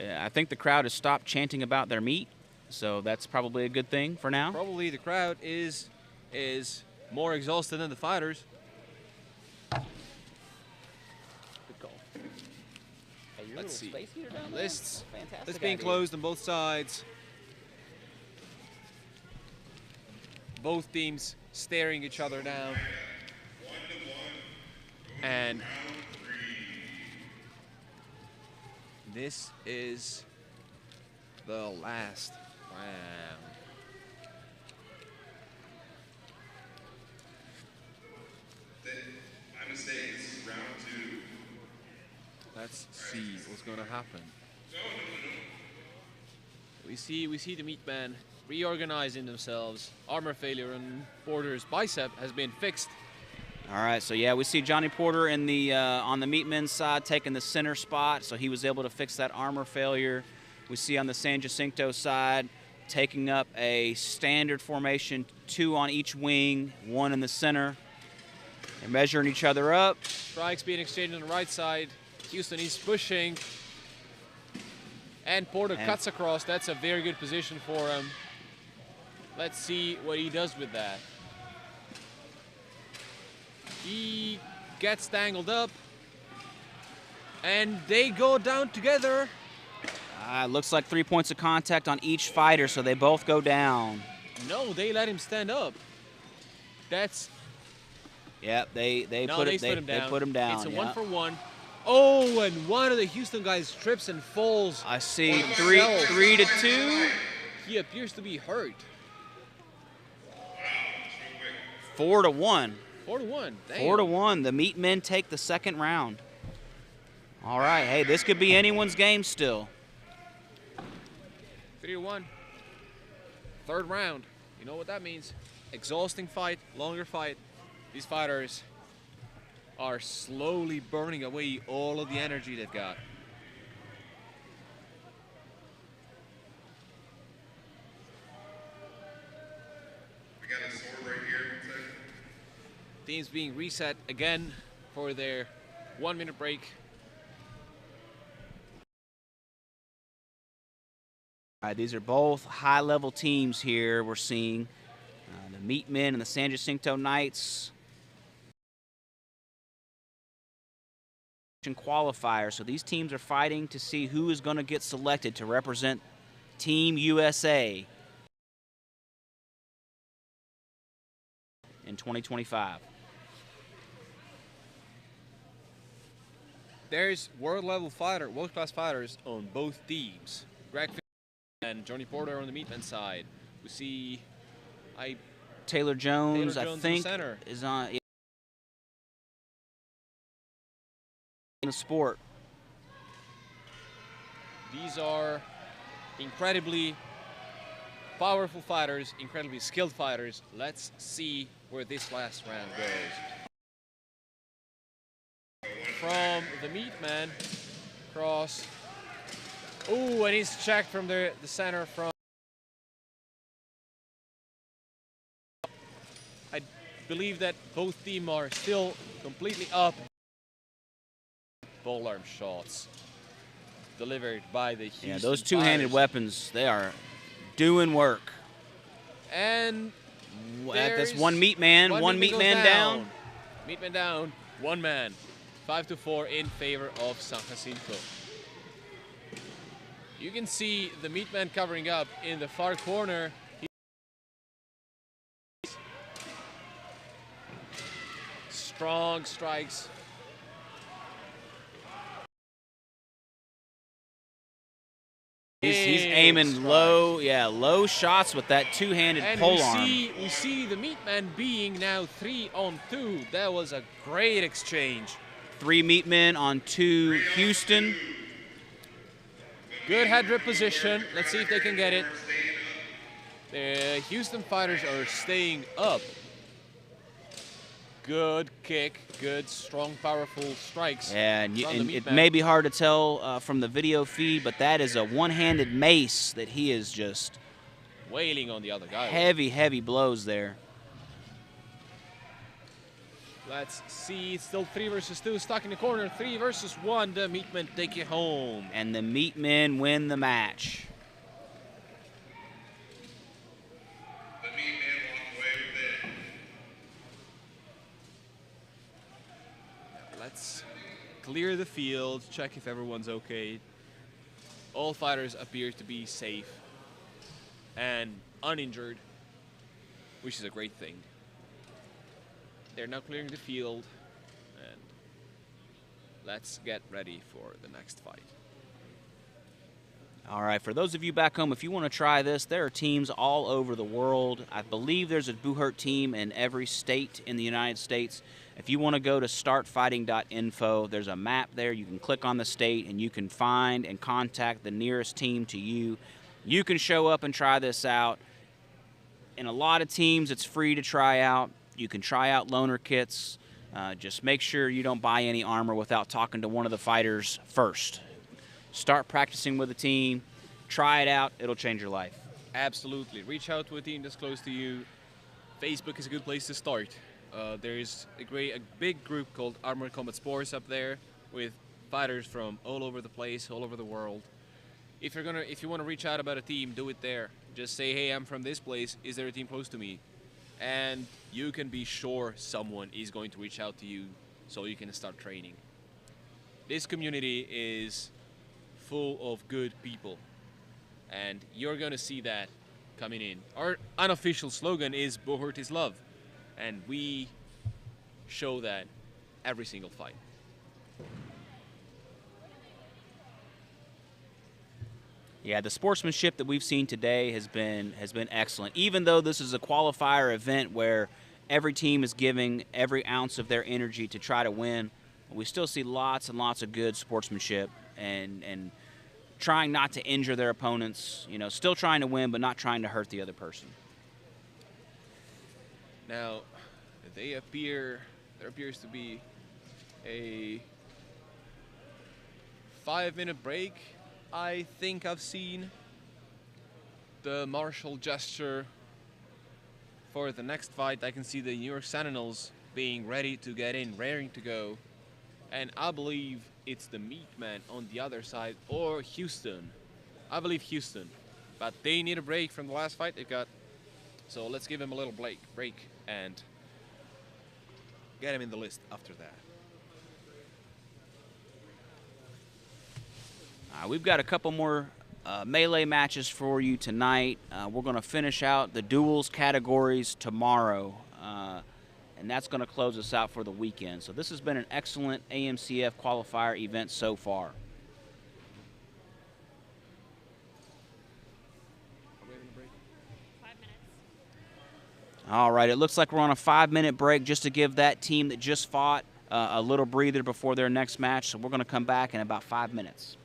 Yeah, I think the crowd has stopped chanting about their meat, so that's probably a good thing for now.
Probably the crowd is more exhausted than the fighters. Good call. Hey, let's see. Lists being closed on both sides. Both teams staring each other down. And this is the last round.
My mistake. This is round 2.
Let's see what's going to happen. We see the Meatmen reorganizing themselves. Armor failure on Porter's bicep has been fixed.
All right, so yeah, we see Johnny Porter in the on the Meatmen's side taking the center spot, so he was able to fix that armor failure. We see on the San Jacinto side taking up a standard formation, 2 on each wing, 1 in the center. They're measuring each other up.
Strikes being exchanged on the right side. Houston is pushing. And Porter cuts across. That's a very good position for him. Let's see what he does with that. He gets tangled up. And they go down together.
Looks like 3 points of contact on each fighter, so they both go down.
No, they let him stand up. That's...
Yep, they put him down.
It's a
yep.
1-for-1. Oh, and one of the Houston guys trips and falls.
I see 3 to 2.
He appears to be hurt.
4 to 1.
4 to 1. Damn.
4 to 1. The Meat Men take the second round. All right, hey, this could be anyone's game still.
3 to 1. Third round. You know what that means? Exhausting fight, longer fight. These fighters are slowly burning away all of the energy they've got.
We got a sword right here. 1 second.
Teams being reset again for their 1-minute break.
All right, these are both high-level teams here we're seeing. The Meat Men and the San Jacinto Knights. Qualifier, so these teams are fighting to see who is going to get selected to represent Team USA in 2025.
There's world-class fighters on both teams. Greg and Johnny Porter on the Meatman side. We see
Taylor Jones,
in
I
the
think,
center.
is on in the sport.
These are incredibly powerful fighters, incredibly skilled fighters. Let's see where this last round goes. From the Meatman, cross. Oh, and he's checked from the center from. I believe that both teams are still completely up. Pole arm shots delivered by the Houston
Yeah, those two-handed
fighters.
weapons, they are doing work.
And
that's one Meat Man, one Meat
goes
Man down.
Meatman down, one man. 5-4 in favor of San Jacinto. You can see the Meatman covering up in the far corner. Strong strikes.
He's aiming low, low shots with that two-handed pole arm.
We see the Meatman being now 3-on-2. That was a great exchange.
3 Meat Men on 2 Houston.
Good head grip position. Let's see if they can get it. The Houston fighters are staying up. Good kick, good, strong, powerful strikes.
Yeah, and it may be hard to tell from the video feed, but that is a one-handed mace that he is just
wailing on the other guy.
Heavy, heavy blows there.
Let's see, it's still 3 versus 2, stuck in the corner, 3 versus 1. The Meatmen take it home.
And the Meat Men win the match.
The Meat Men walk away with it.
Let's clear the field, check if everyone's okay. All fighters appear to be safe and uninjured, which is a great thing. They're now clearing the field, and let's get ready for the next fight.
All right, for those of you back home, if you want to try this, there are teams all over the world. I believe there's a Buhurt team in every state in the United States. If you want to go to startfighting.info, there's a map there. You can click on the state, and you can find and contact the nearest team to you. You can show up and try this out. In a lot of teams, it's free to try out. You can try out loaner kits. Just make sure you don't buy any armor without talking to one of the fighters first. Start practicing with a team. Try it out. It'll change your life.
Absolutely. Reach out to a team that's close to you. Facebook is a good place to start. There is a big group called Armored Combat Sports up there with fighters from all over the place, all over the world. If you want to reach out about a team, do it there. Just say, hey, I'm from this place. Is there a team close to me?
and you can be sure someone is going to reach out to you so you can start training. This community is full of good people, and you're going to see that coming in. Our unofficial slogan is Bohurt is love, and we show that every single fight.
Yeah, the sportsmanship that we've seen today has been excellent. Even though this is a qualifier event where every team is giving every ounce of their energy to try to win, we still see lots and lots of good sportsmanship and trying not to injure their opponents. You know, still trying to win, but not trying to hurt the other person.
Now, there appears to be a 5-minute break. I think I've seen the martial gesture for the next fight. I can see the New York Sentinels being ready to get in, raring to go. And I believe it's the Meat Man on the other side, or Houston. I believe Houston. But they need a break from the last fight they've got. So let's give him a little break and get him in the list after that.
We've got a couple more melee matches for you tonight. We're going to finish out the duels categories tomorrow, and that's going to close us out for the weekend. So this has been an excellent AMCF qualifier event so far. All right, it looks like we're on a 5-minute break just to give that team that just fought a little breather before their next match. So we're going to come back in about 5 minutes.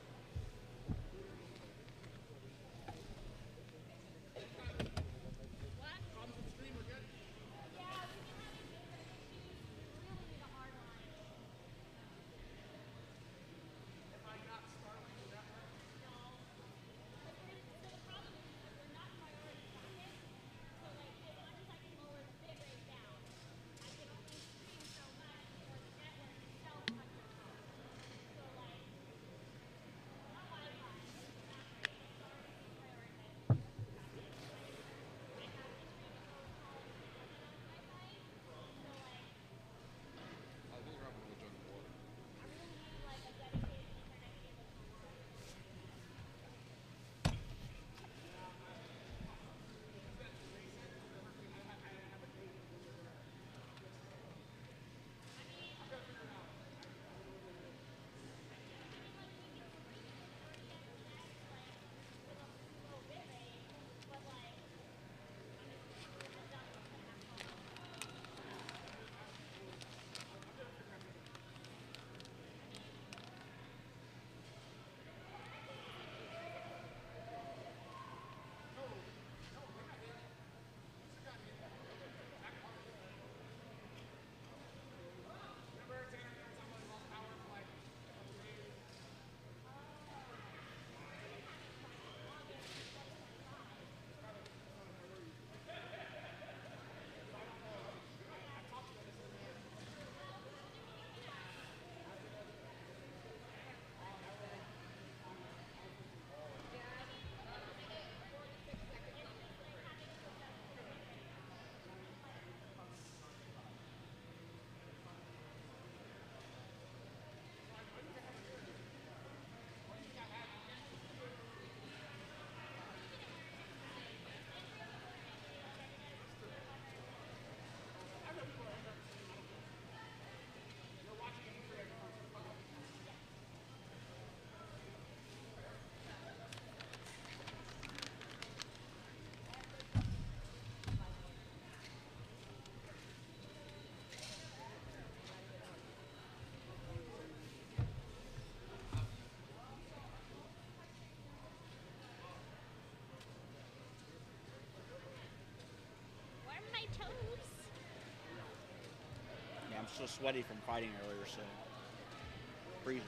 Yeah, I'm so sweaty from fighting earlier, so freezing.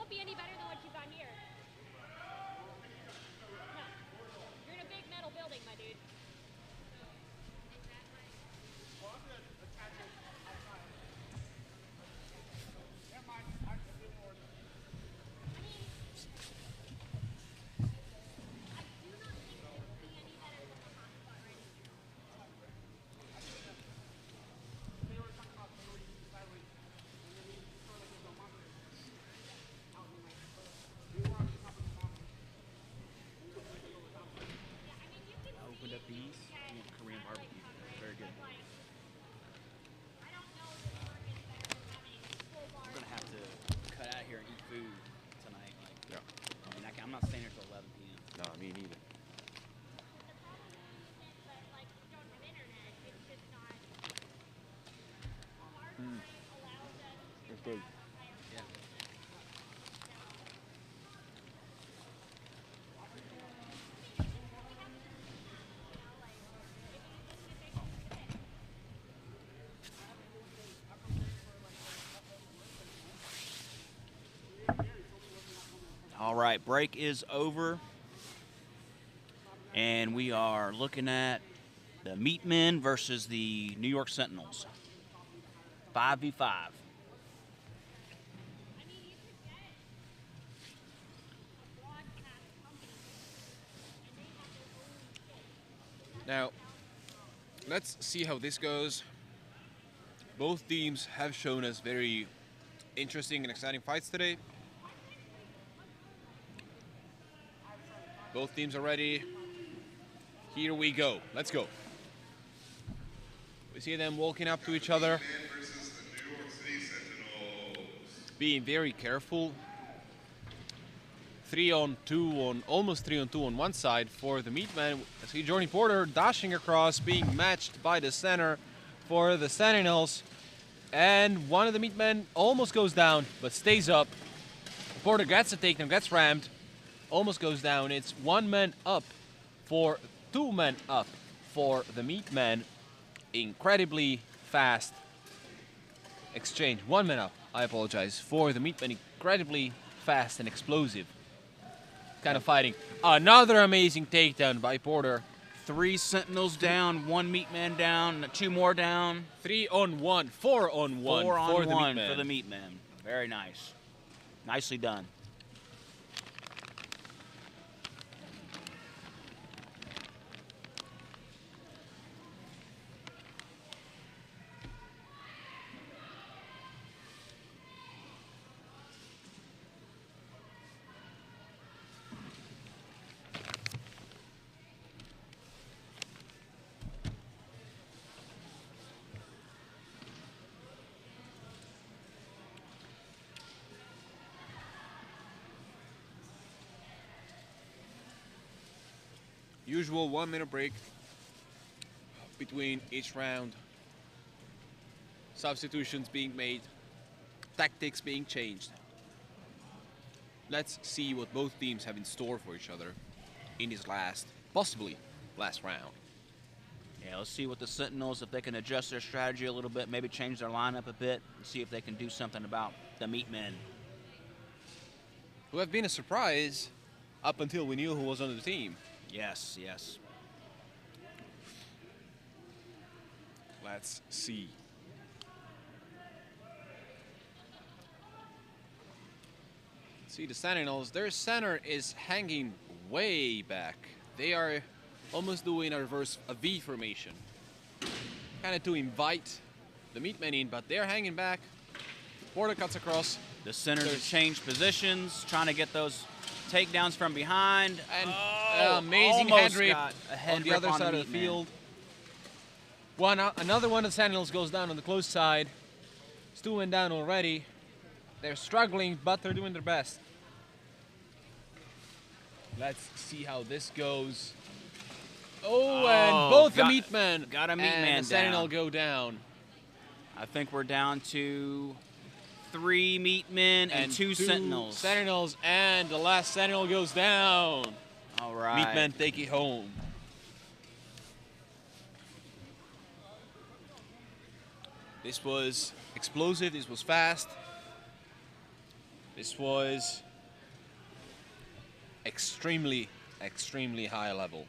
won't be any better than what you've got here. No. You're in a big metal building, my dude.
I opened up these. Korean barbecue. Very good. We're gonna have to cut out here and eat food tonight. Like,
Yeah.
I mean, I'm not staying here till 11 p.m.
No, me neither. It's good.
Yeah. All right, break is over. And we are looking at the Meatmen versus the New York Sentinels. 5v5.
Now, let's see how this goes. Both teams have shown us very interesting and exciting fights today. Both teams are ready. Here we go. Let's go. We see them walking up to each other, being very careful. 3-on-2 on almost 3-on-2 on one side for the Meatmen. I see Johnny Porter dashing across, being matched by the center for the Sentinels. And one of the Meatmen almost goes down, but stays up. Porter gets a takedown, gets rammed, almost goes down. It's 1 man up for 2 men up for the Meatmen. Incredibly fast exchange. 1 man up, I apologize, for the Meatmen. Incredibly fast and explosive kind of fighting. Another amazing takedown by Porter.
3 Sentinels down, 1 Meatman down, 2 more down.
3-on-1, 4-on-1
4-on-1
for the Meatmen.
for the Meatmen. Very nice. Nicely done.
Usual 1 minute break between each round. Substitutions being made, tactics being changed. Let's see what both teams have in store for each other in this possibly last round.
Yeah, let's see what the Sentinels, if they can adjust their strategy a little bit, maybe change their lineup a bit, and see if they can do something about the Meatmen.
Who have been a surprise up until we knew who was on the team.
Yes, yes.
Let's see. See the Sentinels, their center is hanging way back. They are almost doing a V formation. Kind of to invite the Meatmen in, but they're hanging back. Porter cuts across.
The centers have changed positions, trying to get those takedowns from behind.
And amazing head rip on the other side of the field. Another one of the Sentinels goes down on the close side. It's 2 men down already. They're struggling, but they're doing their best. Let's see how this goes. Oh, and both the Meatmen
got a Meatman
and the Sentinel
down.
go down.
I think we're down to 3 Meatmen and 2 Sentinels.
Sentinels, and the last Sentinel goes down.
All right.
Meatmen take it home. This was explosive. This was fast. This was extremely high level.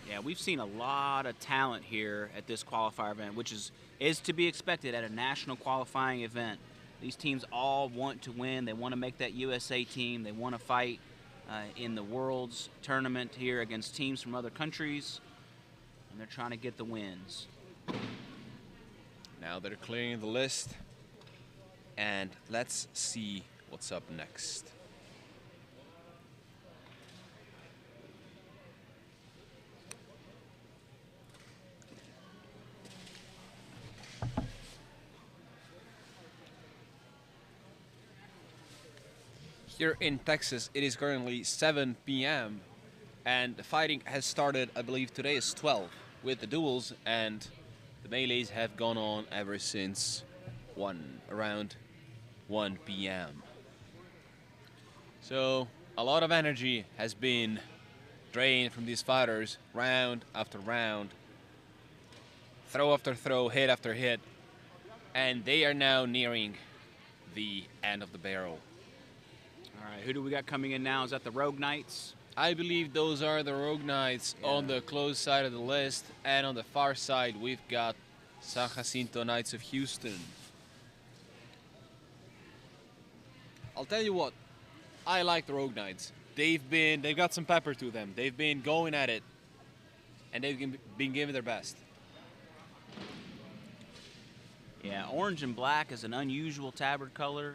Yeah, we've seen a lot of talent here at this qualifier event, which is to be expected at a national qualifying event. These teams all want to win. They want to make that USA team. They want to fight in the Worlds tournament here against teams from other countries, and they're trying to get the wins.
Now they're clearing the list, and let's see what's up next. Here in Texas, it is currently 7 p.m. and the fighting has started, I believe today is 12 with the duels, and the melees have gone on ever since around 1 p.m. So a lot of energy has been drained from these fighters round after round, throw after throw, hit after hit, and they are now nearing the end of the barrel.
All right, who do we got coming in now? Is that the Rogue Knights?
I believe those are the Rogue Knights on the close side of the list, and on the far side we've got San Jacinto Knights of Houston. I'll tell you what, I like the Rogue Knights. They've got some pepper to them. They've been going at it, and they've been giving their best.
Yeah, orange and black is an unusual tabard color.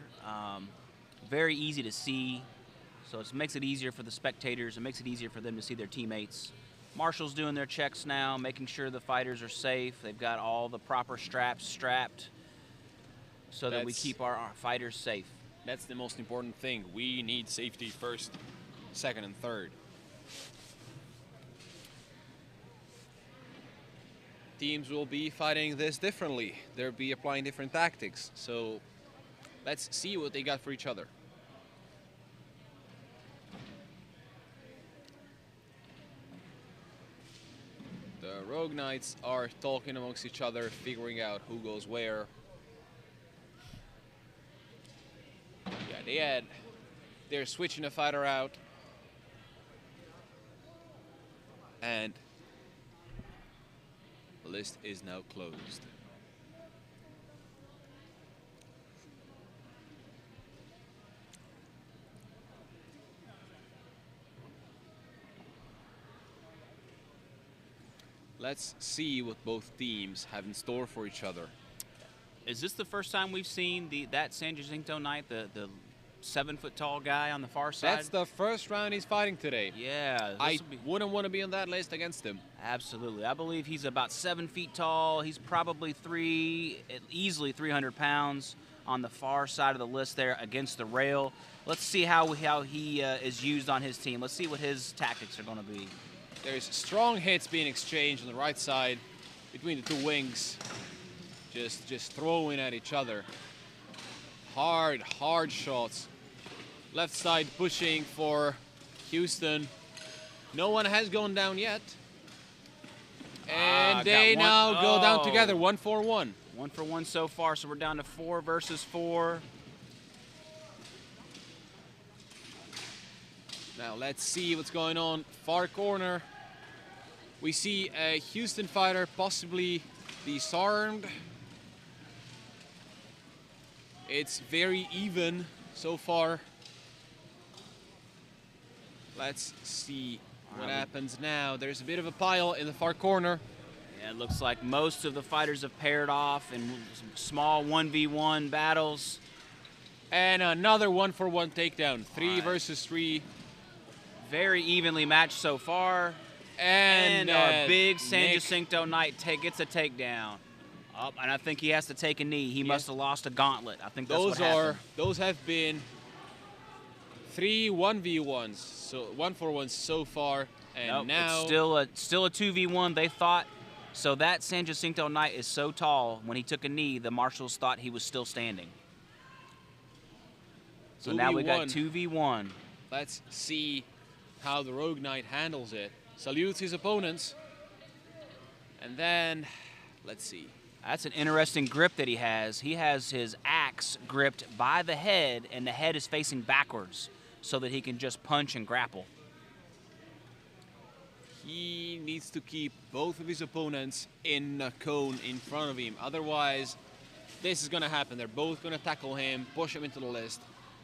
Very easy to see, so it makes it easier for the spectators. It makes it easier for them to see their teammates. Marshall's doing their checks now, making sure the fighters are safe. They've got all the proper straps strapped so that we keep our fighters safe.
That's the most important thing. We need safety first, second, and third. Teams will be fighting this differently. They'll be applying different tactics. So let's see what they got for each other. The Rogue Knights are talking amongst each other, figuring out who goes where. Yeah, they're switching a fighter out. And the list is now closed. Let's see what both teams have in store for each other.
Is this the first time we've seen that San Jacinto Knight, the 7-foot-tall guy on the far side?
That's the first round he's fighting today.
Yeah.
I wouldn't want to be on that list against him.
Absolutely. I believe he's about 7 feet tall. He's probably easily 300 pounds on the far side of the list there against the rail. Let's see how he is used on his team. Let's see what his tactics are going to be.
There's strong hits being exchanged on the right side between the two wings. Just throwing at each other. Hard shots. Left side pushing for Houston. No one has gone down yet. And they now go down together, 1-for-1.
1-for-1 so far, so we're down to 4 versus 4.
Now let's see what's going on. Far corner. We see a Houston fighter possibly disarmed. It's very even so far. Let's see what happens now. There's a bit of a pile in the far corner.
Yeah, it looks like most of the fighters have paired off in some small 1v1 battles.
And another 1-for-1 takedown. 3 versus 3.
Very evenly matched so far. And our big San Jacinto Knight gets a takedown. Oh, and I think he has to take a knee. He must have lost a gauntlet. I think that's what happened.
Those have been 3 1v1s, so 1-for-1s so far, and now
it's still a 2v1. They thought so. That San Jacinto Knight is so tall. When he took a knee, the marshals thought he was still standing. So now we got 2v1.
Let's see how the Rogue Knight handles it. Salutes his opponents, and then let's see.
That's an interesting grip that he has. He has his axe gripped by the head, and the head is facing backwards so that he can just punch and grapple.
He needs to keep both of his opponents in a cone in front of him. Otherwise, this is going to happen. They're both going to tackle him, push him into the list,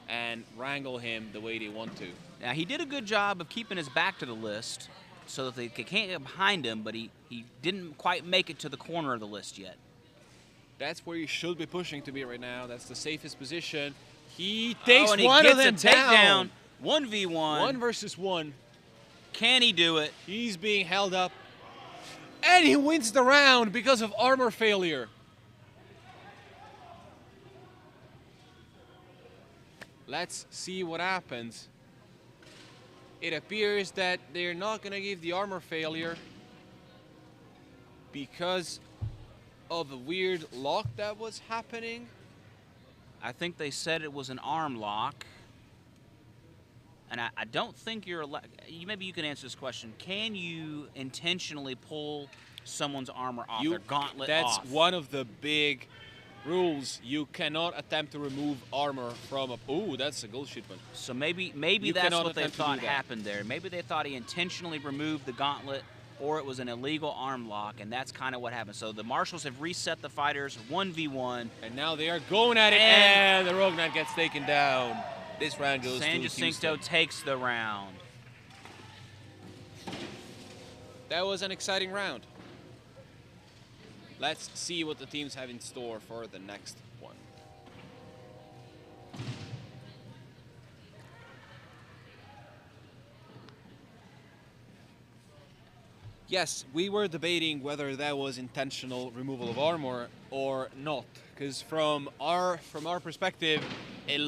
and wrangle him the way they want to.
Now, he did a good job of keeping his back to the list so that they can't get behind him, but he didn't quite make it to the corner of the list yet.
That's where you should be pushing to be right now. That's the safest position. He takes
and
one
he
of them
gets a takedown. 1v1.
1 versus 1.
Can he do it?
He's being held up. And he wins the round because of armor failure. Let's see what happens. It appears that they're not going to give the armor failure because of a weird lock that was happening.
I think they said it was an arm lock. And I don't think you're allowed. Maybe you can answer this question. Can you intentionally pull someone's armor off, their gauntlet off?
That's one of the big rules. You cannot attempt to remove armor from a... Ooh, that's a goal shipment.
So maybe that's what they thought happened there. Maybe they thought he intentionally removed the gauntlet, or it was an illegal arm lock, and that's kind of what happened. So the Marshals have reset the fighters 1v1.
And now they are going at it, and the Rogue Knight gets taken down. This round goes
San
to
Jacinto
Houston.
takes the round.
That was an exciting round. Let's see what the teams have in store for the next one. Yes, we were debating whether that was intentional removal of armor or not, because from our perspective, it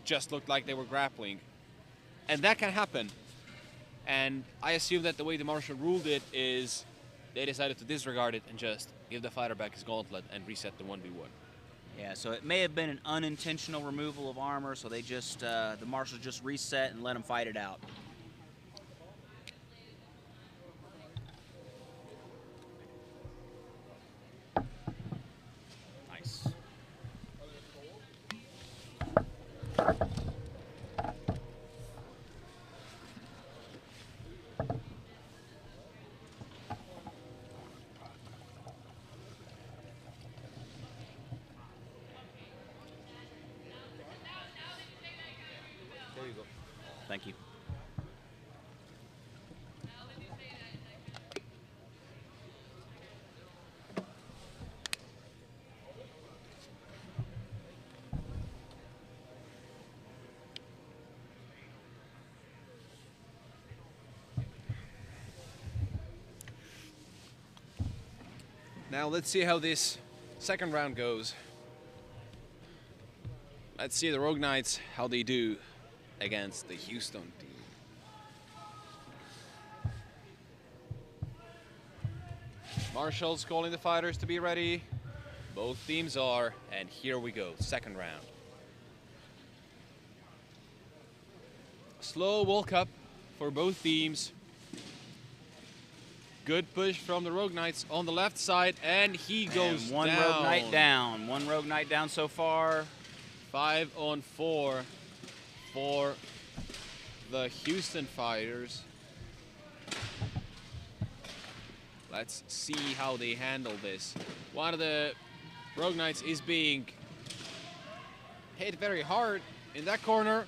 just looked like they were grappling, and that can happen. And I assume that the way the Marshal ruled it is they decided to disregard it and just give the fighter back his gauntlet and reset the 1v1.
Yeah, so it may have been an unintentional removal of armor, so they just the Marshals just reset and let them fight it out. Nice.
There you go.
Thank you.
Now let's see how this second round goes. Let's see the Rogue Knights, how they do against the Houston team. Marshall's calling the fighters to be ready. Both teams are, and here we go, second round. Slow walk up for both teams. Good push from the Rogue Knights on the left side, and he goes down.
One Rogue Knight down. One Rogue Knight down so far.
5 on 4 for the Houston fighters. Let's see how they handle this. One of the Rogue Knights is being hit very hard in that corner,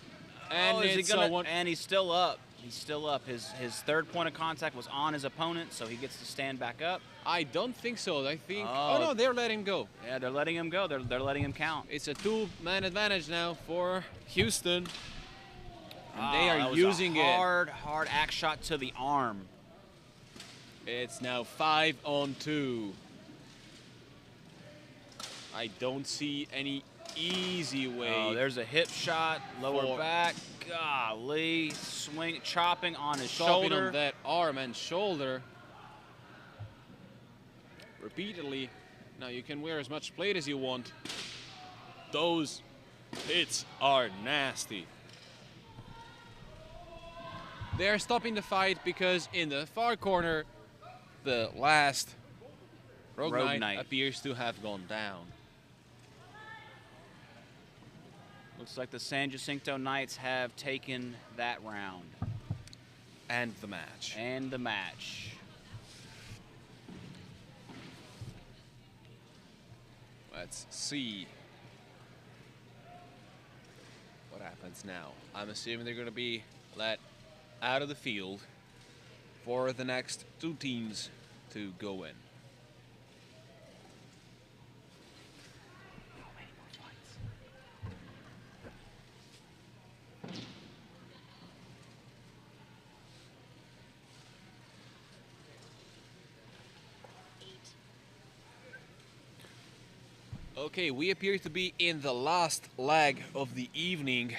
and
and he's still up. He's still up. His third point of contact was on his opponent, so he gets to stand back up.
I don't think so. I think... Oh, no, they're letting him go.
Yeah, they're letting him go. They're letting him count.
It's a 2-man advantage now for Houston. And they are using it.
Hard axe shot to the arm.
It's now 5 on 2. I don't see any easy way.
Oh, there's a hip shot, lower back. Golly, swing, chopping on his shoulder.
On that arm and shoulder. Repeatedly. Now you can wear as much plate as you want. Those hits are nasty. They're stopping the fight because in the far corner, the last
Rogue
Rogue
Knight
Knight.
appears to have gone down.
Looks like the San Jacinto Knights have taken that round.
And the match.
And the match.
Let's see what happens now. I'm assuming they're going to be let out of the field for the next two teams to go in. Okay, we appear to be in the last leg of the evening,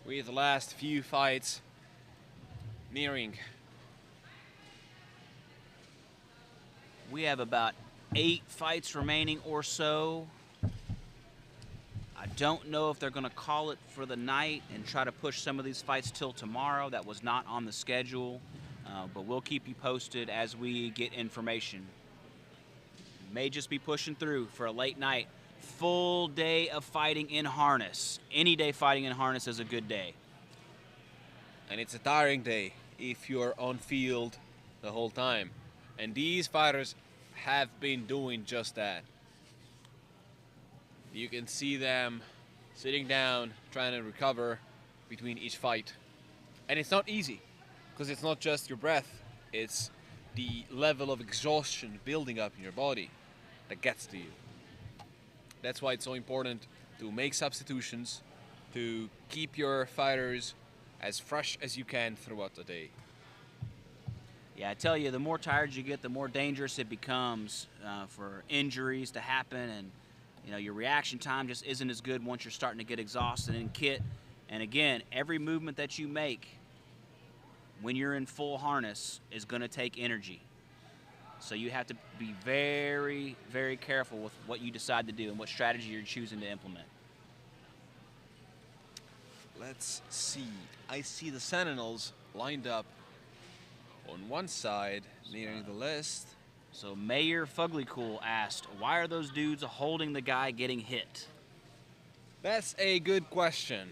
with the last few fights nearing.
We have about 8 fights remaining or so. I don't know if they're going to call it for the night and try to push some of these fights till tomorrow. That was not on the schedule, but we'll keep you posted as we get information. May just be pushing through for a late night. Full day of fighting in harness. Any day fighting in harness is a good day.
And it's a tiring day if you're on field the whole time. And these fighters have been doing just that. You can see them sitting down, trying to recover between each fight. And it's not easy, because it's not just your breath, it's the level of exhaustion building up in your body that gets to you. That's why it's so important to make substitutions, to keep your fighters as fresh as you can throughout the day.
Yeah, I tell you, the more tired you get, the more dangerous it becomes for injuries to happen, and you know, your reaction time just isn't as good once you're starting to get exhausted and kit. And again, every movement that you make when you're in full harness is going to take energy. So you have to be very, very careful with what you decide to do and what strategy you're choosing to implement.
Let's see. I see the Sentinels lined up on one side, nearing the list.
So Mayor Fuglycool asked, why are those dudes holding the guy getting hit?
That's a good question.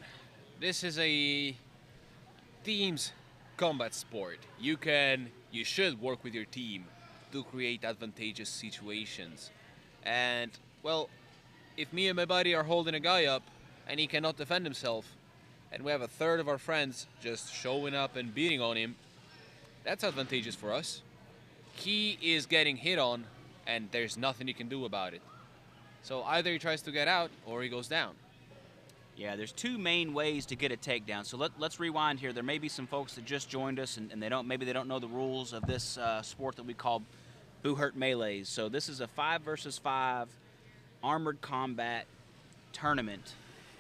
This is a team's combat sport. You should work with your team to create advantageous situations. And, well, if me and my buddy are holding a guy up and he cannot defend himself, and we have a third of our friends just showing up and beating on him, that's advantageous for us. He is getting hit on, and there's nothing you can do about it. So either he tries to get out, or he goes down.
Yeah, there's 2 main ways to get a takedown. So let's rewind here. There may be some folks that just joined us, and maybe they don't know the rules of this sport that we call Boo-Hurt Melees. So this is a 5 versus 5 armored combat tournament.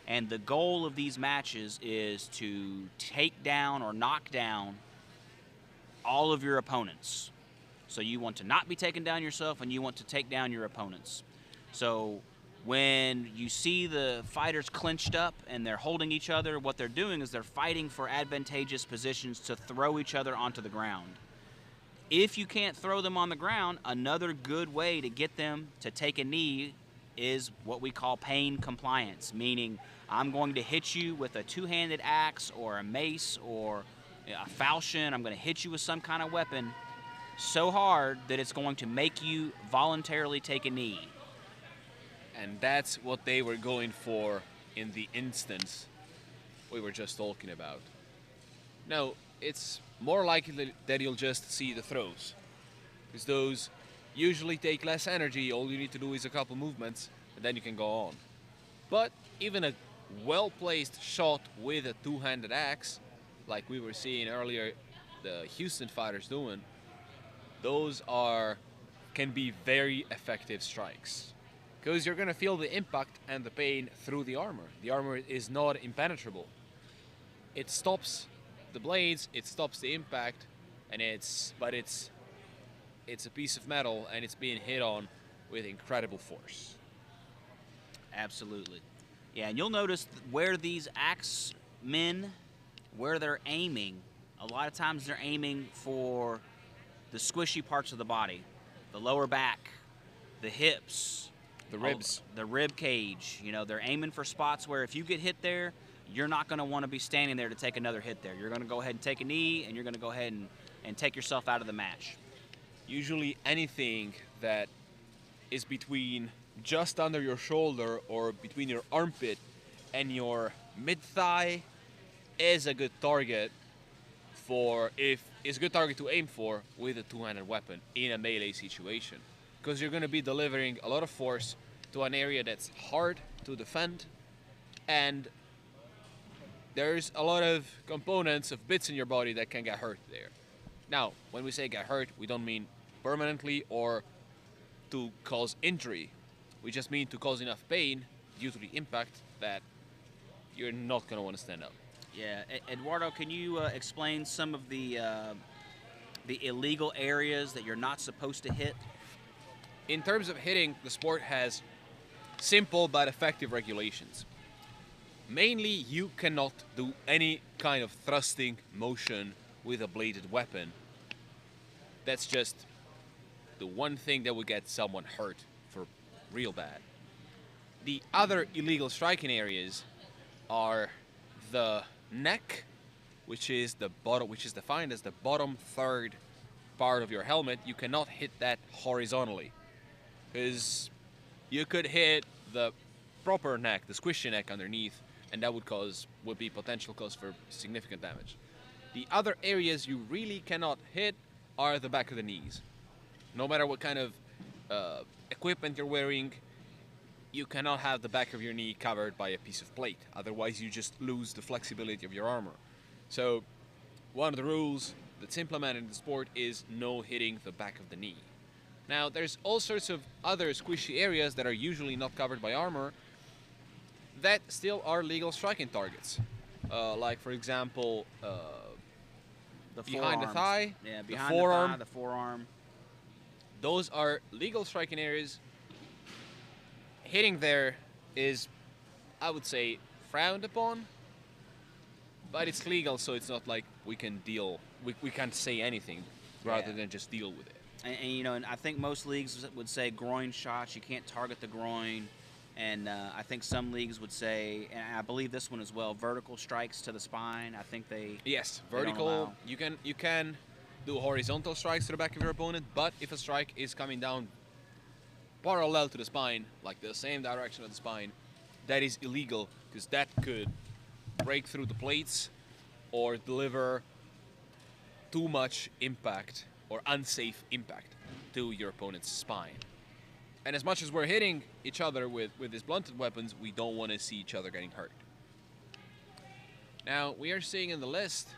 And the goal of these matches is to take down or knock down all of your opponents. So you want to not be taken down yourself, and you want to take down your opponents. So when you see the fighters clinched up and they're holding each other, what they're doing is they're fighting for advantageous positions to throw each other onto the ground. If you can't throw them on the ground, another good way to get them to take a knee is what we call pain compliance, meaning I'm going to hit you with a 2-handed axe or a mace or a falchion. I'm going to hit you with some kind of weapon so hard that it's going to make you voluntarily take a knee.
And that's what they were going for in the instance we were just talking about. Now, it's more likely that you'll just see the throws, because those usually take less energy. All you need to do is a couple movements, and then you can go on. But even a well-placed shot with a 2-handed axe, like we were seeing earlier the Houston fighters doing, those can be very effective strikes, because you're going to feel the impact and the pain through the armor. The armor is not impenetrable. It stops the blades, it stops the impact, and it's a piece of metal, and it's being hit on with incredible force.
Absolutely. Yeah, and you'll notice where these axe men, where they're aiming, a lot of times they're aiming for the squishy parts of the body. the lower back, the hips,
The ribs.
the rib cage. You know, they're aiming for spots where if you get hit there, you're not going to want to be standing there to take another hit there. You're going to go ahead and take a knee, and you're going to go ahead and take yourself out of the match.
Usually anything that is between just under your shoulder or between your armpit and your mid-thigh is a good target is a good target to aim for with a two-handed weapon in a melee situation, because you're going to be delivering a lot of force to an area that's hard to defend, and there's a lot of components of bits in your body that can get hurt there. Now, when we say get hurt, we don't mean permanently or to cause injury. We just mean to cause enough pain due to the impact that you're not going to want to stand up.
Yeah, Eduardo, can you explain some of the illegal areas that you're not supposed to hit?
In terms of hitting, the sport has simple but effective regulations. Mainly, you cannot do any kind of thrusting motion with a bladed weapon. That's just the one thing that would get someone hurt for real bad. The other illegal striking areas are the neck, which is defined as the bottom third part of your helmet. You cannot hit that horizontally, because you could hit the proper neck, the squishy neck underneath, and that would be potential cause for significant damage. The other areas you really cannot hit are the back of the knees. No matter what kind of equipment you're wearing, you cannot have the back of your knee covered by a piece of plate. Otherwise, you just lose the flexibility of your armor. So, one of the rules that's implemented in the sport is no hitting the back of the knee. Now, there's all sorts of other squishy areas that are usually not covered by armor that still are legal striking targets. Like, for example, behind the thigh,
yeah,
the
behind
forearm.
the forearm.
Those are legal striking areas. Hitting there is, I would say, frowned upon, but it's legal, so it's not like we can we can't say anything rather than just deal with it.
And you know, and I think most leagues would say groin shots. You can't target the groin. And I think some leagues would say, and I believe this one as well, vertical strikes to the spine. I think
Yes,
they don't
vertical.
allow.
You can do horizontal strikes to the back of your opponent, but if a strike is coming down parallel to the spine, like the same direction of the spine, that is illegal, because that could break through the plates or deliver too much impact or unsafe impact to your opponent's spine. And as much as we're hitting each other with these blunted weapons, we don't want to see each other getting hurt. Now, we are seeing in the list,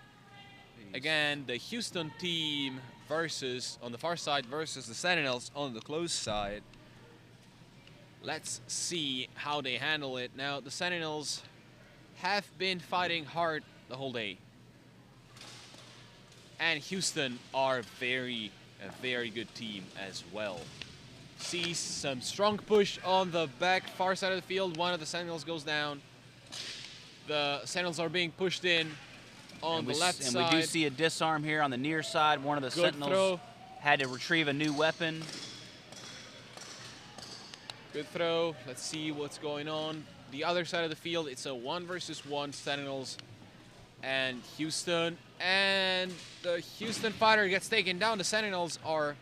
again, the Houston team on the far side versus the Sentinels on the close side. Let's see how they handle it. Now, the Sentinels have been fighting hard the whole day. And Houston are a very good team as well. See some strong push on the back far side of the field. One of the Sentinels goes down. The Sentinels are being pushed in on the left side.
And we do see a disarm here on the near side. One of the Sentinels had to retrieve a new weapon.
Good throw. Let's see what's going on. The other side of the field, it's a 1 versus 1 Sentinels and Houston. And the Houston fighter gets taken down. The Sentinels are...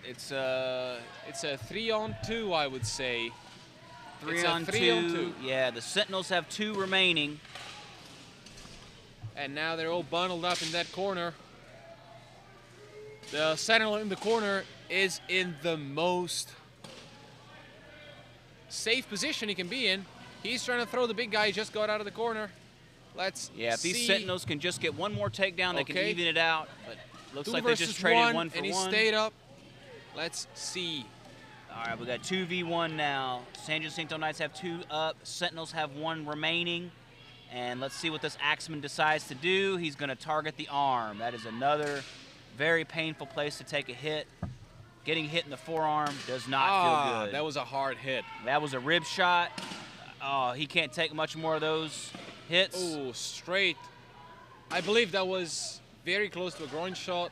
it's a 3-on-2, I would say.
3-on-2. Yeah, the Sentinels have 2 remaining.
And now they're all bundled up in that corner. The Sentinel in the corner is in the most safe position he can be in. He's trying to throw the big guy. He just got out of the corner. Let's see.
If these Sentinels can just get one more takedown, they can even it out. But looks like they just
traded
1 for 1.
And he stayed up. Let's see.
All right, we got 2v1 now. San Jacinto Knights have 2 up. Sentinels have 1 remaining. And let's see what this Axeman decides to do. He's going to target the arm. That is another very painful place to take a hit. Getting hit in the forearm does not feel good.
That was a hard hit.
That was a rib shot. Oh, he can't take much more of those hits.
Oh, straight. I believe that was very close to a groin shot.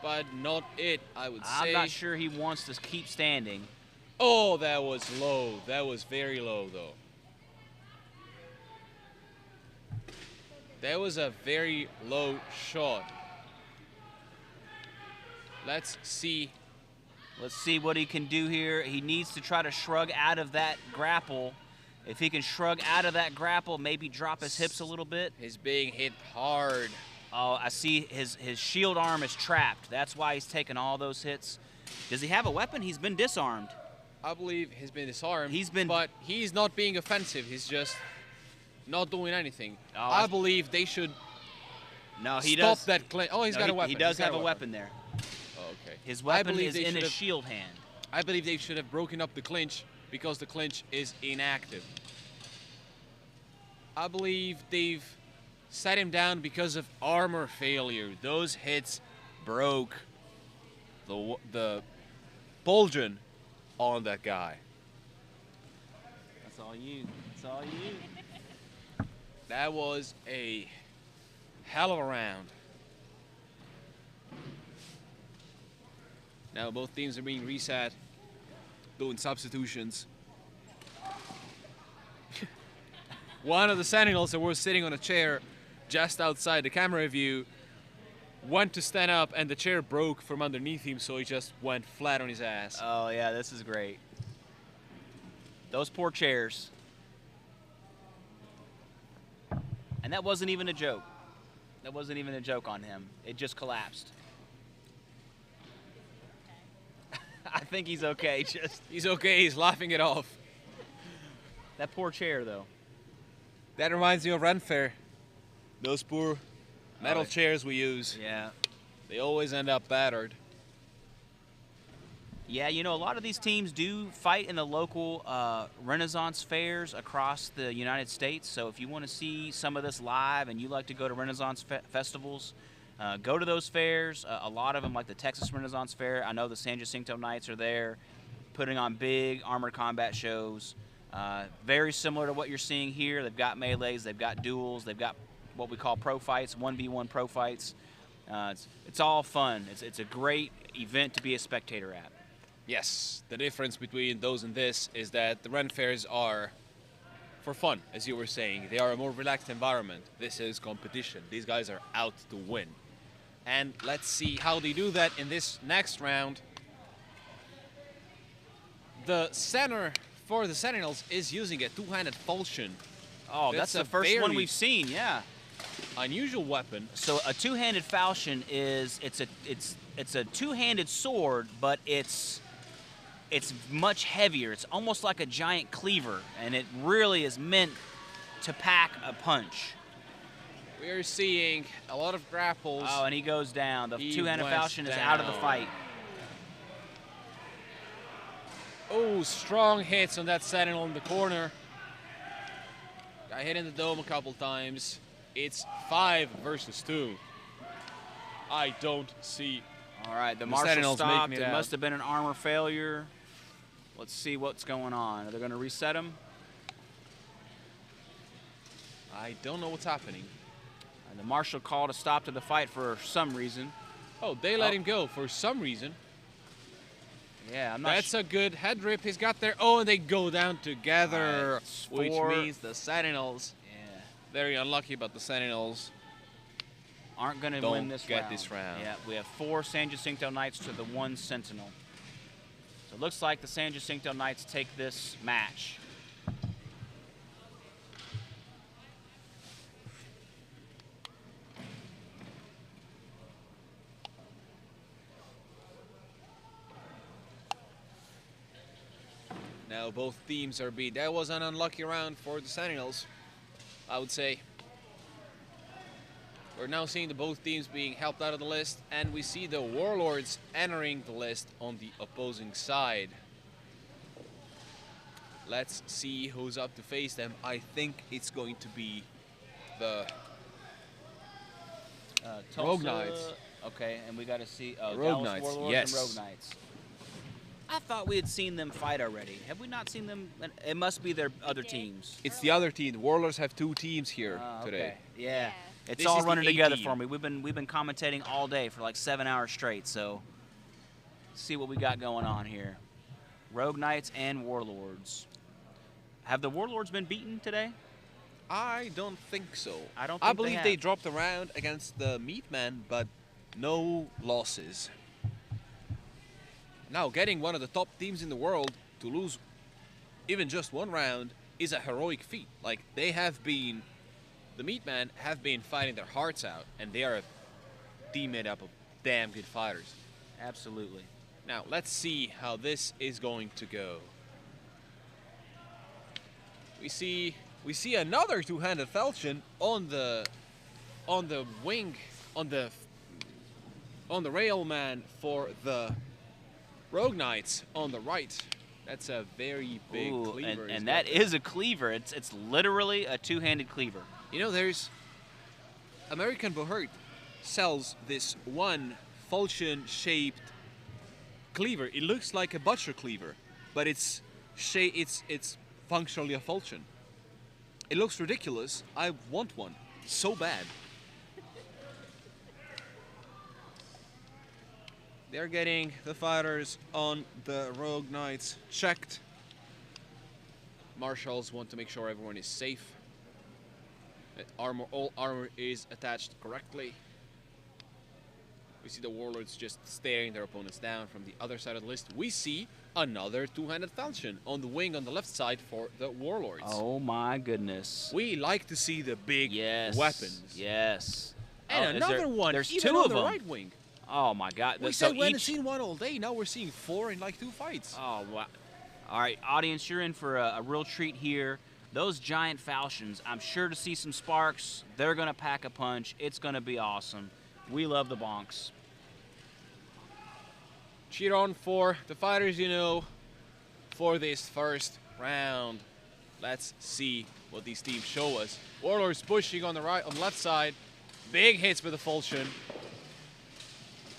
but not it, I would say.
I'm not sure he wants to keep standing.
Oh, that was low. That was very low, though. That was a very low shot. Let's see.
Let's see what he can do here. He needs to try to shrug out of that grapple. If he can shrug out of that grapple, maybe drop his hips a little bit.
He's being hit hard.
Oh, I see his shield arm is trapped. That's why he's taking all those hits. Does he have a weapon? He's been disarmed.
I believe he's been disarmed.
He's been,
but he's not being offensive. He's just not doing anything.
Oh,
I believe they should
no, he
stop
does.
that clinch. Oh, he's got a weapon.
He does have a weapon there.
Oh, okay.
His weapon is in his shield hand.
I believe they should have broken up the clinch because the clinch is inactive. I believe they've set him down because of armor failure. Those hits broke the bulging on that guy.
That's all you. That's all you.
That was a hell of a round. Now both teams are being reset, doing substitutions. One of the Sentinels that was sitting on a chair just outside the camera view went to stand up and the chair broke from underneath him, so he just went flat on his ass.
Oh yeah, this is great. Those poor chairs. And that wasn't even a joke. That wasn't even a joke on him. It just collapsed. I think he's okay.
He's okay. He's laughing it off.
That poor chair, though.
That reminds me of Ren Fair. Those poor metal chairs we use.
Yeah.
They always end up battered.
Yeah, you know, a lot of these teams do fight in the local Renaissance fairs across the United States. So if you want to see some of this live and you like to go to Renaissance festivals, go to those fairs. A lot of them, like the Texas Renaissance Fair. I know the San Jacinto Knights are there putting on big armored combat shows. Very similar to what you're seeing here. They've got melees, they've got duels, they've got what we call pro fights, 1v1 pro fights. It's all fun. It's a great event to be a spectator at.
Yes, the difference between those and this is that the Ren Fairs are for fun, as you were saying. They are a more relaxed environment. This is competition. These guys are out to win. And let's see how they do that in this next round. The center for the Sentinels is using a two-handed falchion.
Oh, that's the first one we've seen, yeah.
Unusual weapon.
So a two-handed falchion is it's a two-handed sword, but it's much heavier. It's almost like a giant cleaver, and it really is meant to pack a punch.
We are seeing a lot of grapples.
Oh, and he goes down. The two-handed falchion is out of the fight.
Oh, strong hits on that Sentinel in the corner. Got hit in the dome a couple times. It's 5 versus 2. I don't see.
All right, the marshal stopped. It must have been an armor failure. Let's see what's going on. Are they going to reset him?
I don't know what's happening.
And the marshal called a stop to the fight for some reason.
Oh, they let him go for some reason.
Yeah, I'm not
That's a good head rip he's got there. Oh, and they go down together,
right,
which means the Sentinels. Yeah. Very unlucky, but the Sentinels
aren't going to win this
round.
Yeah, we have 4 San Jacinto Knights to the 1 Sentinel. So it looks like the San Jacinto Knights take this match.
Now both teams are beat. That was an unlucky round for the Sentinels, I would say. We're now seeing the both teams being helped out of the list, and we see the Warlords entering the list on the opposing side. Let's see who's up to face them. I think it's going to be the Rogue Knights.
Okay, and we got to see
Rogue
Dallas
Knights,
Warlords
yes.
and Rogue Knights. I thought we had seen them fight already. Have we not seen them? It must be their other teams.
It's the other team. The Warlords have 2 teams here today.
Yeah. It's
This
all
is the
running
A
together
team.
for me. We've been commentating all day for like 7 hours straight. So let's see what we got going on here. Rogue Knights and Warlords. Have the Warlords been beaten today?
I don't think so.
I don't.
I
Think
believe
they
they dropped a round against the Meatman, but no losses. Now, getting one of the top teams in the world to lose even just one round is a heroic feat. Like, they have been, the Meatmen have been fighting their hearts out, and they are a team made up of damn good fighters.
Absolutely.
Now, let's see how this is going to go. We see another two-handed falchion on the wing, on the railman for the Rogue Knights on the right. That's a very big cleaver.
And that is a cleaver. It's literally a two-handed cleaver.
You know, there's American Bohurt sells this one falchion-shaped cleaver. It looks like a butcher cleaver, but it's functionally a falchion. It looks ridiculous. I want one so bad. They're getting the fighters on the Rogue Knights checked. Marshals want to make sure everyone is safe. That all armor is attached correctly. We see the Warlords just staring their opponents down. From the other side of the list, we see another two-handed falchion on the wing on the left side for the Warlords.
Oh my goodness.
We like to see the big weapons.
Yes.
And another one,
There's
even
two
on
of
the
them.
right wing.
Oh my God.
We said we hadn't seen one all day. Now we're seeing 4 in like 2 fights.
Oh, wow. All right, audience, you're in for a real treat here. Those giant falchions, I'm sure to see some sparks. They're going to pack a punch. It's going to be awesome. We love the bonks.
Cheer on for the fighters, you know, for this first round. Let's see what these teams show us. Warlords pushing on the left side. Big hits with the falchion.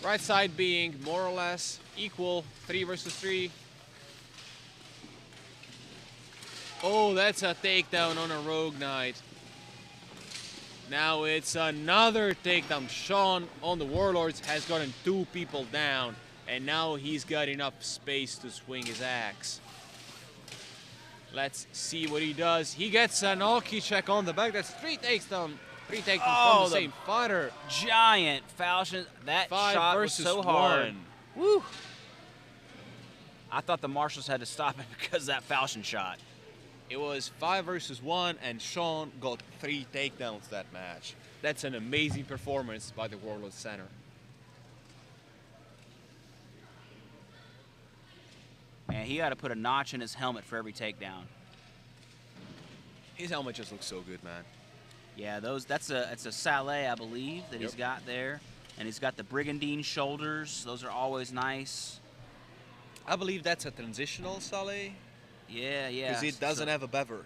Right side being more or less equal, 3 versus 3. Oh, that's a takedown on a Rogue Knight. Now it's another takedown. Sean on the Warlords has gotten 2 people down, and now he's got enough space to swing his axe. Let's see what he does. He gets an Alki check on the back. That's 3 takedowns. 3 takedowns from the same fighter.
Giant falchion. That
5
shot was
versus
so hard.
1.
Woo. I thought the marshals had to stop it because of that falchion shot.
It was 5 versus 1, and Sean got 3 takedowns that match. That's an amazing performance by the Warlords center.
Man, he got to put a notch in his helmet for every takedown.
His helmet just looks so good, man.
Yeah, it's a Saleh, I believe, that he's got there. And he's got the brigandine shoulders. Those are always nice.
I believe that's a transitional Saleh.
Yeah.
Because it doesn't have a bever.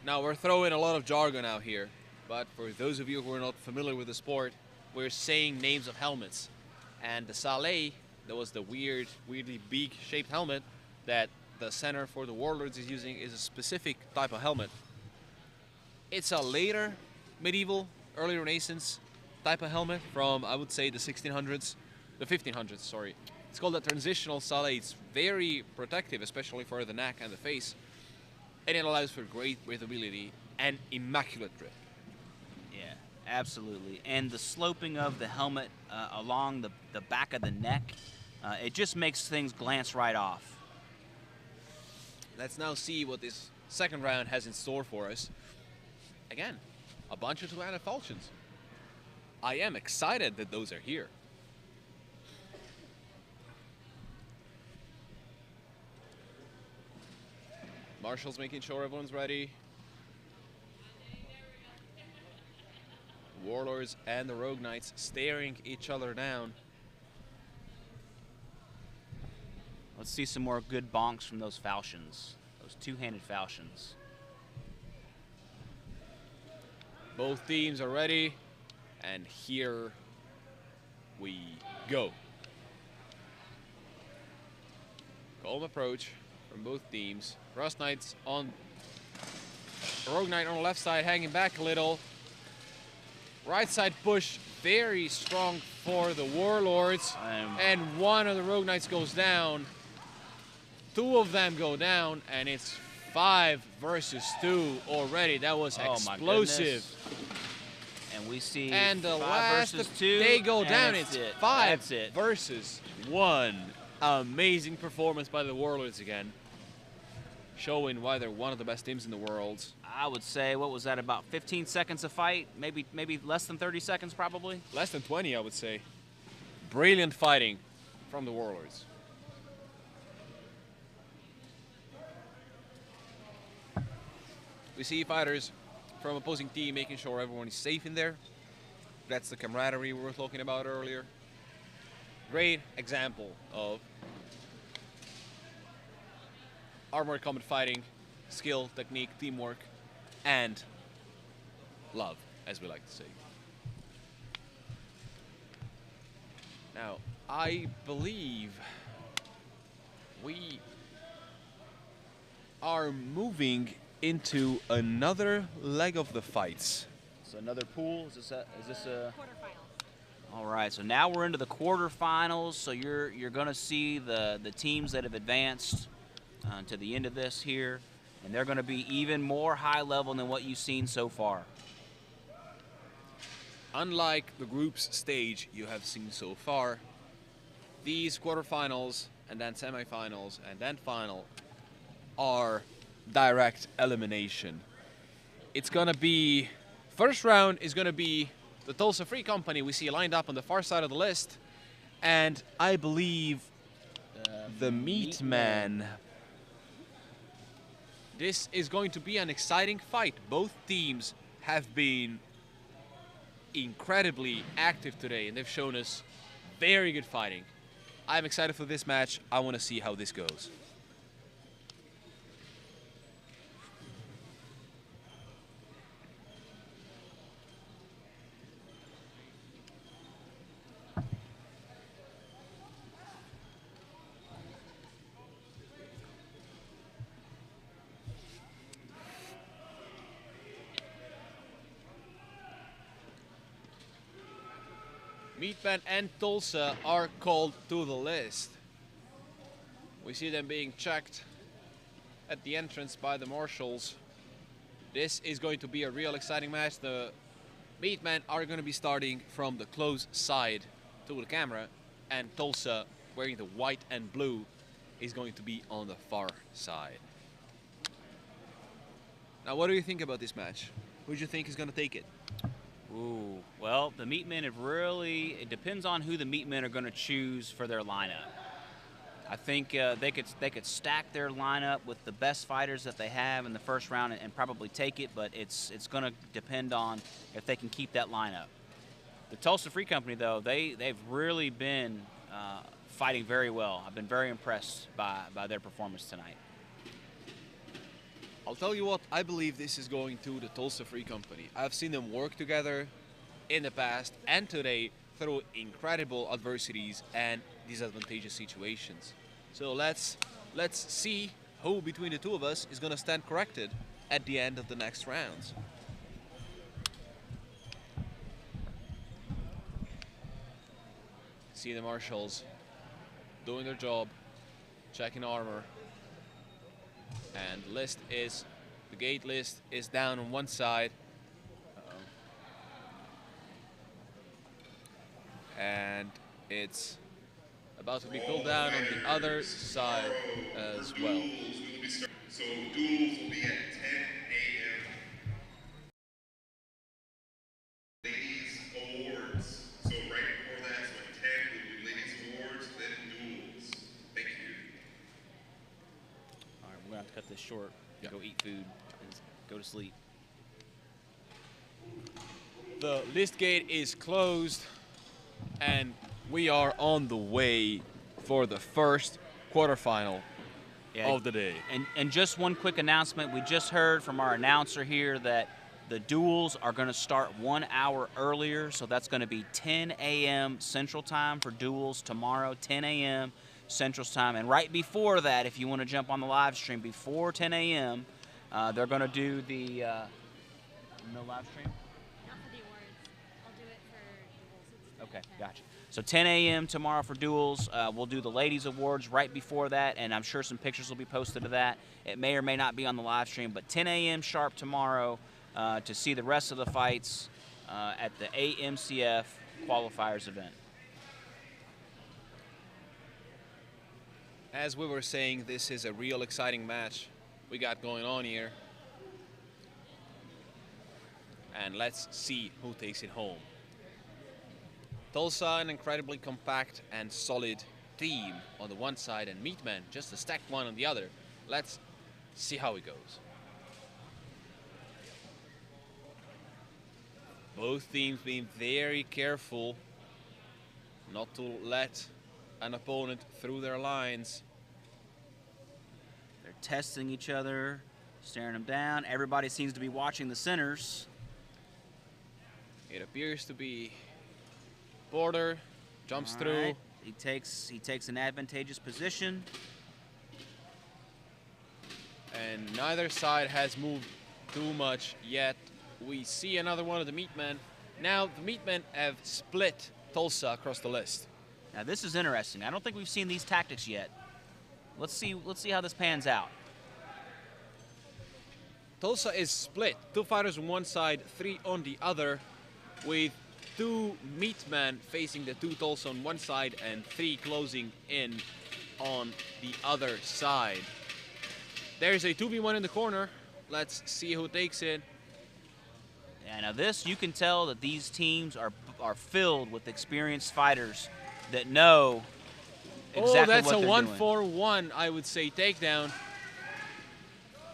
Now, we're throwing a lot of jargon out here. But for those of you who are not familiar with the sport, we're saying names of helmets. And the Saleh, that was the weirdly beak-shaped helmet that the center for the Warlords is using, is a specific type of helmet. It's a later medieval, early Renaissance type of helmet from, I would say, the 1500s, sorry. It's called a transitional Saleh. It's very protective, especially for the neck and the face. And it allows for great breathability and immaculate grip.
Yeah, absolutely. And the sloping of the helmet along the back of the neck, it just makes things glance right off.
Let's now see what this second round has in store for us. Again, a bunch of two-handed falchions. I am excited that those are here. Marshall's making sure everyone's ready. Warlords and the Rogue Knights staring each other down.
Let's see some more good bonks from those falchions, those two-handed falchions.
Both teams are ready, and here we go. Calm approach from both teams. Rogue Knight on the left side, hanging back a little.
Right side push, very strong for the Warlords. And one of the Rogue Knights goes down. Two of them go down, and it's 5 versus 2 already. That was explosive.
And we see
and the
5
last
versus
of
2.
they go
and
down.
that's
It's
it.
5
That's it.
versus 1. Amazing performance by the Warlords again. Showing why they're one of the best teams in the world.
I would say, what was that, about 15 seconds of fight? Maybe less than 30 seconds, probably?
Less than 20, I would say. Brilliant fighting from the Warlords. We see fighters from opposing team making sure everyone is safe in there. That's the camaraderie we were talking about earlier. Great example of armored combat fighting, skill, technique, teamwork, and love, as we like to say. Now, I believe we are moving into another leg of the fights.
So another pool. Is this a quarterfinals? All right. So now we're into the quarterfinals. So you're going to see the teams that have advanced to the end of this here, and they're going to be even more high level than what you've seen so far.
Unlike the groups stage you have seen so far, these quarterfinals and then semifinals and then final are direct elimination. It's gonna be, first round is gonna be the Tulsa Free Company we see lined up on the far side of the list, and I believe the Meat Man. This is going to be an exciting fight. Both teams have been incredibly active today, and they've shown us very good fighting. I'm excited for this match. I want to see how this goes. Meatman and Tulsa are called to the list. We see them being checked at the entrance by the marshals. This is going to be a real exciting match. The Meatmen are going to be starting from the close side to the camera, and Tulsa, wearing the white and blue, is going to be on the far side. Now, what do you think about this match? Who do you think is going to take it?
Ooh, well, the Meatmen have really, it depends on who the Meatmen are going to choose for their lineup. I think they could stack their lineup with the best fighters that they have in the first round and probably take it, but it's going to depend on if they can keep that lineup. The Tulsa Free Company, though, they've really been fighting very well. I've been very impressed by their performance tonight.
I'll tell you what, I believe this is going to the Tulsa Free Company. I've seen them work together in the past and today through incredible adversities and disadvantageous situations. So let's see who between the two of us is going to stand corrected at the end of the next rounds. See the marshals doing their job, checking armor. And the gate list is down on one side. And it's about to be pulled down on the other side as well.
So duels will be at 10 a.m. Ladies Awards. So right before that, so at 10 we'll do Ladies Awards, then duels. Thank you.
All right, we're going to have to cut this short.
Yep.
Go eat food and go to sleep.
The list gate is closed, and we are on the way for the first quarterfinal of the day.
And just one quick announcement. We just heard from our announcer here that the duels are going to start 1 hour earlier, so that's going to be 10 a.m. Central Time for duels tomorrow, 10 a.m. Central Time. And right before that, if you want to jump on the live stream before 10 a.m., they're going to do the no live stream?
Not for the awards.
Okay, gotcha. So 10 a.m. tomorrow for duels. We'll do the ladies awards right before that, and I'm sure some pictures will be posted of that. It may or may not be on the live stream, but 10 a.m. sharp tomorrow to see the rest of the fights at the IMCF qualifiers event.
As we were saying, this is a real exciting match we got going on here. And let's see who takes it home. Tulsa, an incredibly compact and solid team on the one side, and Meatman, just a stacked one on the other. Let's see how it goes. Both teams being very careful not to let an opponent through their lines.
They're testing each other, staring them down. Everybody seems to be watching the centers.
It appears to be Border, jumps
All
through.
right. He takes an advantageous position.
And neither side has moved too much yet. We see another one of the Meatmen. Now the Meatmen have split Tulsa across the list.
Now this is interesting. I don't think we've seen these tactics yet. Let's see how this pans out.
Tulsa is split. 2 fighters on one side, 3 on the other, with 2 Meatmen facing the 2 Tulsa on one side and 3 closing in on the other side. There's a 2v1 in the corner. Let's see who takes it.
Yeah, now this, you can tell that these teams are filled with experienced fighters that know exactly
that's
what
a
they're
1-4-1, I would say, takedown.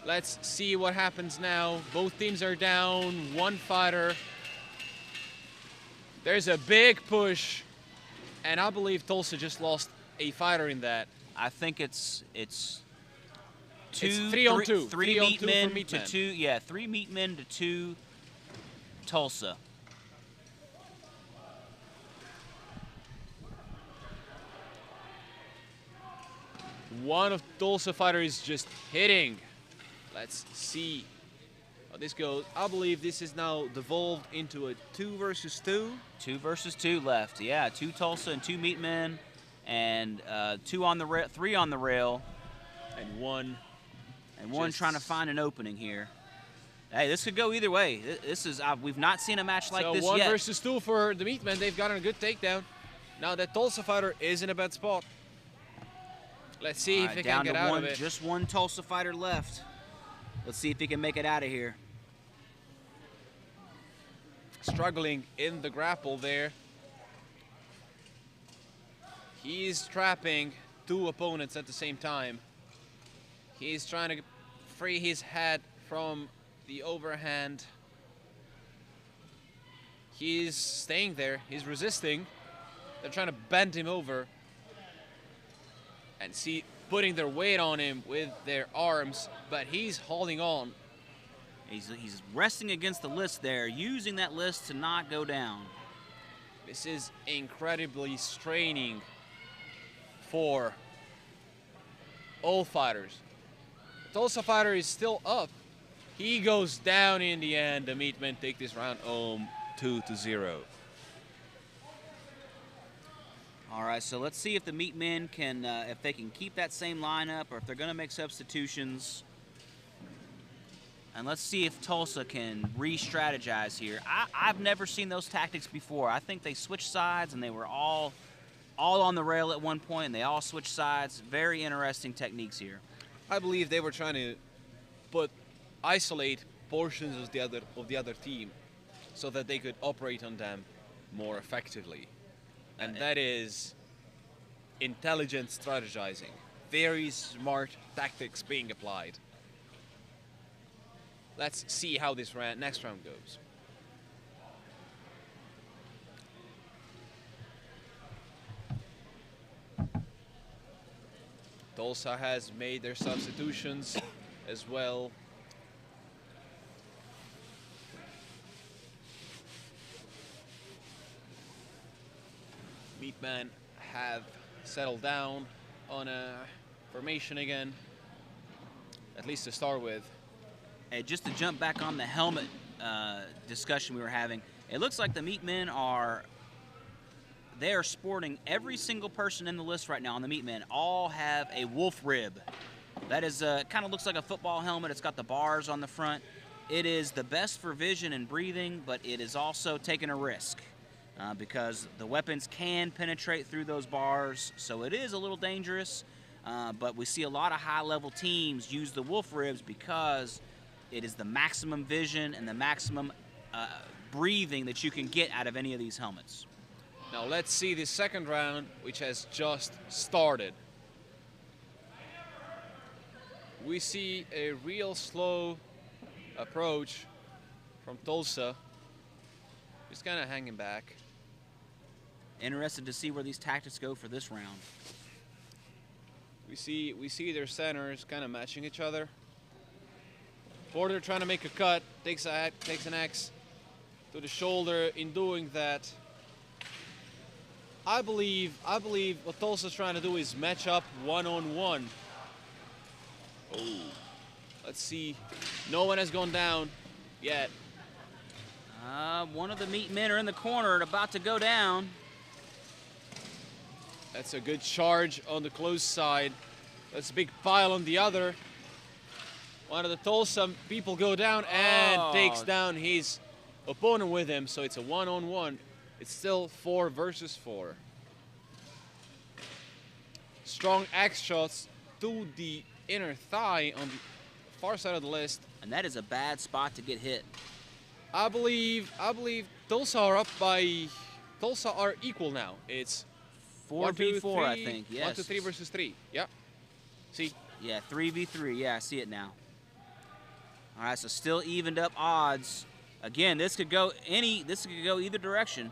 Let's see what happens now. Both teams are down, 1 fighter. There's a big push, and I believe Tulsa just lost a fighter in that.
I think it's
3 on 2.
3
3 on 2
Meatmen
for
to
Meatmen.
2. Yeah, 3 Meatmen to 2 Tulsa.
One of Tulsa fighters is just hitting. Let's see how this goes. I believe this is now devolved into a 2 versus 2.
2 versus 2 left. Yeah, 2 Tulsa and 2 Meatmen, and 2 on the 3 on the rail,
and one
trying to find an opening here. Hey, this could go either way. This is we've not seen a match like this
yet. So 1
yet.
versus 2 for the Meatmen. They've gotten a good takedown. Now that Tulsa fighter is in a bad spot. Let's see if he can get out of it.
Just 1 Tulsa fighter left. Let's see if he can make it out of here.
Struggling in the grapple there. He's trapping 2 opponents at the same time. He's trying to free his head from the overhand. He's staying there. He's resisting. They're trying to bend him over. And see, putting their weight on him with their arms, but he's holding on.
He's resting against the list there, using that list to not go down.
This is incredibly straining for all fighters. The Tulsa fighter is still up. He goes down in the end. The Meatmen take this round home 2-0.
All right, so let's see if the Meatmen can, if they can keep that same lineup, or if they're going to make substitutions. And let's see if Tulsa can re-strategize here. I've never seen those tactics before. I think they switched sides, and they were all on the rail at one point, and they all switched sides. Very interesting techniques here.
I believe they were trying to isolate portions of the other team so that they could operate on them more effectively. And that is intelligent strategizing. Very smart tactics being applied. Let's see how this next round goes. Tulsa has made their substitutions as well. Meatmen have settled down on a formation again, at least to start with.
Hey, just to jump back on the helmet discussion we were having, it looks like the Meatmen are they are sporting, every single person in the list right now on the meat men all have a wolf rib. That is kind of looks like a football helmet. It's got the bars on the front. It is the best for vision and breathing, but it is also taking a risk because the weapons can penetrate through those bars, so it is a little dangerous. But we see a lot of high-level teams use the wolf ribs because it is the maximum vision and the maximum breathing that you can get out of any of these helmets.
Now let's see the second round, which has just started. We see a real slow approach from Tulsa. Just kind of hanging back.
Interested to see where these tactics go for this round.
We see their centers kind of matching each other. Porter trying to make a cut, takes an axe to the shoulder. In doing that, I believe what Tulsa's trying to do is match up one-on-one. Oh, let's see. No one has gone down yet.
One of the meat men are in the corner and about to go down.
That's a good charge on the close side. That's a big pile on the other. One of the Tulsa people go down and takes down his opponent with him, so it's a one-on-one. It's still 4 versus 4. Strong axe shots to the inner thigh on the far side of the list.
And that is a bad spot to get hit.
I believe Tulsa are up by, Tulsa are equal now. It's
4v4, I think, yes.
1, 2, 3 versus 3, yeah. See?
Yeah, 3v3, yeah, I see it now. All right, so still evened up odds. Again, this could go either direction.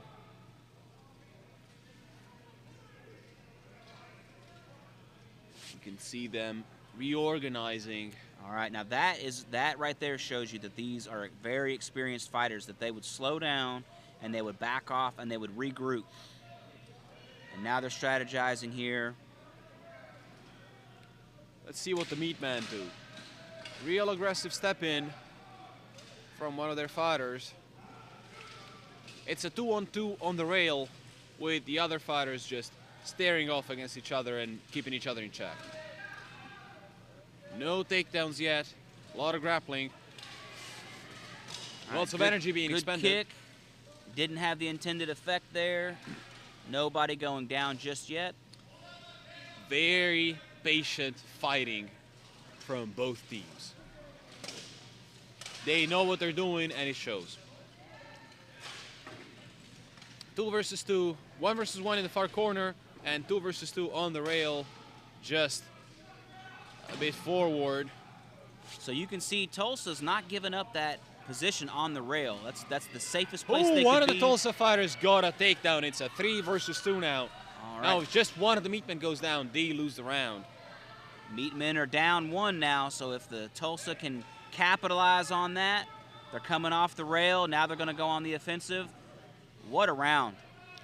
You can see them reorganizing.
All right, now that right there shows you that these are very experienced fighters, that they would slow down and they would back off and they would regroup. And now they're strategizing here.
Let's see what the meat men do. Real aggressive step in from one of their fighters. It's a 2-on-2 on the rail with the other fighters just staring off against each other and keeping each other in check. No takedowns yet. A lot of grappling. Lots of energy being expended.
Good kick. Didn't have the intended effect there. Nobody going down just yet.
Very patient fighting from both teams. They know what they're doing and it shows. 2 versus 2, 1 versus 1 in the far corner, and 2 versus 2 on the rail, just a bit forward.
So you can see Tulsa's not giving up that position on the rail. That's the safest place they could be.
One of the Tulsa fighters got a takedown. It's a 3 versus 2 now.
All right.
Now, if just one of the meatmen goes down, they lose the round.
Meatmen are down 1 now, so if the Tulsa can capitalize on that, they're coming off the rail. Now they're going to go on the offensive. What a round.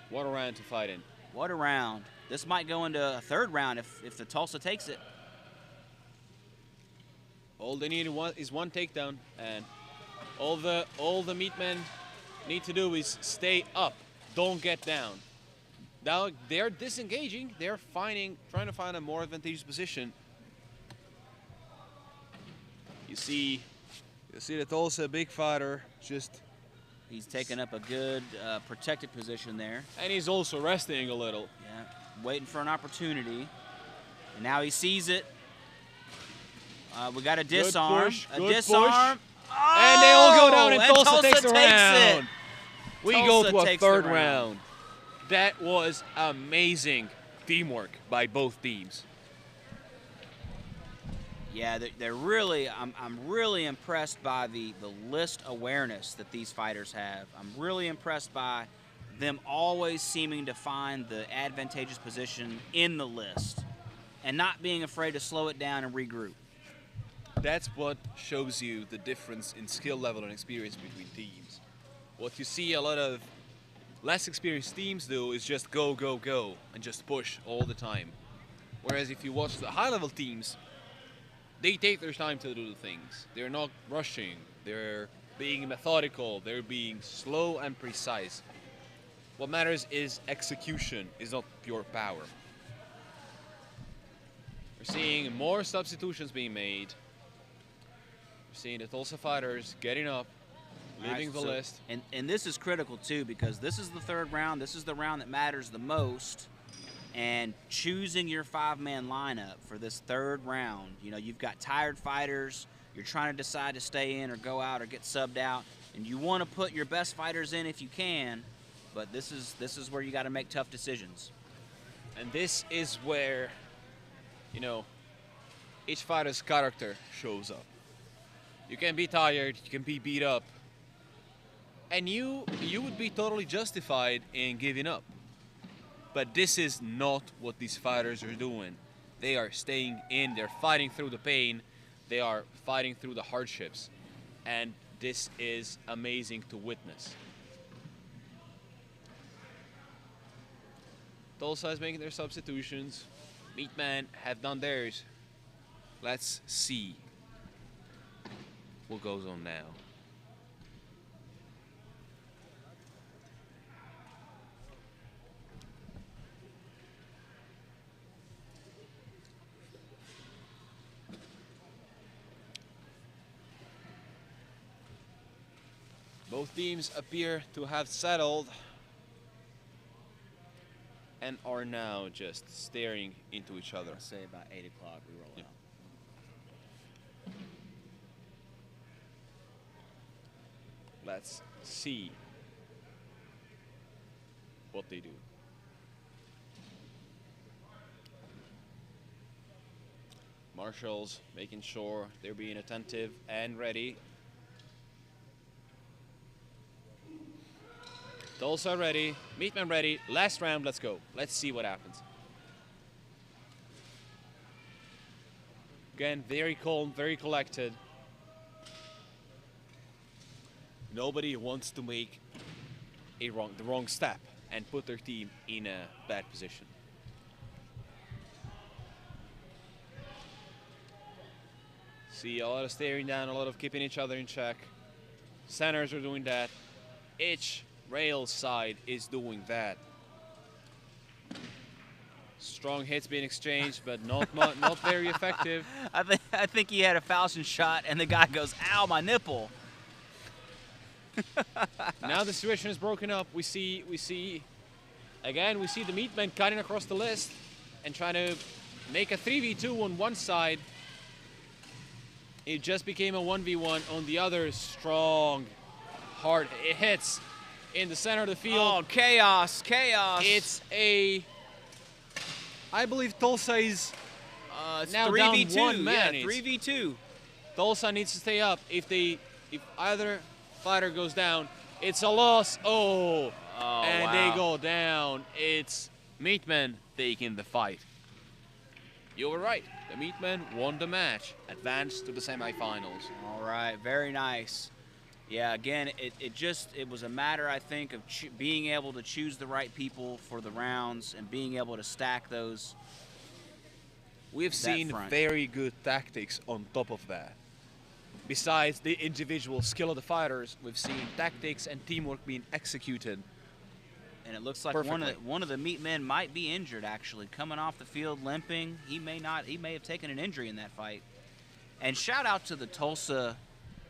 What a round to fight in.
What a round. This might go into a 3rd round if the Tulsa takes it.
All they need is one takedown, and all the meatmen need to do is stay up. Don't get down. Now they're disengaging. They're trying to find a more advantageous position. You see the Tulsa big fighter just.
He's taking up a good protected position there.
And he's also resting a little.
Yeah, waiting for an opportunity. And now he sees it. We got a disarm.
Good
disarm.
Push. Oh, and they all go down and Tulsa takes the
round.
It. We go to a 3rd round. That was amazing teamwork by both teams.
Yeah, they're really, I'm really impressed by the list awareness that these fighters have. I'm really impressed by them always seeming to find the advantageous position in the list and not being afraid to slow it down and regroup.
That's what shows you the difference in skill level and experience between teams. What you see a lot of less experienced teams do is just go, go, go, and just push all the time. Whereas if you watch the high-level teams, they take their time to do the things. They're not rushing. They're being methodical. They're being slow and precise. What matters is execution, is not pure power. We're seeing more substitutions being made. We're seeing the Tulsa fighters getting up, leaving the list.
And this is critical too, because this is the third round. This is the round that matters the most. And choosing your 5-man lineup for this third round, you know, you've got tired fighters. You're trying to decide to stay in or go out or get subbed out, and you want to put your best fighters in if you can. But this is where you got to make tough decisions.
And this is where, you know, each fighter's character shows up. You can be tired, you can be beat up, and you would be totally justified in giving up. But this is not what these fighters are doing. They are staying in, they're fighting through the pain, they are fighting through the hardships. And this is amazing to witness. Tulsa is making their substitutions. Meatmen have done theirs. Let's see what goes on now. Both teams appear to have settled and are now just staring into each other.
I'd say about 8 o'clock we roll out.
Let's see what they do. Marshals making sure they're being attentive and ready. Tulsa ready, Meatman ready, last round, let's go. Let's see what happens. Again, very calm, very collected. Nobody wants to make the wrong step and put their team in a bad position. See a lot of staring down, a lot of keeping each other in check. Centers are doing that. Each rail side is doing that. Strong hits being exchanged, but not very effective.
I think he had a Falchion shot, and the guy goes, "Ow, my nipple."
Now the situation is broken up. We see the Meatmen cutting across the list and trying to make a 3v2 on one side. It just became a 1v1 on the other. Strong, hard hits in the center of the field.
Oh, chaos, chaos.
It's I believe Tulsa is now
3v2,
down 1 man.
Yeah, 3v2.
Tulsa needs to stay up. If either fighter goes down, it's a loss. Oh, and
wow.
they go down. It's Meatmen taking the fight. You were right. The Meatmen won the match, advanced to the semifinals.
All right, very nice. Yeah, again, it was a matter, I think, of being able to choose the right people for the rounds and being able to stack those.
We've seen very good tactics on top of that. Besides the individual skill of the fighters, we've seen tactics and teamwork being executed.
And it looks like
perfectly.
one of the Meatmen might be injured, actually, coming off the field limping. He may have taken an injury in that fight. And shout out to the Tulsa.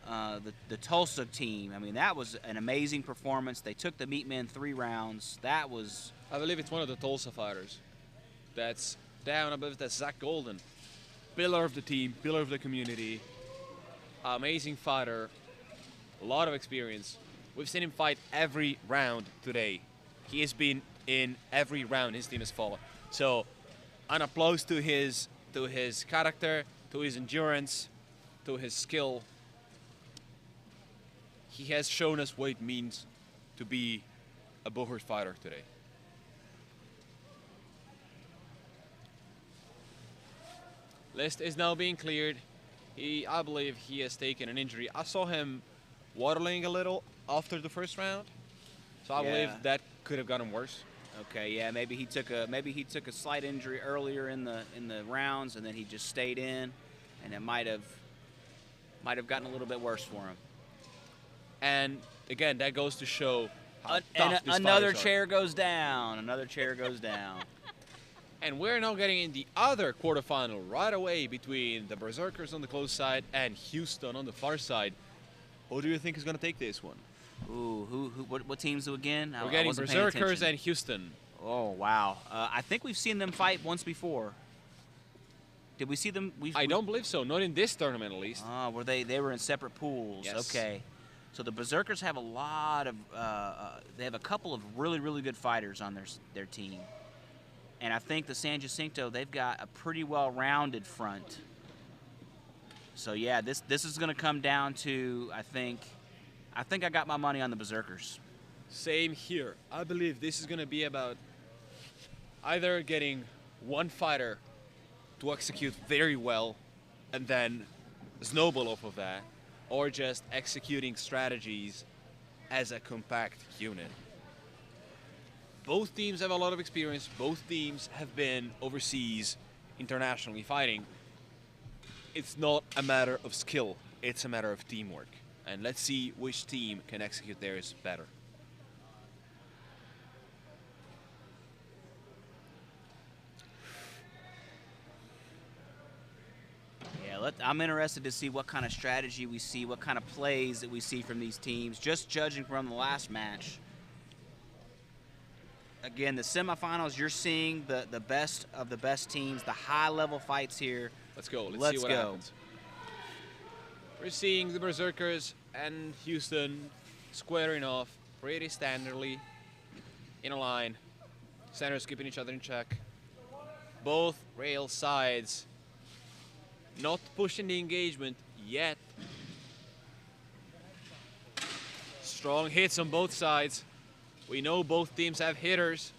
The Tulsa team. I mean, that was an amazing performance. They took the Meatmen 3 rounds. That was...
I believe it's one of the Tulsa fighters that's down. I believe that's Zach Golden. Pillar of the team, pillar of the community. Amazing fighter. A lot of experience. We've seen him fight every round today. He has been in every round his team has fought. So, an applause to his character, to his endurance, to his skill. He has shown us what it means to be a Bohort fighter today. List is now being cleared. I believe he has taken an injury. I saw him waddling a little after the first round, so I believe that could have gotten worse.
Okay, yeah, maybe he took a slight injury earlier in the rounds, and then he just stayed in, and it might have gotten a little bit worse for him.
And again, that goes to show how
And
tough these
another
fighters are.
chair goes down. Another chair goes down.
And we're now getting in the other quarterfinal right away between the Berserkers on the close side and Houston on the far side. Who do you think is going to take this one?
Ooh, what teams again?
We're
I
getting
wasn't paying
Berserkers
attention.
and Houston.
Oh, wow. I think we've seen them fight once before. Did we see them?
I don't believe so. Not in this tournament, at least.
Oh, were they were in separate pools.
Yes.
Okay. So the Berserkers have a lot of, they have a couple of really, really good fighters on their team. And I think the San Jacinto, they've got a pretty well-rounded front. So yeah, this is going to come down to, I think I got my money on the Berserkers.
Same here. I believe this is going to be about either getting one fighter to execute very well and then snowball off of that, or just executing strategies as a compact unit. Both teams have a lot of experience. Both teams have been overseas internationally fighting. It's not a matter of skill, it's a matter of teamwork. And let's see which team can execute theirs better.
Yeah, I'm interested to see what kind of strategy we see, what kind of plays that we see from these teams, just judging from the last match. Again, the semifinals, you're seeing the best of the best teams, the high-level fights here.
Let's go. Let's see what happens. We're seeing the Berserkers and Houston squaring off pretty standardly in a line. Centers keeping each other in check. Both rail sides not pushing the engagement yet. Strong hits on both sides. We know both teams have hitters.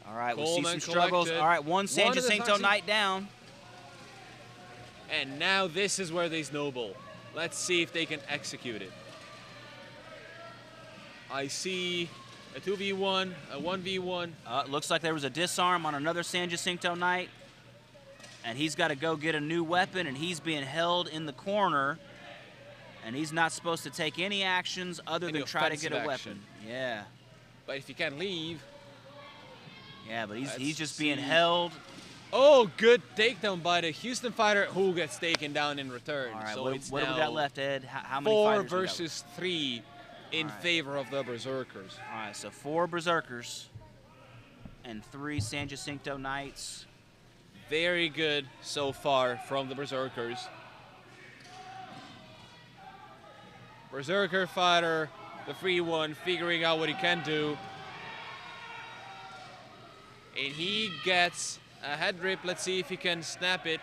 All right, we'll see some struggles. All right, one San Jacinto Knight down.
And now this is where they snowball. Let's see if they can execute it. I see a 2v1, a 1v1.
Looks like there was a disarm on another San Jacinto Knight. And he's got to go get a new weapon, and he's being held in the corner. And he's not supposed to take any actions other than try to get a weapon. Yeah.
But if he can leave.
Yeah, but he's just being held.
Oh, good takedown by the Houston fighter who gets taken down in return.
All right,
so
what do we got left, Ed? How many
4
fighters
versus 3 in favor of the Berserkers.
All right, so 4 Berserkers and 3 San Jacinto Knights.
Very good so far from the Berserkers. Berserker fighter, the free one, figuring out what he can do. And he gets a head rip. Let's see if he can snap it.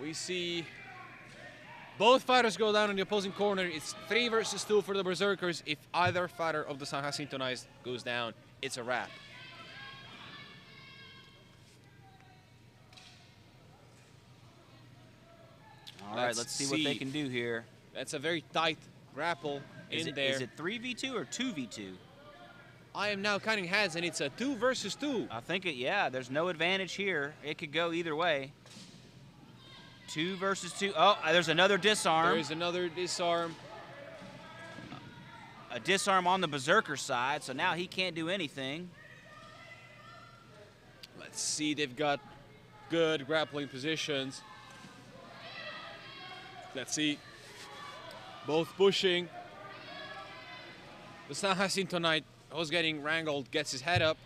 We see both fighters go down in the opposing corner. It's 3 versus 2 for the Berserkers. If either fighter of the San Jacinto Knights goes down, it's a wrap.
All right, let's see what they can do here.
That's a very tight grapple in there.
Is it 3v2 or 2v2?
I am now counting heads, and it's a 2 versus 2.
I think yeah, there's no advantage here. It could go either way. 2 versus 2. Oh, there's another disarm.
There's another disarm.
A disarm on the Berserker side, so now he can't do anything.
Let's see, they've got good grappling positions. Let's see. Both pushing. The San Jacinto Knight who's getting wrangled gets his head up.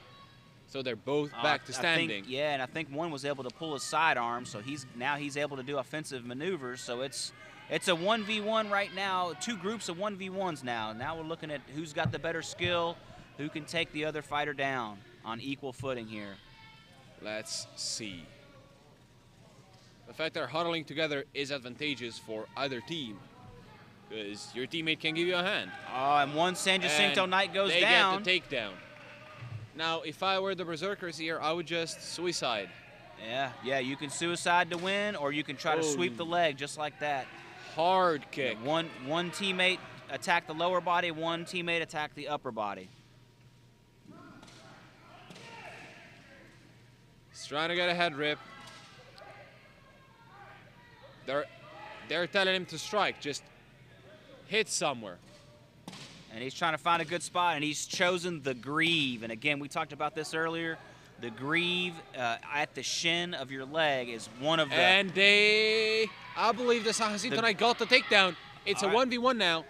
So they're both back to standing.
Yeah, and I think one was able to pull his sidearm, so now he's able to do offensive maneuvers. So it's a 1v1 right now, 2 groups of 1v1s now. Now we're looking at who's got the better skill, who can take the other fighter down on equal footing here.
Let's see. The fact they're huddling together is advantageous for either team, because your teammate can give you a hand.
Oh, and one San Jacinto Knight goes down.
They get the takedown. Now, if I were the Berserkers here, I would just suicide.
Yeah, you can suicide to win, or you can try to sweep the leg just like that.
Hard kick.
One teammate attack the lower body, one teammate attack the upper body.
He's trying to get a head rip. They're
They're telling him to strike, just hit somewhere.
And he's trying to find a good spot, and he's chosen the greave. And again, we talked about this earlier. The greave at the shin of your leg is one of the...
And I believe the Jacinto Knight got the takedown. It's a 1v1 now.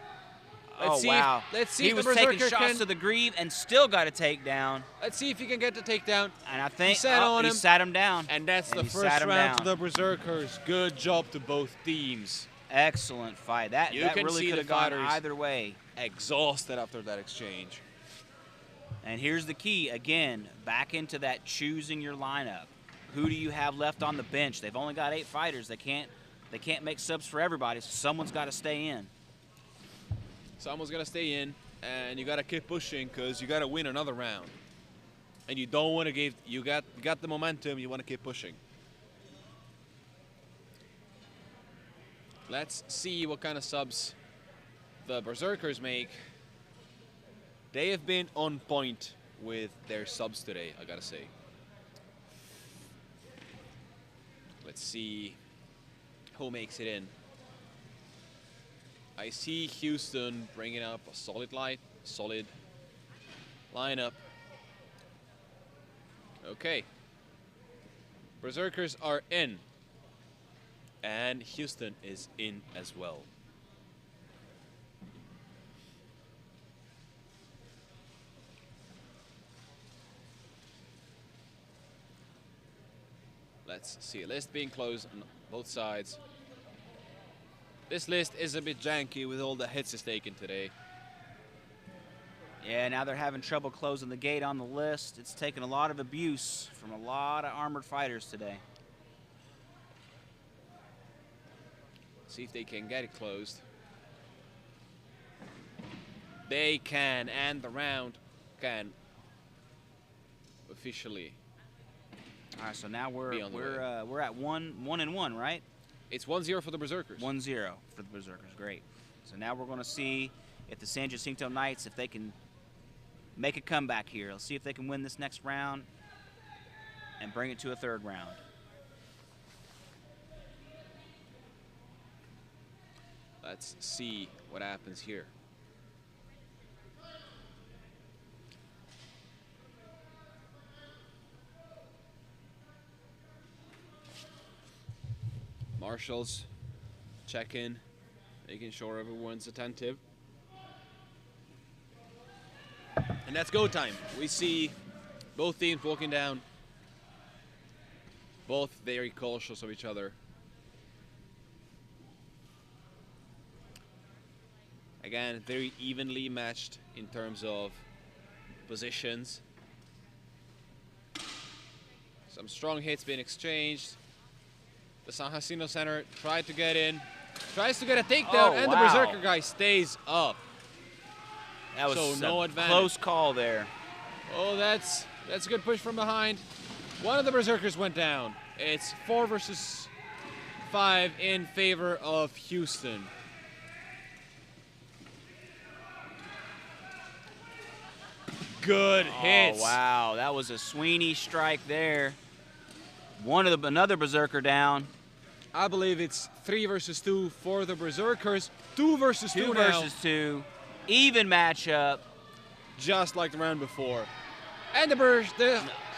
Let's see
wow.
Let's see
he
if
was
the Berserker
taking shots to the greave and still got a takedown.
Let's see if he can get the takedown.
And I think
he sat
him down.
And that's the
he
first
sat him
round to
down.
the Berserkers. Good job to both teams.
Excellent fight. That
can
really
see
could
the
have gone
fighters
either way.
Exhausted after that exchange.
And here's the key, again, back into that choosing your lineup. Who do you have left on the bench? They've only got 8 fighters. They can't make subs for everybody, so someone's got to stay in.
Someone's gonna stay in, and you gotta keep pushing because you gotta win another round. And you don't want to give. You got the momentum. You want to keep pushing. Let's see what kind of subs the Berserkers make. They have been on point with their subs today, I gotta say. Let's see who makes it in. I see Houston bringing up a solid lineup. Okay. Berserkers are in. And Houston is in as well. Let's see, a list being closed on both sides. This list is a bit janky with all the hits it's taken today.
Yeah, now they're having trouble closing the gate on the list. It's taken a lot of abuse from a lot of armored fighters today.
See if they can get it closed. They can, and the round can officially.
All right, so now we're at 1-1, right?
It's 1-0 for the Berserkers.
1-0 for the Berserkers, great. So now we're going to see if the San Jacinto Knights, if they can make a comeback here. Let's see if they can win this next round and bring it to a third round.
Let's see what happens here. Marshals check in, making sure everyone's attentive. And that's go time. We see both teams walking down. Both very cautious of each other. Again, very evenly matched in terms of positions. Some strong hits being exchanged. The San Jacinto center tried to get in, tries to get a takedown, and the Berserker guy stays up.
That was
so no advantage.
Close call there.
Oh, that's a good push from behind. One of the Berserkers went down. It's 4 versus 5 in favor of Houston. Good hits.
Oh, wow. That was a Sweeney strike there. Another Berserker down.
I believe it's 3 versus 2 for the Berserkers. 2 versus 2
2
now.
versus 2. Even matchup.
Just like the round before. And the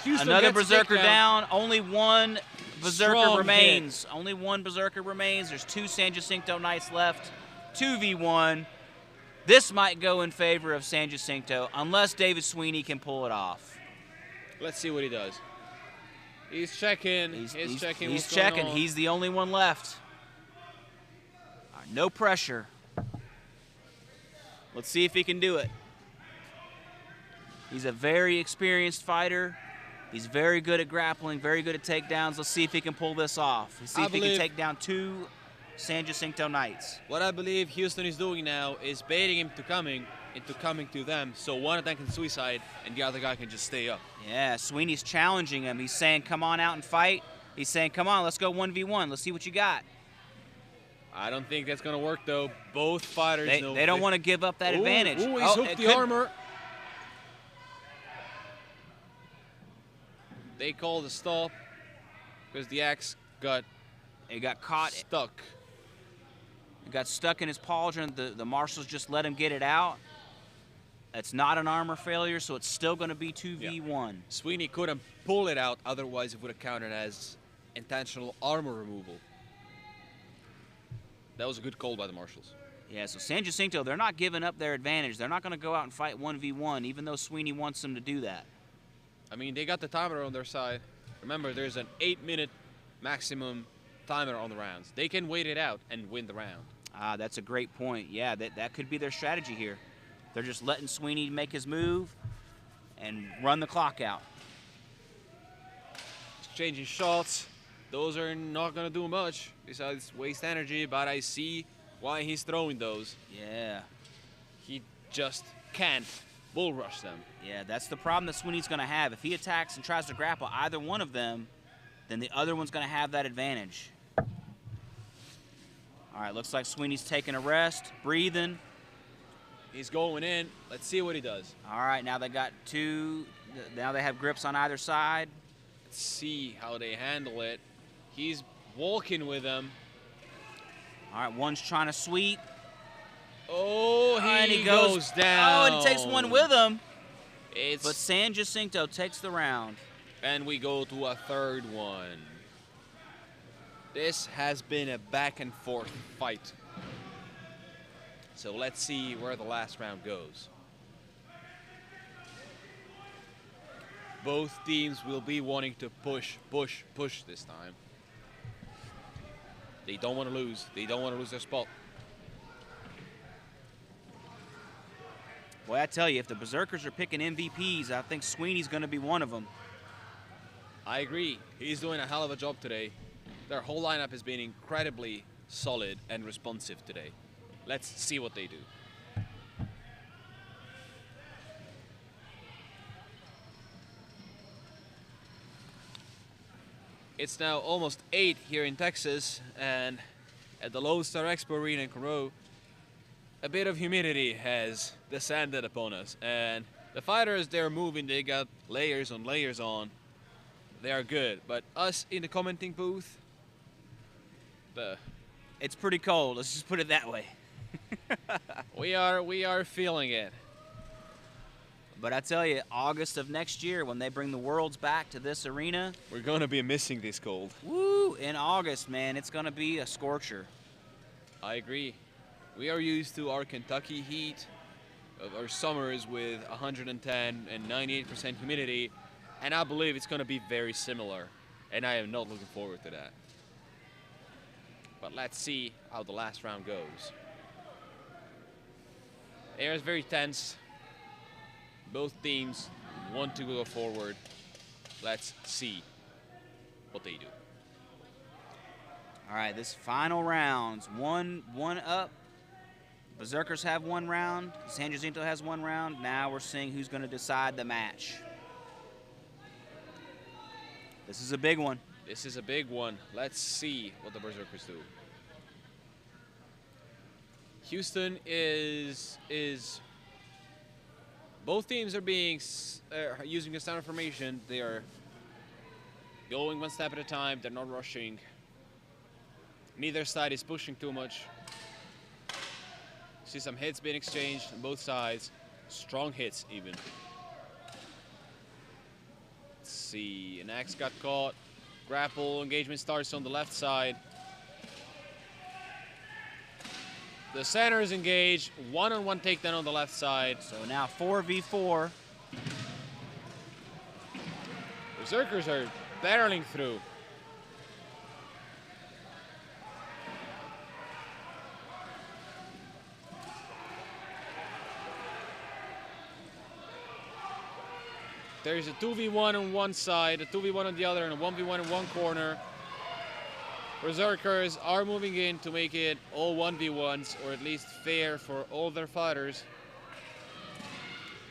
Houston
Another
gets
Berserker
takedown.
down. Only one Berserker
Strong
remains. Only one Berserker remains. There's 2 San Jacinto Knights left. 2v1. This might go in favor of San Jacinto unless David Sweeney can pull it off.
Let's see what he does. He's checking. He's checking.
He's
what's going
checking.
on.
He's the only one left. All right, no pressure. Let's see if he can do it. He's a very experienced fighter. He's very good at grappling, very good at takedowns. Let's see if he can pull this off. Let's see if he can take down 2 San Jacinto Knights.
What I believe Houston is doing now is baiting him into coming to them, so one of them can suicide and the other guy can just stay up.
Yeah, Sweeney's challenging him. He's saying, come on out and fight. He's saying, come on, let's go 1v1. Let's see what you got.
I don't think that's going to work, though. Both fighters know.
They don't want to give up that advantage.
Ooh, he's hooked the armor. They called a stop because the axe got
caught.
Stuck.
got stuck in his pauldron. The marshals just let him get it out. It's not an armor failure, so it's still going to be 2v1.
Sweeney couldn't pull it out, otherwise it would have counted as intentional armor removal. That was a good call by the marshals.
Yeah, so San Jacinto, they're not giving up their advantage. They're not going to go out and fight 1v1, even though Sweeney wants them to do that.
I mean, they got the timer on their side. Remember, there's an 8-minute maximum timer on the rounds. They can wait it out and win the round.
Ah, that's a great point. Yeah, that could be their strategy here. They're just letting Sweeney make his move and run the clock out.
Exchanging shots. Those are not going to do much besides waste energy, but I see why he's throwing those.
Yeah.
He just can't bull rush them.
Yeah, that's the problem that Sweeney's going to have. If he attacks and tries to grapple either one of them, then the other one's going to have that advantage. All right, looks like Sweeney's taking a rest, breathing.
He's going in. Let's see what he does.
All right, now they got two. Now they have grips on either side.
Let's see how they handle it. He's walking with them.
All right, one's trying to sweep.
Oh,
and he
goes down.
Oh, and he takes one with him.
But
But San Jacinto takes the round.
And we go to a third one. This has been a back and forth fight. So let's see where the last round goes. Both teams will be wanting to push this time. They don't want to lose. They don't want to lose their spot.
Boy, I tell you, if the Berserkers are picking MVPs, I think Sweeney's going to be one of them.
I agree. He's doing a hell of a job today. Their whole lineup has been incredibly solid and responsive today. Let's see what they do. It's now almost 8 here in Texas, and at the Lone Star Expo Arena in Conroe, a bit of humidity has descended upon us, and the fighters, they're moving, they got layers on layers on. They are good, but us in the commenting booth,
it's pretty cold, let's just put it that way.
we are feeling it.
But I tell you, August of next year, when they bring the Worlds back to this arena,
we're going to be missing this cold.
Woo! In August, man, it's going to be a scorcher.
I agree. We are used to our Kentucky heat, of our summers with 110 and 98% humidity, and I believe it's going to be very similar, and I am not looking forward to that. But let's see how the last round goes. Air is very tense. Both teams want to go forward. Let's see what they do.
All right, this final round's one up. Berserkers have one round. San Jacinto has one round. Now we're seeing who's going to decide the match. This is a big one.
This is a big one. Let's see what the Berserkers do. Houston is both teams are being using a standard formation. They are going one step at a time. They're not rushing. Neither side is pushing too much. See some hits being exchanged on both sides. Strong hits even. Let's see, an axe got caught. Grapple engagement starts on the left side. The center is engaged. One-on-one takedown on the left side.
So now 4v4.
Berserkers are barreling through. There's a 2v1 on one side, a 2v1 on the other, and a 1v1 in one corner. Berserkers are moving in to make it all 1v1s, or at least fair for all their fighters.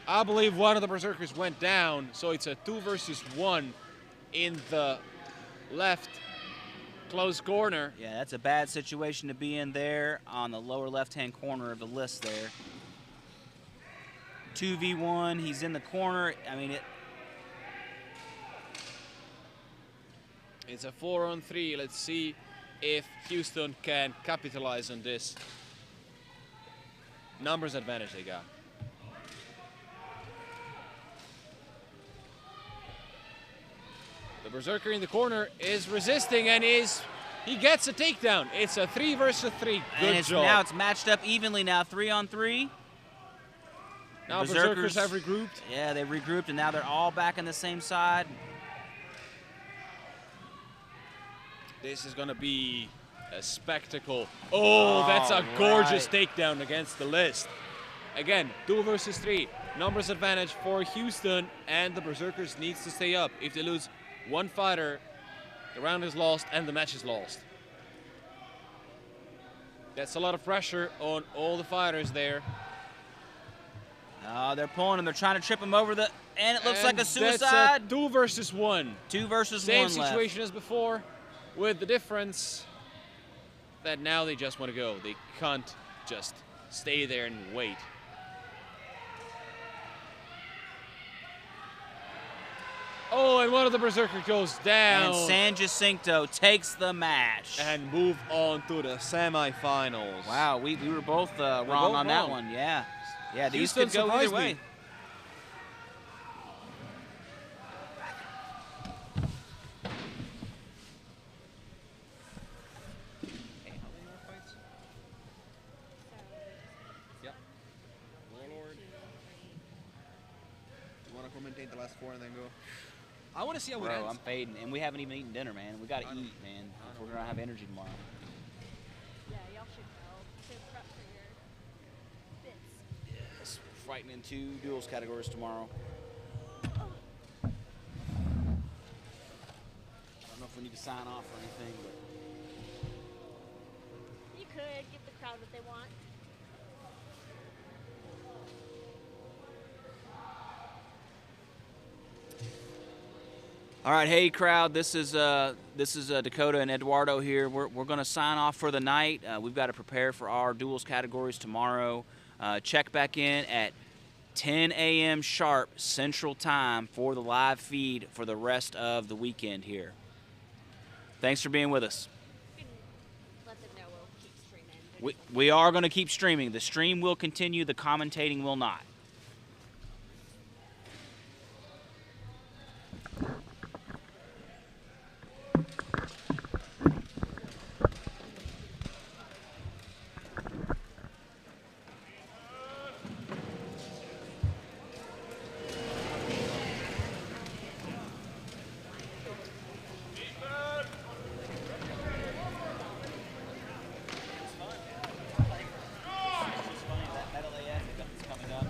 I believe one of the Berserkers went down, so it's a 2 versus 1 in the left close corner.
Yeah, that's a bad situation to be in there on the lower left-hand corner of the list there. 2v1, he's in the corner. I mean,
it's a 4-on-3. Let's see
if Houston can capitalize on this numbers advantage they got. The Berserker in the corner is resisting and he gets a takedown. It's a 3 versus 3. Good
And
job.
now it's matched up evenly now, 3-on-3.
Now Berserkers have regrouped.
Yeah, they regrouped, and now they're all back on the same side.
This is going to be a spectacle. Oh, that's a gorgeous takedown against the list. Again, 2 versus 3. Numbers advantage for Houston, and the Berserkers needs to stay up. If they lose one fighter, the round is lost and the match is lost. That's a lot of pressure on all the fighters there.
They're pulling him. They're trying to trip him over the, and it looks like a suicide.
That's a 2 versus 1.
2 versus 1
Same
left.
situation as before, with the difference that now they just want to go. They can't just stay there and wait. Oh, and one of the Berserker goes down.
And San Jacinto takes the match.
And move on to the semifinals.
Wow, we were both wrong on that one. Yeah. Yeah, these
Houston
could go
surprised
either way.
me.
Yep. Warlord. You want to commentate the last 4 and then go? I want to see how it
Bro,
ends.
I'm fading, and we haven't even eaten dinner, man. We got to eat, man, if we're going to have energy tomorrow.
Yeah, y'all should know. To prep for your bits.
Yes, we're fighting in 2 duels categories tomorrow. I don't know if we need to sign off or anything, but
You could give the crowd what they want.
all right, hey crowd, this is Dakota and Eduardo here. We're going to sign off for the night. We've got to prepare for our duels categories tomorrow. Check back in at 10 a.m. sharp Central Time for the live feed for the rest of the weekend here. Thanks for being with us.
You can let them know we'll keep streaming.
We are going to keep streaming. The stream will continue. The commentating will not. Coming up.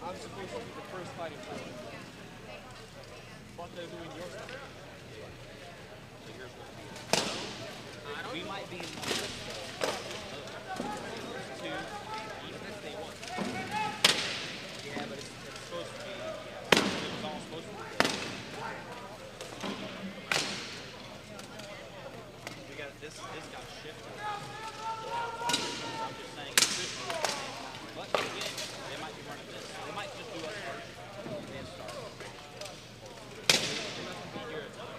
I'm supposed to be the first fighting player.
thought they were doing yours. So yours would be. We might be in the list though. Two, even if they want. Yeah, but it's supposed to be. Yeah, it was all supposed to be. We got this got shifted. I'm just saying it should be at the same time. But again, they might be running this. They might just do us first and then start. They must be here at the time.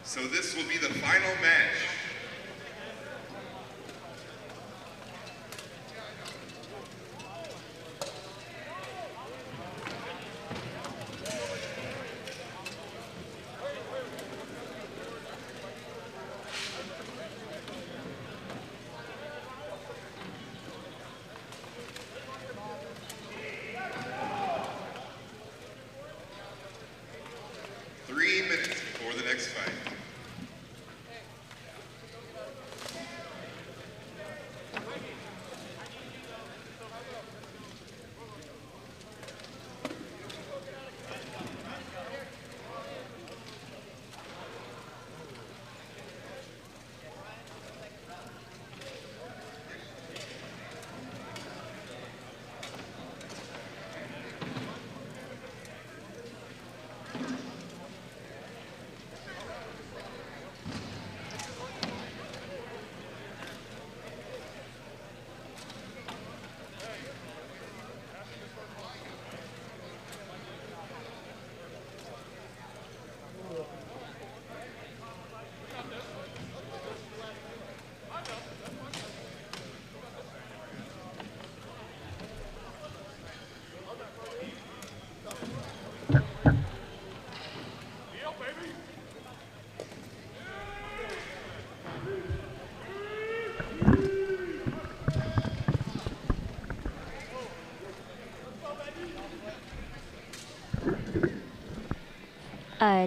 So this will be the final match. For the next fight.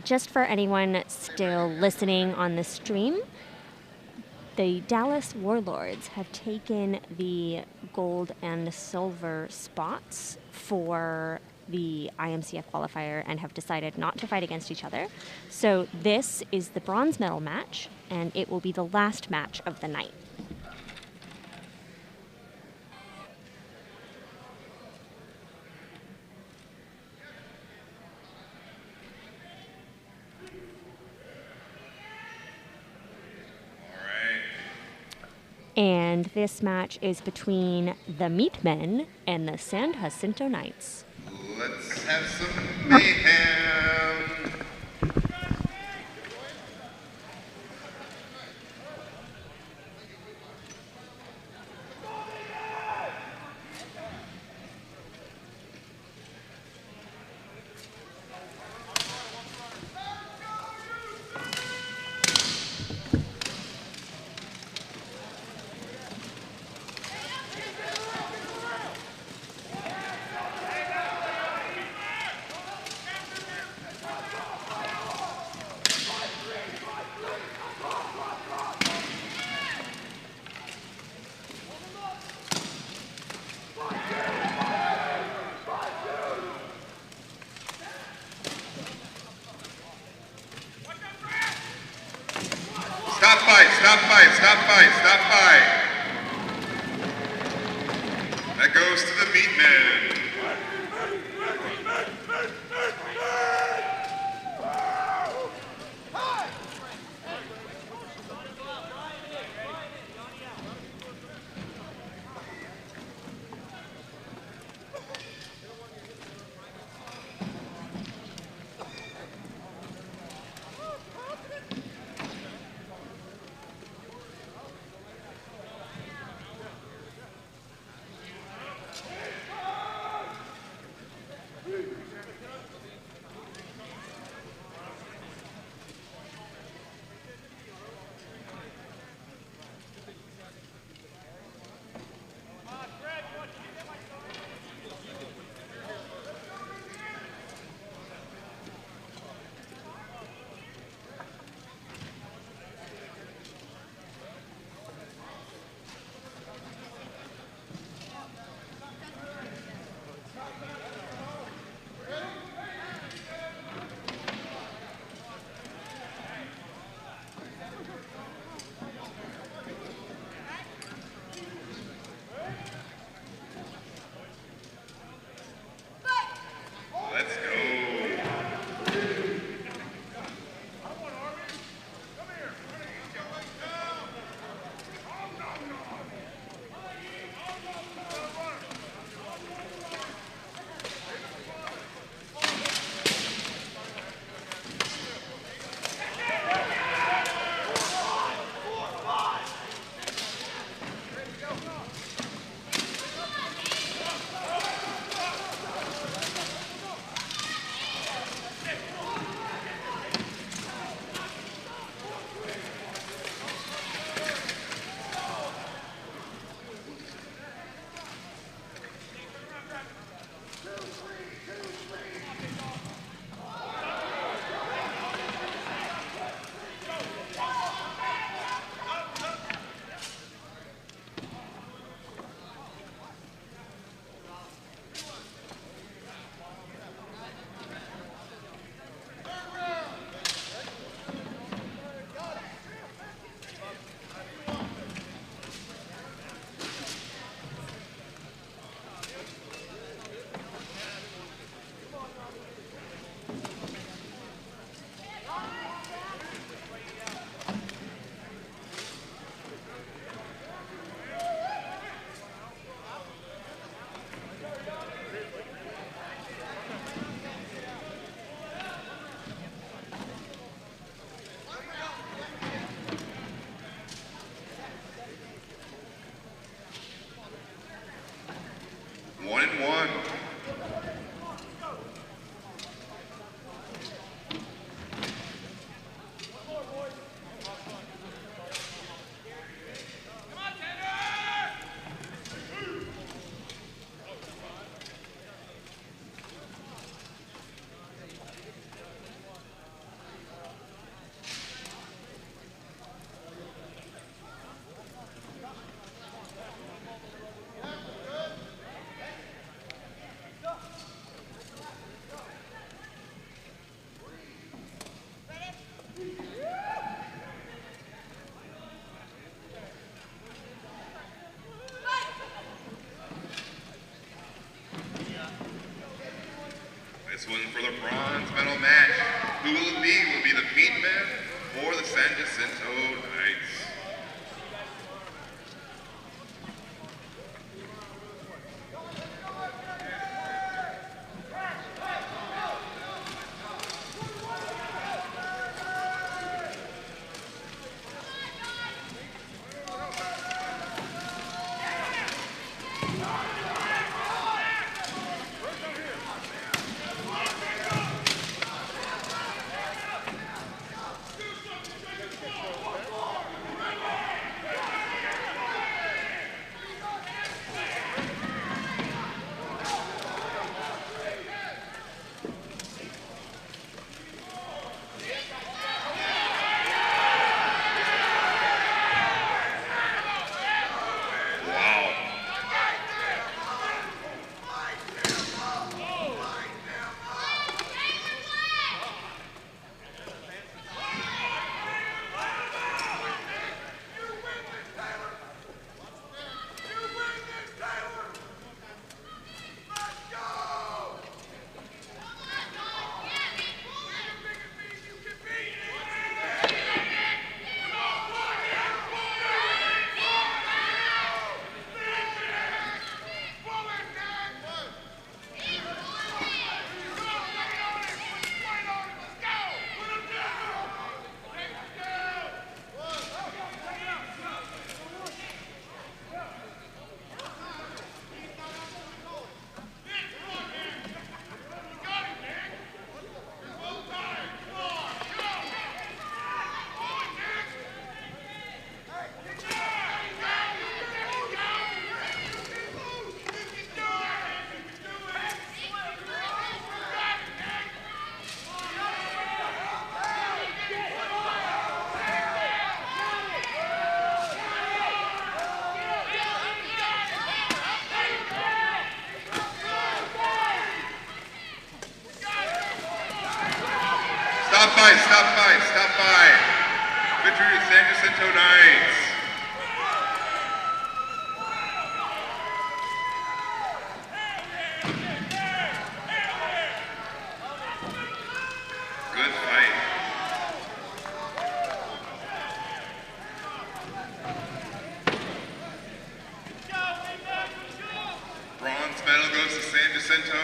Just for anyone still listening on the stream, the Dallas Warlords have taken the gold and silver spots for the IMCF qualifier and have decided not to fight against each other. So this is the bronze medal match, and it will be the last match of the night. And this match is between the Meatmen and the San Jacinto Knights.
Let's have some mayhem. Stop fight, stop fight, stop fight, stop fight. That goes to the Meatmen. 1-1. This one for the bronze medal match. Who will it be? Will it be the Meatmen or the San Jacinto Knights? Stop by. Victory to San Jacinto Knights. Good fight. Bronze medal goes to San Jacinto.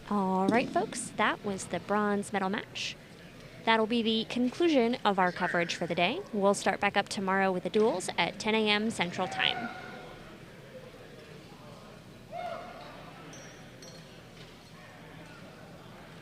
All right, folks, that was the bronze medal match. That'll be the conclusion of our coverage for the day. We'll start back up tomorrow with the duels at 10 a.m. Central Time.